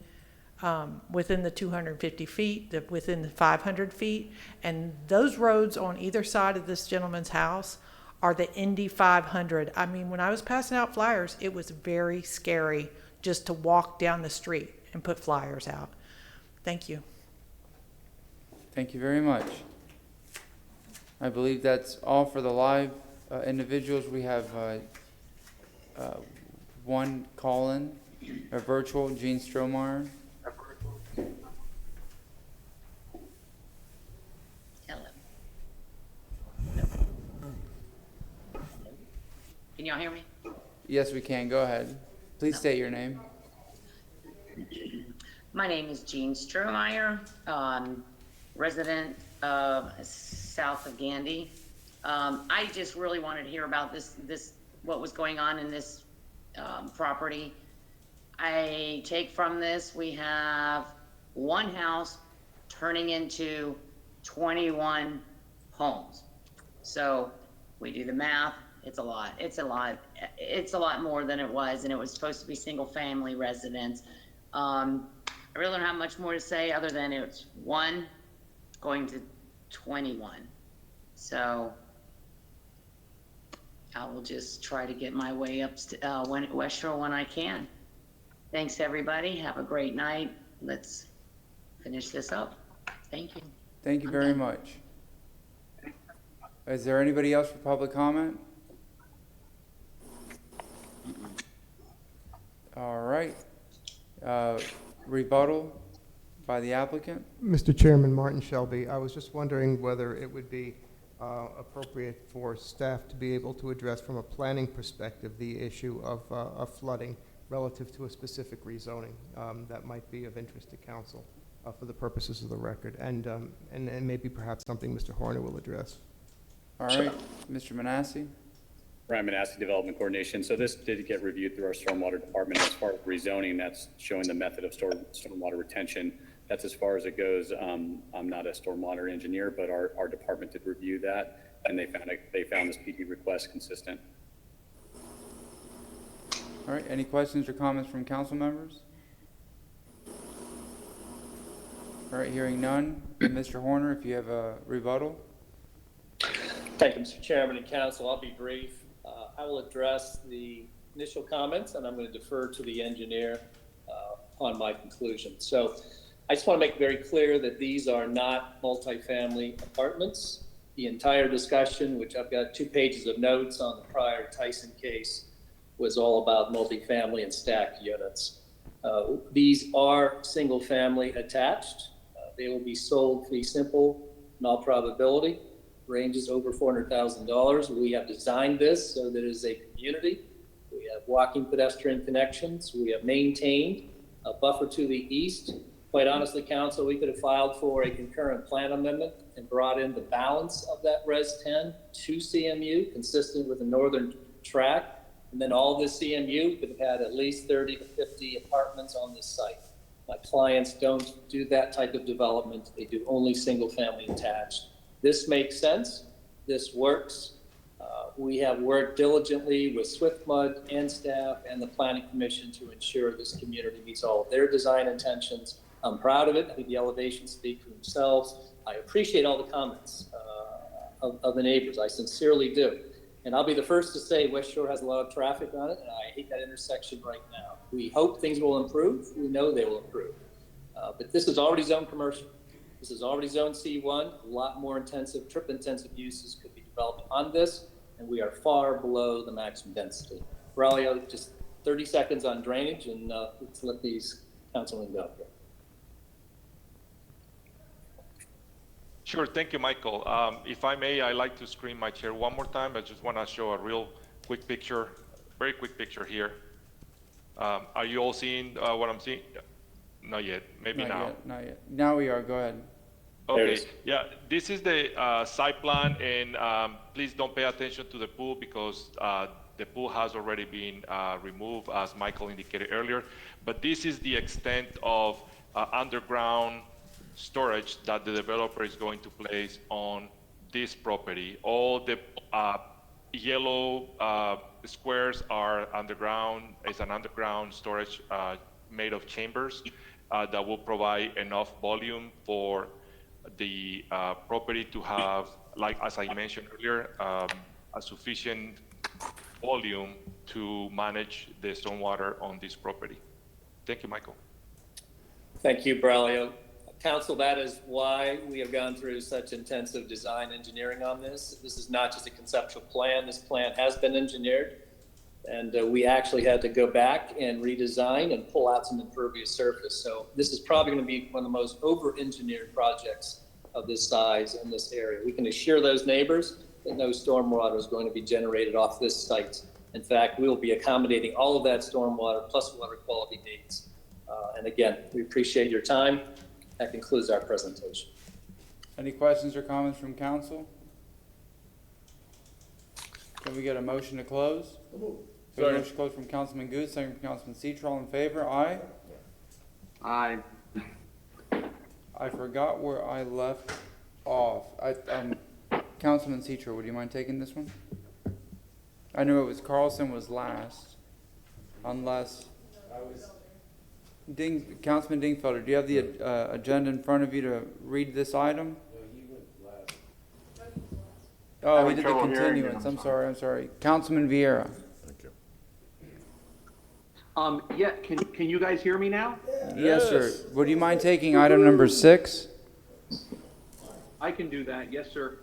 within the 250 feet, within the 500 feet, and those roads on either side of this gentleman's house are the Indy 500. I mean, when I was passing out flyers, it was very scary just to walk down the street and put flyers out. Thank you. Thank you very much. I believe that's all for the live individuals. We have one call-in, a virtual, Gene Strohmeyer. Can y'all hear me? Yes, we can. Go ahead. Please state your name. My name is Jean Strohmeyer, resident of south of Gandy. I just really wanted to hear about what was going on in this property. I take from this, we have one house turning into 21 homes. So we do the math. It's a lot. It's a lot more than it was, and it was supposed to be single family residence. I really don't have much more to say other than it's 1 going to 21. So I will just try to get my way up West Shore when I can. Thanks, everybody. Have a great night. Let's finish this up. Thank you. Thank you very much. Is there anybody else for public comment? All right. Rebuttal by the applicant. Mr. Chairman, Martin Shelby, I was just wondering whether it would be appropriate for staff to be able to address from a planning perspective the issue of flooding relative to a specific rezoning that might be of interest to council. for the purposes of the record, and maybe perhaps something Mr. Horner will address. All right, Mr. Manassi? Ryan Manassi, Development Coordination. So this did get reviewed through our Stormwater Department as far as rezoning. That's showing the method of stormwater retention. That's as far as it goes. I'm not a stormwater engineer, but our department did review that, and they found this PD request consistent. All right, any questions or comments from council members? All right, hearing none. Mr. Horner, if you have a rebuttal. Thank you, Mr. Chairman and Council. I'll be brief. I will address the initial comments, and I'm going to defer to the engineer on my conclusion. So I just want to make very clear that these are not multifamily apartments. The entire discussion, which I've got 2 pages of notes on the prior Tyson case, was all about multifamily and stacked units. These are single family attached. They will be sold fee simple in all probability. Ranges over $400,000. We have designed this so that it is a community. We have walking pedestrian connections. We have maintained a buffer to the east. Quite honestly, Council, we could have filed for a concurrent plan amendment and brought in the balance of that Res 10 to CMU, consistent with the northern track. And then all this CMU could have had at least 30 to 50 apartments on this site. My clients don't do that type of development. They do only single family attached. This makes sense. This works. We have worked diligently with SwiftMud and staff and the Planning Commission to ensure this community meets all of their design intentions. I'm proud of it. I think the elevations speak for themselves. I appreciate all the comments of the neighbors. I sincerely do. And I'll be the first to say West Shore has a lot of traffic on it, and I hate that intersection right now. We hope things will improve. We know they will improve. But this is already zoned commercial. This is already zone C1. A lot more intensive, trip intensive uses could be developed on this, and we are far below the maximum density. Braulio, just 30 seconds on drainage, and let's let these councilmen go here. Sure, thank you, Michael. If I may, I'd like to screen my chair one more time. I just want to show a real quick picture, very quick picture here. Are you all seeing what I'm seeing? Not yet, maybe Not now. yet, not yet. Now we are, go ahead. Okay, yeah, this is the site plan, and please don't pay attention to the pool because the pool has already been removed, as Michael indicated earlier. But this is the extent of underground storage that the developer is going to place on this property. All the yellow squares are underground. It's an underground storage made of chambers that will provide enough volume for the property to have, like as I mentioned earlier, a sufficient volume to manage the stormwater on this property. Thank you, Michael. Thank you, Braulio. Council, that is why we have gone through such intensive design engineering on this. This is not just a conceptual plan. This plan has been engineered, and we actually had to go back and redesign and pull out some impervious surface. So this is probably going to be one of the most over-engineered projects of this size in this area. We can assure those neighbors that no stormwater is going to be generated off this site. In fact, we will be accommodating all of that stormwater plus water quality needs. And again, we appreciate your time. That concludes our presentation. Any questions or comments from council? Can we get a motion to close? We have a motion to close from Councilman Good, second from Councilman Citro. In favor, aye? Aye. I forgot where I left off. Councilman Citro, would you mind taking this one? I knew it was Carlson was last, unless Councilman Dingfelder, do you have the agenda in front of you to read this item? Oh, we did the continuance. I'm sorry. Councilman Vieira. Yeah, can you guys hear me now? Yes, sir. Would you mind taking item number 6? I can do that, yes, sir.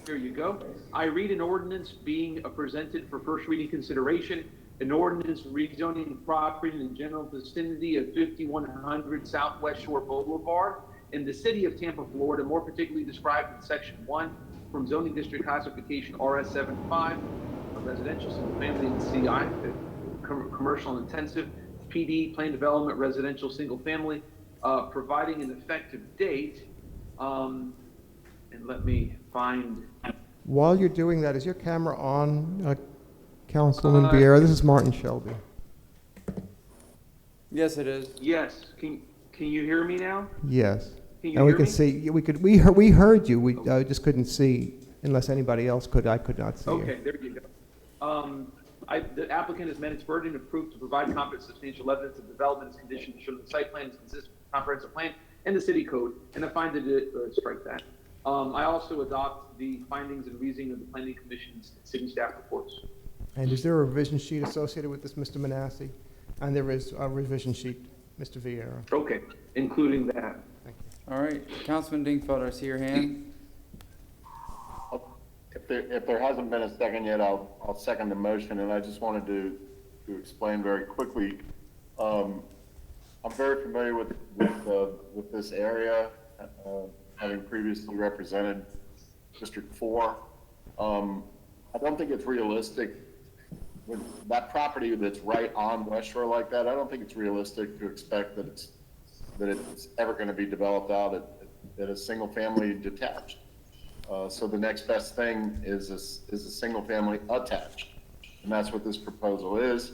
Here you go. I read an ordinance being presented for first reading consideration, an ordinance rezoning property in the general vicinity of 5100 Southwest Shore Boulevard in the city of Tampa, Florida, more particularly described in section 1 from zoning district classification RS75, residential single family and CI. The commercial intensive, PD, plan development, residential, single family, providing an effective date. And let me find. While you're doing that, is your camera on, Councilman Vieira? This is Martin Shelby. Yes, it is. Yes, can you hear me now? Yes. Can you And we hear can me? see, we heard you, we just couldn't see, unless anybody else could, I could not see you. Okay, there you go. The applicant has met its burden of proof to provide competent substantial evidence of development is conditioned to show that the site plan is consistent with the comprehensive plan and the city code, and I find that it, strike that. I also adopt the findings and reasoning of the planning commission's city staff reports. And is there a revision sheet associated with this, Mr. Manassi? And there is a revision sheet, Mr. Vieira. Okay, including that. All right, Councilman Dingfelder, I see your hand. If there hasn't been a second yet, I'll second the motion, and I just wanted to explain very quickly. I'm very familiar with this area, having previously represented District 4. I don't think it's realistic with that property that's right on West Shore like that. I don't think it's realistic to expect that it's ever going to be developed out at a single family detached. So the next best thing is a single family attached, and that's what this proposal is.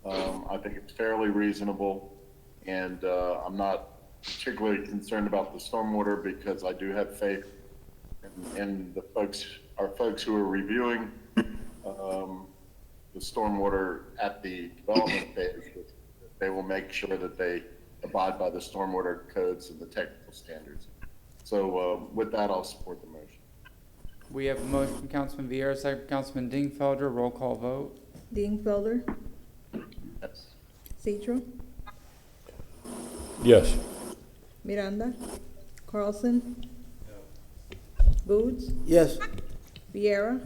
I think it's fairly reasonable, and I'm not particularly concerned about the stormwater because I do have faith in our folks who are reviewing the stormwater at the development phase. They will make sure that they abide by the stormwater codes and the technical standards. So with that, I'll support the motion. We have a motion from Councilman Vieira, second from Councilman Dingfelder. Roll call vote. Dingfelder, Yes. Citro, Yes. Miranda, Carlson, Boots, Yes. Vieira,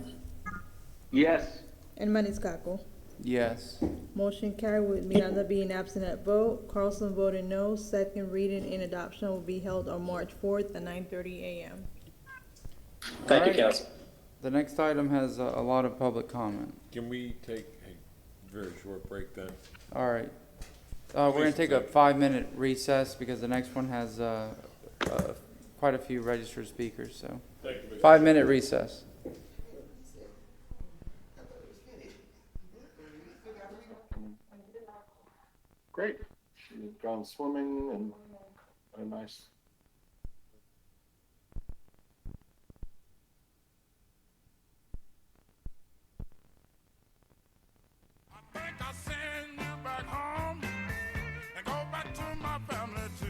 Yes. and Maniscalco. Yes. Motion carried with Miranda being absent at vote. Carlson voted no. Second reading and adoption will be held on March 4th at 9:30 a.m. Thank you, All right. Council. The next item has a lot of public comment. Can we take a very short break then? All right. We're going to take a 5-minute recess because the next one has quite a few registered speakers. So, 5-minute recess. Great. You've gone swimming and a nice. I'll send you back home and go back to my family too.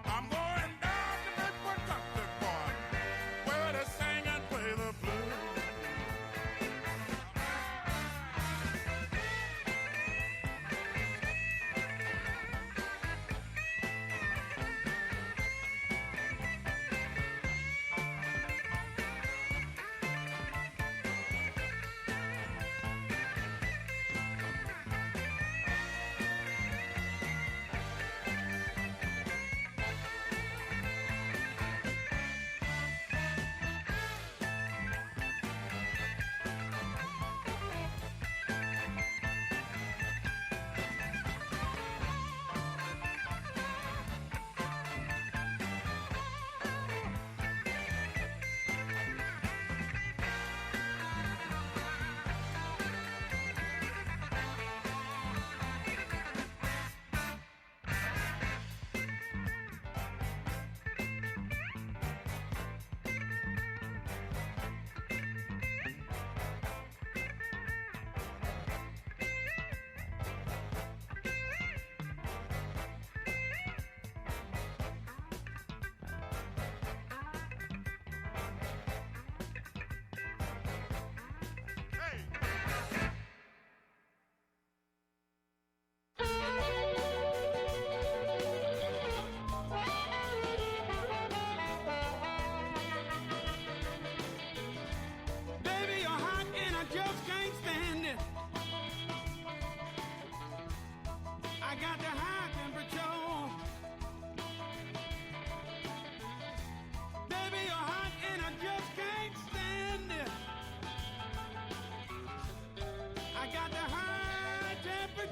I'm going down to Midway Country, boy, where they sing and play the blues.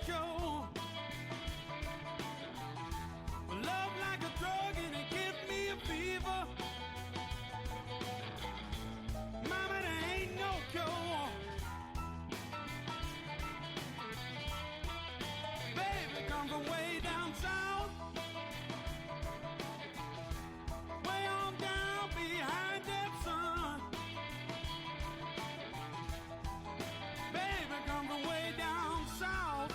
cure. Love like a drug and it gives me a fever. Mama, there ain't no cure. Baby, come from way down south. Way on down behind that sun. Baby, come from way down south.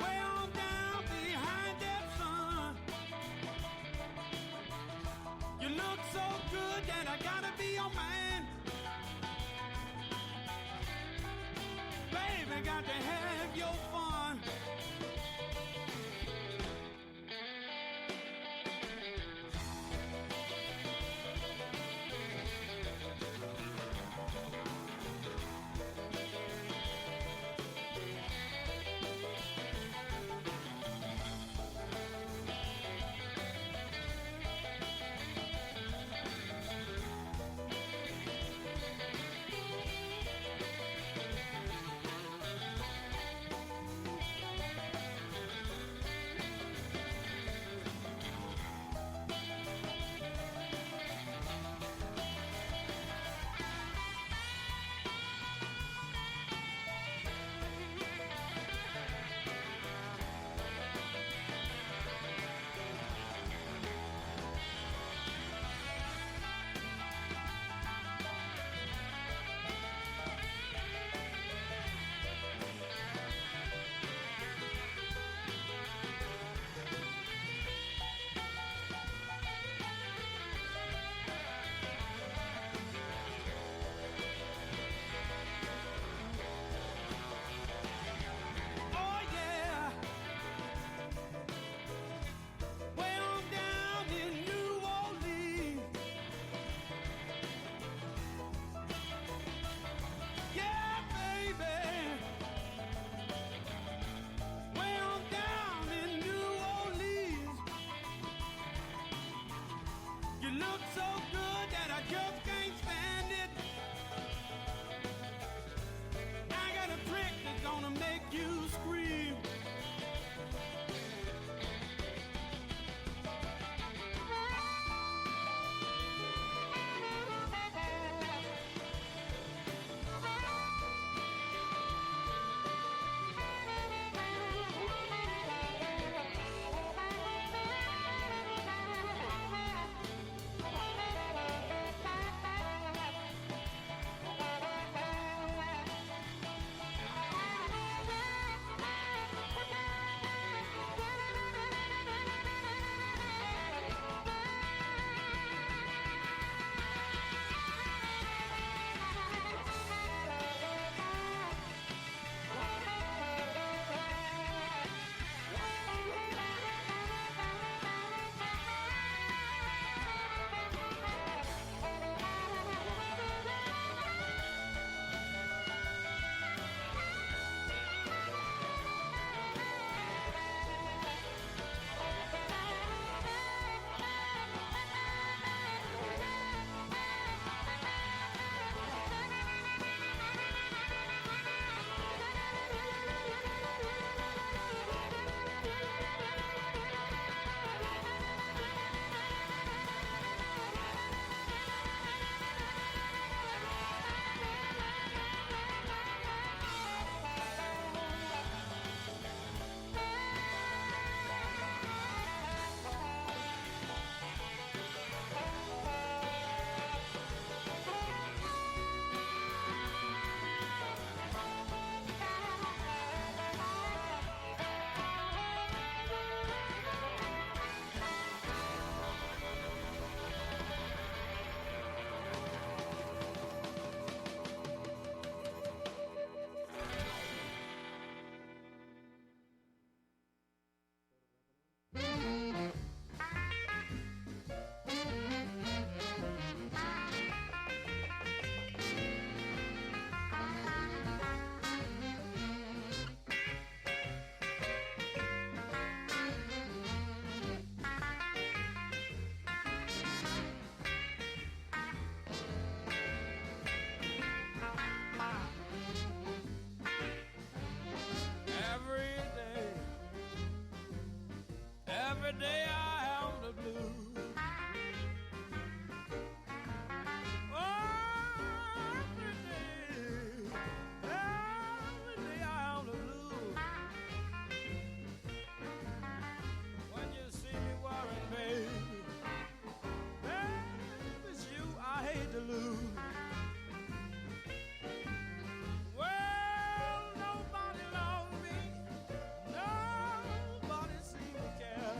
Way on down behind that sun. You look so good that I gotta be your man. Baby, got to have your fun. every day I am the blues. Oh, every day I am the blues. When you see me worrying, baby, baby, it's you I hate to lose. Well, nobody loves me, nobody seems to care.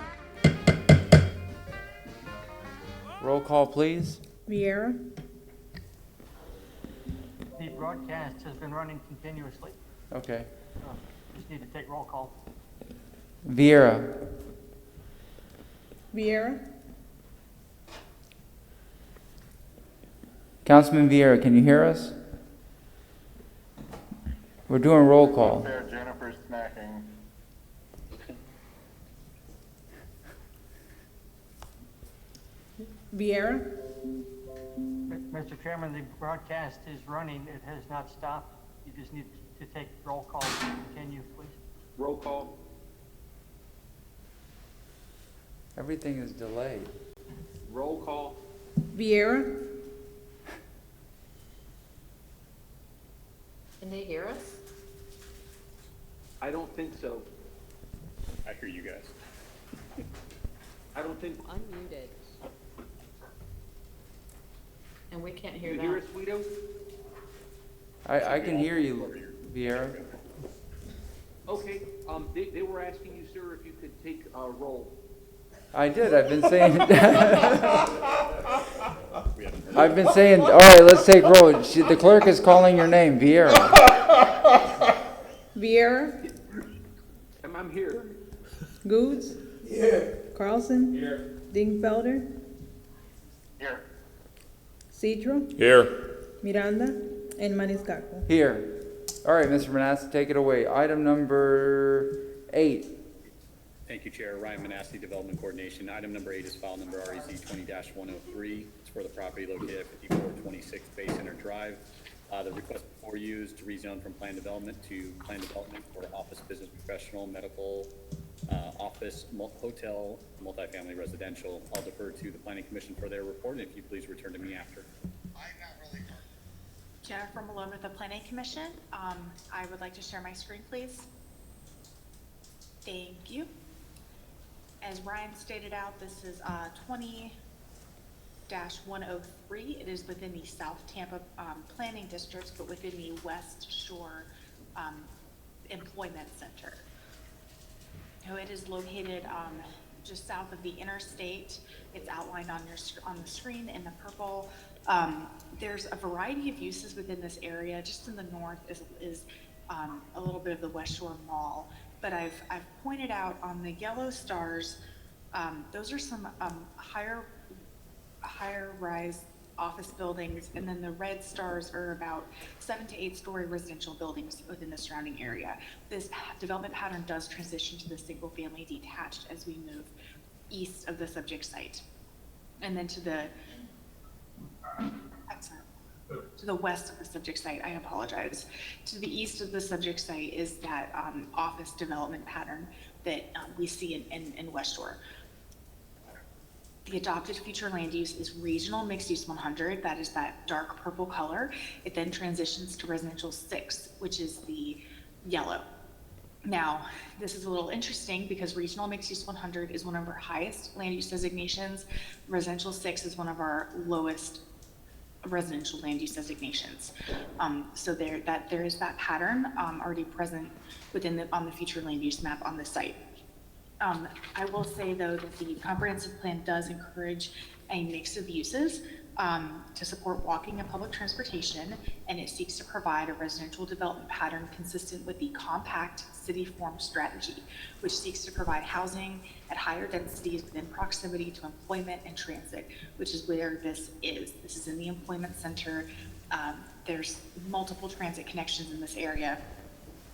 Roll call, please. Viera, The broadcast has been running continuously. Okay. Just need to take roll call. Vieira. Viera, Councilman Vieira, can you hear us? We're doing roll call. Jennifer's snacking. Viera, Mr. Chairman, the broadcast is running. It has not stopped. You just need to take roll call to continue, please. Roll call. Everything is delayed. Roll call. Viera, Can they hear us? I don't think so. I hear you guys. I don't think. Unmuted. And we can't hear You that. hear us, Guido? I can hear you, Vieira. Okay, they were asking you, sir, if you could take a roll. I did. I've been saying. I've been saying. All right, let's take roll. The clerk is calling your name, Vieira. Viera, I'm here. Goods, Carlson, Dingfelder, Here. Citro, Here. Miranda, and Maniscalco. Here. All right, Mr. Manasseh, take it away. Item number 8. Thank you, Chair. Ryan Manassi, Development Coordination. Item number 8 is file number REZ 20-103. It's for the property located at 5426 Bay Center Drive. The request before you is to rezone from planned development to planned development for office, business, professional, medical, office, hotel, multifamily, residential. I'll defer to the Planning Commission for their report, and if you please return to me after. Jennifer Malone with the Planning Commission. I would like to share my screen, please. Thank you. As Ryan stated out, this is 20-103. It is within the South Tampa planning districts, but within the West Shore Employment Center. So it is located just south of the interstate. It's outlined on the screen in the purple. There's a variety of uses within this area. Just in the north is a little bit of the West Shore Mall. But I've pointed out on the yellow stars, those are some higher rise office buildings, and then the red stars are about 7 to 8 story residential buildings within the surrounding area. This development pattern does transition to the single family detached as we move east of the subject site. And then to the west of the subject site, I apologize. To the east of the subject site is that office development pattern that we see in West Shore. The adopted future land use is regional mixed use 100. That is that dark purple color. It then transitions to residential 6, which is the yellow. Now, this is a little interesting because regional mixed use 100 is one of our highest land use designations. Residential 6 is one of our lowest residential land use designations. So there is that pattern already present within on the future land use map on the site. I will say though that the comprehensive plan does encourage a mix of uses to support walking and public transportation, and it seeks to provide a residential development pattern consistent with the compact city form strategy, which seeks to provide housing at higher densities within proximity to employment and transit, which is where this is. This is in the employment center. There's multiple transit connections in this area.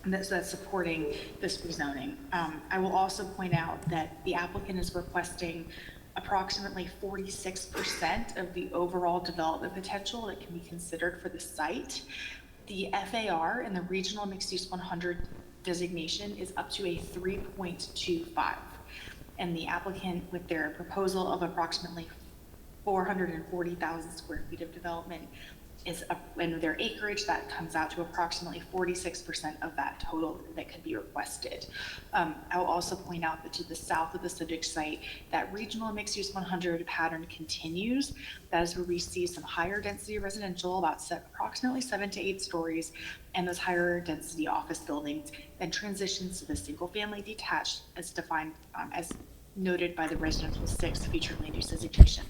And that's supporting this rezoning. I will also point out that the applicant is requesting approximately 46% of the overall development potential that can be considered for the site. The FAR in the regional mixed use 100 designation is up to a 3.25. and the applicant, with their proposal of approximately 440,000 square feet of development, is and their acreage, that comes out to approximately 46% of that total that could be requested. I'll also point out that to the south of the subject site, that regional mixed use 100 pattern continues. That is where we see some higher density residential, about approximately 7 to 8 stories, and those higher density office buildings, then transitions to the single family detached as defined as noted by the residential 6 featured land use designation.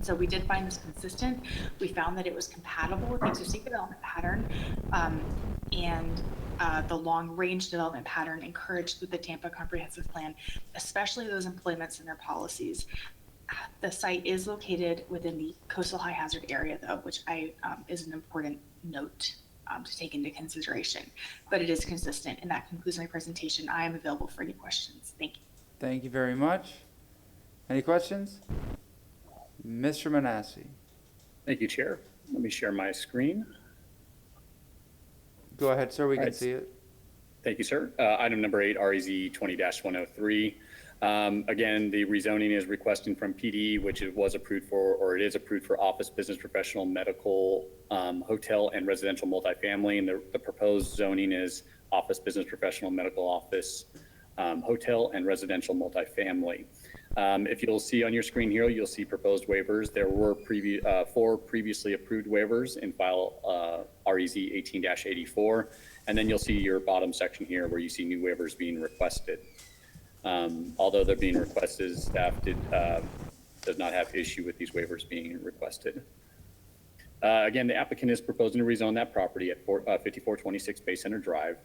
So we did find this consistent. We found that it was compatible with the existing development pattern, and the long-range development pattern encouraged with the Tampa Comprehensive Plan, especially those employment center policies. The site is located within the coastal high hazard area, though, which is an important note to take into consideration. But it is consistent, and that concludes my presentation. I am available for any questions. Thank you. Thank you very much. Any questions? Mr. Manassi. Thank you, Chair. Let me share my screen. Go ahead, sir. We All can right. see it. Thank you, sir. Item number 8, REZ 20-103. Again, the rezoning is requesting from PD, which it was approved for, or it is approved for office, business, professional, medical, hotel, and residential multifamily. And the proposed zoning is office, business, professional, medical office, hotel, and residential multifamily. If you'll see on your screen here, you'll see proposed waivers. There were 4 previously approved waivers in file REZ 18-84. And then you'll see your bottom section here where you see new waivers being requested. Although they're being requested, staff does not have issue with these waivers being requested. Again, the applicant is proposing to rezone that property at 5426 Bay Center Drive.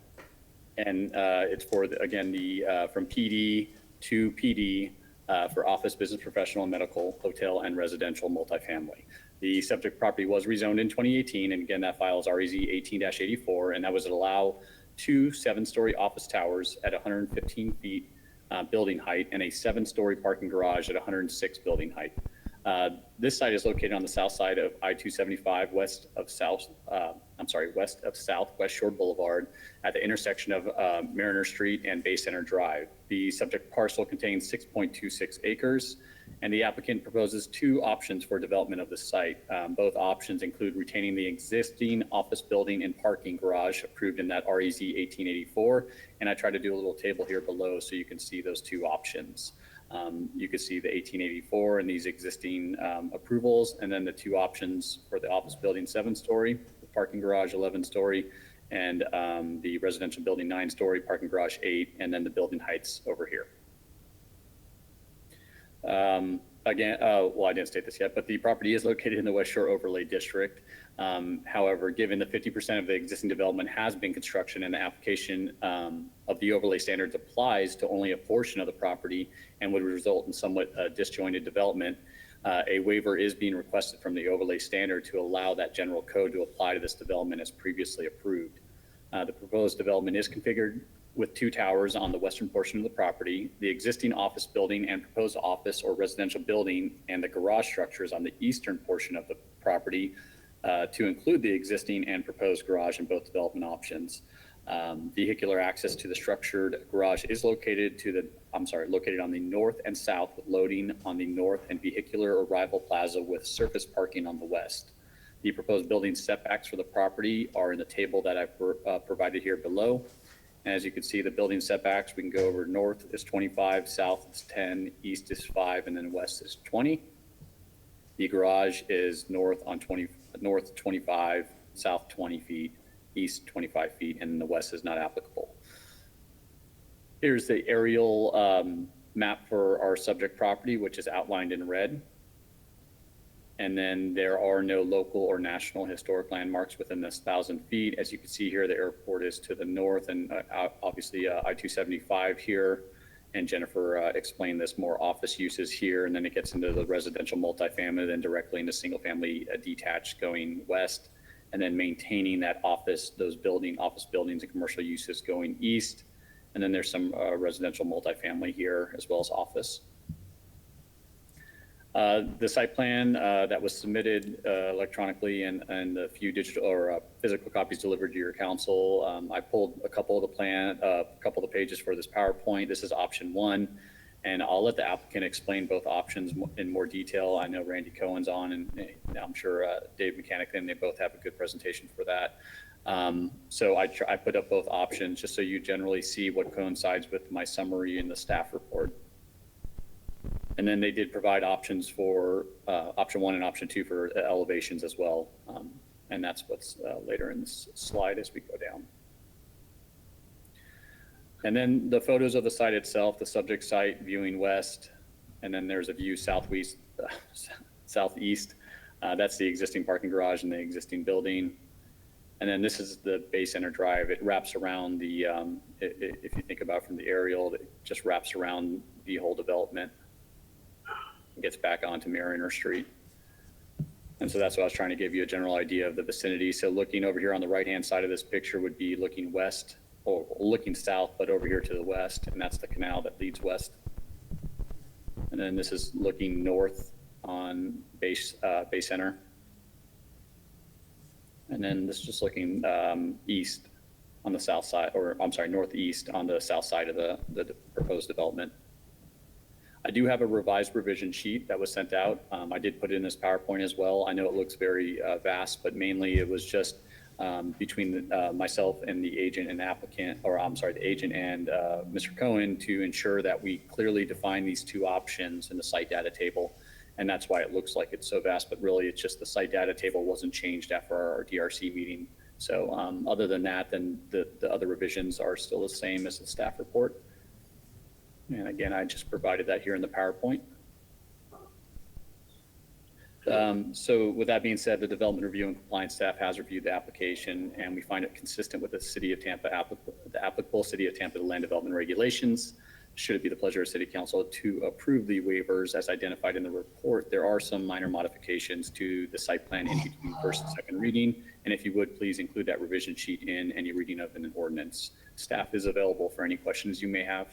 And it's for, from PD to PD for office, business, professional, medical, hotel, and residential multifamily. The subject property was rezoned in 2018, and again, that file is REZ 18-84, and that was to allow 2 7-story office towers at 115 feet building height and a 7-story parking garage at 106 building height. This site is located on the south side of I-275, west of Southwest Shore Boulevard at the intersection of Mariner Street and Bay Center Drive. The subject parcel contains 6.26 acres, and the applicant proposes 2 options for development of the site. Both options include retaining the existing office building and parking garage approved in that REZ 1884, and I tried to do a little table here below so you can see those 2 options. You can see the 1884 and these existing approvals, and then the 2 options for the office building 7-story, the parking garage 11-story, and the residential building 9-story, parking garage 8, and then the building heights over here. Well, I didn't state this yet, but the property is located in the West Shore Overlay District. However, given the 50% of the existing development has been construction and the application of the overlay standards applies to only a portion of the property and would result in somewhat disjointed development, a waiver is being requested from the overlay standard to allow that general code to apply to this development as previously approved. The proposed development is configured with 2 towers on the western portion of the property, the existing office building and proposed office or residential building, and the garage structures on the eastern portion of the property to include the existing and proposed garage in both development options. Vehicular access to the structured garage is located on the north and south, with loading on the north and vehicular arrival plaza with surface parking on the west. The proposed building setbacks for the property are in the table that I've provided here below. And as you can see, the building setbacks, we can go over north is 25, south is 10, east is 5, and then west is 20. The garage is north 25, south 20 feet, east 25 feet, and the west is not applicable. Here's the aerial map for our subject property, which is outlined in red. And then there are no local or national historic landmarks within this 1,000 feet. As you can see here, the airport is to the north, and obviously I-275 here. And Jennifer explained this, more office uses here, and then it gets into the residential multifamily, then directly into single family detached going west, and then maintaining that office buildings and commercial uses going east. And then there's some residential multifamily here as well as office. The site plan that was submitted electronically and a few digital or physical copies delivered to your council. I pulled a couple of the pages for this PowerPoint. This is option 1. And I'll let the applicant explain both options in more detail. I know Randy Cohen's on, and I'm sure Dave Mechanic, and they both have a good presentation for that. So I put up both options just so you generally see what coincides with my summary in the staff report. And then they did provide options for option 1 and option 2 for elevations as well. And that's what's later in this slide as we go down. And then the photos of the site itself, the subject site viewing west, and then there's a view southeast. That's the existing parking garage and the existing building. And then this is the Bay Center Drive. It wraps around the, if you think about from the aerial, it just wraps around the whole development and gets back onto Mariner Street. And so that's what I was trying to give you a general idea of the vicinity. So looking over here on the right-hand side of this picture would be looking west, or looking south, but over here to the west, and that's the canal that leads west. And then this is looking north on Bay Center. And then this is just looking east on the south side, or I'm sorry, northeast on the south side of the proposed development. I do have a revised revision sheet that was sent out. I did put it in this PowerPoint as well. I know it looks very vast, but mainly it was just between myself and the agent and applicant, or I'm sorry, the agent and Mr. Cohen, to ensure that we clearly define these two options in the site data table. And that's why it looks like it's so vast, but really it's just the site data table wasn't changed after our DRC meeting. So other than that, then the other revisions are still the same as the staff report. And again, I just provided that here in the PowerPoint. So with that being said, the development review and compliance staff has reviewed the application, and we find it consistent with the City of Tampa, the applicable City of Tampa land development regulations. Should it be the pleasure of City Council to approve the waivers as identified in the report, there are some minor modifications to the site plan in between first and second reading. And if you would, please include that revision sheet in any reading of an ordinance. Staff is available for any questions you may have.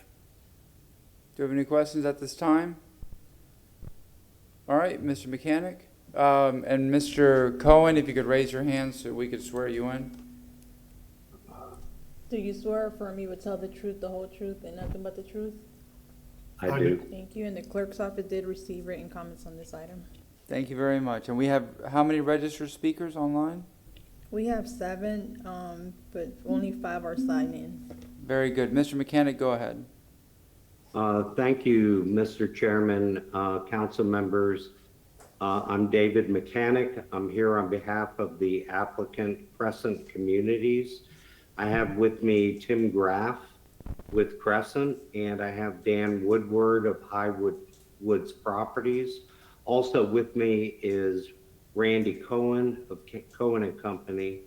Do you have any questions at this time? All right, Mr. Mechanic. And Mr. Cohen, if you could raise your hand so we could swear you in. Do you swear or affirm you would tell the truth, the whole truth, and nothing but the truth? I do. Thank you. And the clerk's office did receive written comments on this item. Thank you very much. And we have how many registered speakers online? We have 7, but only 5 are signed in. Very good. Mr. Mechanic, go ahead. Thank you, Mr. Chairman, council members. I'm David Mechanic. I'm here on behalf of the applicant Crescent Communities. I have with me Tim Graff with Crescent, and I have Dan Woodward of Highwood Woods Properties. Also with me is Randy Cohen of Cohen and Company.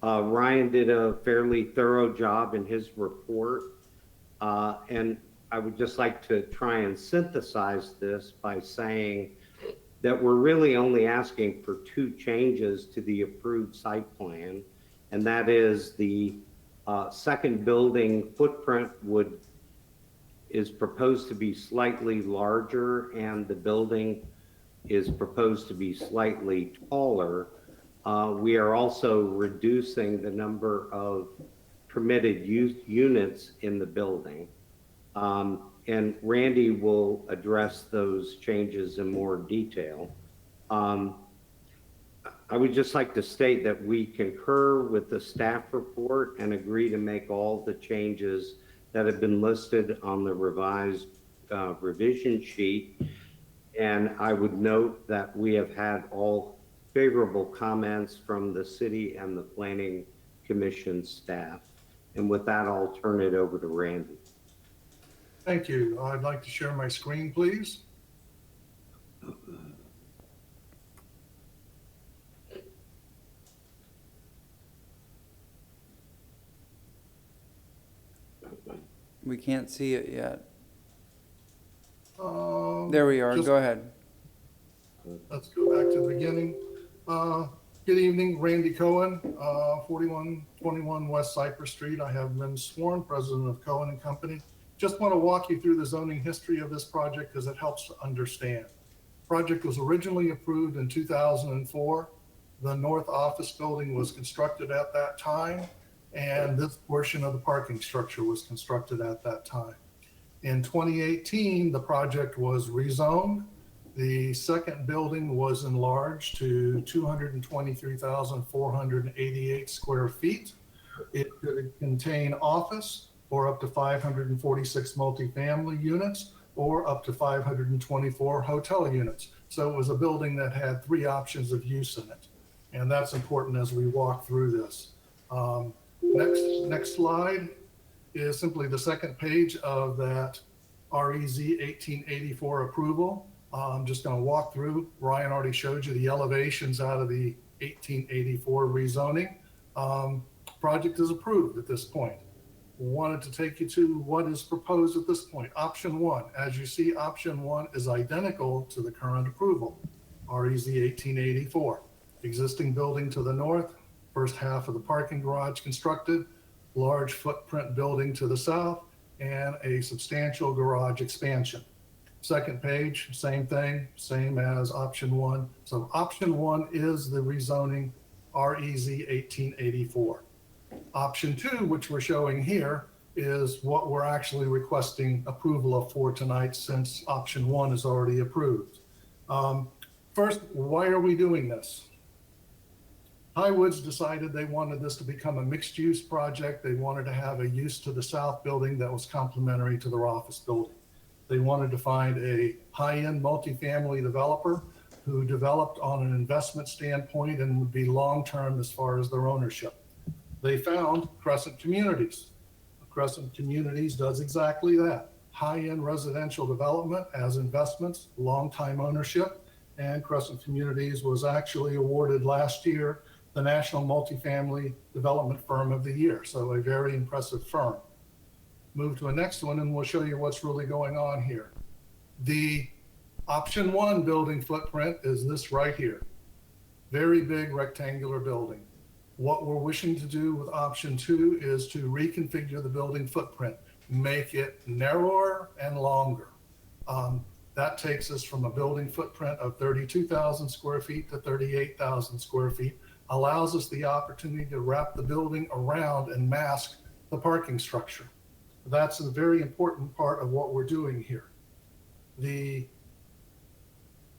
Ryan did a fairly thorough job in his report. And I would just like to try and synthesize this by saying that we're really only asking for 2 changes to the approved site plan. And that is the second building footprint is proposed to be slightly larger, and the building is proposed to be slightly taller. We are also reducing the number of permitted units in the building. And Randy will address those changes in more detail. I would just like to state that we concur with the staff report and agree to make all the changes that have been listed on the revised revision sheet. And I would note that we have had all favorable comments from the city and the planning commission staff. And with that, I'll turn it over to Randy. Thank you. I'd like to share my screen, please. We can't see it yet. There we are. Go ahead. Let's go back to the beginning. Good evening, Randy Cohen, 4121 West Cypress Street. I have been sworn president of Cohen and Company. Just want to walk you through the zoning history of this project because it helps to understand. Project was originally approved in 2004. The north office building was constructed at that time, and this portion of the parking structure was constructed at that time. In 2018, the project was rezoned. The second building was enlarged to 223,488 square feet. It could contain office or up to 546 multifamily units or up to 524 hotel units. So it was a building that had 3 options of use in it. And that's important as we walk through this. Next slide is simply the second page of that REZ 1884 approval. I'm just going to walk through. Ryan already showed you the elevations out of the 1884 rezoning. Project is approved at this point. Wanted to take you to what is proposed at this point. Option 1, as you see, option 1 is identical to the current approval, REZ 1884. Existing building to the north, first half of the parking garage constructed, large footprint building to the south, and a substantial garage expansion. Second page, same thing, same as option 1. So option 1 is the rezoning REZ 1884. Option 2, which we're showing here, is what we're actually requesting approval of for tonight since option 1 is already approved. First, why are we doing this? Highwoods decided they wanted this to become a mixed-use project. They wanted to have a use to the south building that was complementary to their office building. They wanted to find a high-end multifamily developer who developed on an investment standpoint and would be long-term as far as their ownership. They found Crescent Communities. Crescent Communities does exactly that. High-end residential development as investments, long-time ownership, and Crescent Communities was actually awarded last year the National Multifamily Development Firm of the Year, so a very impressive firm. Move to a next one and we'll show you what's really going on here. The option 1 building footprint is this right here. Very big rectangular building. What we're wishing to do with option 2 is to reconfigure the building footprint, make it narrower and longer. That takes us from a building footprint of 32,000 square feet to 38,000 square feet, allows us the opportunity to wrap the building around and mask the parking structure. That's a very important part of what we're doing here. The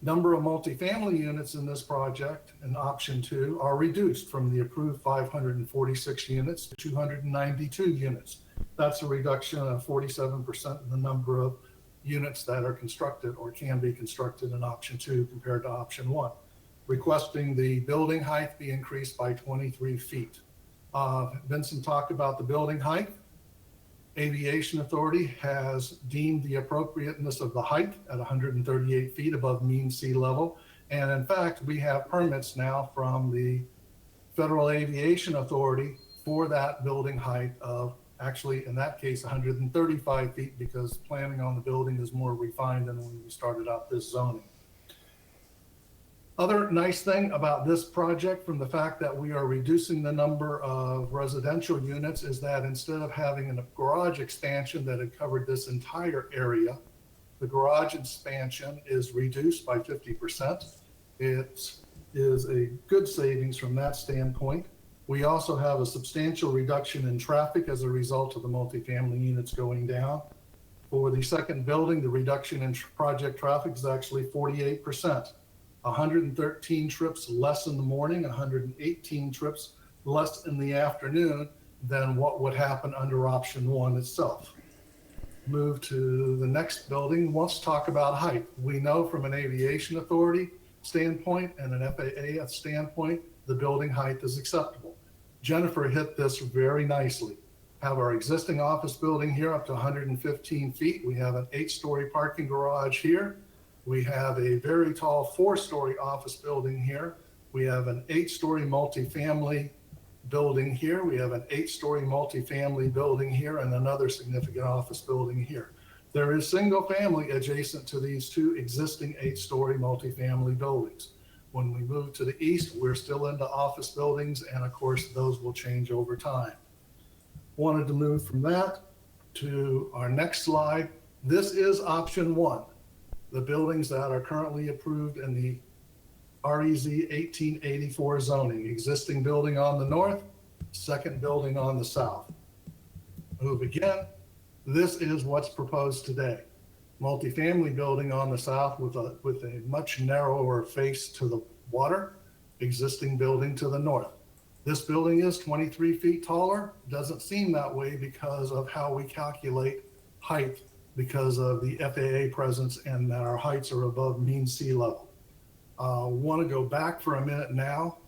number of multifamily units in this project in option 2 are reduced from the approved 546 units to 292 units. That's a reduction of 47% in the number of units that are constructed or can be constructed in option 2 compared to option 1. Requesting the building height be increased by 23 feet. Vincent talked about the building height. Aviation Authority has deemed the appropriateness of the height at 138 feet above mean sea level. And in fact, we have permits now from the Federal Aviation Authority for that building height of actually, in that case, 135 feet because planning on the building is more refined than when we started out this zoning. Other nice thing about this project from the fact that we are reducing the number of residential units is that instead of having a garage expansion that had covered this entire area, the garage expansion is reduced by 50%. It is a good savings from that standpoint. We also have a substantial reduction in traffic as a result of the multifamily units going down. For the second building, the reduction in project traffic is actually 48%. 113 trips less in the morning, 118 trips less in the afternoon than what would happen under option 1 itself. Move to the next building. Let's talk about height. We know from an aviation authority standpoint and an FAA standpoint, the building height is acceptable. Jennifer hit this very nicely. Have our existing office building here up to 115 feet. We have an 8-story parking garage here. We have a very tall 4-story office building here. We have an 8-story multifamily building here. We have an 8-story multifamily building here and another significant office building here. There is single family adjacent to these 2 existing 8-story multifamily buildings. When we move to the east, we're still into office buildings, and of course, those will change over time. Wanted to move from that to our next slide. This is option 1. The buildings that are currently approved in the REZ 1884 zoning. Existing building on the north, second building on the south. Move again. This is what's proposed today. Multifamily building on the south with a much narrower face to the water, existing building to the north. This building is 23 feet taller. Doesn't seem that way because of how we calculate height, because of the FAA presence and that our heights are above mean sea level. Want to go back for a minute now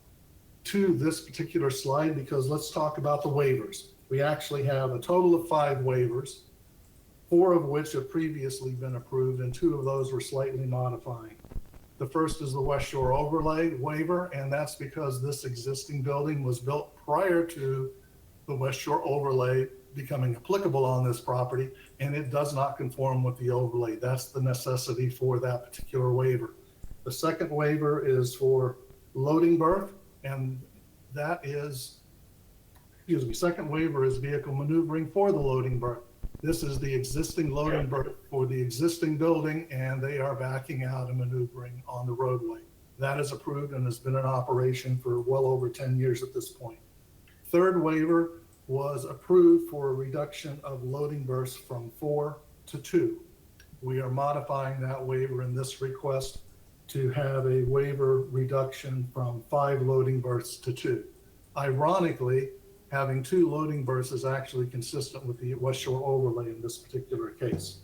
to this particular slide because let's talk about the waivers. We actually have a total of 5 waivers, 4 of which have previously been approved and 2 of those were slightly modifying. The first is the West Shore overlay waiver, and that's because this existing building was built prior to the West Shore overlay becoming applicable on this property, and it does not conform with the overlay. That's the necessity for that particular waiver. The second waiver is for loading berth, and that is, second waiver is vehicle maneuvering for the loading berth. This is the existing loading berth for the existing building, and they are backing out and maneuvering on the roadway. That is approved and has been in operation for well over 10 years at this point. Third waiver was approved for a reduction of loading berths from 4 to 2. We are modifying that waiver in this request to have a waiver reduction from 5 loading berths to 2. Ironically, having 2 loading berths is actually consistent with the West Shore overlay in this particular case.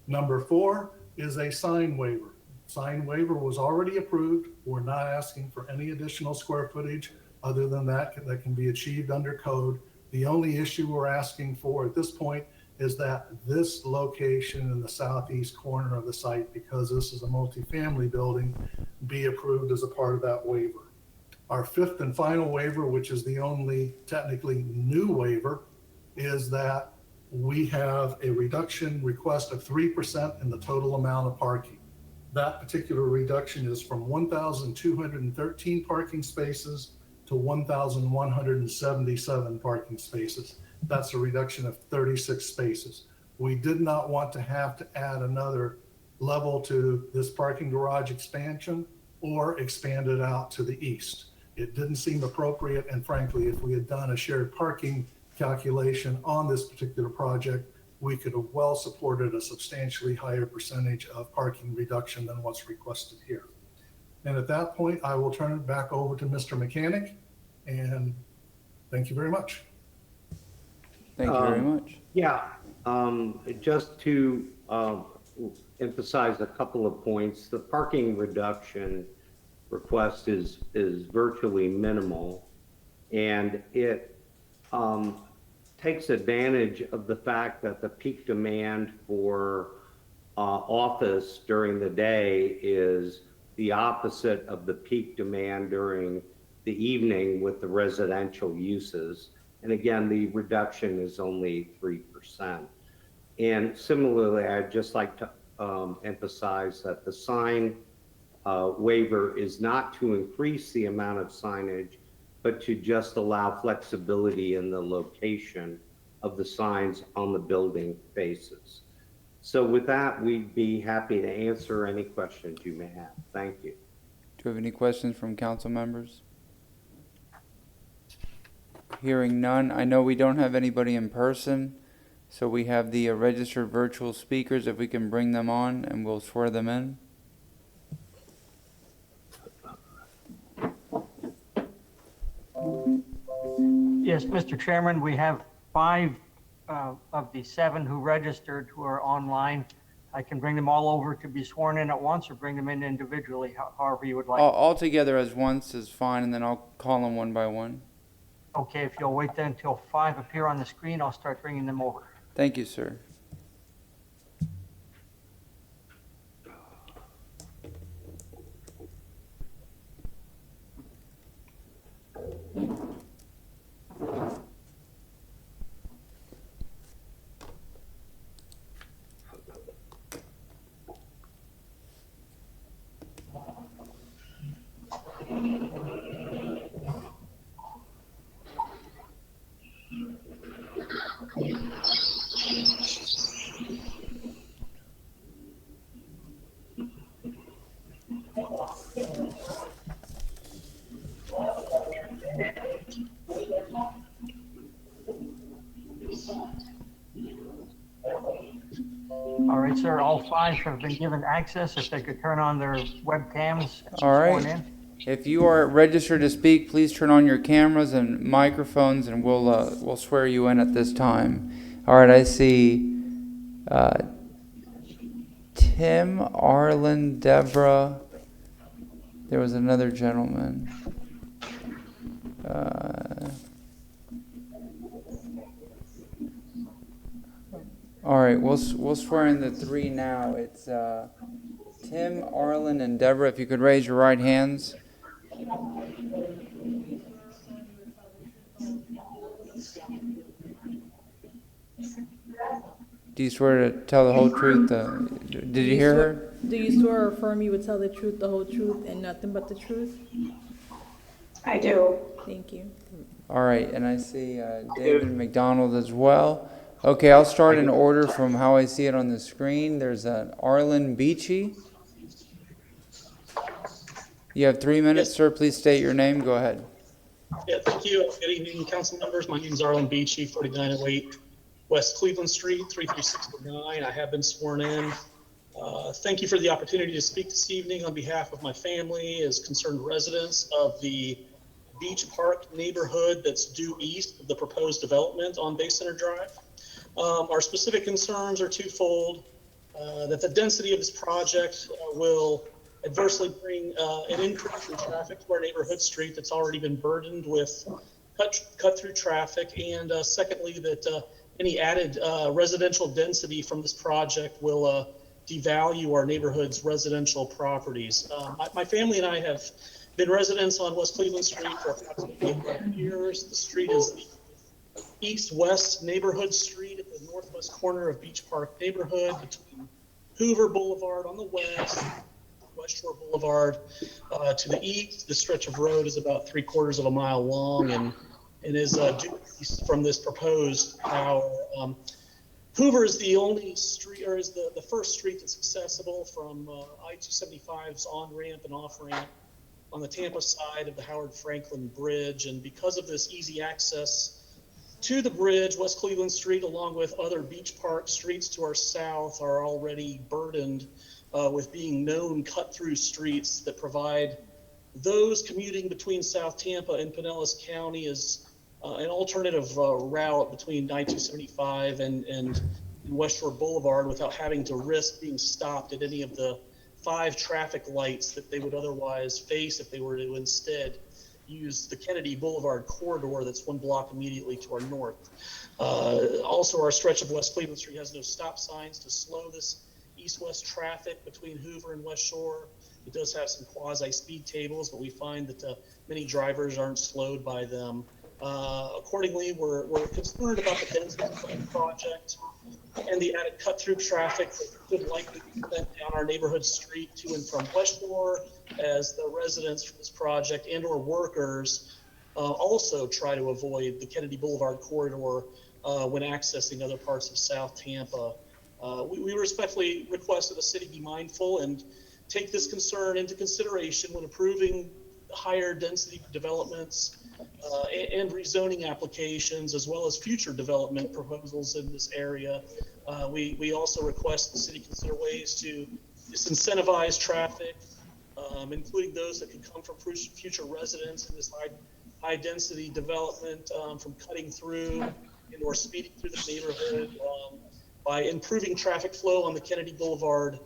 Number 4 is a sign waiver. Sign waiver was already approved. We're not asking for any additional square footage other than that can be achieved under code. The only issue we're asking for at this point is that this location in the southeast corner of the site, because this is a multifamily building, be approved as a part of that waiver. Our 5th and final waiver, which is the only technically new waiver, is that we have a reduction request of 3% in the total amount of parking. That particular reduction is from 1,213 parking spaces to 1,177 parking spaces. That's a reduction of 36 spaces. We did not want to have to add another level to this parking garage expansion or expand it out to the east. It didn't seem appropriate, and frankly, if we had done a shared parking calculation on this particular project, we could have well supported a substantially higher percentage of parking reduction than what's requested here. And at that point, I will turn it back over to Mr. Mechanic, and thank you very much. Thank you very much. Yeah, just to emphasize a couple of points, the parking reduction request is virtually minimal, and it takes advantage of the fact that the peak demand for office during the day is the opposite of the peak demand during the evening with the residential uses. And again, the reduction is only 3%. And similarly, I'd just like to emphasize that the sign waiver is not to increase the amount of signage, but to just allow flexibility in the location of the signs on the building faces. So with that, we'd be happy to answer any questions you may have. Thank you. Do you have any questions from council members? Hearing none. I know we don't have anybody in person, so we have the registered virtual speakers. If we can bring them on, and we'll swear them in. Yes, Mr. Chairman, we have 5 of the 7 who registered who are online. I can bring them all over to be sworn in at once or bring them in individually, however you would like. All together as once is fine, and then I'll call them one by one. Okay, if you'll wait then until 5 appear on the screen, I'll start bringing them over. Thank you, sir. right, sir. All 5 have been given access. If they could turn on their webcams. All sworn right. in. If you are registered to speak, please turn on your cameras and microphones, and we'll swear you in at this time. All right, I see Tim, Arlen, Deborah. There was another gentleman. All right, we'll swear in the 3 now. It's Tim, Arlen, and Deborah. If you could raise your right hands. Do you swear to tell the whole truth? Did you hear her? Do you swear or affirm you would tell the truth, the whole truth, and nothing but the truth? I do. Thank you. All right, and I see David McDonald as well. Okay, I'll start in order from how I see it on the screen. There's Arlen Beachy. You have 3 minutes, sir. Please state your name. Go ahead. Yeah, thank you. Good evening, council members. My name is Arlen Beachy, 4908 West Cleveland Street, 33609. I have been sworn in. Thank you for the opportunity to speak this evening on behalf of my family as concerned residents of the Beach Park neighborhood that's due east of the proposed development on Bay Center Drive. Our specific concerns are twofold. That the density of this project will adversely bring an increase in traffic to our neighborhood street that's already been burdened with cut through traffic, and secondly, that any added residential density from this project will devalue our neighborhood's residential properties. My family and I have been residents on West Cleveland Street for approximately 5 years. The street is the east-west neighborhood street at the northwest corner of Beach Park neighborhood between Hoover Boulevard on the west, West Shore Boulevard to the east. The stretch of road is about 3/4 of a mile long and is due east from this proposed tower. Hoover is the only street, or is the first street that's accessible from I-275's on-ramp and off-ramp on the Tampa side of the Howard Franklin Bridge. And because of this easy access to the bridge, West Cleveland Street, along with other Beach Park streets to our south, are already burdened with being known cut-through streets that provide those commuting between South Tampa and Pinellas County as an alternative route between I-275 and West Shore Boulevard without having to risk being stopped at any of the 5 traffic lights that they would otherwise face if they were to instead use the Kennedy Boulevard corridor that's 1 block immediately to our north. Also, our stretch of West Cleveland Street has no stop signs to slow this east-west traffic between Hoover and West Shore. It does have some quasi-speed tables, but we find that many drivers aren't slowed by them. Accordingly, we're concerned about the density of the project and the added cut-through traffic that could likely be sent down our neighborhood street to and from West Shore, as the residents for this project and or workers also try to avoid the Kennedy Boulevard corridor when accessing other parts of South Tampa. We respectfully request that the city be mindful and take this concern into consideration when approving higher density developments and rezoning applications, as well as future development proposals in this area. We also request the city consider ways to disincentivize traffic, including those that could come from future residents in this high density development, from cutting through and or speeding through the neighborhood, by improving traffic flow on the Kennedy Boulevard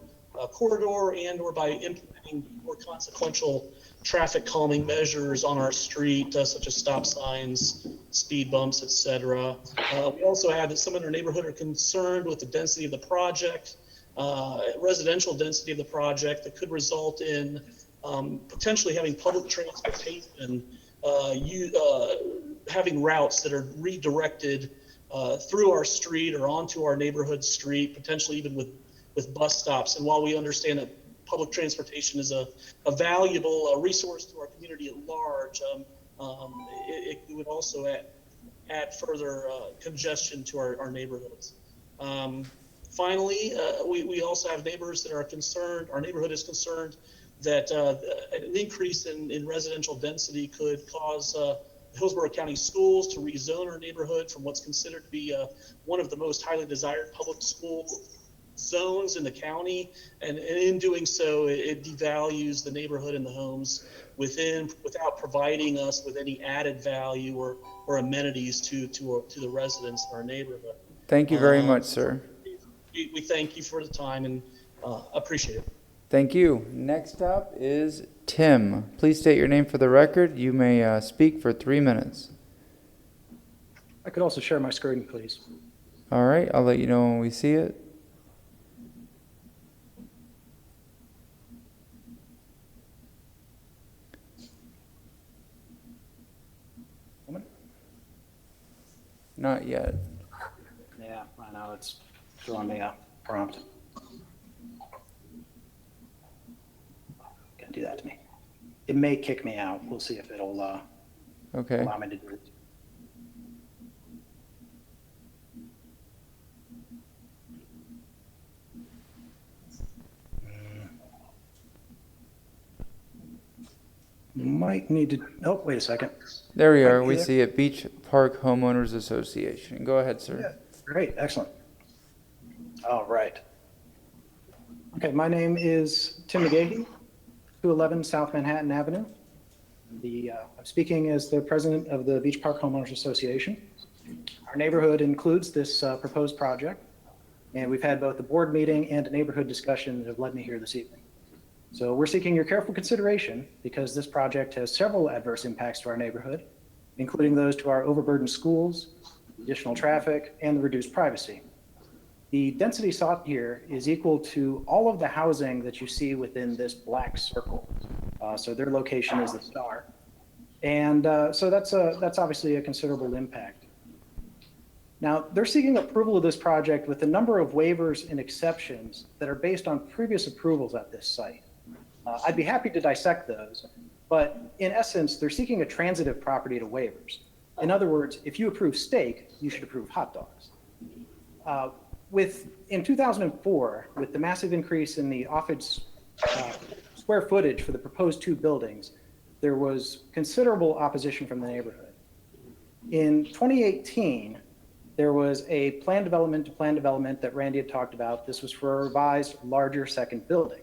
corridor, and or by implementing more consequential traffic calming measures on our street, such as stop signs, speed bumps, etc. We also have that some in our neighborhood are concerned with the density of the project, residential density of the project, that could result in potentially having public transportation, having routes that are redirected through our street or onto our neighborhood street, potentially even with bus stops. And while we understand that public transportation is a valuable resource to our community at large, it would also add further congestion to our neighborhoods. Finally, we also have neighbors that are concerned, our neighborhood is concerned that an increase in residential density could cause Hillsborough County Schools to rezone our neighborhood from what's considered to be one of the most highly desired public school zones in the county, and in doing so, it devalues the neighborhood and the homes within without providing us with any added value or amenities to the residents in our neighborhood. Thank you very much, sir. We thank you for the time and appreciate it. Thank you. Next up is Tim. Please state your name for the record. You may speak for 3 minutes. I could also share my screen, please. All right, I'll let you know when we see it. Not yet. Yeah, I know, it's throwing me a prompt. Can't do that to me. It may kick me out. We'll see if it'll Okay. allow me to do it. Might need to, oh, wait a second. There we are. Right We here. see it. Beach Park Homeowners Association. Go ahead, sir. Yeah, great, excellent. All right. Okay, my name is Tim McGahey, 211 South Manhattan Avenue. I'm speaking as the president of the Beach Park Homeowners Association. Our neighborhood includes this proposed project, and we've had both a board meeting and a neighborhood discussion that have led me here this evening. So we're seeking your careful consideration because this project has several adverse impacts to our neighborhood, including those to our overburdened schools, additional traffic, and the reduced privacy. The density sought here is equal to all of the housing that you see within this black circle. So their location is the star. And so that's obviously a considerable impact. Now, they're seeking approval of this project with a number of waivers and exceptions that are based on previous approvals at this site. I'd be happy to dissect those, but in essence, they're seeking a transitive property to waivers. In other words, if you approve steak, you should approve hot dogs. In 2004, with the massive increase in the office square footage for the proposed two buildings, there was considerable opposition from the neighborhood. In 2018, there was a plan development that Randy had talked about. This was for a revised, larger second building.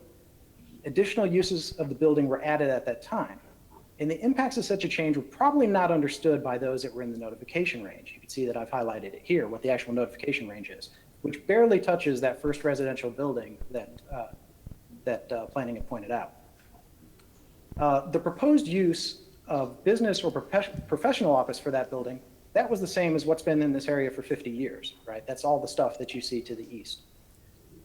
Additional uses of the building were added at that time. And the impacts of such a change were probably not understood by those that were in the notification range. You can see that I've highlighted it here, what the actual notification range is, which barely touches that first residential building that planning had pointed out. The proposed use of business or professional office for that building, that was the same as what's been in this area for 50 years, right? That's all the stuff that you see to the east.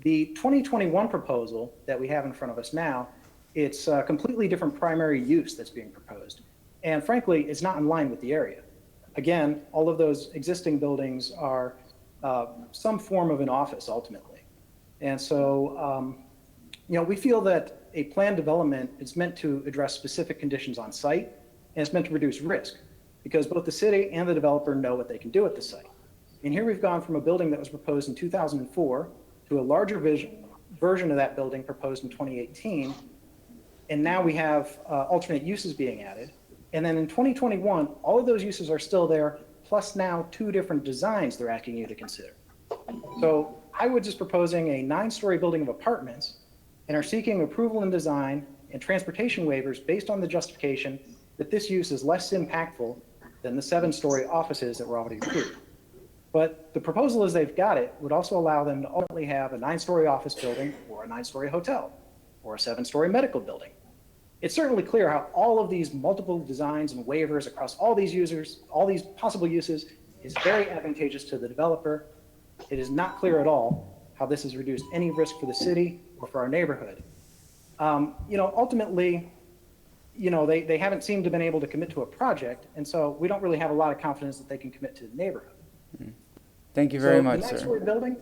The 2021 proposal that we have in front of us now, it's a completely different primary use that's being proposed. And frankly, it's not in line with the area. Again, all of those existing buildings are some form of an office ultimately. And so, we feel that a planned development is meant to address specific conditions on site, and it's meant to reduce risk because both the city and the developer know what they can do at the site. And here we've gone from a building that was proposed in 2004 to a larger version of that building proposed in 2018. And now we have alternate uses being added. And then in 2021, all of those uses are still there, plus now 2 different designs they're asking you to consider. So Highwoods is proposing a 9-story building of apartments and are seeking approval and design and transportation waivers based on the justification that this use is less impactful than the 7-story offices that were already approved. But the proposal as they've got it would also allow them to ultimately have a 9-story office building or a 9-story hotel or a 7-story medical building. It's certainly clear how all of these multiple designs and waivers across all these users, all these possible uses, is very advantageous to the developer. It is not clear at all how this has reduced any risk for the city or for our neighborhood. Ultimately, they haven't seemed to have been able to commit to a project, and so we don't really have a lot of confidence that they can commit to the neighborhood. Thank you very much, The sir. 9-story building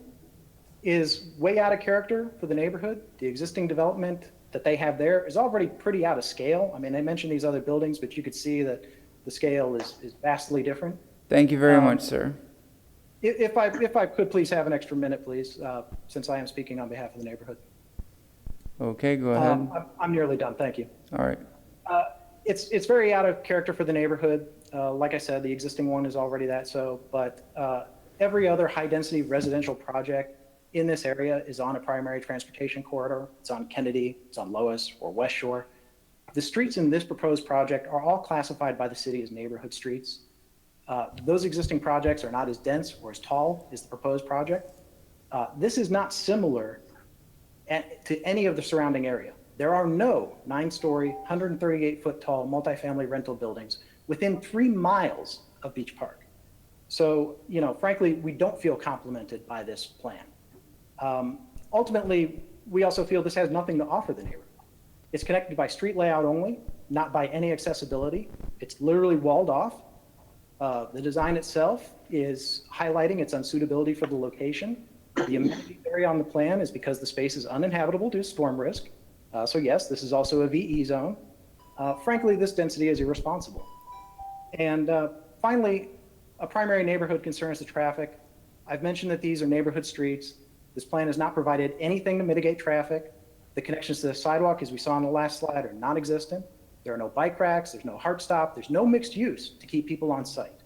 is way out of character for the neighborhood. The existing development that they have there is already pretty out of scale. I mean, they mentioned these other buildings, but you could see that the scale is vastly different. Thank you very much, sir. If I could please have an extra minute, please, since I am speaking on behalf of the neighborhood. Okay, go ahead. I'm nearly done, thank you. All right. It's very out of character for the neighborhood. Like I said, the existing one is already that so, but every other high-density residential project in this area is on a primary transportation corridor. It's on Kennedy, it's on Lois or West Shore. The streets in this proposed project are all classified by the city as neighborhood streets. Those existing projects are not as dense or as tall as the proposed project. This is not similar to any of the surrounding area. There are no 9-story, 138-foot tall multifamily rental buildings within 3 miles of Beach Park. So, frankly, we don't feel complimented by this plan. Ultimately, we also feel this has nothing to offer the neighborhood. It's connected by street layout only, not by any accessibility. It's literally walled off. The design itself is highlighting its unsuitability for the location. The amenity area on the plan is because the space is uninhabitable due to storm risk. So yes, this is also a VE zone. Frankly, this density is irresponsible. And finally, a primary neighborhood concern is the traffic. I've mentioned that these are neighborhood streets. This plan has not provided anything to mitigate traffic. The connections to the sidewalk, as we saw on the last slide, are non-existent. There are no bike racks, there's no heart stop, there's no mixed use to keep people on site.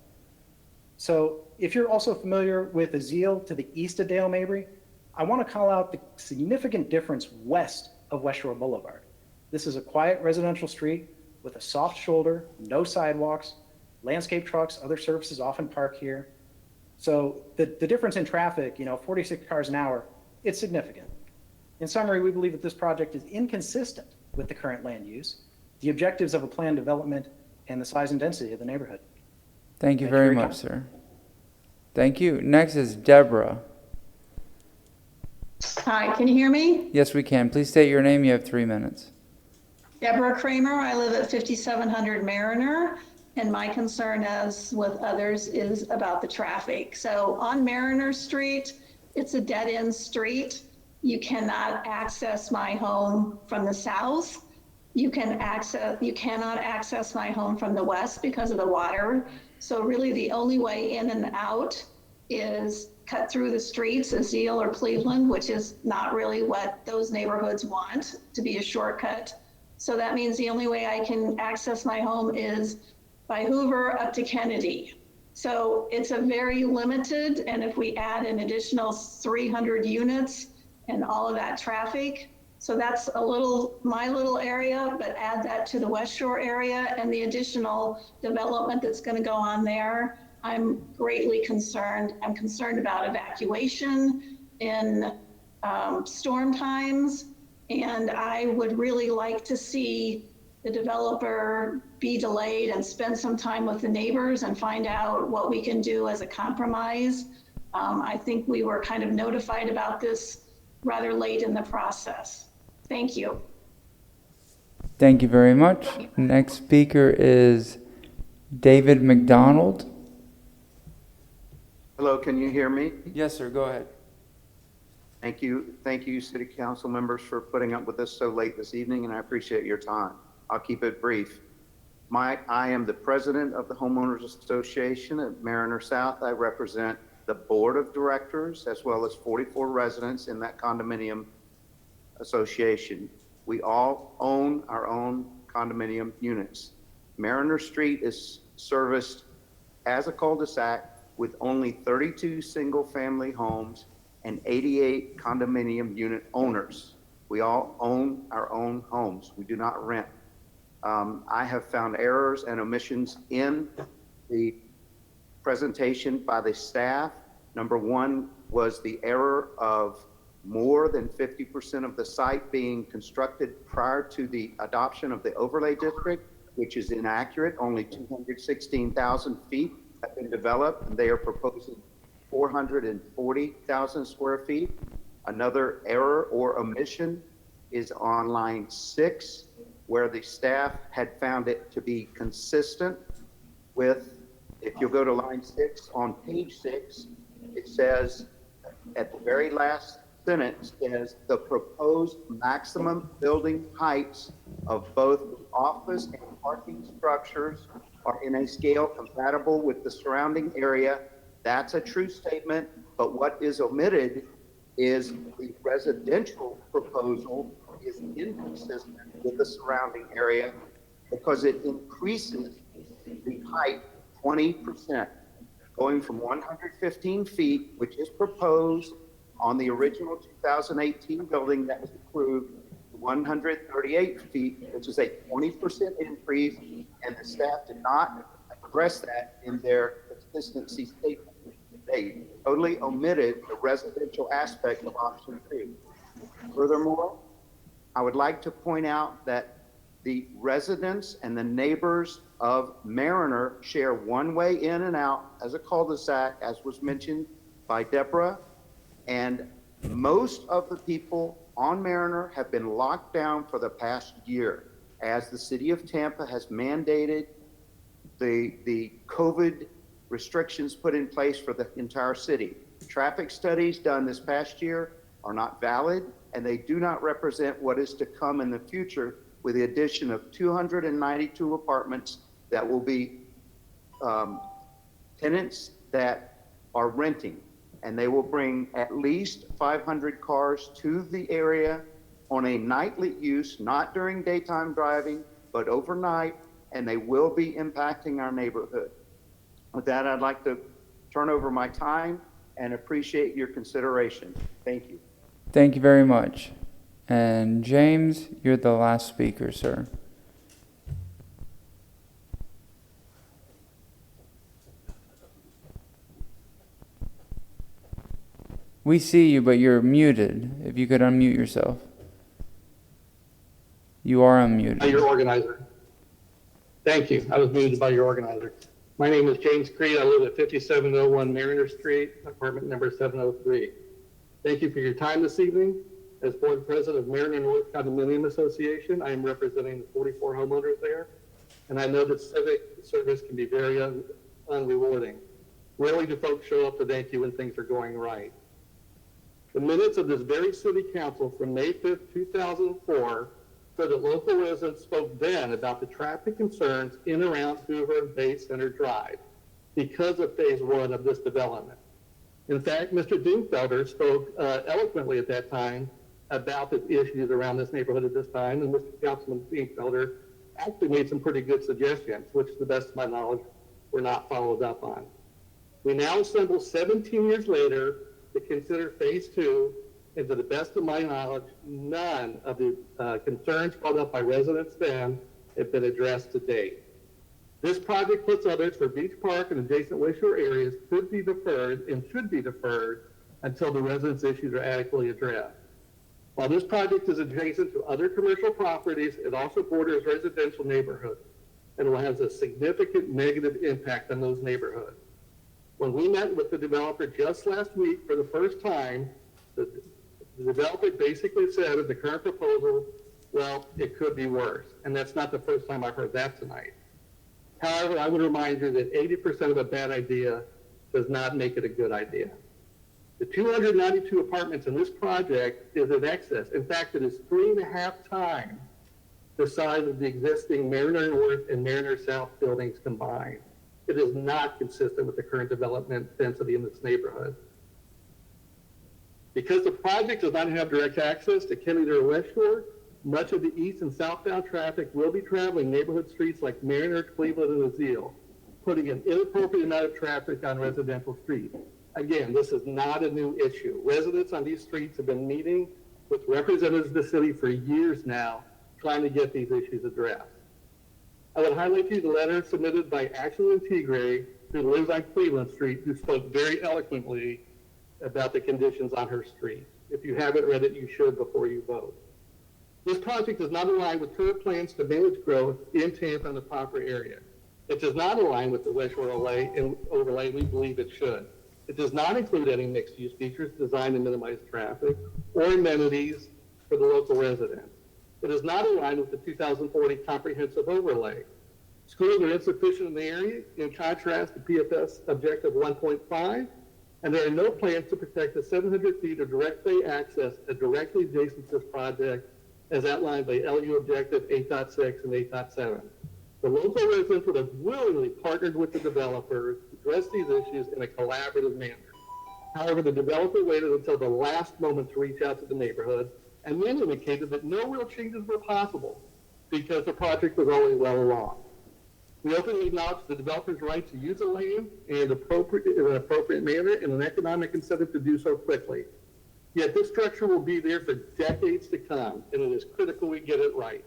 So if you're also familiar with Azeel to the east of Dale Mabry, I want to call out the significant difference west of West Shore Boulevard. This is a quiet residential street with a soft shoulder, no sidewalks, landscape trucks, other services often park here. So the difference in traffic, 46 cars an hour, it's significant. In summary, we believe that this project is inconsistent with the current land use, the objectives of a planned development, and the size and density of the neighborhood. Thank you very much, sir. Thank you. Next is Deborah. Hi, can you hear me? Yes, we can. Please state your name. You have 3 minutes. Deborah Kramer. I live at 5700 Mariner, and my concern, as with others, is about the traffic. So on Mariner Street, it's a dead-end street. You cannot access my home from the south. You cannot access my home from the west because of the water. So really the only way in and out is cut through the streets, Azeel or Cleveland, which is not really what those neighborhoods want to be a shortcut. So that means the only way I can access my home is by Hoover up to Kennedy. So it's a very limited, and if we add an additional 300 units and all of that traffic, so that's my little area, but add that to the West Shore area and the additional development that's going to go on there, I'm greatly concerned. I'm concerned about evacuation in storm times, and I would really like to see the developer be delayed and spend some time with the neighbors and find out what we can do as a compromise. I think we were kind of notified about this rather late in the process. Thank you. Thank you very much. Next speaker is David McDonald. Hello, can you hear me? Yes, sir. Go ahead. Thank you, City Council members, for putting up with us so late this evening, and I appreciate your time. I'll keep it brief. I am the president of the Homeowners Association at Mariner South. I represent the board of directors as well as 44 residents in that condominium association. We all own our own condominium units. Mariner Street is serviced as a cul-de-sac with only 32 single-family homes and 88 condominium unit owners. We all own our own homes. We do not rent. I have found errors and omissions in the presentation by the staff. Number one was the error of more than 50% of the site being constructed prior to the adoption of the overlay district, which is inaccurate. Only 216,000 feet have been developed, and they are proposing 440,000 square feet. Another error or omission is on line 6, where the staff had found it to be consistent with, if you go to line 6, on page 6, it says at the very last sentence says the proposed maximum building heights of both office and parking structures are in a scale compatible with the surrounding area. That's a true statement, but what is omitted is the residential proposal is inconsistent with the surrounding area because it increases the height 20%, going from 115 feet, which is proposed, on the original 2018 building that was approved, 138 feet, which is a 20% increase, and the staff did not address that in their consistency statement. They totally omitted the residential aspect of option 2. Furthermore, I would like to point out that the residents and the neighbors of Mariner share one way in and out as a cul-de-sac, as was mentioned by Deborah, and most of the people on Mariner have been locked down for the past year as the city of Tampa has mandated the COVID restrictions put in place for the entire city. Traffic studies done this past year are not valid, and they do not represent what is to come in the future with the addition of 292 apartments that will be tenants that are renting. And they will bring at least 500 cars to the area on a nightly use, not during daytime driving, but overnight, and they will be impacting our neighborhood. With that, I'd like to turn over my time and appreciate your consideration. Thank you. Thank you very much. And James, you're the last speaker, sir. We see you, but you're muted. If you could unmute yourself. You are unmuted. By your organizer. Thank you. I was muted by your organizer. My name is James Creed. I live at 5701 Mariner Street, apartment number 703. Thank you for your time this evening. As board president of Mariner North Condominium Association, I am representing the 44 homeowners there, and I know that civic service can be very unrewarding. Rarely do folks show up to thank you when things are going right. The minutes of this very city council from May 5th, 2004, so that local residents spoke then about the traffic concerns in and around Hoover and Bay Center Drive because of phase 1 of this development. In fact, Mr. Dingfelder spoke eloquently at that time about the issues around this neighborhood at this time, and Mr. Councilman Dingfelder actually made some pretty good suggestions, which to the best of my knowledge were not followed up on. We now assemble 17 years later to consider phase 2, and to the best of my knowledge, none of the concerns brought up by residents then have been addressed to date. This project, plus others for Beach Park and adjacent West Shore areas, could be deferred and should be deferred until the residents' issues are adequately addressed. While this project is adjacent to other commercial properties, it also borders residential neighborhoods and will have a significant negative impact on those neighborhoods. When we met with the developer just last week for the first time, the developer basically said of the current proposal, well, it could be worse. And that's not the first time I've heard that tonight. However, I would remind you that 80% of a bad idea does not make it a good idea. The 292 apartments in this project is in excess. In fact, it is 3.5 times the size of the existing Mariner North and Mariner South buildings combined. It is not consistent with the current development density in this neighborhood. Because the project does not have direct access to Kennedy or West Shore, much of the east and southbound traffic will be traveling neighborhood streets like Mariner, Cleveland, and Azeel, putting an inappropriate amount of traffic on residential streets. Again, this is not a new issue. Residents on these streets have been meeting with representatives of the city for years now, trying to get these issues addressed. I would highlight to you the letter submitted by Axel Integre, who lives on Cleveland Street, who spoke very eloquently about the conditions on her street. If you haven't read it, you should before you vote. This project does not align with current plans to manage growth in Tampa and the proper area. It does not align with the West Shore overlay. We believe it should. It does not include any mixed-use features designed to minimize traffic or amenities for the local residents. It is not aligned with the 2040 comprehensive overlay. Schools are insufficient in the area, in contrast to PFS objective 1.5, and there are no plans to protect the 700 feet of direct bay access directly adjacent to this project, as outlined by LU objective 8.6 and 8.7. The local residents would have willingly partnered with the developers to address these issues in a collaborative manner. However, the developer waited until the last moment to reach out to the neighborhood and then indicated that no real changes were possible because the project was already well along. We openly acknowledge the developer's right to use the land in an appropriate manner and an economic incentive to do so quickly. Yet this structure will be there for decades to come, and it is critical we get it right.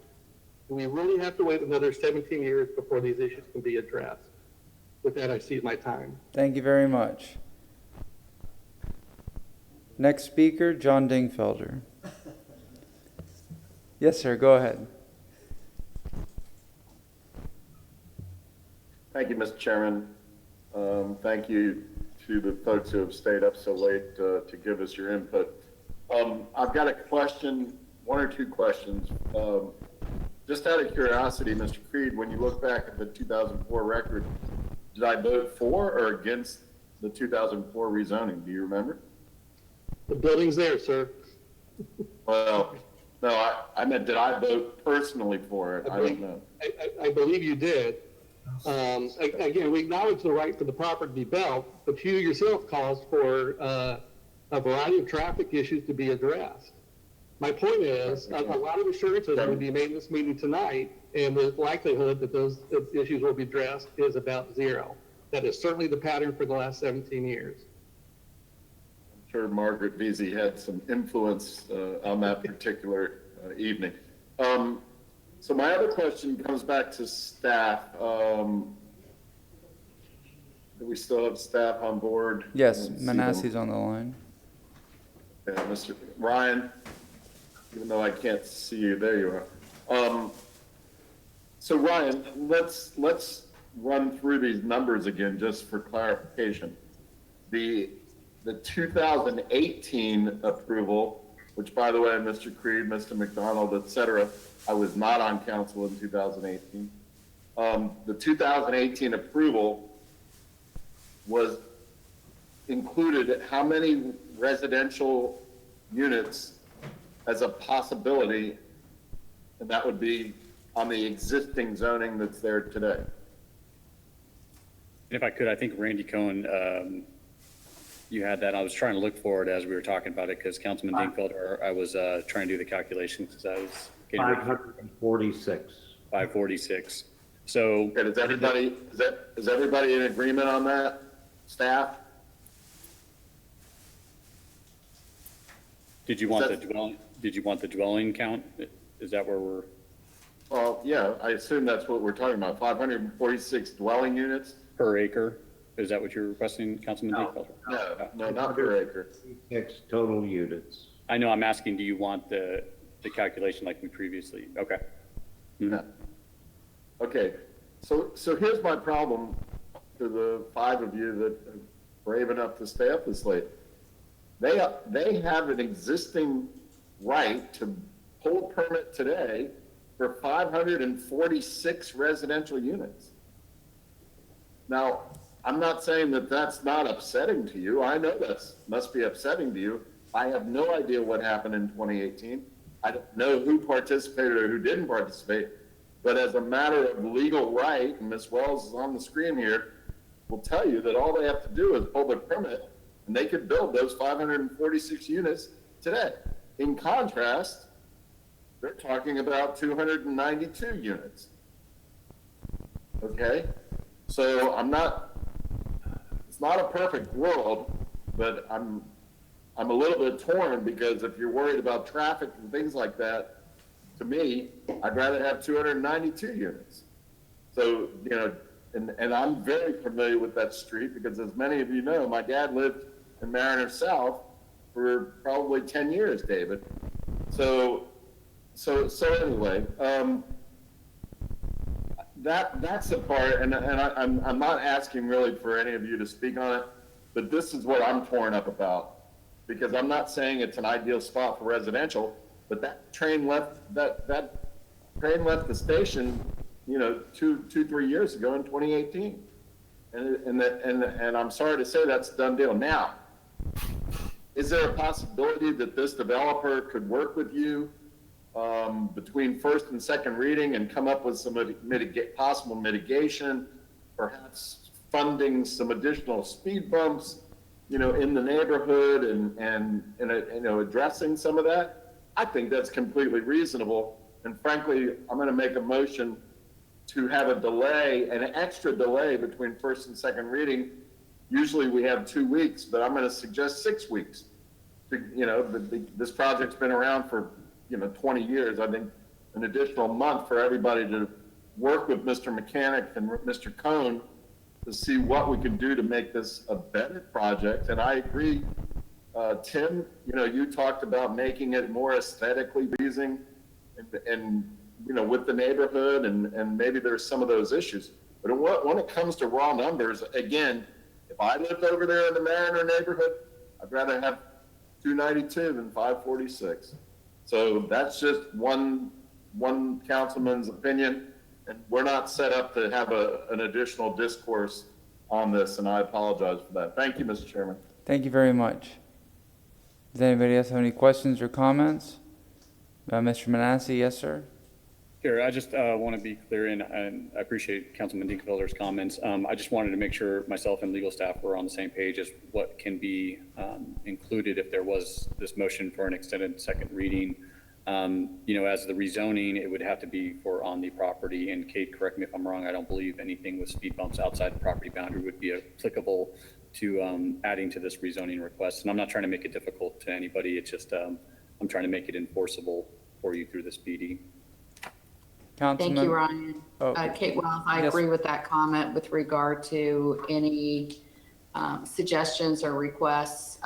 We really have to wait another 17 years before these issues can be addressed. With that, I cede my time. Thank you very much. Next speaker, John Dingfelder. Yes, sir, go ahead. Thank you, Mr. Chairman. Thank you to the folks who have stayed up so late to give us your input. I've got a question, one or two questions. Just out of curiosity, Mr. Creed, when you look back at the 2004 record, did I vote for or against the 2004 rezoning? Do you remember? The building's there, sir. Well, no, I meant, did I vote personally for it? I don't know. I believe you did. Again, we acknowledge the right for the property to be built, but you yourself caused for a variety of traffic issues to be addressed. My point is, a lot of assurances are going to be made in this meeting tonight, and the likelihood that those issues will be addressed is about zero. That is certainly the pattern for the last 17 years. I'm sure Margaret Vesey had some influence on that particular evening. So my other question comes back to staff. Do we still have staff on board? Yes, Manasseh's on the line. Yeah, Mr. Ryan, even though I can't see you, there you are. So Ryan, let's run through these numbers again just for clarification. The 2018 approval, which by the way, Mr. Creed, Mr. McDonald, et cetera, I was not on council in 2018. The 2018 approval was included how many residential units as a possibility, and that would be on the existing zoning that's there today. If I could, I think Randy Cohen, you had that. I was trying to look for it as we were talking about it because Councilman Dingfelder, I was trying to do the calculations because I was getting 546. 546. So okay, is everybody in agreement on that? Staff? Did you want the dwelling count? Is that where we're? Well, yeah, I assume that's what we're talking about. 546 dwelling units per acre. Is that what you're requesting, Councilman Dingfelder? No, not per acre. 6 total units. I know. I'm asking. Do you want the calculation like we previously? Okay. Mm-hmm. Okay. So here's my problem to the 5 of you that are brave enough to stay up this late. They have an existing right to pull a permit today for 546 residential units. Now, I'm not saying that that's not upsetting to you. I know that must be upsetting to you. I have no idea what happened in 2018. I don't know who participated or who didn't participate, but as a matter of legal right, and Ms. Wells is on the screen here, will tell you that all they have to do is pull the permit and they could build those 546 units today. In contrast, they're talking about 292 units. Okay? So it's not a perfect world, but I'm a little bit torn because if you're worried about traffic and things like that, to me, I'd rather have 292 units. So, you know, and I'm very familiar with that street because as many of you know, my dad lived in Mariner South for probably 10 years, David. So anyway, that's the part, and I'm not asking really for any of you to speak on it, but this is what I'm torn up about, because I'm not saying it's an ideal spot for residential, but that train left the station, you know, 3 years ago in 2018, and I'm sorry to say that's a done deal. Now, is there a possibility that this developer could work with you between first and second reading and come up with some possible mitigation, perhaps funding some additional speed bumps, you know, in the neighborhood and you know, addressing some of that? I think that's completely reasonable. And frankly, I'm going to make a motion to have a delay, an extra delay between first and second reading. Usually we have 2 weeks, but I'm going to suggest 6 weeks you know, this project's been around for, 20 years. I think an additional month for everybody to work with Mr. Mechanic and Mr. Cohn to see what we can do to make this a better project. And I agree, Tim, you talked about making it more aesthetically pleasing and with the neighborhood, and maybe there's some of those issues. But when it comes to raw numbers, again, if I lived over there in the Mariner neighborhood, I'd rather have 292 than 546. So that's just one councilman's opinion, and we're not set up to have an additional discourse on this, and I apologize for that. Thank you, Mr. Chairman. Thank you very much. Does anybody else have any questions or comments? Mr. Manassi, yes, sir? Sure, I just want to be clear, and I appreciate Councilman Dinkelfelder's comments. I just wanted to make sure myself and legal staff were on the same page as what can be included if there was this motion for an extended second reading. As the rezoning, it would have to be for on the property, and Kate, correct me if I'm wrong, I don't believe anything with speed bumps outside the property boundary would be applicable to adding to this rezoning request. And I'm not trying to make it difficult to anybody, it's just I'm trying to make it enforceable for you through this PD. Thank you, Ryan. Kate Wells, I Yes. agree with that comment with regard to any suggestions or requests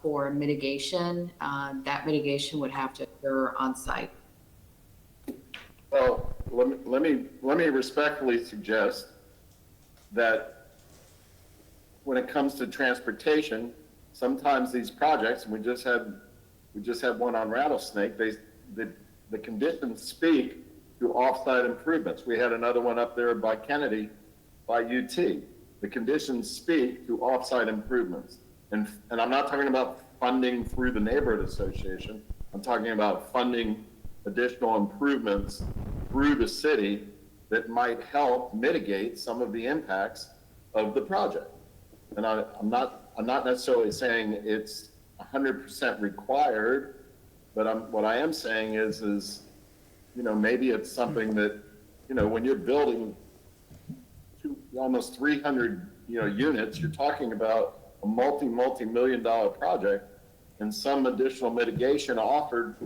for mitigation. That mitigation would have to occur on site. Well, let me respectfully suggest that when it comes to transportation, sometimes these projects, and we just had one on Rattlesnake, the conditions speak to off-site improvements. We had another one up there by Kennedy, by UT. The conditions speak to off-site improvements. And I'm not talking about funding through the neighborhood association. I'm talking about funding additional improvements through the city that might help mitigate some of the impacts of the project. And I'm not necessarily saying it's 100% required, but what I am saying is maybe it's something that, when you're building almost 300, units, you're talking about a multi-million-dollar project, and some additional mitigation offered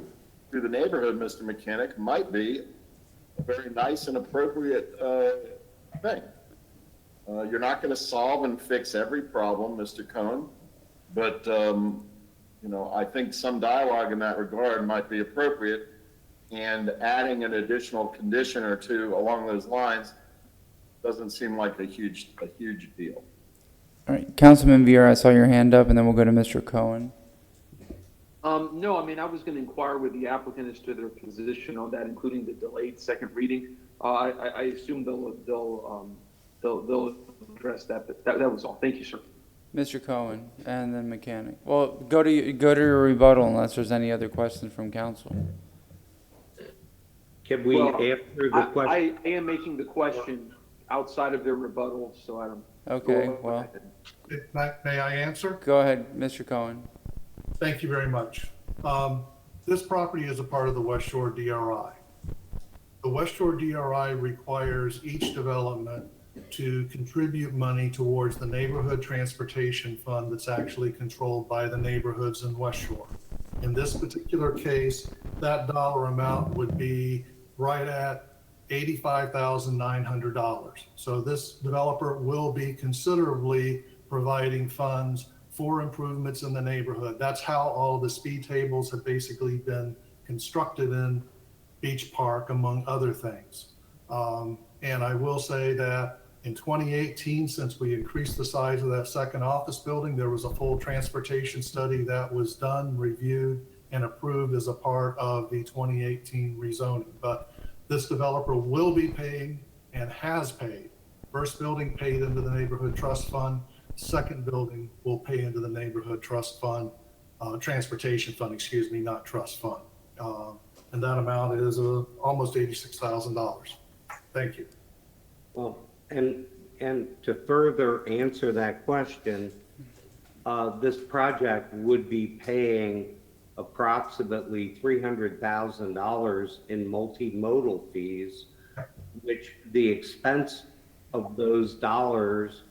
through the neighborhood, Mr. Mechanic, might be a very nice and appropriate thing. You're not going to solve and fix every problem, Mr. Cohn, but I think some dialogue in that regard might be appropriate, and adding an additional condition or two along those lines doesn't seem like a huge deal. All right, Councilman Vieira, I saw your hand up, and then we'll go to Mr. Cohen. No, I was going to inquire with the applicant as to their position on that, including the delayed second reading. I assume they'll address that, but that was all. Thank you, sir. Mr. Cohen, and then Mechanic. Well, go to your rebuttal unless there's any other questions from council. Can we answer the question? I am making the question outside of their rebuttal, so I don't. Okay, well. May I answer? Go ahead, Mr. Cohen. Thank you very much. This property is a part of the West Shore DRI. The West Shore DRI requires each development to contribute money towards the neighborhood transportation fund that's actually controlled by the neighborhoods in West Shore. In this particular case, that dollar amount would be right at $85,900. So this developer will be considerably providing funds for improvements in the neighborhood. That's how all the speed tables have basically been constructed in Beach Park, among other things. And I will say that in 2018, since we increased the size of that second office building, there was a full transportation study that was done, reviewed, and approved as a part of the 2018 rezoning. But this developer will be paying and has paid. First building paid into the neighborhood trust fund. Second building will pay into the neighborhood trust fund, transportation fund, excuse me, not trust fund. And that amount is almost $86,000. Thank you. Well, and to further answer that question, this project would be paying approximately $300,000 in multimodal fees, which the expense of those dollars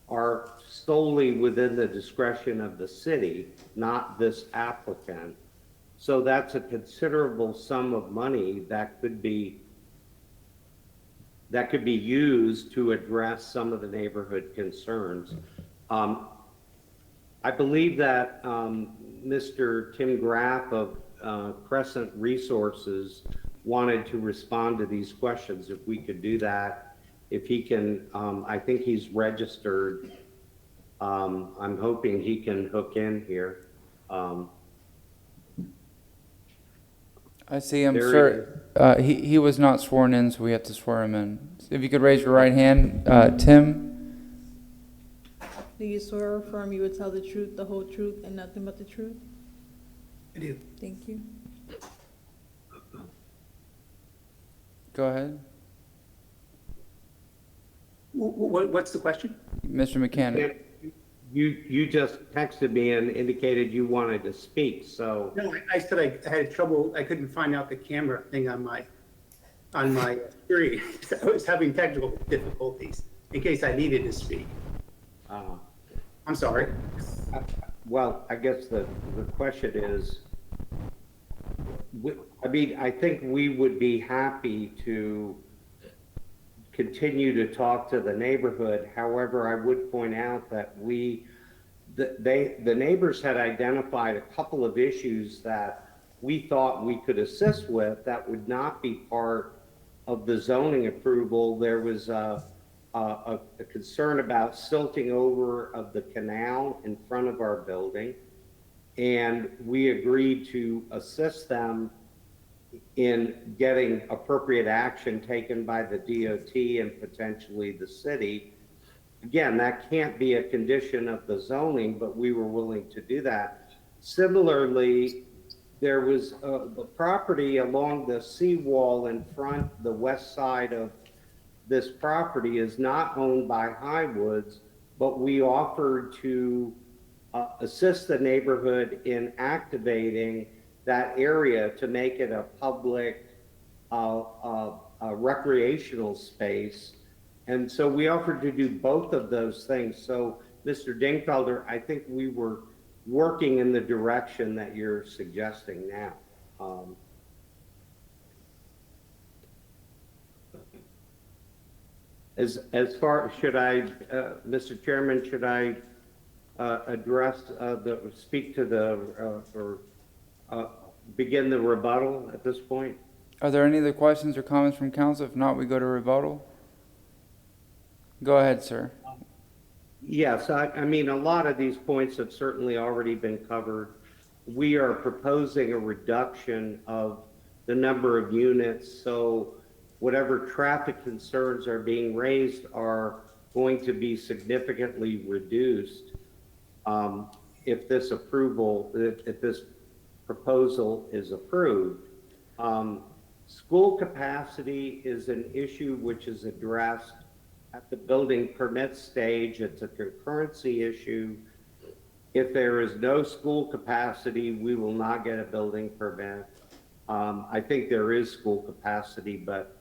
are solely within the discretion of the city, not this applicant. So that's a considerable sum of money that could be used to address some of the neighborhood concerns. I believe that Mr. Tim Graff of Crescent Resources wanted to respond to these questions. If we could do that, if he can, I think he's registered. I'm hoping he can hook in here. I see him, There sir. He was not sworn in, so we have to swear him in. If you could raise your right hand, Tim. Do you swear or affirm you will tell the truth, the whole truth, and nothing but the truth? I do. Thank you. Go ahead. What's the question? Mr. Mechanic. You just texted me and indicated you wanted to speak, so. No, I said I had trouble. I couldn't find out the camera thing on my screen. I was having technical difficulties in case I needed to speak. I'm sorry. Well, I guess the question is, I mean, I think we would be happy to continue to talk to the neighborhood. However, I would point out that the neighbors had identified a couple of issues that we thought we could assist with that would not be part of the zoning approval. There was a concern about silting over of the canal in front of our building, and we agreed to assist them in getting appropriate action taken by the DOT and potentially the city. Again, that can't be a condition of the zoning, but we were willing to do that. Similarly, there was the property along the seawall in front, the west side of this property is not owned by Highwoods, but we offered to assist the neighborhood in activating that area to make it a public recreational space. And so we offered to do both of those things. So Mr. Dingfelder, I think we were working in the direction that you're suggesting now. As far, should I, Mr. Chairman, should I address speak to or begin the rebuttal at this point? Are there any other questions or comments from council? If not, we go to rebuttal. Go ahead, sir. Yes, I mean, a lot of these points have certainly already been covered. We are proposing a reduction of the number of units, so whatever traffic concerns are being raised are going to be significantly reduced if this proposal is approved. School capacity is an issue which is addressed at the building permit stage. It's a concurrency issue. If there is no school capacity, we will not get a building permit. I think there is school capacity, but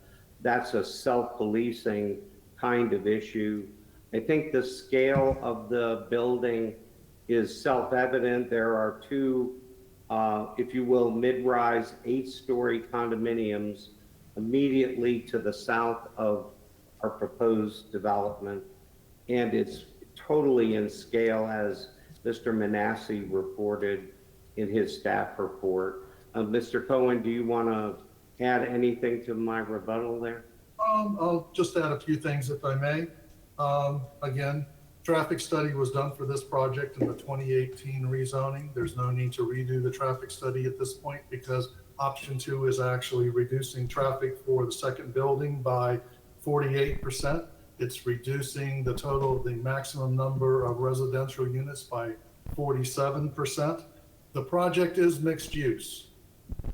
that's a self-policing kind of issue. I think the scale of the building is self-evident. There are two, if you will, mid-rise 8-story condominiums immediately to the south of our proposed development. And it's totally in scale, as Mr. Manassi reported in his staff report. Mr. Cohen, do you want to add anything to my rebuttal there? I'll just add a few things if I may. Again, traffic study was done for this project in the 2018 rezoning. There's no need to redo the traffic study at this point because option 2 is actually reducing traffic for the second building by 48%. It's reducing the total of the maximum number of residential units by 47%. The project is mixed use.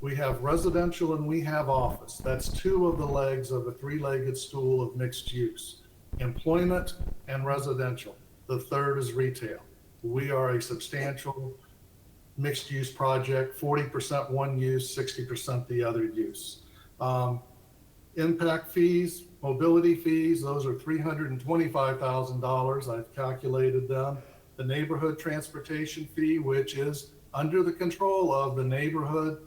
We have residential and we have office. That's 2 of the legs of a 3-legged stool of mixed use. Employment and residential. The third is retail. We are a substantial mixed use project, 40% one use, 60% the other use. Impact fees, Mobility fees, those are $325,000. I've calculated them. The neighborhood transportation fee, which is under the control of the neighborhood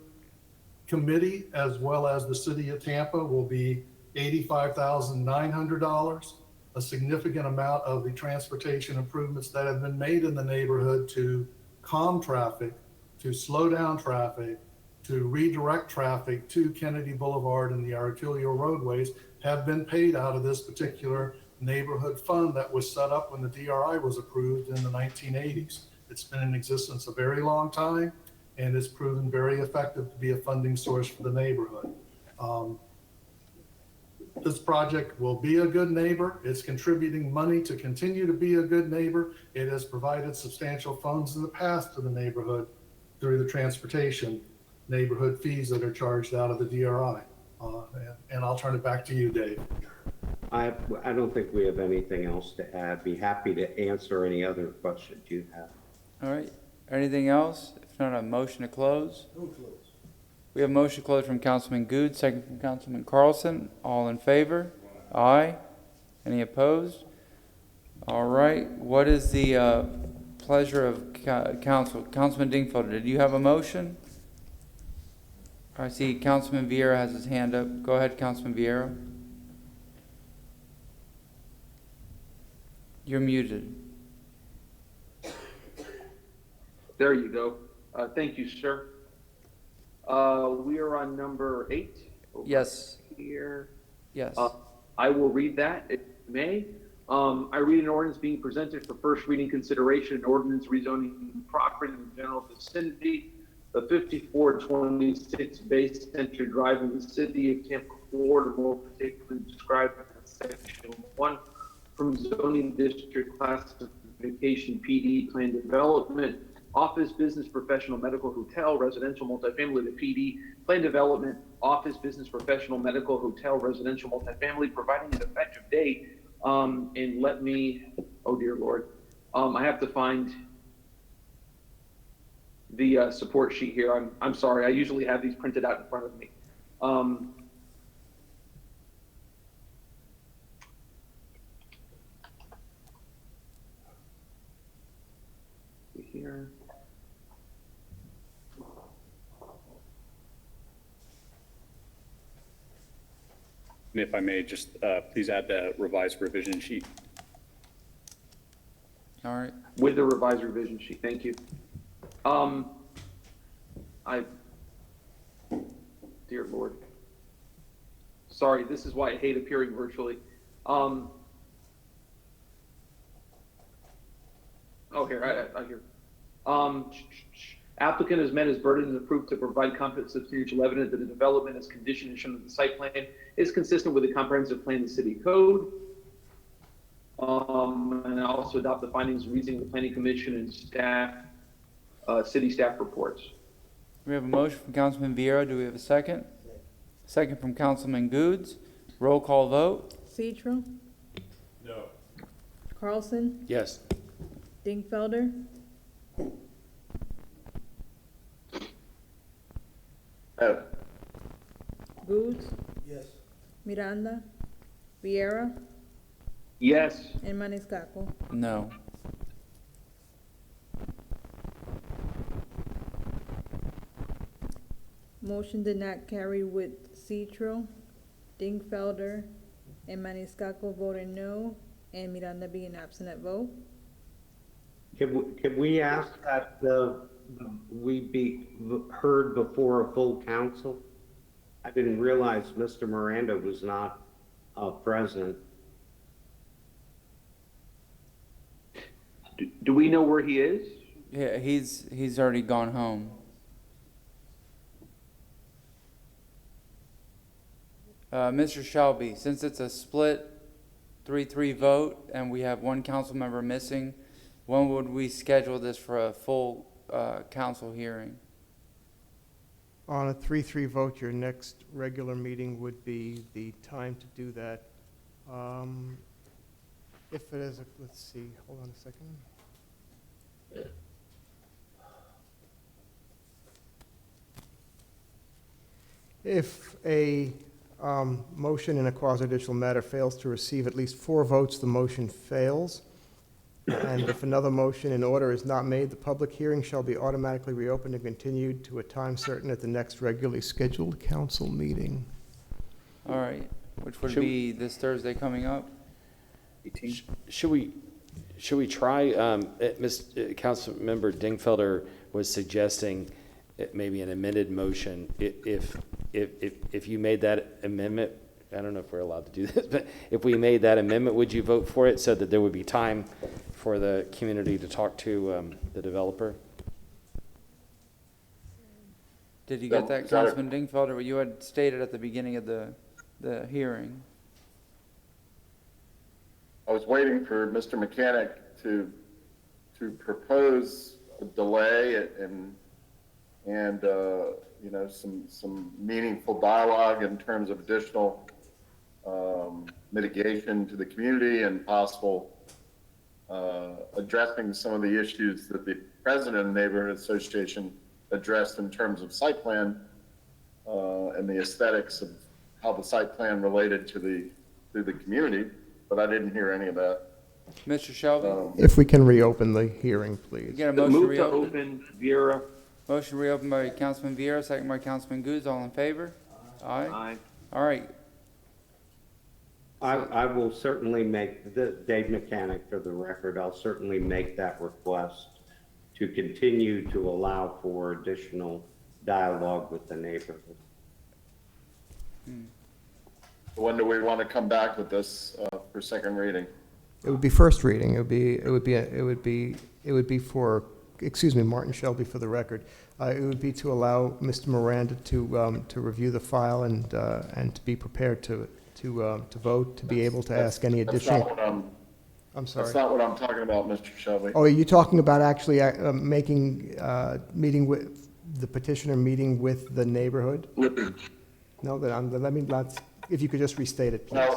committee as well as the city of Tampa, will be $85,900. A significant amount of the transportation improvements that have been made in the neighborhood to calm traffic, to slow down traffic, to redirect traffic to Kennedy Boulevard and the arterial roadways have been paid out of this particular neighborhood fund that was set up when the DRI was approved in the 1980s. It's been in existence a very long time, and it's proven very effective to be a funding source for the neighborhood. This project will be a good neighbor. It's contributing money to continue to be a good neighbor. It has provided substantial funds in the past to the neighborhood through the transportation neighborhood fees that are charged out of the DRI. And I'll turn it back to you, Dave. I don't think we have anything else to add. Be happy to answer any other questions you have. All right, anything else? If not, a motion to close? We have a motion to close from Councilman Good, second from Councilman Carlson. All in favor? Aye. Any opposed? All right, what is the pleasure of council? Councilman Dingfelder, did you have a motion? I see Councilman Vieira has his hand up. Go ahead, Councilman Vieira. You're muted. There you go. Thank you, sir. We are on number 8. Yes. Here. Yes. I will read that, if I may. I read an ordinance being presented for first reading consideration, an ordinance rezoning property in the general vicinity of 5426 Bay Center Drive in the city of Tampa, Florida, more particularly described in section 1 from zoning district classification PD plan development, office, business, professional, medical, hotel, residential, multifamily, the PD plan development, office, business, professional, medical, hotel, residential, multifamily, providing an effective date. And let me, oh dear Lord, I have to find the support sheet here. I'm sorry. I usually have these printed out in front of me. Here. And if I may, just please add the revised revision sheet. All right. With the revised revision sheet. Thank you. Dear Lord. Sorry, this is why I hate appearing virtually. Oh, here, I hear. Applicant has met his burden and approved to provide competent substantial evidence that the development as conditioned and shown in the site plan is consistent with the comprehensive plan of the city code. And also adopt the findings and reasoning of the planning commission and staff, city staff reports. We have a motion from Councilman Vieira. Do we have a second? Second from Councilman Goods. Roll call vote. Citro, No. Carlson, Yes. Dingfelder, No. Goods, Yes. Miranda, Vieira, Yes. and Maniscalco. No. Motion did not carry with Citro, Dingfelder, and Maniscalco voting no, and Miranda being absent at vote. Can we ask that we be heard before a full council? I didn't realize Mr. Miranda was not present. Do we know where he is? Yeah, he's already gone home. Mr. Shelby, since it's a split 3-3 vote and we have one council member missing, when would we schedule this for a full council hearing? On a 3-3 vote, your next regular meeting would be the time to do that. If it is, let's see, hold on a second. If a motion in a quasi-judicial matter fails to receive at least 4 votes, the motion fails. And if another motion in order is not made, the public hearing shall be automatically reopened and continued to a time certain at the next regularly scheduled council meeting. All right, which would be this Thursday coming up? Should we try, Councilmember Dingfelder was suggesting maybe an amended motion. If you made that amendment, I don't know if we're allowed to do this, but if we made that amendment, would you vote for it so that there would be time for the community to talk to the developer? Did you get that, Councilman Dingfelder? You had stated at the beginning of the hearing. I was waiting for Mr. Mechanic to propose a delay and you know, some meaningful dialogue in terms of additional mitigation to the community and possible addressing some of the issues that the president of the Neighborhood Association addressed in terms of site plan and the aesthetics of how the site plan related to the community, but I didn't hear any of that. Mr. Shelby? If we can reopen the hearing, please. You get a motion to Move to reopen? open, Viera. Motion reopened by Councilman Vieira, second by Councilman Goods. All in favor? Aye. Aye. All right. I will certainly make, Dave Mechanic for the record, I'll certainly make that request to continue to allow for additional dialogue with the neighborhood. When do we want to come back with this for second reading? It would be first reading. It would be for, excuse me, Martin Shelby for the record. It would be to allow Mr. Miranda to review the file and to be prepared to vote, to be able to ask any additional. That's not what I'm sorry. That's not what I'm talking about, Mr. Shelby. Oh, are you talking about actually meeting with the petitioner, meeting with the neighborhood? No, let me, if you could just restate it, please.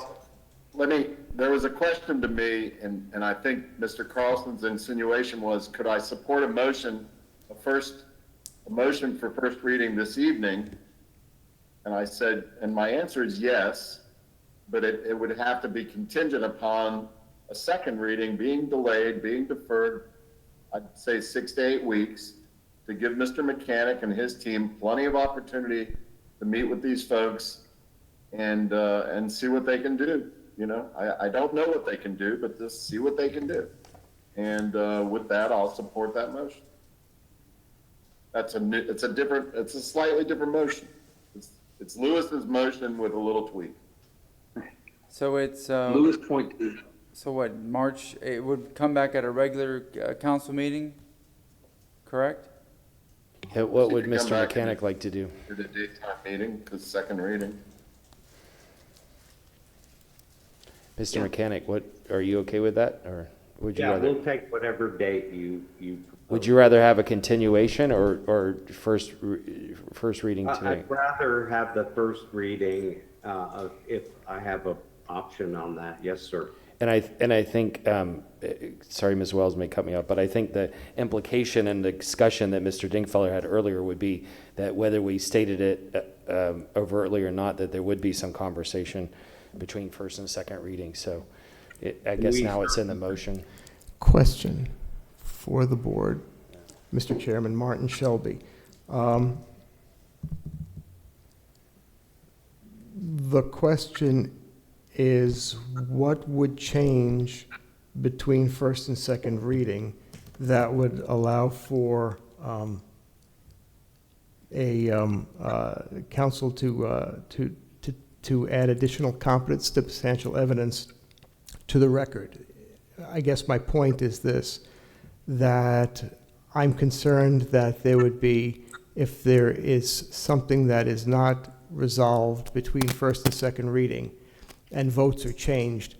Well, there was a question to me, and I think Mr. Carlson's insinuation was, could I support a motion for first reading this evening? And I said, and my answer is yes, but it would have to be contingent upon a second reading being delayed, being deferred, I'd say 6 to 8 weeks, to give Mr. Mechanic and his team plenty of opportunity to meet with these folks and see what they can do. You know, I don't know what they can do, but just see what they can do. And with that, I'll support that motion. It's a slightly different motion. It's Lewis's motion with a little tweak. So it's Lewis point 2. So what? March? It would come back at a regular council meeting, correct? What would You could come Mr. back Mechanic like to do? For the daytime meeting, because second reading. Mr. Mechanic, are you okay with that, or would you Yeah, rather? we'll take whatever date you Would you rather have a continuation or first reading tonight? I'd rather have the first reading, if I have an option on that. Yes, sir. And I think, sorry, Ms. Wells may cut me off, but I think the implication and the discussion that Mr. Dingfelder had earlier would be that whether we stated it overtly or not, that there would be some conversation between first and second reading. So I guess now it's in the motion. Question for the board, Mr. Chairman, Martin Shelby. The question is, what would change between first and second reading that would allow for council to add additional competent substantial evidence to the record? I guess my point is this, that I'm concerned that there would be, if there is something that is not resolved between first and second reading and votes are changed,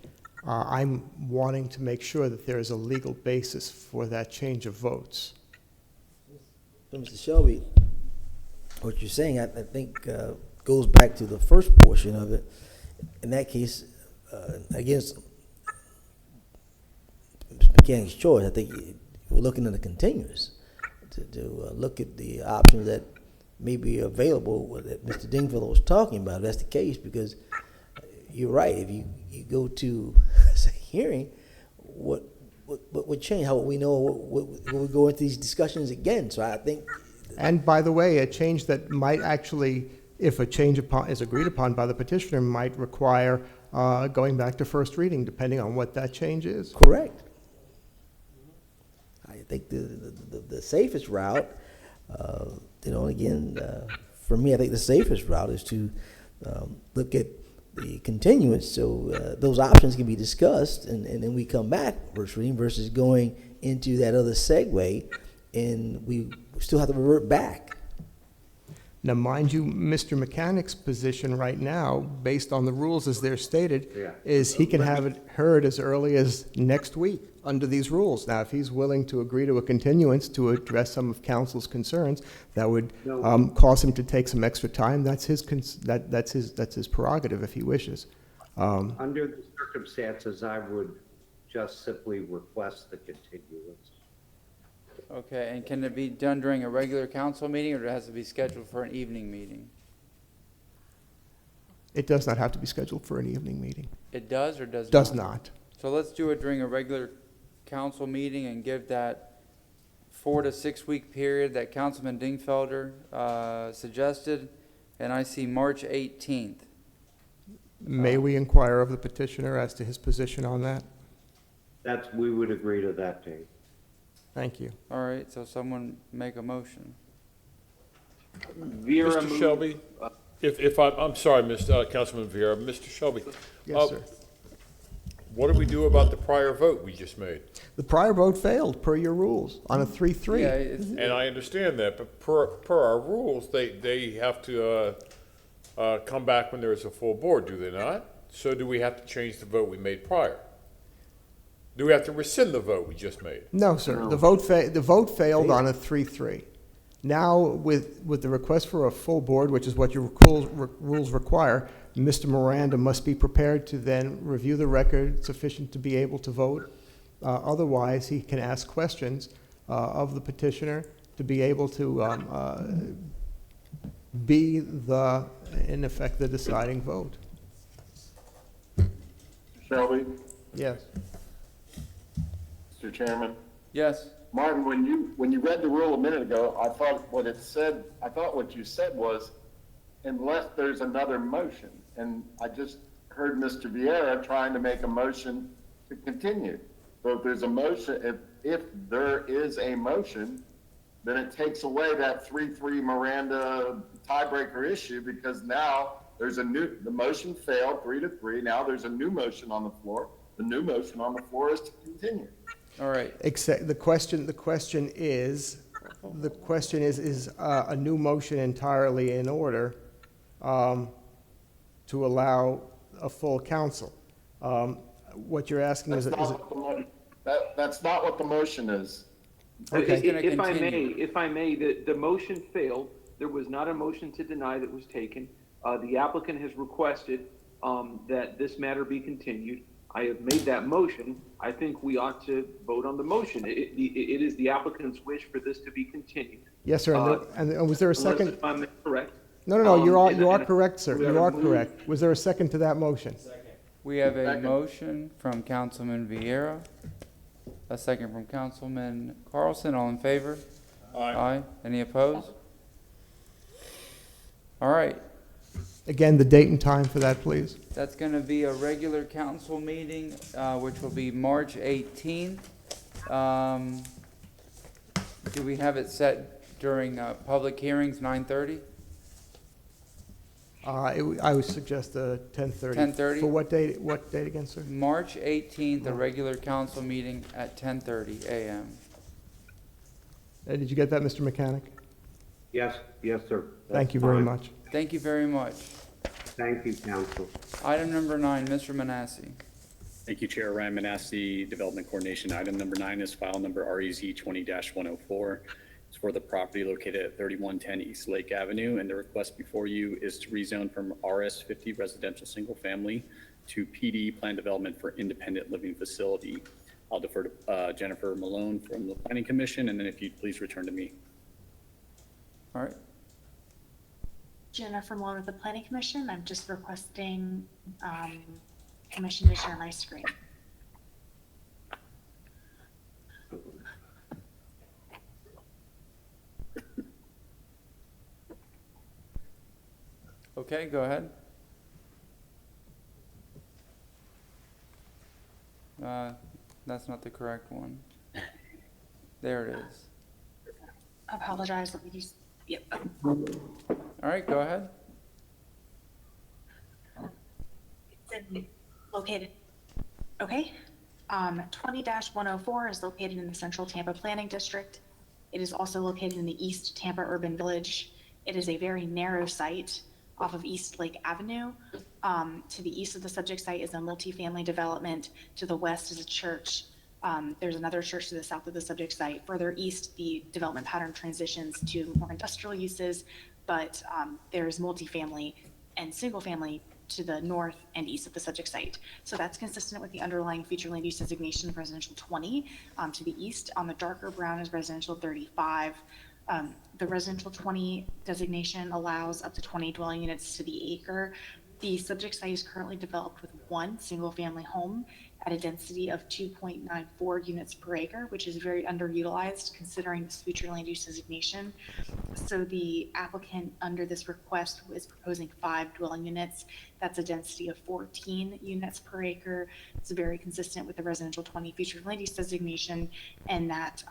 I'm wanting to make sure that there is a legal basis for that change of votes. Mr. Shelby, what you're saying, I think, goes back to the first portion of it. In that case, against Mechanic's choice, I think we're looking at the continuous to look at the options that may be available that Mr. Dingfellow was talking about. If that's the case, because you're right. If you go to a hearing, what would change? How would we know what we go into these discussions again? So I think. And by the way, a change that might actually, if a change is agreed upon by the petitioner, might require going back to first reading, depending on what that change is. Correct. I think the safest route, again, for me, I think the safest route is to look at the continuance so those options can be discussed and then we come back first reading versus going into that other segue and we still have to revert back. Now, mind you, Mr. Mechanic's position right now, based on the rules as they're stated, is he can have it heard as early as next week under these rules. Now, if he's willing to agree to a continuance to address some of council's concerns, that would cause him to take some extra time. That's his prerogative if he wishes. Under the circumstances, I would just simply request the continuance. Okay, and can it be done during a regular council meeting, or it has to be scheduled for an evening meeting? It does not have to be scheduled for an evening meeting. It does or does not? Does not. So let's do it during a regular council meeting and give that 4 to 6 week period that Councilman Dingfelder suggested, and I see March 18th. May we inquire of the petitioner as to his position on that? We would agree to that date. Thank you. All right, so someone make a motion. Mr. Shelby, I'm sorry, Councilman Vieira, Mr. Shelby. Yes, sir. What do we do about the prior vote we just made? The prior vote failed per your rules on a 3-3. Yeah, and I understand that, but per our rules, they have to come back when there's a full board, do they not? So do we have to change the vote we made prior? Do we have to rescind the vote we just made? No, sir. No. The vote failed on a 3-3. Now, with the request for a full board, which is what your rules require, Mr. Miranda must be prepared to then review the record sufficient to be able to vote. Otherwise, he can ask questions of the petitioner to be able to be in effect, the deciding vote. Shelby? Yes. Mr. Chairman? Yes. Martin, when you read the rule a minute ago, I thought what you said was, unless there's another motion. And I just heard Mr. Vieira trying to make a motion to continue. So if there's a motion, if there is a motion, then it takes away that 3-3 Miranda tiebreaker issue, because now the motion failed 3-3. Now there's a new motion on the floor. The new motion on the floor is to continue. All right. Except the question is a new motion entirely in order to allow a full council? What you're asking is that's not what the motion is. Okay. If I may, the motion failed. There was not a motion to deny that was taken. The applicant has requested that this matter be continued. I have made that motion. I think we ought to vote on the motion. It is the applicant's wish for this to be continued. Yes, sir. And was there a second? If I'm correct. No, you are correct, sir. You are correct. Was there a second to that motion? We have a motion from Councilman Vieira, a second from Councilman Carlson. All in favor? Aye. Any opposed? All right. Again, the date and time for that, please. That's going to be a regular council meeting, which will be March 18th. Do we have it set during public hearings, 9:30? I would suggest 10:30. 10:30? For what date again, sir? March 18th, a regular council meeting at 10:30 a.m. Did you get that, Mr. Mechanic? Yes, sir. Thank you very much. Thank you very much. Thank you, council. Item number 9, Mr. Manassi. Thank you, Chair. Ryan Manassi, Development Coordination. Item number 9 is file number REZ 20-104. It's for the property located at 3110 East Lake Avenue, and the request before you is to rezone from RS50 residential single family to PD plan development for independent living facility. I'll defer to Jennifer Malone from the Planning Commission, and then if you'd please return to me. All right. Jennifer Malone with the Planning Commission. I'm just requesting permission to share my screen. Okay, go ahead. That's not the correct one. There it is. I apologize. Let me just, yep. All right, go ahead. It's located, okay. 20-104 is located in the Central Tampa Planning District. It is also located in the East Tampa Urban Village. It is a very narrow site off of East Lake Avenue. To the east of the subject site is a multifamily development. To the west is a church. There's another church to the south of the subject site. Further east, the development pattern transitions to more industrial uses, but there's multifamily and single family to the north and east of the subject site. So that's consistent with the underlying future land use designation of residential 20 to the east. On the darker brown is residential 35. The residential 20 designation allows up to 20 dwelling units to the acre. The subject site is currently developed with one single family home at a density of 2.94 units per acre, which is very underutilized considering this future land use designation. So the applicant under this request is proposing 5 dwelling units. That's a density of 14 units per acre. It's very consistent with the residential 20 future land use designation and that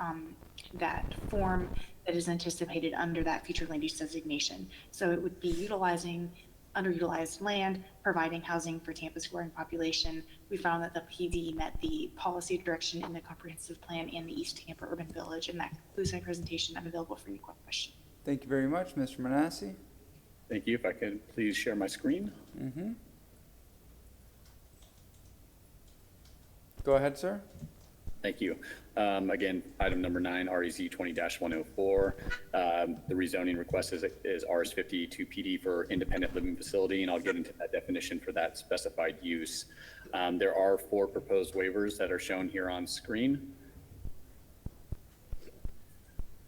form that is anticipated under that future land use designation. So it would be utilizing underutilized land, providing housing for Tampa's growing population. We found that the PD met the policy direction in the comprehensive plan and the East Tampa Urban Village, and that concludes my presentation. I'm available for any questions. Thank you very much, Mr. Manassi. Thank you. If I could please share my screen. Mm-hmm. Go ahead, sir. Thank you. Again, item number 9, REZ 20-104. The rezoning request is RS50 to PD for independent living facility, and I'll get into that definition for that specified use. There are 4 proposed waivers that are shown here on screen.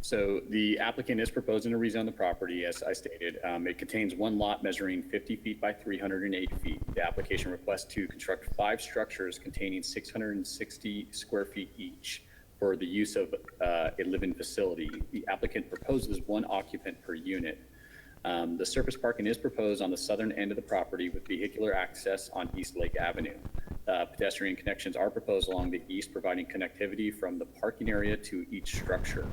So the applicant is proposing to rezone the property, as I stated. It contains 1 lot measuring 50 feet by 308 feet. The application requests to construct 5 structures containing 660 square feet each for the use of a living facility. The applicant proposes 1 occupant per unit. The surface parking is proposed on the southern end of the property with vehicular access on East Lake Avenue. Pedestrian connections are proposed along the east, providing connectivity from the parking area to each structure.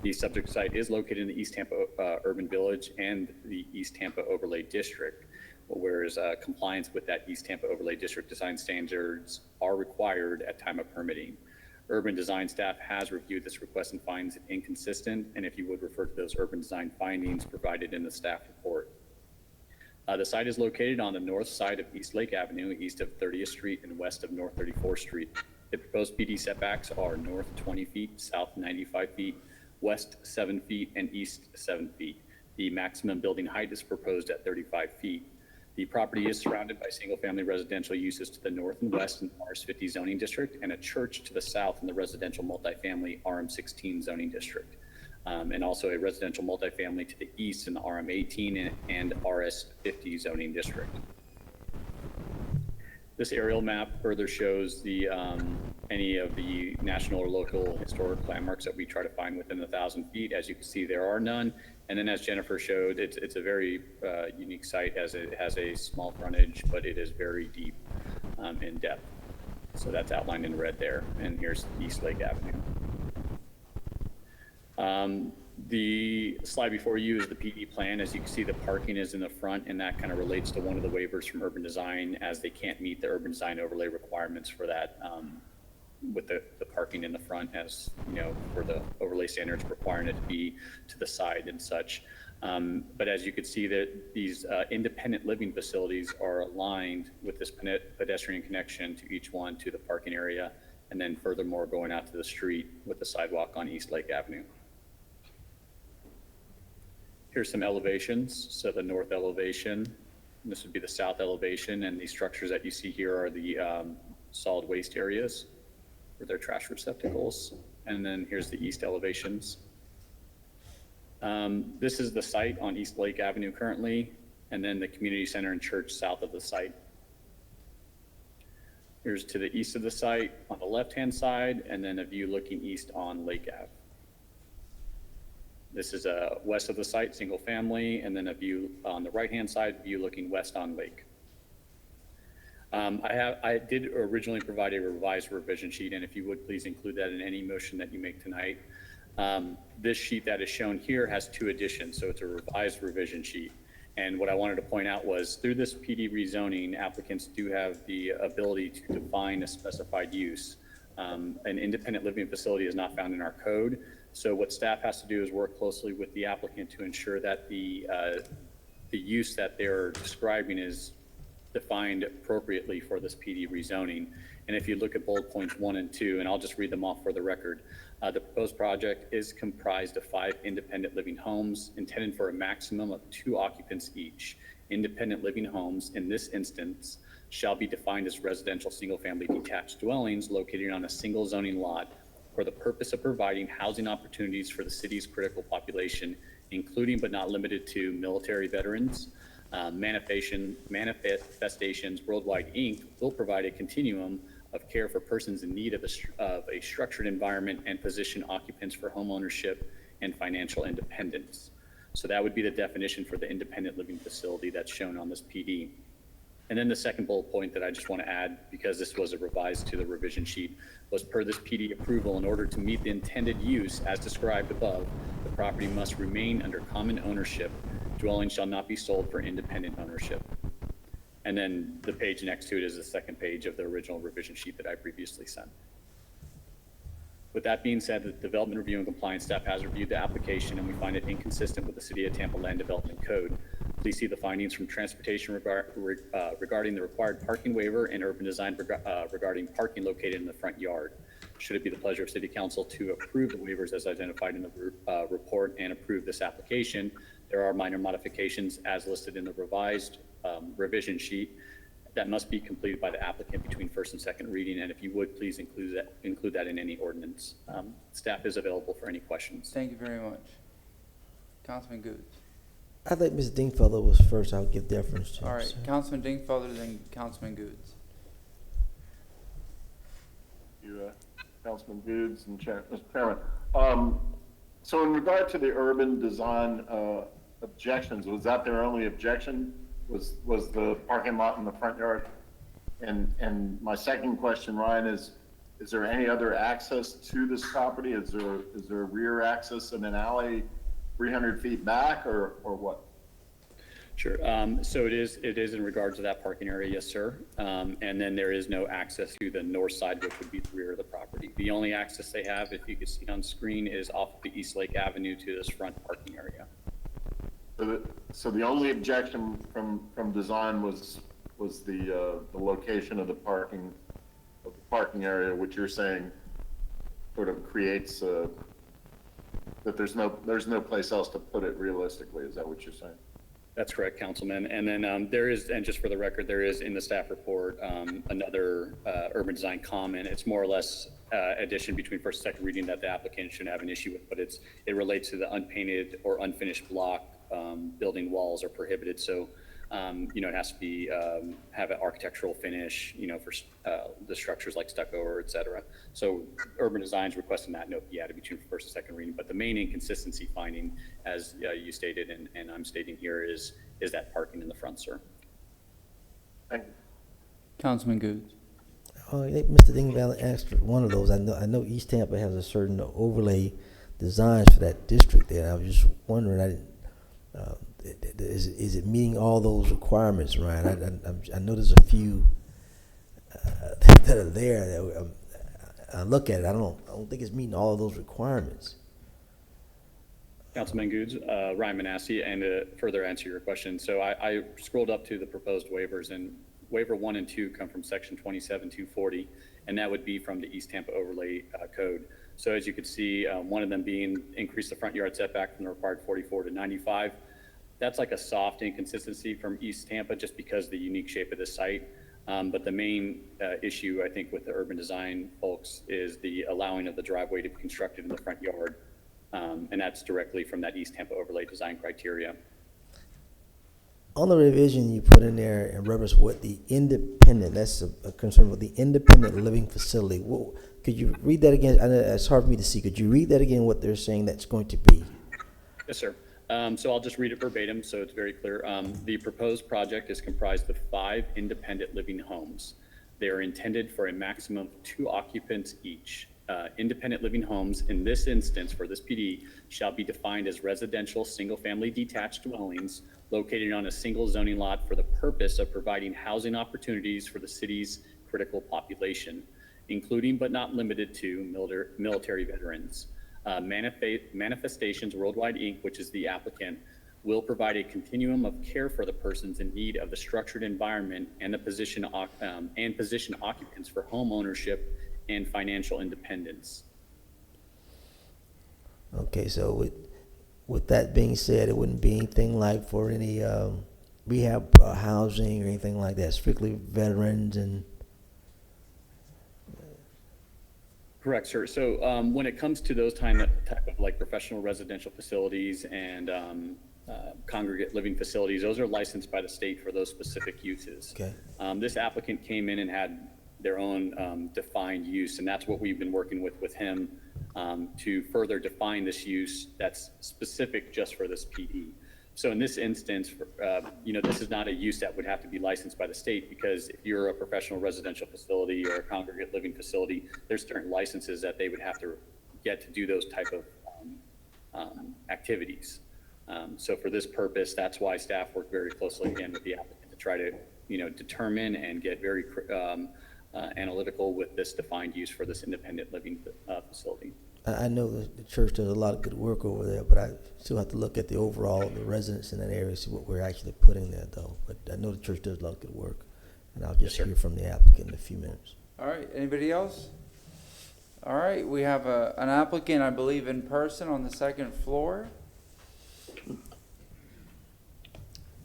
The subject site is located in the East Tampa Urban Village and the East Tampa Overlay District, whereas compliance with that East Tampa Overlay District design standards are required at time of permitting. Urban design staff has reviewed this request and finds it inconsistent, and if you would refer to those urban design findings provided in the staff report. The site is located on the north side of East Lake Avenue, east of 30th Street and west of North 34th Street. The proposed PD setbacks are north 20 feet, south 95 feet, west 7 feet, and east 7 feet. The maximum building height is proposed at 35 feet. The property is surrounded by single-family residential uses to the north and west in the RS50 zoning district and a church to the south in the residential multifamily RM16 zoning district. And also a residential multifamily to the east in the RM18 and RS50 zoning district. This aerial map further shows the any of the national or local historic landmarks that we try to find within 1,000 feet. As you can see, there are none. And then as Jennifer showed, it's a very unique site as it has a small frontage, but it is very deep in depth. So that's outlined in red there. And here's East Lake Avenue. The slide before you is the PD plan. As you can see, the parking is in the front, and that kind of relates to one of the waivers from urban design, as they can't meet the urban design overlay requirements for that with the parking in the front, as you know, for the overlay standards requiring it to be to the side and such. But as you can see, that these independent living facilities are aligned with this pedestrian connection to each one to the parking area, and then furthermore going out to the street with the sidewalk on East Lake Avenue. Here's some elevations. So the north elevation, this would be the south elevation, and these structures that you see here are the solid waste areas for their trash receptacles. And then here's the east elevations. This is the site on East Lake Avenue currently. and then the community center and church south of the site. Here's to the east of the site on the left-hand side, and then a view looking east on Lake Ave. This is west of the site, single family, and then a view on the right-hand side, view looking west on Lake. I did originally provide a revised revision sheet, and if you would please include that in any motion that you make tonight. This sheet that is shown here has 2 additions, so it's a revised revision sheet. And what I wanted to point out was through this PD rezoning, applicants do have the ability to define a specified use. An independent living facility is not found in our code. So what staff has to do is work closely with the applicant to ensure that the use that they're describing is defined appropriately for this PD rezoning. And if you look at bullet points 1 and 2, and I'll just read them off for the record, the proposed project is comprised of 5 independent living homes intended for a maximum of 2 occupants each. Independent living homes in this instance shall be defined as residential single-family detached dwellings located on a single zoning lot for the purpose of providing housing opportunities for the city's critical population, including but not limited to military veterans. Manifestations Worldwide Inc. will provide a continuum of care for persons in need of a structured environment and position occupants for home ownership and financial independence. So that would be the definition for the independent living facility that's shown on this PD. And then the second bullet point that I just want to add, because this was a revised to the revision sheet, was per this PD approval, in order to meet the intended use as described above, the property must remain under common ownership. Dwellings shall not be sold for independent ownership. And then the page next to it is the second page of the original revision sheet that I previously sent. With that being said, the Development Review and Compliance staff has reviewed the application, and we find it inconsistent with the City of Tampa Land Development Code. Please see the findings from Transportation regarding the required parking waiver and Urban Design regarding parking located in the front yard. Should it be the pleasure of City Council to approve the waivers as identified in the report and approve this application, there are minor modifications as listed in the revised revision sheet that must be completed by the applicant between first and second reading. And if you would, please include that in any ordinance. Staff is available for any questions. Thank you very much. Councilman Goods. I think Ms. Dingfelder was first. I'll give deference to her. All right, Councilman Dingfelder, then Councilman Goods. You, Councilman Goods and Mr. Chairman. So in regard to the urban design objections, was that their only objection? Was the parking lot in the front yard? And my second question, Ryan, is there any other access to this property? Is there rear access in an alley 300 feet back, or what? Sure. So it is in regards to that parking area, yes, sir. And then there is no access to the north side, which would be the rear of the property. The only access they have, if you could see on screen, is off of the East Lake Avenue to this front parking area. So the only objection from design was the location of the parking area, which you're saying sort of creates that there's no place else to put it realistically. Is that what you're saying? That's correct, Councilman. And then there is, and just for the record, there is in the staff report another urban design comment. It's more or less addition between first and second reading that the applicant shouldn't have an issue with, but it relates to the unpainted or unfinished block building walls are prohibited. So, it has to be have an architectural finish, for the structures like stucco or et cetera. So urban design's requesting that note be added between first and second reading. But the main inconsistency finding, as you stated and I'm stating here, is that parking in the front, sir. Thank you. Councilman Goods. Mr. Dingfelder asked for one of those. I know East Tampa has a certain overlay designs for that district there. I was just wondering, is it meeting all those requirements, Ryan? I know there's a few that are there that I look at it. I don't think it's meeting all of those requirements. Councilman Goods, Ryan Manassi, and to further answer your question, so I scrolled up to the proposed waivers, and waiver 1 and 2 come from section 27240, and that would be from the East Tampa overlay code. So as you can see, one of them being increase the front yard setback from the required 44 to 95. That's like a soft inconsistency from East Tampa just because of the unique shape of the site. But the main issue, I think, with the urban design folks is the allowing of the driveway to be constructed in the front yard. And that's directly from that East Tampa overlay design criteria. On the revision you put in there in reference with the independent, that's a concern with the independent living facility. Could you read that again? I know it's hard for me to see. Could you read that again, what they're saying that's going to be? Yes, sir. So I'll just read it verbatim so it's very clear. The proposed project is comprised of 5 independent living homes. They are intended for a maximum of 2 occupants each. Independent living homes, in this instance for this PD, shall be defined as residential single-family detached dwellings located on a single zoning lot for the purpose of providing housing opportunities for the city's critical population, including but not limited to military veterans. Manifestations Worldwide, Inc., which is the applicant, will provide a continuum of care for the persons in need of the structured environment and position occupants for home ownership and financial independence. Okay, so with that being said, it wouldn't be anything like for any rehab housing or anything like that, strictly veterans and... Correct, sir. So when it comes to those type of like professional residential facilities and congregate living facilities, those are licensed by the state for those specific uses. Okay. This applicant came in and had their own defined use, and that's what we've been working with him to further define this use that's specific just for this PD. So in this instance, this is not a use that would have to be licensed by the state, because if you're a professional residential facility or a congregate living facility, there's certain licenses that they would have to get to do those type of activities. So for this purpose, that's why staff worked very closely again with the applicant to try to, determine and get very analytical with this defined use for this independent living facility. I know the church does a lot of good work over there, but I still have to look at the residents in that area, see what we're actually putting there, though. But I know the church does a lot of good work, and I'll just hear from the applicant in a few minutes. All right, anybody else? All right, we have an applicant, I believe, in person on the second floor.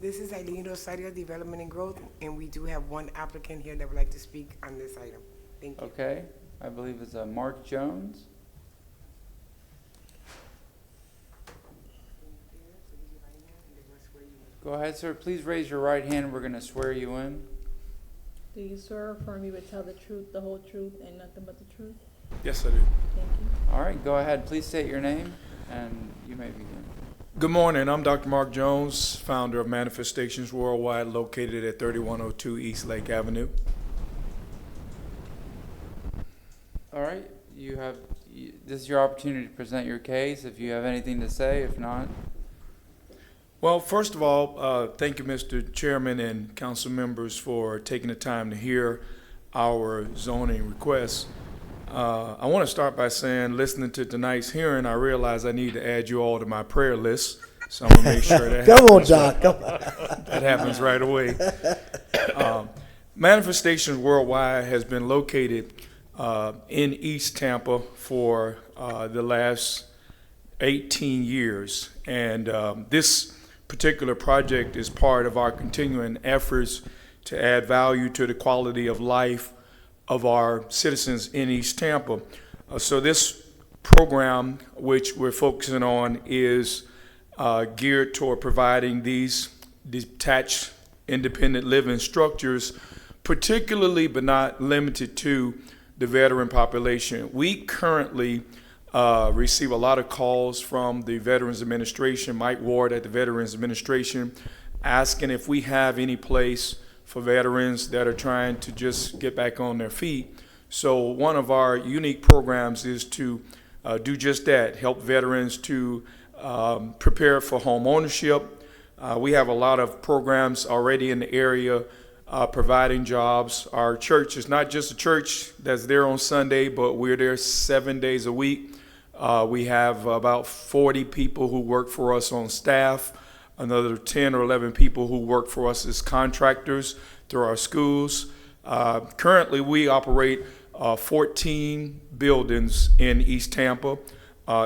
This is Eileen Rosario, Development and Growth, and we do have one applicant here that would like to speak on this item. Thank you. Okay, I believe it's Mark Jones. Go ahead, sir. Please raise your right hand. We're going to swear you in. Do you swear or affirm you would tell the truth, the whole truth, and nothing but the truth? Yes, I do. Thank you. All right, go ahead. Please state your name, and you may begin. Good morning. I'm Dr. Mark Jones, founder of Manifestations Worldwide, located at 3102 East Lake Avenue. All right, this is your opportunity to present your case if you have anything to say. If not. Well, first of all, thank you, Mr. Chairman and council members, for taking the time to hear our zoning requests. I want to start by saying, listening to tonight's hearing, I realize I need to add you all to my prayer list. So I'm going to make sure that Come on, Doc. Come on. That happens right away. Manifestations Worldwide has been located in East Tampa for the last 18 years. And this particular project is part of our continuing efforts to add value to the quality of life of our citizens in East Tampa. So this program, which we're focusing on, is geared toward providing these detached independent living structures, particularly but not limited to the veteran population. We currently receive a lot of calls from the Veterans Administration, Mike Ward at the Veterans Administration, asking if we have any place for veterans that are trying to just get back on their feet. So one of our unique programs is to do just that, help veterans to prepare for home ownership. We have a lot of programs already in the area providing jobs. Our church is not just a church that's there on Sunday, but we're there 7 days a week. We have about 40 people who work for us on staff, another 10 or 11 people who work for us as contractors through our schools. Currently, we operate 14 buildings in East Tampa.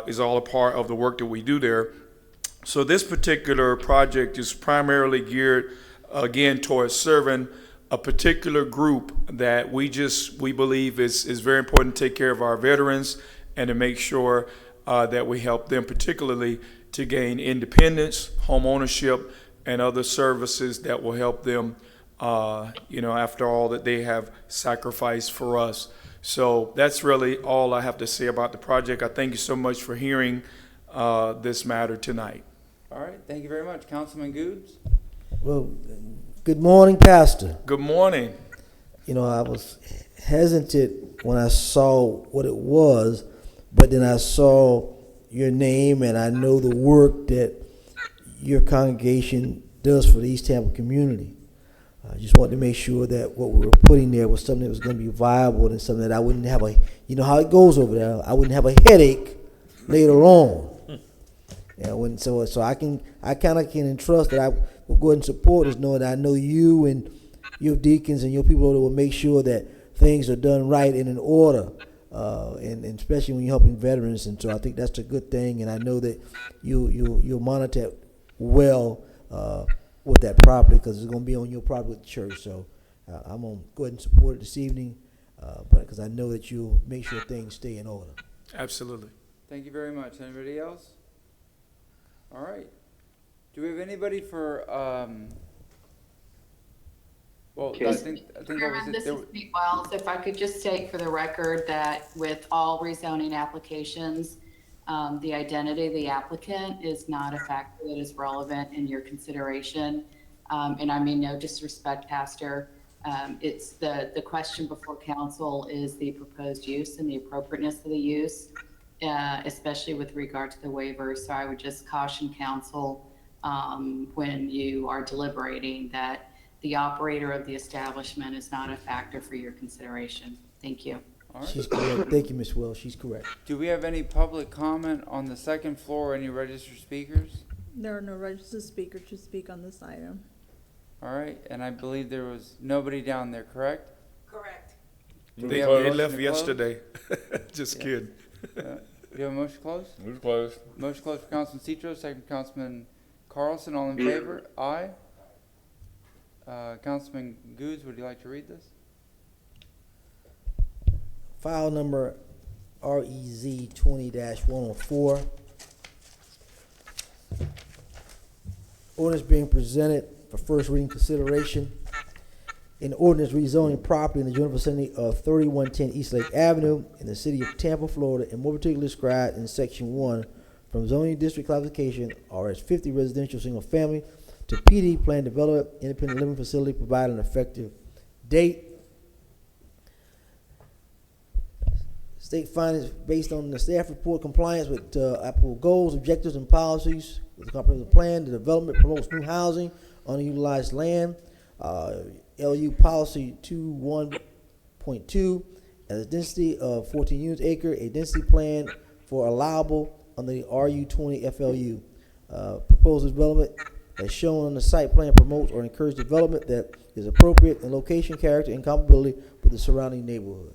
Is all a part of the work that we do there. So this particular project is primarily geared, again, towards serving a particular group that we believe is very important to take care of our veterans and to make sure that we help them particularly to gain independence, home ownership, and other services that will help them, after all that they have sacrificed for us. So that's really all I have to say about the project. I thank you so much for hearing this matter tonight. All right, thank you very much. Councilman Goods? Well, good morning, Pastor. Good morning. You know, I was hesitant when I saw what it was, but then I saw your name and I know the work that your congregation does for the East Tampa community. I just wanted to make sure that what we were putting there was something that was going to be viable and something that I wouldn't have you know how it goes over there, I wouldn't have a headache later on. So I kind of can entrust that I will go ahead and support this, knowing that I know you and your deacons and your people that will make sure that things are done right and in order, and especially when you're helping veterans. And so I think that's a good thing, and I know that you'll monitor it well with that property, because it's going to be on your property with the church. So I'm going to go ahead and support it this evening, but because I know that you'll make sure things stay in order. Absolutely. Thank you very much. Anybody else? All right. Do we have anybody for, well, I think that was Chairman, it. this There is w- Pete Wells. If I could just state for the record that with all rezoning applications, the identity of the applicant is not a factor that is relevant in your consideration. And I mean no disrespect, Pastor. It's the question before council is the proposed use and the appropriateness of the use, especially with regard to the waiver. So I would just caution council when you are deliberating that the operator of the establishment is not a factor for your consideration. Thank you. All right. She's correct. Thank you, Ms. Wells. She's correct. Do we have any public comment on the second floor, any registered speakers? There are no registered speakers to speak on this item. All right, and I believe there was nobody down there, correct? Correct. Do we They have a motion left to close? yesterday. Just Yeah. kidding. Do you have a motion to close? Move to close. Motion closed for Councilman Citro, second for Councilman Carlson. All in favor? Aye. Councilman Goods, would you like to read this? File number REZ 20-104. Ordinance being presented for first reading consideration. An ordinance rezoning property in the general vicinity of 3110 East Lake Avenue in the city of Tampa, Florida, and more particularly described in section 1 from zoning district classification RS50 residential single family to PD planned development independent living facility, provide an effective date. State findings based on the staff report compliance with applicable goals, objectives, and policies with the comprehensive plan. The development promotes new housing on utilized land. LU policy 21.2 as a density of 14 units acre, a density plan for allowable under the RU20 FLU. Proposed development as shown on the site plan promotes or encourages development that is appropriate in location, character, and compatibility with the surrounding neighborhood.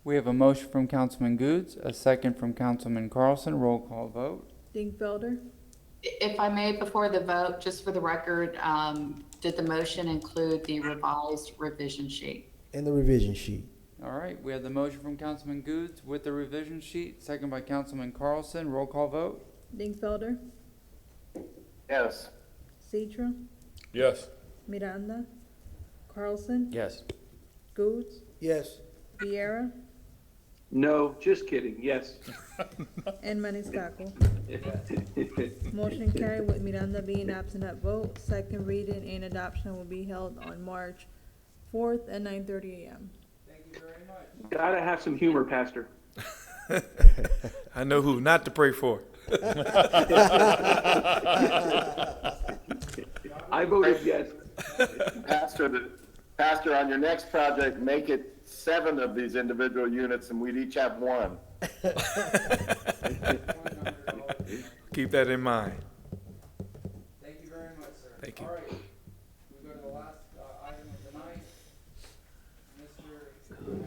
We have a motion from Councilman Goods, a second from Councilman Carlson. Roll call vote. Dingfelder, If I may, before the vote, just for the record, did the motion include the revised revision sheet? And the revision sheet. All right, we have the motion from Councilman Goods with the revision sheet, second by Councilman Carlson. Roll call vote. Dingfelder, Yes. Citro, Yes. Miranda, Carlson, Yes. Goods, Yes. Vieira, No, just kidding, yes. and Maniscalco. Motion carried with Miranda being absent at vote. Second reading and adoption will be held on March 4th at 9:30 a.m. Thank you very much. Gotta have some humor, Pastor. I know who not to pray for. I voted yes. Pastor, on your next project, make it 7 of these individual units and we'd each have 1. Keep that in mind. Thank you very much, sir. Thank you. All right, we go to the last item of the night. Mr.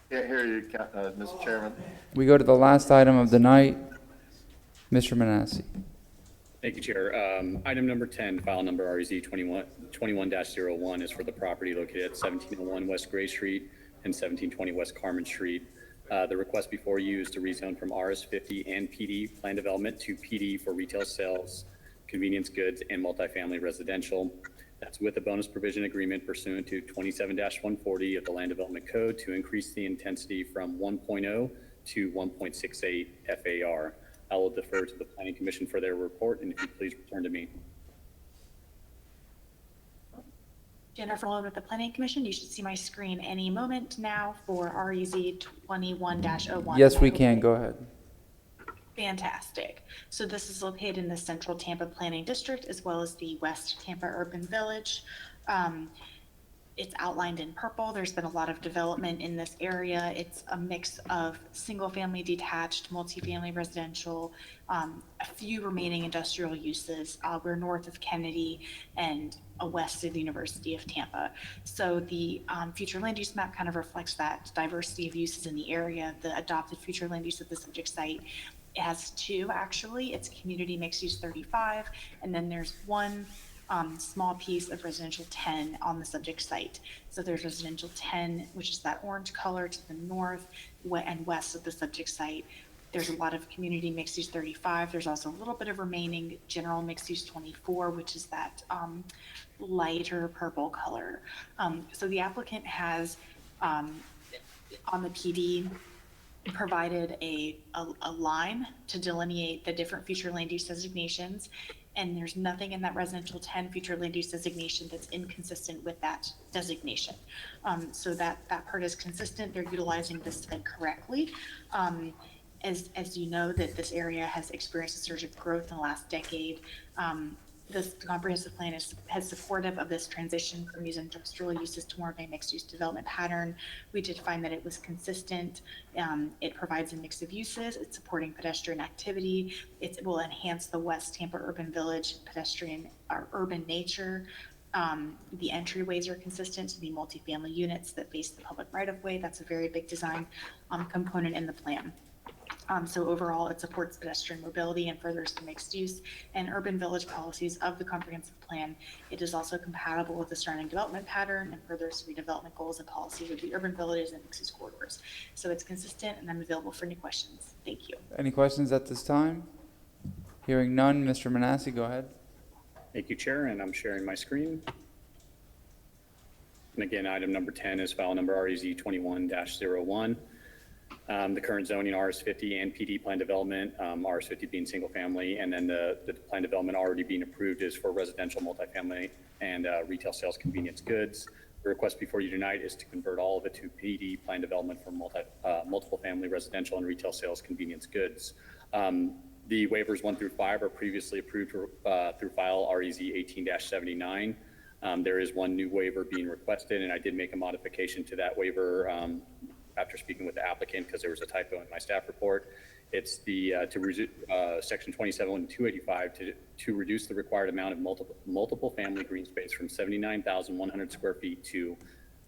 Can't hear you, Mr. Chairman. We go to the last item of the night. Mr. Manassi. Thank you, Chair. Item number 10, file number REZ 21-01 is for the property located at 1701 West Gray Street and 1720 West Carmen Street. The request before you is to rezone from RS50 and PD plan development to PD for retail sales convenience goods, and multifamily residential. That's with a bonus provision agreement pursuant to 27-140 of the Land Development Code to increase the intensity from 1.0 to 1.68 FAR. I will defer to the Planning Commission for their report, and if you please return to me. Jennifer Malone with the Planning Commission. You should see my screen any moment now for REZ 21-01. Yes, we can. Go ahead. Fantastic. So this is located in the Central Tampa Planning District as well as the West Tampa Urban Village. It's outlined in purple. There's been a lot of development in this area. It's a mix of single-family detached, multifamily residential, a few remaining industrial uses. We're north of Kennedy and west of the University of Tampa. So the future land use map kind of reflects that diversity of uses in the area. The adopted future land use of the subject site, it has two actually. It's community mixed use 35, and then there's one small piece of residential 10 on the subject site. So there's residential 10, which is that orange color to the north and west of the subject site. There's a lot of community mixed use 35. There's also a little bit of remaining general mixed use 24, which is that lighter purple color. So the applicant has on the PD provided a line to delineate the different future land use designations, and there's nothing in that residential 10 future land use designation that's inconsistent with that designation. So that part is consistent. They're utilizing this correctly. As you know, that this area has experienced a surge of growth in the last decade. This comprehensive plan is supportive of this transition from these industrial uses to more of a mixed-use development pattern. We did find that it was consistent. It provides a mix of uses. It's supporting pedestrian activity. It will enhance the West Tampa Urban Village pedestrian or urban nature. The entryways are consistent to the multifamily units that face the public right-of-way. That's a very big design component in the plan. So overall, it supports pedestrian mobility and furthers the mixed use and urban village policies of the comprehensive plan. It is also compatible with the surrounding development pattern and furthers redevelopment goals and policies of the urban villages and mixed use corridors. So it's consistent, and I'm available for any questions. Thank you. Any questions at this time? Hearing none, Mr. Manassi, go ahead. Thank you, Chair, and I'm sharing my screen. And again, item number 10 is file number REZ 21-01. The current zoning RS50 and PD plan development, RS50 being single family, and then the plan development already being approved is for residential, multifamily, and retail sales convenience goods. The request before you tonight is to convert all of it to PD plan development for multiple family residential and retail sales convenience goods. The waivers 1 through 5 are previously approved through file REZ 18-79. There is one new waiver being requested, and I did make a modification to that waiver after speaking with the applicant because there was a typo in my staff report. It's the section 27-285 to reduce the required amount of multiple family green space from 79,100 square feet to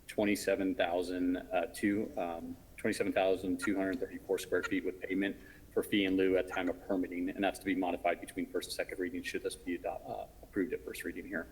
27,234 square feet with payment for fee in lieu at time of permitting, and that's to be modified between first and second reading should this be approved at first reading here.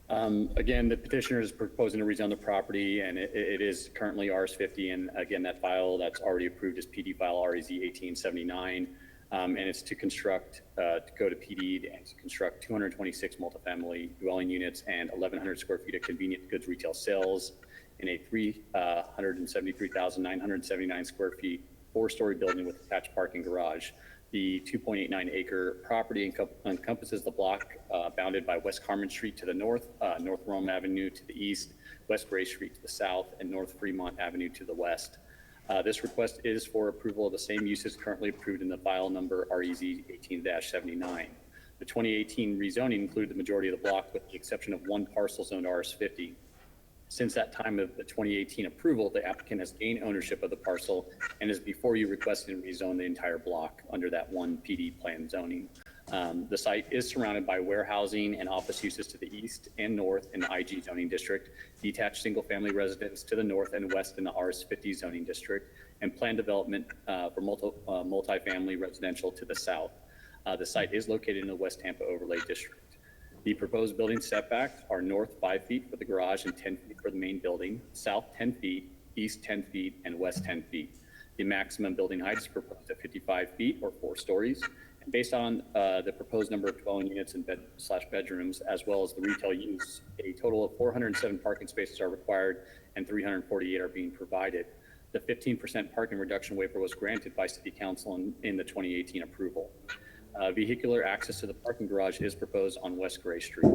Again, the petitioner is proposing to rezone the property, and it is currently RS50, and again, that file that's already approved is PD file REZ 1879, and it's to construct, to go to PD and to construct 226 multifamily dwelling units and 1,100 square feet of convenient goods retail sales in a 373,979 square feet, 4-story building with attached parking garage. The 2.89 acre property encompasses the block bounded by West Carmen Street to the north, North Rome Avenue to the east, West Gray Street to the south, and North Fremont Avenue to the west. This request is for approval of the same uses currently approved in the file number REZ 18-79. The 2018 rezoning included the majority of the block with the exception of one parcel zoned RS50. Since that time of the 2018 approval, the applicant has gained ownership of the parcel and is before you requested to rezone the entire block under that one PD plan zoning. The site is surrounded by warehousing and office uses to the east and north in the IG zoning district, detached single-family residence to the north and west in the RS50 zoning district, and planned development for multifamily residential to the south. The site is located in the West Tampa Overlay District. The proposed building setbacks are north 5 feet for the garage and 10 feet for the main building, south 10 feet, east 10 feet, and west 10 feet. The maximum building height is proposed at 55 feet or 4 stories, And based on the proposed number of dwelling units and bedrooms, as well as the retail use, a total of 407 parking spaces are required and 348 are being provided. The 15% parking reduction waiver was granted by City Council in the 2018 approval. Vehicular access to the parking garage is proposed on West Gray Street.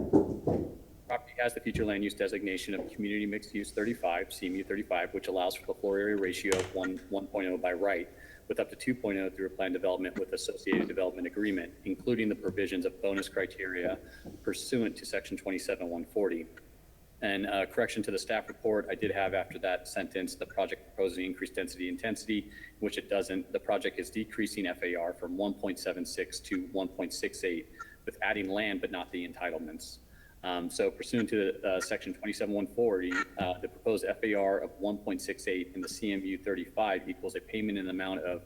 Property has the future land use designation of Community Mixed Use 35, CMU 35, which allows for the floor area ratio of 1.0 by right, with up to 2.0 through a planned development with associated development agreement, including the provisions of bonus criteria pursuant to Section 27140. And correction to the staff report, I did have after that sentence, the project proposing increased density intensity, which it doesn't. The project is decreasing FAR from 1.76 to 1.68 with adding land, but not the entitlements. So pursuant to Section 27140, the proposed FAR of 1.68 in the CMU 35 equals a payment in the amount of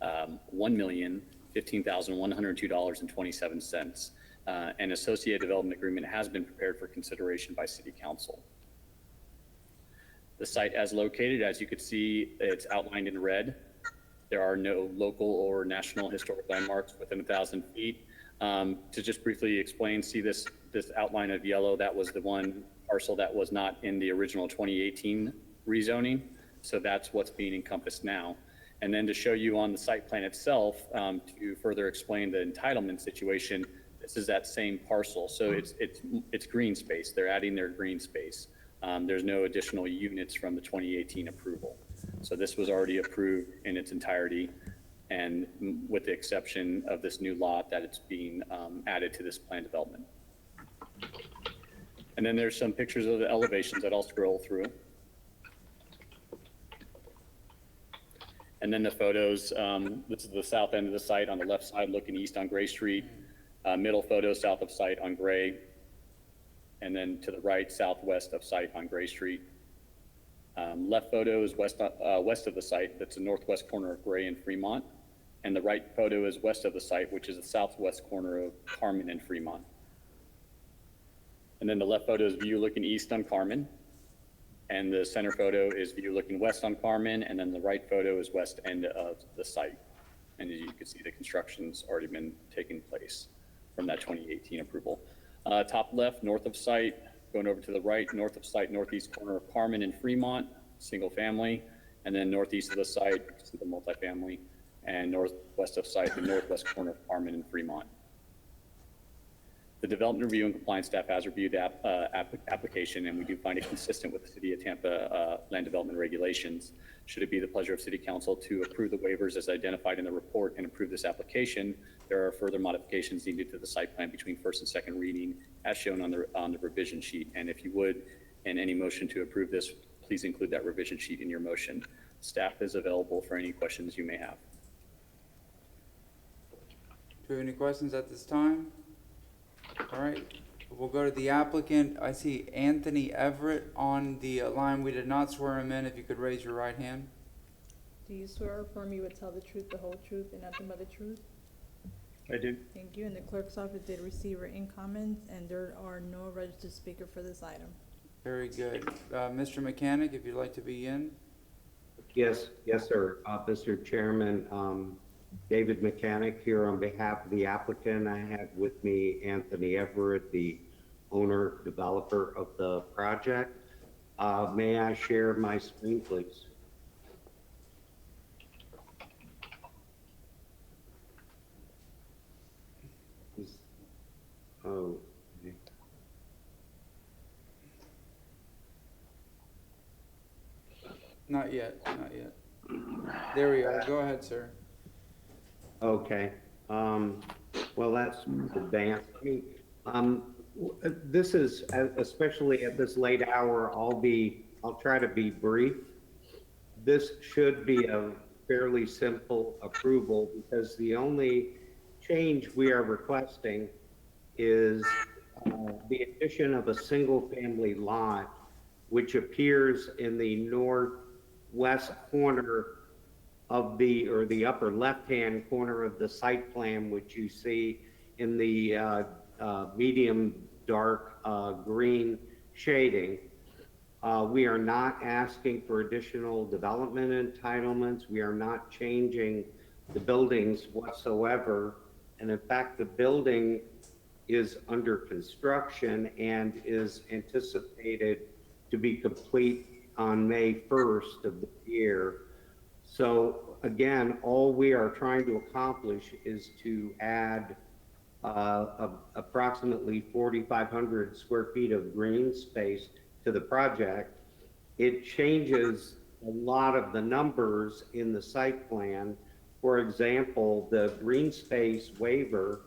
$1,015,102.27. An associated development agreement has been prepared for consideration by City Council. The site as located, as you could see, it's outlined in red. There are no local or national historic landmarks within 1,000 feet. To just briefly explain, see this outline of yellow, that was the one parcel that was not in the original 2018 rezoning. So that's what's being encompassed now. And then to show you on the site plan itself, to further explain the entitlement situation, this is that same parcel. So it's green space. They're adding their green space. There's no additional units from the 2018 approval. So this was already approved in its entirety, and with the exception of this new lot that it's being added to this plan development. And then there's some pictures of the elevations that I'll scroll through. And then the photos, this is the south end of the site on the left side looking east on Gray Street. Middle photo south of site on Gray, and then to the right southwest of site on Gray Street. Left photo is west of the site, that's the northwest corner of Gray and Fremont, and the right photo is west of the site, which is the southwest corner of Carmen and Fremont. And then the left photo is view looking east on Carmen, and the center photo is view looking west on Carmen, and then the right photo is west end of the site. And as you can see, the construction's already been taking place from that 2018 approval. Top left, north of site, going over to the right, north of site, northeast corner of Carmen and Fremont, single family, and then northeast of the site, the multifamily, and northwest of site, the northwest corner of Carmen and Fremont. The development review and compliance staff has reviewed the application, and we do find it consistent with the City of Tampa land development regulations. Should it be the pleasure of City Council to approve the waivers as identified in the report and approve this application, there are further modifications needed to the site plan between first and second reading as shown on the revision sheet. And if you would, in any motion to approve this, please include that revision sheet in your motion. Staff is available for any questions you may have. Do we have any questions at this time? All right, we'll go to the applicant. I see Anthony Everett on the line. We did not swear him in. If you could raise your right hand. Do you swear or affirm you would tell the truth, the whole truth, and nothing but the truth? I do. Thank you. And the clerk's office did receive written comments, and there are no registered speaker for this item. Very good. Mr. Mechanic, if you'd like to begin. Yes, sir. Mr. Chairman, David Mechanic here on behalf of the applicant. I have with me Anthony Everett, the owner, developer of the project. May I share my screen, please? Oh. Not yet, not yet. There we are. Go ahead, sir. Okay. Well, that's advanced. I mean, this is, especially at this late hour, I'll try to be brief. This should be a fairly simple approval because the only change we are requesting is the addition of a single family lot, which appears in the northwest corner of the upper left-hand corner of the site plan, which you see in the medium dark green shading. We are not asking for additional development entitlements. We are not changing the buildings whatsoever. And in fact, the building is under construction and is anticipated to be complete on May 1st of the year. So again, all we are trying to accomplish is to add approximately 4,500 square feet of green space to the project. It changes a lot of the numbers in the site plan. For example, the green space waiver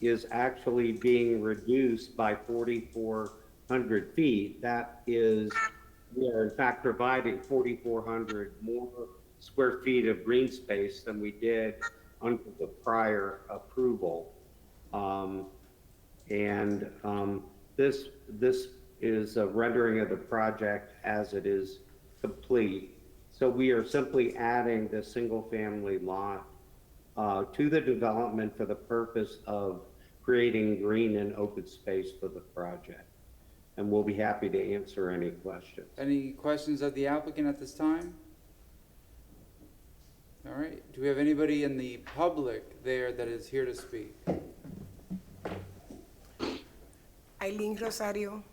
is actually being reduced by 4,400 feet. That is, we are in fact providing 4,400 more square feet of green space than we did under the prior approval. This is a rendering of the project as it is complete. So we are simply adding the single family lot to the development for the purpose of creating green and open space for the project. And we'll be happy to answer any questions. Any questions of the applicant at this time? All right, do we have anybody in the public there that is here to speak? Eileen Rosario,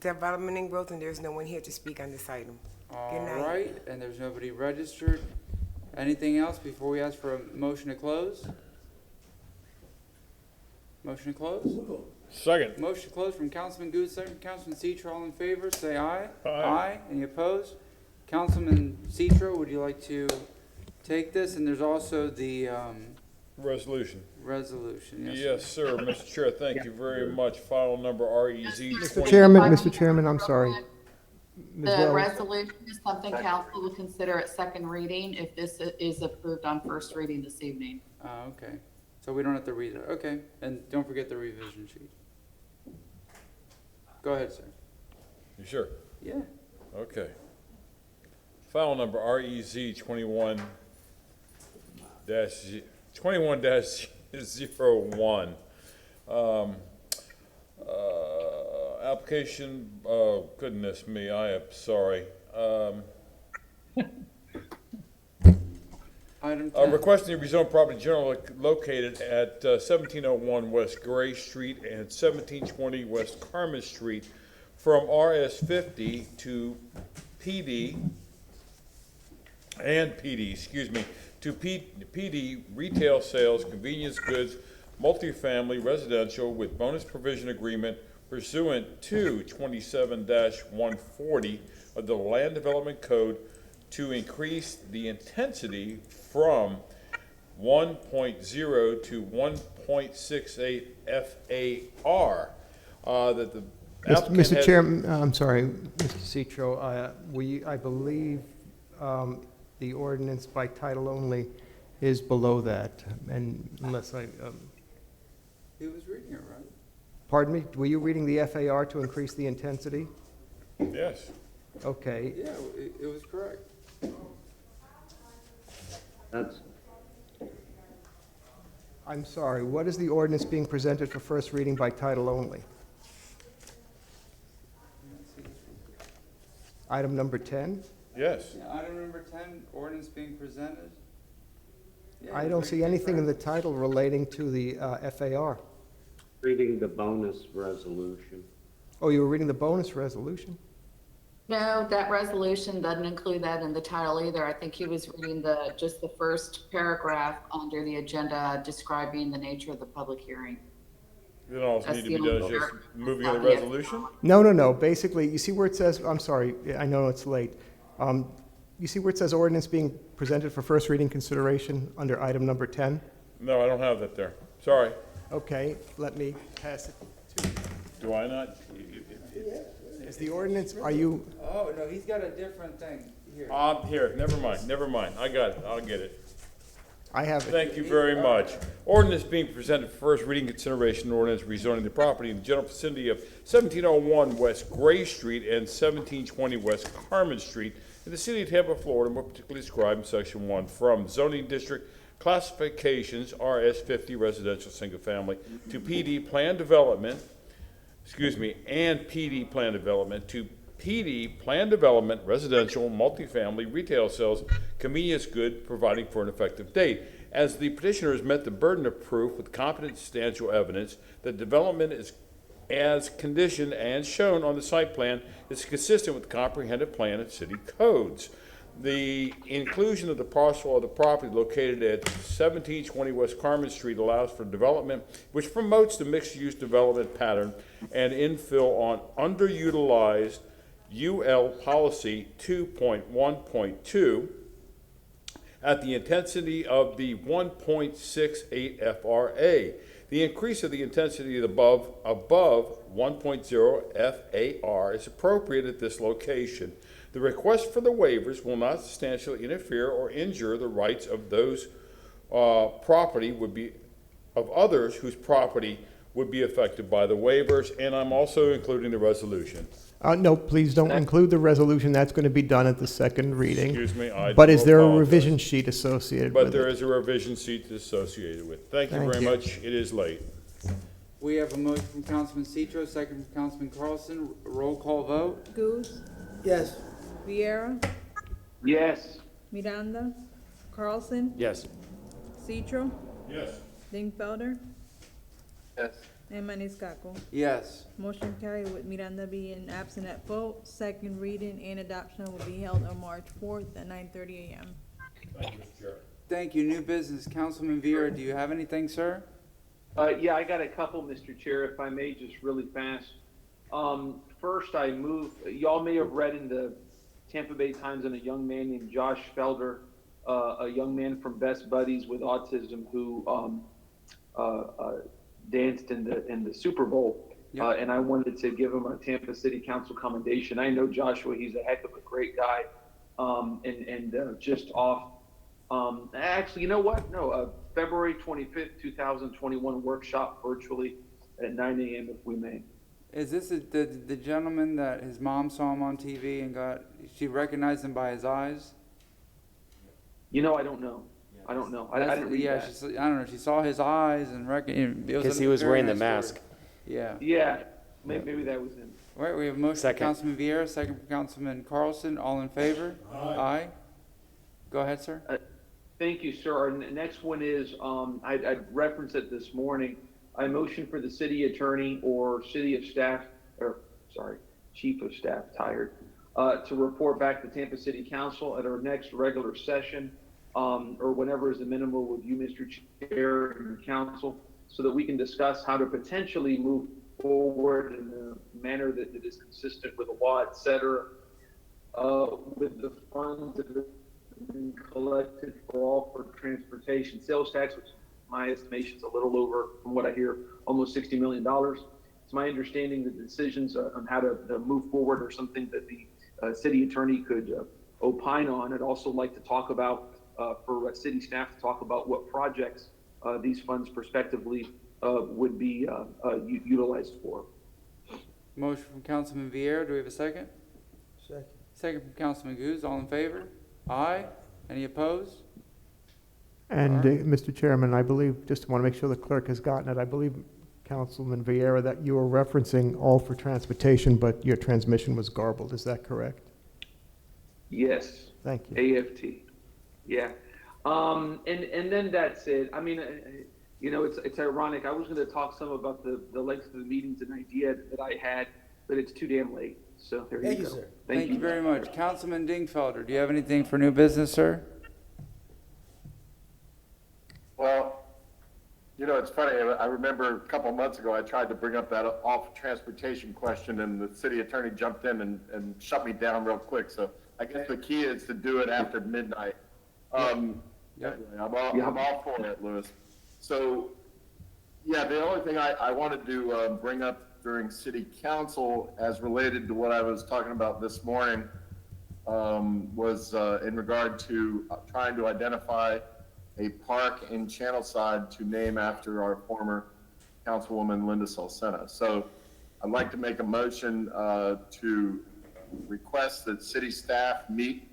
Development and Growth, and there's no one here to speak on this item. Good night. All right, and there's nobody registered. Anything else before we ask for a motion to close? Motion to close? Second. Motion to close from Councilman Good, second Councilman Citro. All in favor, say aye. Aye. Any opposed? Councilman Citro, would you like to take this? And there's also the Resolution. resolution. Yes, sir. Mr. Chair, thank you very much. File number REZ. Mr. Chairman, I'm sorry. Ms. The Wells. resolution is something council will consider at second reading if this is approved on first reading this evening. Okay. So we don't have to read it. Okay. And don't forget the revision sheet. Go ahead, sir. You sure? Yeah. Okay. File number REZ 21-01. Application, oh goodness me, I am sorry. Item 10. Requesting to rezone property generally located at 1701 West Gray Street and 1720 West Carmen Street from RS50 to PD, to PD retail sales, convenience goods, multifamily, residential with bonus provision agreement pursuant to 27-140 of the Land Development Code to increase the intensity from 1.0 to 1.68 FAR. That the applicant Mr. has- Chairman, I'm sorry, Mr. Citro, I believe the ordinance by title only is below that, and unless He was reading it, right? pardon me, were you reading the FAR to increase the intensity? Yes. Okay. Yeah, it was correct. I'm sorry, what is the ordinance being presented for first reading by title only? Item number 10? Yes. Yeah, item number 10, ordinance being presented. Yeah, I don't see anything in the title relating to the FAR. Reading the bonus resolution. Oh, you were reading the bonus resolution? No, that resolution doesn't include that in the title either. I think he was reading just the first paragraph under the agenda describing the nature of the public hearing. Then all That's need to the be done is only just paragraph. moving of the Yes. resolution? No. Basically, you see where it says, I'm sorry, I know it's late. You see where it says ordinance being presented for first reading consideration under item number 10? No, I don't have that there. Sorry. Okay, let me pass it to you. Do I not? Is the ordinance, are you, Oh, no, he's got a different thing here. Here, never mind. I got it. I'll get it. I have it. Thank you very much. Ordinance being presented for first reading consideration, ordinance rezoning the property in the general vicinity of 1701 West Gray Street and 1720 West Carmen Street in the city of Tampa, Florida, more particularly described in section 1, from zoning district classifications RS50 residential single family to PD plan development, and PD plan development to PD plan development residential multifamily retail sales convenience good providing for an effective date. as the petitioner has met the burden of proof with competent substantial evidence that development is as conditioned and shown on the site plan is consistent with the comprehensive plan and city codes. The inclusion of the parcel of the property located at 1720 West Carmen Street allows for development which promotes the mixed-use development pattern and infill on underutilized UL Policy 2.1.2 at the intensity of the 1.68 FRA. The increase of the intensity above 1.0 FAR is appropriate at this location. The request for the waivers will not substantially interfere or injure the rights of those of others whose property would be affected by the waivers, and I'm also including the resolution. No, please don't include the resolution. That's going to be done at the second reading. Excuse me, I But do is there a apologize. revision sheet associated with it? But there is a revision sheet associated with it. Thank you very much. It is late. We have a motion from Councilman Citro, second from Councilman Carlson. Roll call vote. Goose, Yes. Viera, Yes. Miranda, Carlson, Yes. Citro, Yes. Dingfelder, Yes. and Maniscalco. Yes. Motion carried with Miranda being absent at vote. Second reading and adoption will be held on March 4th at 9:30 a.m. Thank you, Mr. Chair. Thank you. New business. Councilman Viera, do you have anything, sir? Yeah, I got a couple, Mr. Chair, if I may, just really fast. First, I move, y'all may have read in the Tampa Bay Times on a young man named Josh Felder, a young man from Best Buddies with autism who danced in the Super Bowl. Yep. And I wanted to give him a Tampa City Council commendation. I know Joshua, he's a heck of a great guy. Just off, actually, you know what? No, February 25th, 2021 workshop virtually at 9 a.m. if we may. Is this the gentleman that his mom saw him on TV and she recognized him by his eyes? You know, I don't know. I don't know. I didn't read that. I don't know. She saw his eyes and Because he was wearing the mask. Yeah. Yeah, maybe that was him. All right, we have a motion Second. from Councilman Viera, second from Councilman Carlson. All in favor? Aye. Go ahead, sir. Thank you, sir. Our next one is, I referenced it this morning. I motion for the city attorney or chief of staff, to report back to Tampa City Council at our next regular session, or whenever is the minimal with you, Mr. Chair and council, so that we can discuss how to potentially move forward in a manner that is consistent with the law, et cetera, with the funds that have been collected for transportation sales tax, which my estimation is a little over, from what I hear, almost $60 million. It's my understanding that the decisions on how to move forward are something that the city attorney could opine on. I'd also like to talk about, for city staff to talk about what projects these funds prospectively would be utilized for. Motion from Councilman Viera. Do we have a second? Second. Second from Councilman Goose. All in favor? Aye. Any opposed? And, Mr. Chairman, I believe, just want to make sure the clerk has gotten it, I believe, Councilman Viera, that you were referencing all for transportation, but your transmission was garbled. Is that correct? Yes. Thank you. AFT. Yeah. And then that's it. I mean, you know, it's ironic. I was going to talk some about the length of the meetings, an idea that I had, but it's too damn late. So there you go. Sir. Thank you very much. Councilman Dingfelder, do you have anything for new business, sir? Well, you know, it's funny. I remember a couple of months ago, I tried to bring up that off-transportation question, and the city attorney jumped in and shut me down real quick. So I guess the key is to do it after midnight. Anyway, I'm all for it, Louis. So, yeah, the only thing I wanted to bring up during city council as related to what I was talking about this morning was in regard to trying to identify a park in Channelside to name after our former councilwoman Linda Solcena. So I'd like to make a motion to request that city staff meet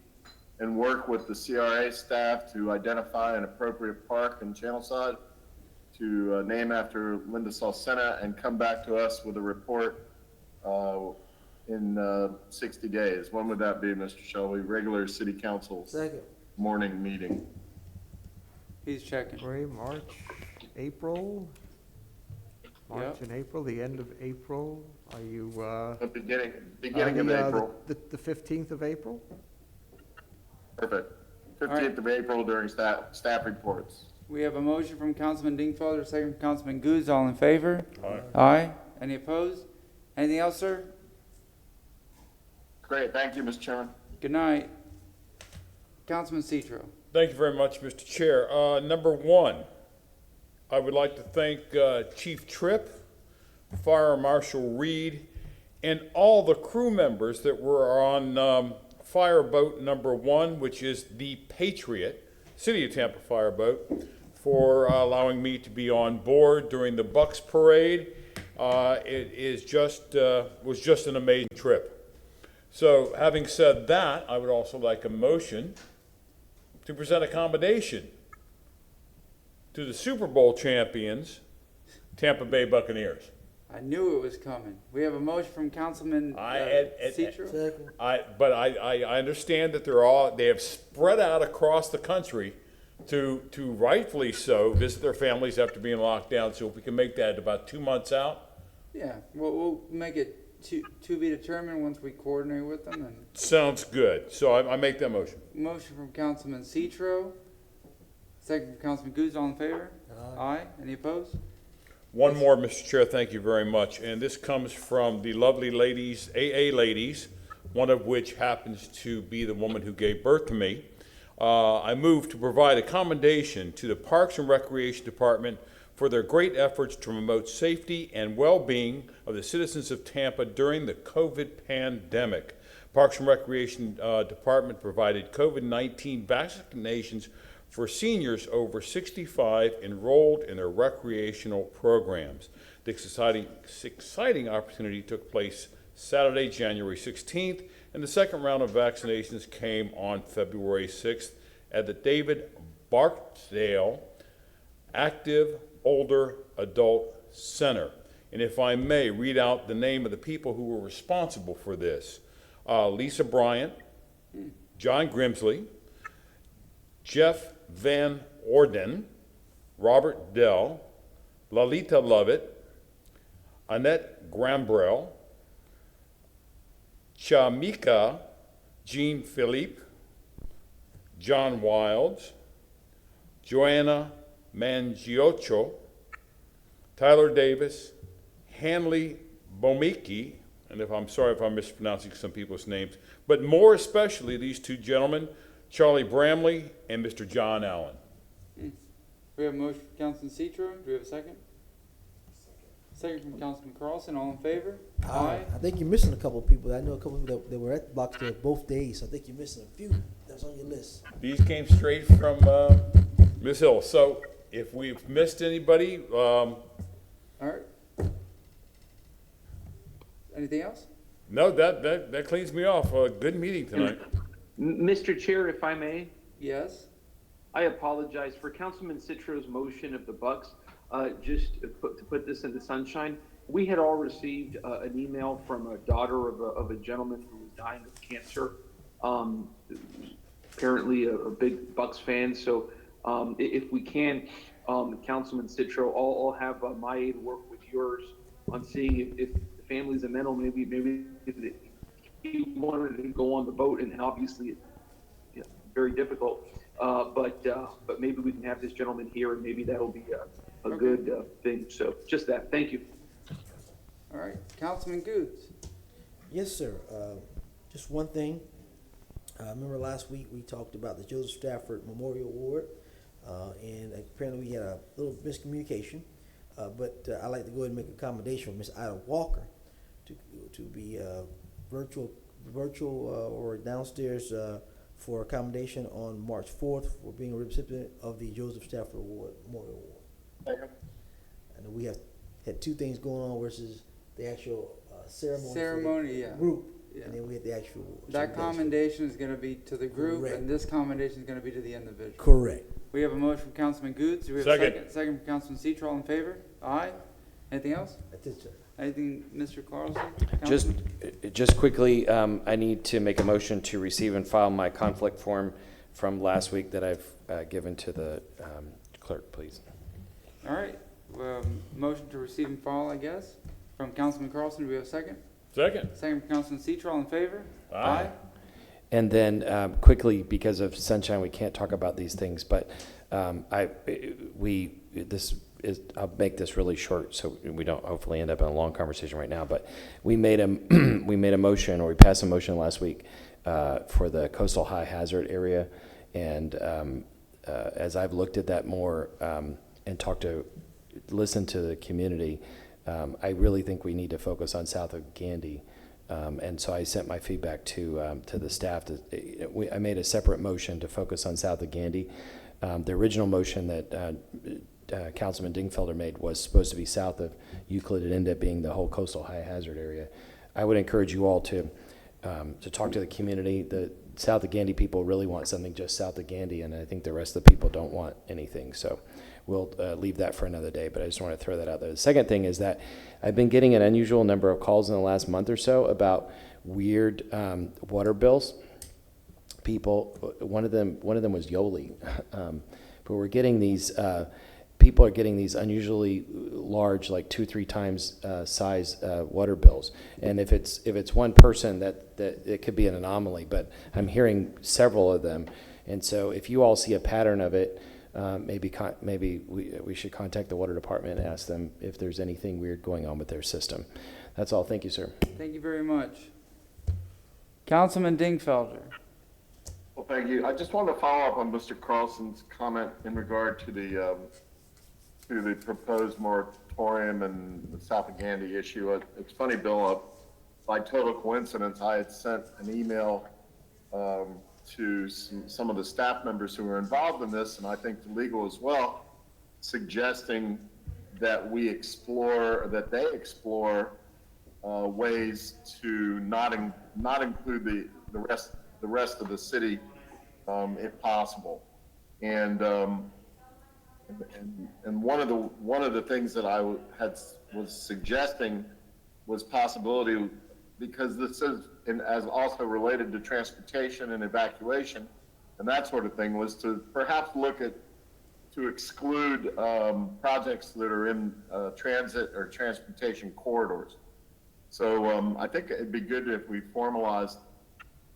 and work with the CRA staff to identify an appropriate park in Channelside to name after Linda Solcena and come back to us with a report in 60 days. When would that be, Mr. Shelby? Regular city council Second. morning meeting. He's checking. February, March, April? March Yep. and April, the end of April? Are you, The beginning of April. The 15th of April? Perfect. 15th of April during staff reports. We have a motion from Councilman Dingfelder, second from Councilman Goose. All in favor? Aye. Any opposed? Anything else, sir? Great, thank you, Mr. Chairman. Good night. Councilman Citro. Thank you very much, Mr. Chair. Number one, I would like to thank Chief Tripp, Fire Marshal Reed, and all the crew members that were on Fireboat number 1, which is the Patriot, City of Tampa Fireboat, for allowing me to be on board during the Bucks Parade. It is was just an amazing trip. So, having said that, I would also like a motion to present a commendation to the Super Bowl champions, Tampa Bay Buccaneers. I knew it was coming. We have a motion from Councilman Citro. But I understand that they have spread out across the country to rightfully so visit their families after being locked down. So if we can make that about 2 months out. Yeah, we'll make it to be determined once we coordinate with them. And sounds good. So I make that motion. motion from Councilman Citro, second from Councilman Goose. All in favor? Aye. Any opposed? One more, Mr. Chair, thank you very much. And this comes from the lovely ladies, AA ladies, one of which happens to be the woman who gave birth to me. I move to provide a commendation to the Parks and Recreation Department for their great efforts to promote safety and well-being of the citizens of Tampa during the COVID pandemic. Parks and Recreation Department provided COVID-19 vaccinations for seniors over 65 enrolled in their recreational programs. This exciting opportunity took place Saturday, January 16th, and the second round of vaccinations came on February 6th at the David Barksdale Active Older Adult Center. And if I may read out the name of the people who were responsible for this. Lisa Bryant, John Grimsley, Jeff Van Orden, Robert Dell, Lalita Lovett, Annette Grambrell, Chamika Jean Philippe, John Wilds, Joanna Mangiocho, Tyler Davis, Hanley Bomiki, and I'm sorry if I'm mispronouncing some people's names, but more especially these two gentlemen, Charlie Bramley and Mr. John Allen. We have a motion from Councilman Citro. Do we have a second? Second from Councilman Carlson. All in favor? Aye. I think you're missing a couple of people. I know a couple of people that were at Boxdale both days. I think you're missing a few that's on your list. These came straight from Ms. Hill. So if we've missed anybody, all right. Anything else? No, that cleans me off. A good meeting tonight. Mr. Chair, if I may? Yes. I apologize for Councilman Citro's motion of the Bucks. Just to put this into sunshine, we had all received an email from a daughter of a gentleman who was dying of cancer. Apparently a big Bucks fan. So if we can, Councilman Citro, I'll have my aide work with yours on seeing if the family's amenable. Maybe if he wanted to go on the boat, and obviously it's very difficult. But maybe we can have this gentleman here, and maybe that'll be a good thing. So just that. Thank you. All right, Councilman Goods. Yes, sir. Just one thing. Remember last week we talked about the Joseph Stafford Memorial Award, and apparently we had a little miscommunication. But I'd like to go ahead and make a commendation for Miss Ida Walker to be virtual or downstairs for accommodation on March 4th for being a recipient of the Joseph Stafford Award, Memorial Award. And we have had two things going on versus the actual ceremony yeah. group, Yeah. and then we had the actual award. That commendation is going to be to the group, Correct. and this commendation is going to be to the individual. Correct. We have a motion from Councilman Goods. Do we have Second. a second from Councilman Citro. All in favor? Aye. Anything else? That's it, sir. Anything, Mr. Carlson? Just quickly, I need to make a motion to receive and file my conflict form from last week that I've given to the clerk, please. All right, motion to receive and file, I guess, from Councilman Carlson. Do we have a second? Second. Second from Councilman Citro. All in favor? Aye. And then quickly, because of sunshine, we can't talk about these things, but I'll make this really short so we don't hopefully end up in a long conversation right now. But we made a motion, or we passed a motion last week for the coastal high hazard area. And as I've looked at that more and listened to the community, I really think we need to focus on south of Gandy. And so I sent my feedback to the staff. I made a separate motion to focus on south of Gandy. The original motion that Councilman Dingfelder made was supposed to be south of Euclid. It ended up being the whole coastal high hazard area. I would encourage you all to talk to the community. The south of Gandy people really want something just south of Gandy, and I think the rest of the people don't want anything. So we'll leave that for another day, but I just want to throw that out there. The second thing is that I've been getting an unusual number of calls in the last month or so about weird water bills. People, one of them was Yoli, but we're getting these. People are getting these unusually large, like 2-3 times size water bills. And if it's one person, that it could be an anomaly. But I'm hearing several of them, and so if you all see a pattern of it, maybe we should contact the water department and ask them if there's anything weird going on with their system. That's all. Thank you, sir. Thank you very much. Councilman Dingfelder. Well, thank you. I just wanted to follow up on Mr. Carlson's comment in regard to the proposed moratorium and the South of Gandy issue. It's funny, Bill, by total coincidence, I had sent an email to some of the staff members who were involved in this, and I think the legal as well, suggesting that they explore ways to not include the rest of the city, if possible. And one of the things that I was suggesting was possibility, because this is as also related to transportation and evacuation and that sort of thing, was to perhaps look at to exclude projects that are in transit or transportation corridors. So I think it'd be good if we formalized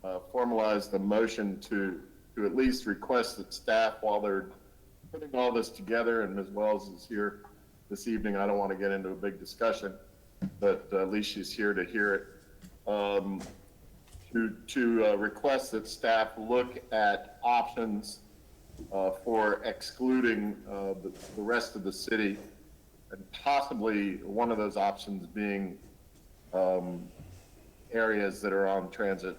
the motion to at least request that staff, while they're putting all this together, and as well as is here this evening, I don't want to get into a big discussion, but at least she's here to hear it, to request that staff look at options for excluding the rest of the city, and possibly one of those options being areas that are on transit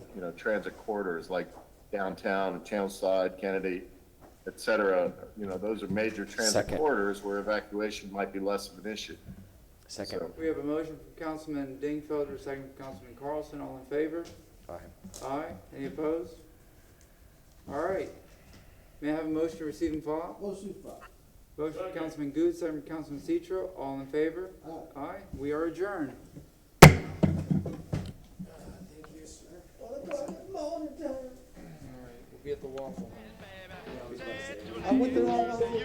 corridors, like downtown, Channelside, Kennedy, et cetera. Those are major transit corridors where evacuation might be less of an issue. Second. So, We have a motion from Councilman Dingfelder, second from Councilman Carlson. All in favor? Aye. Aye. Any opposed? All right. May I have a motion to receive and file? Motion to file. Motion from Councilman Good, second from Councilman Citro. All in favor? Aye. Aye. We are adjourned. Thank you, sir. All right. We'll be at the waffle. I went the wrong way.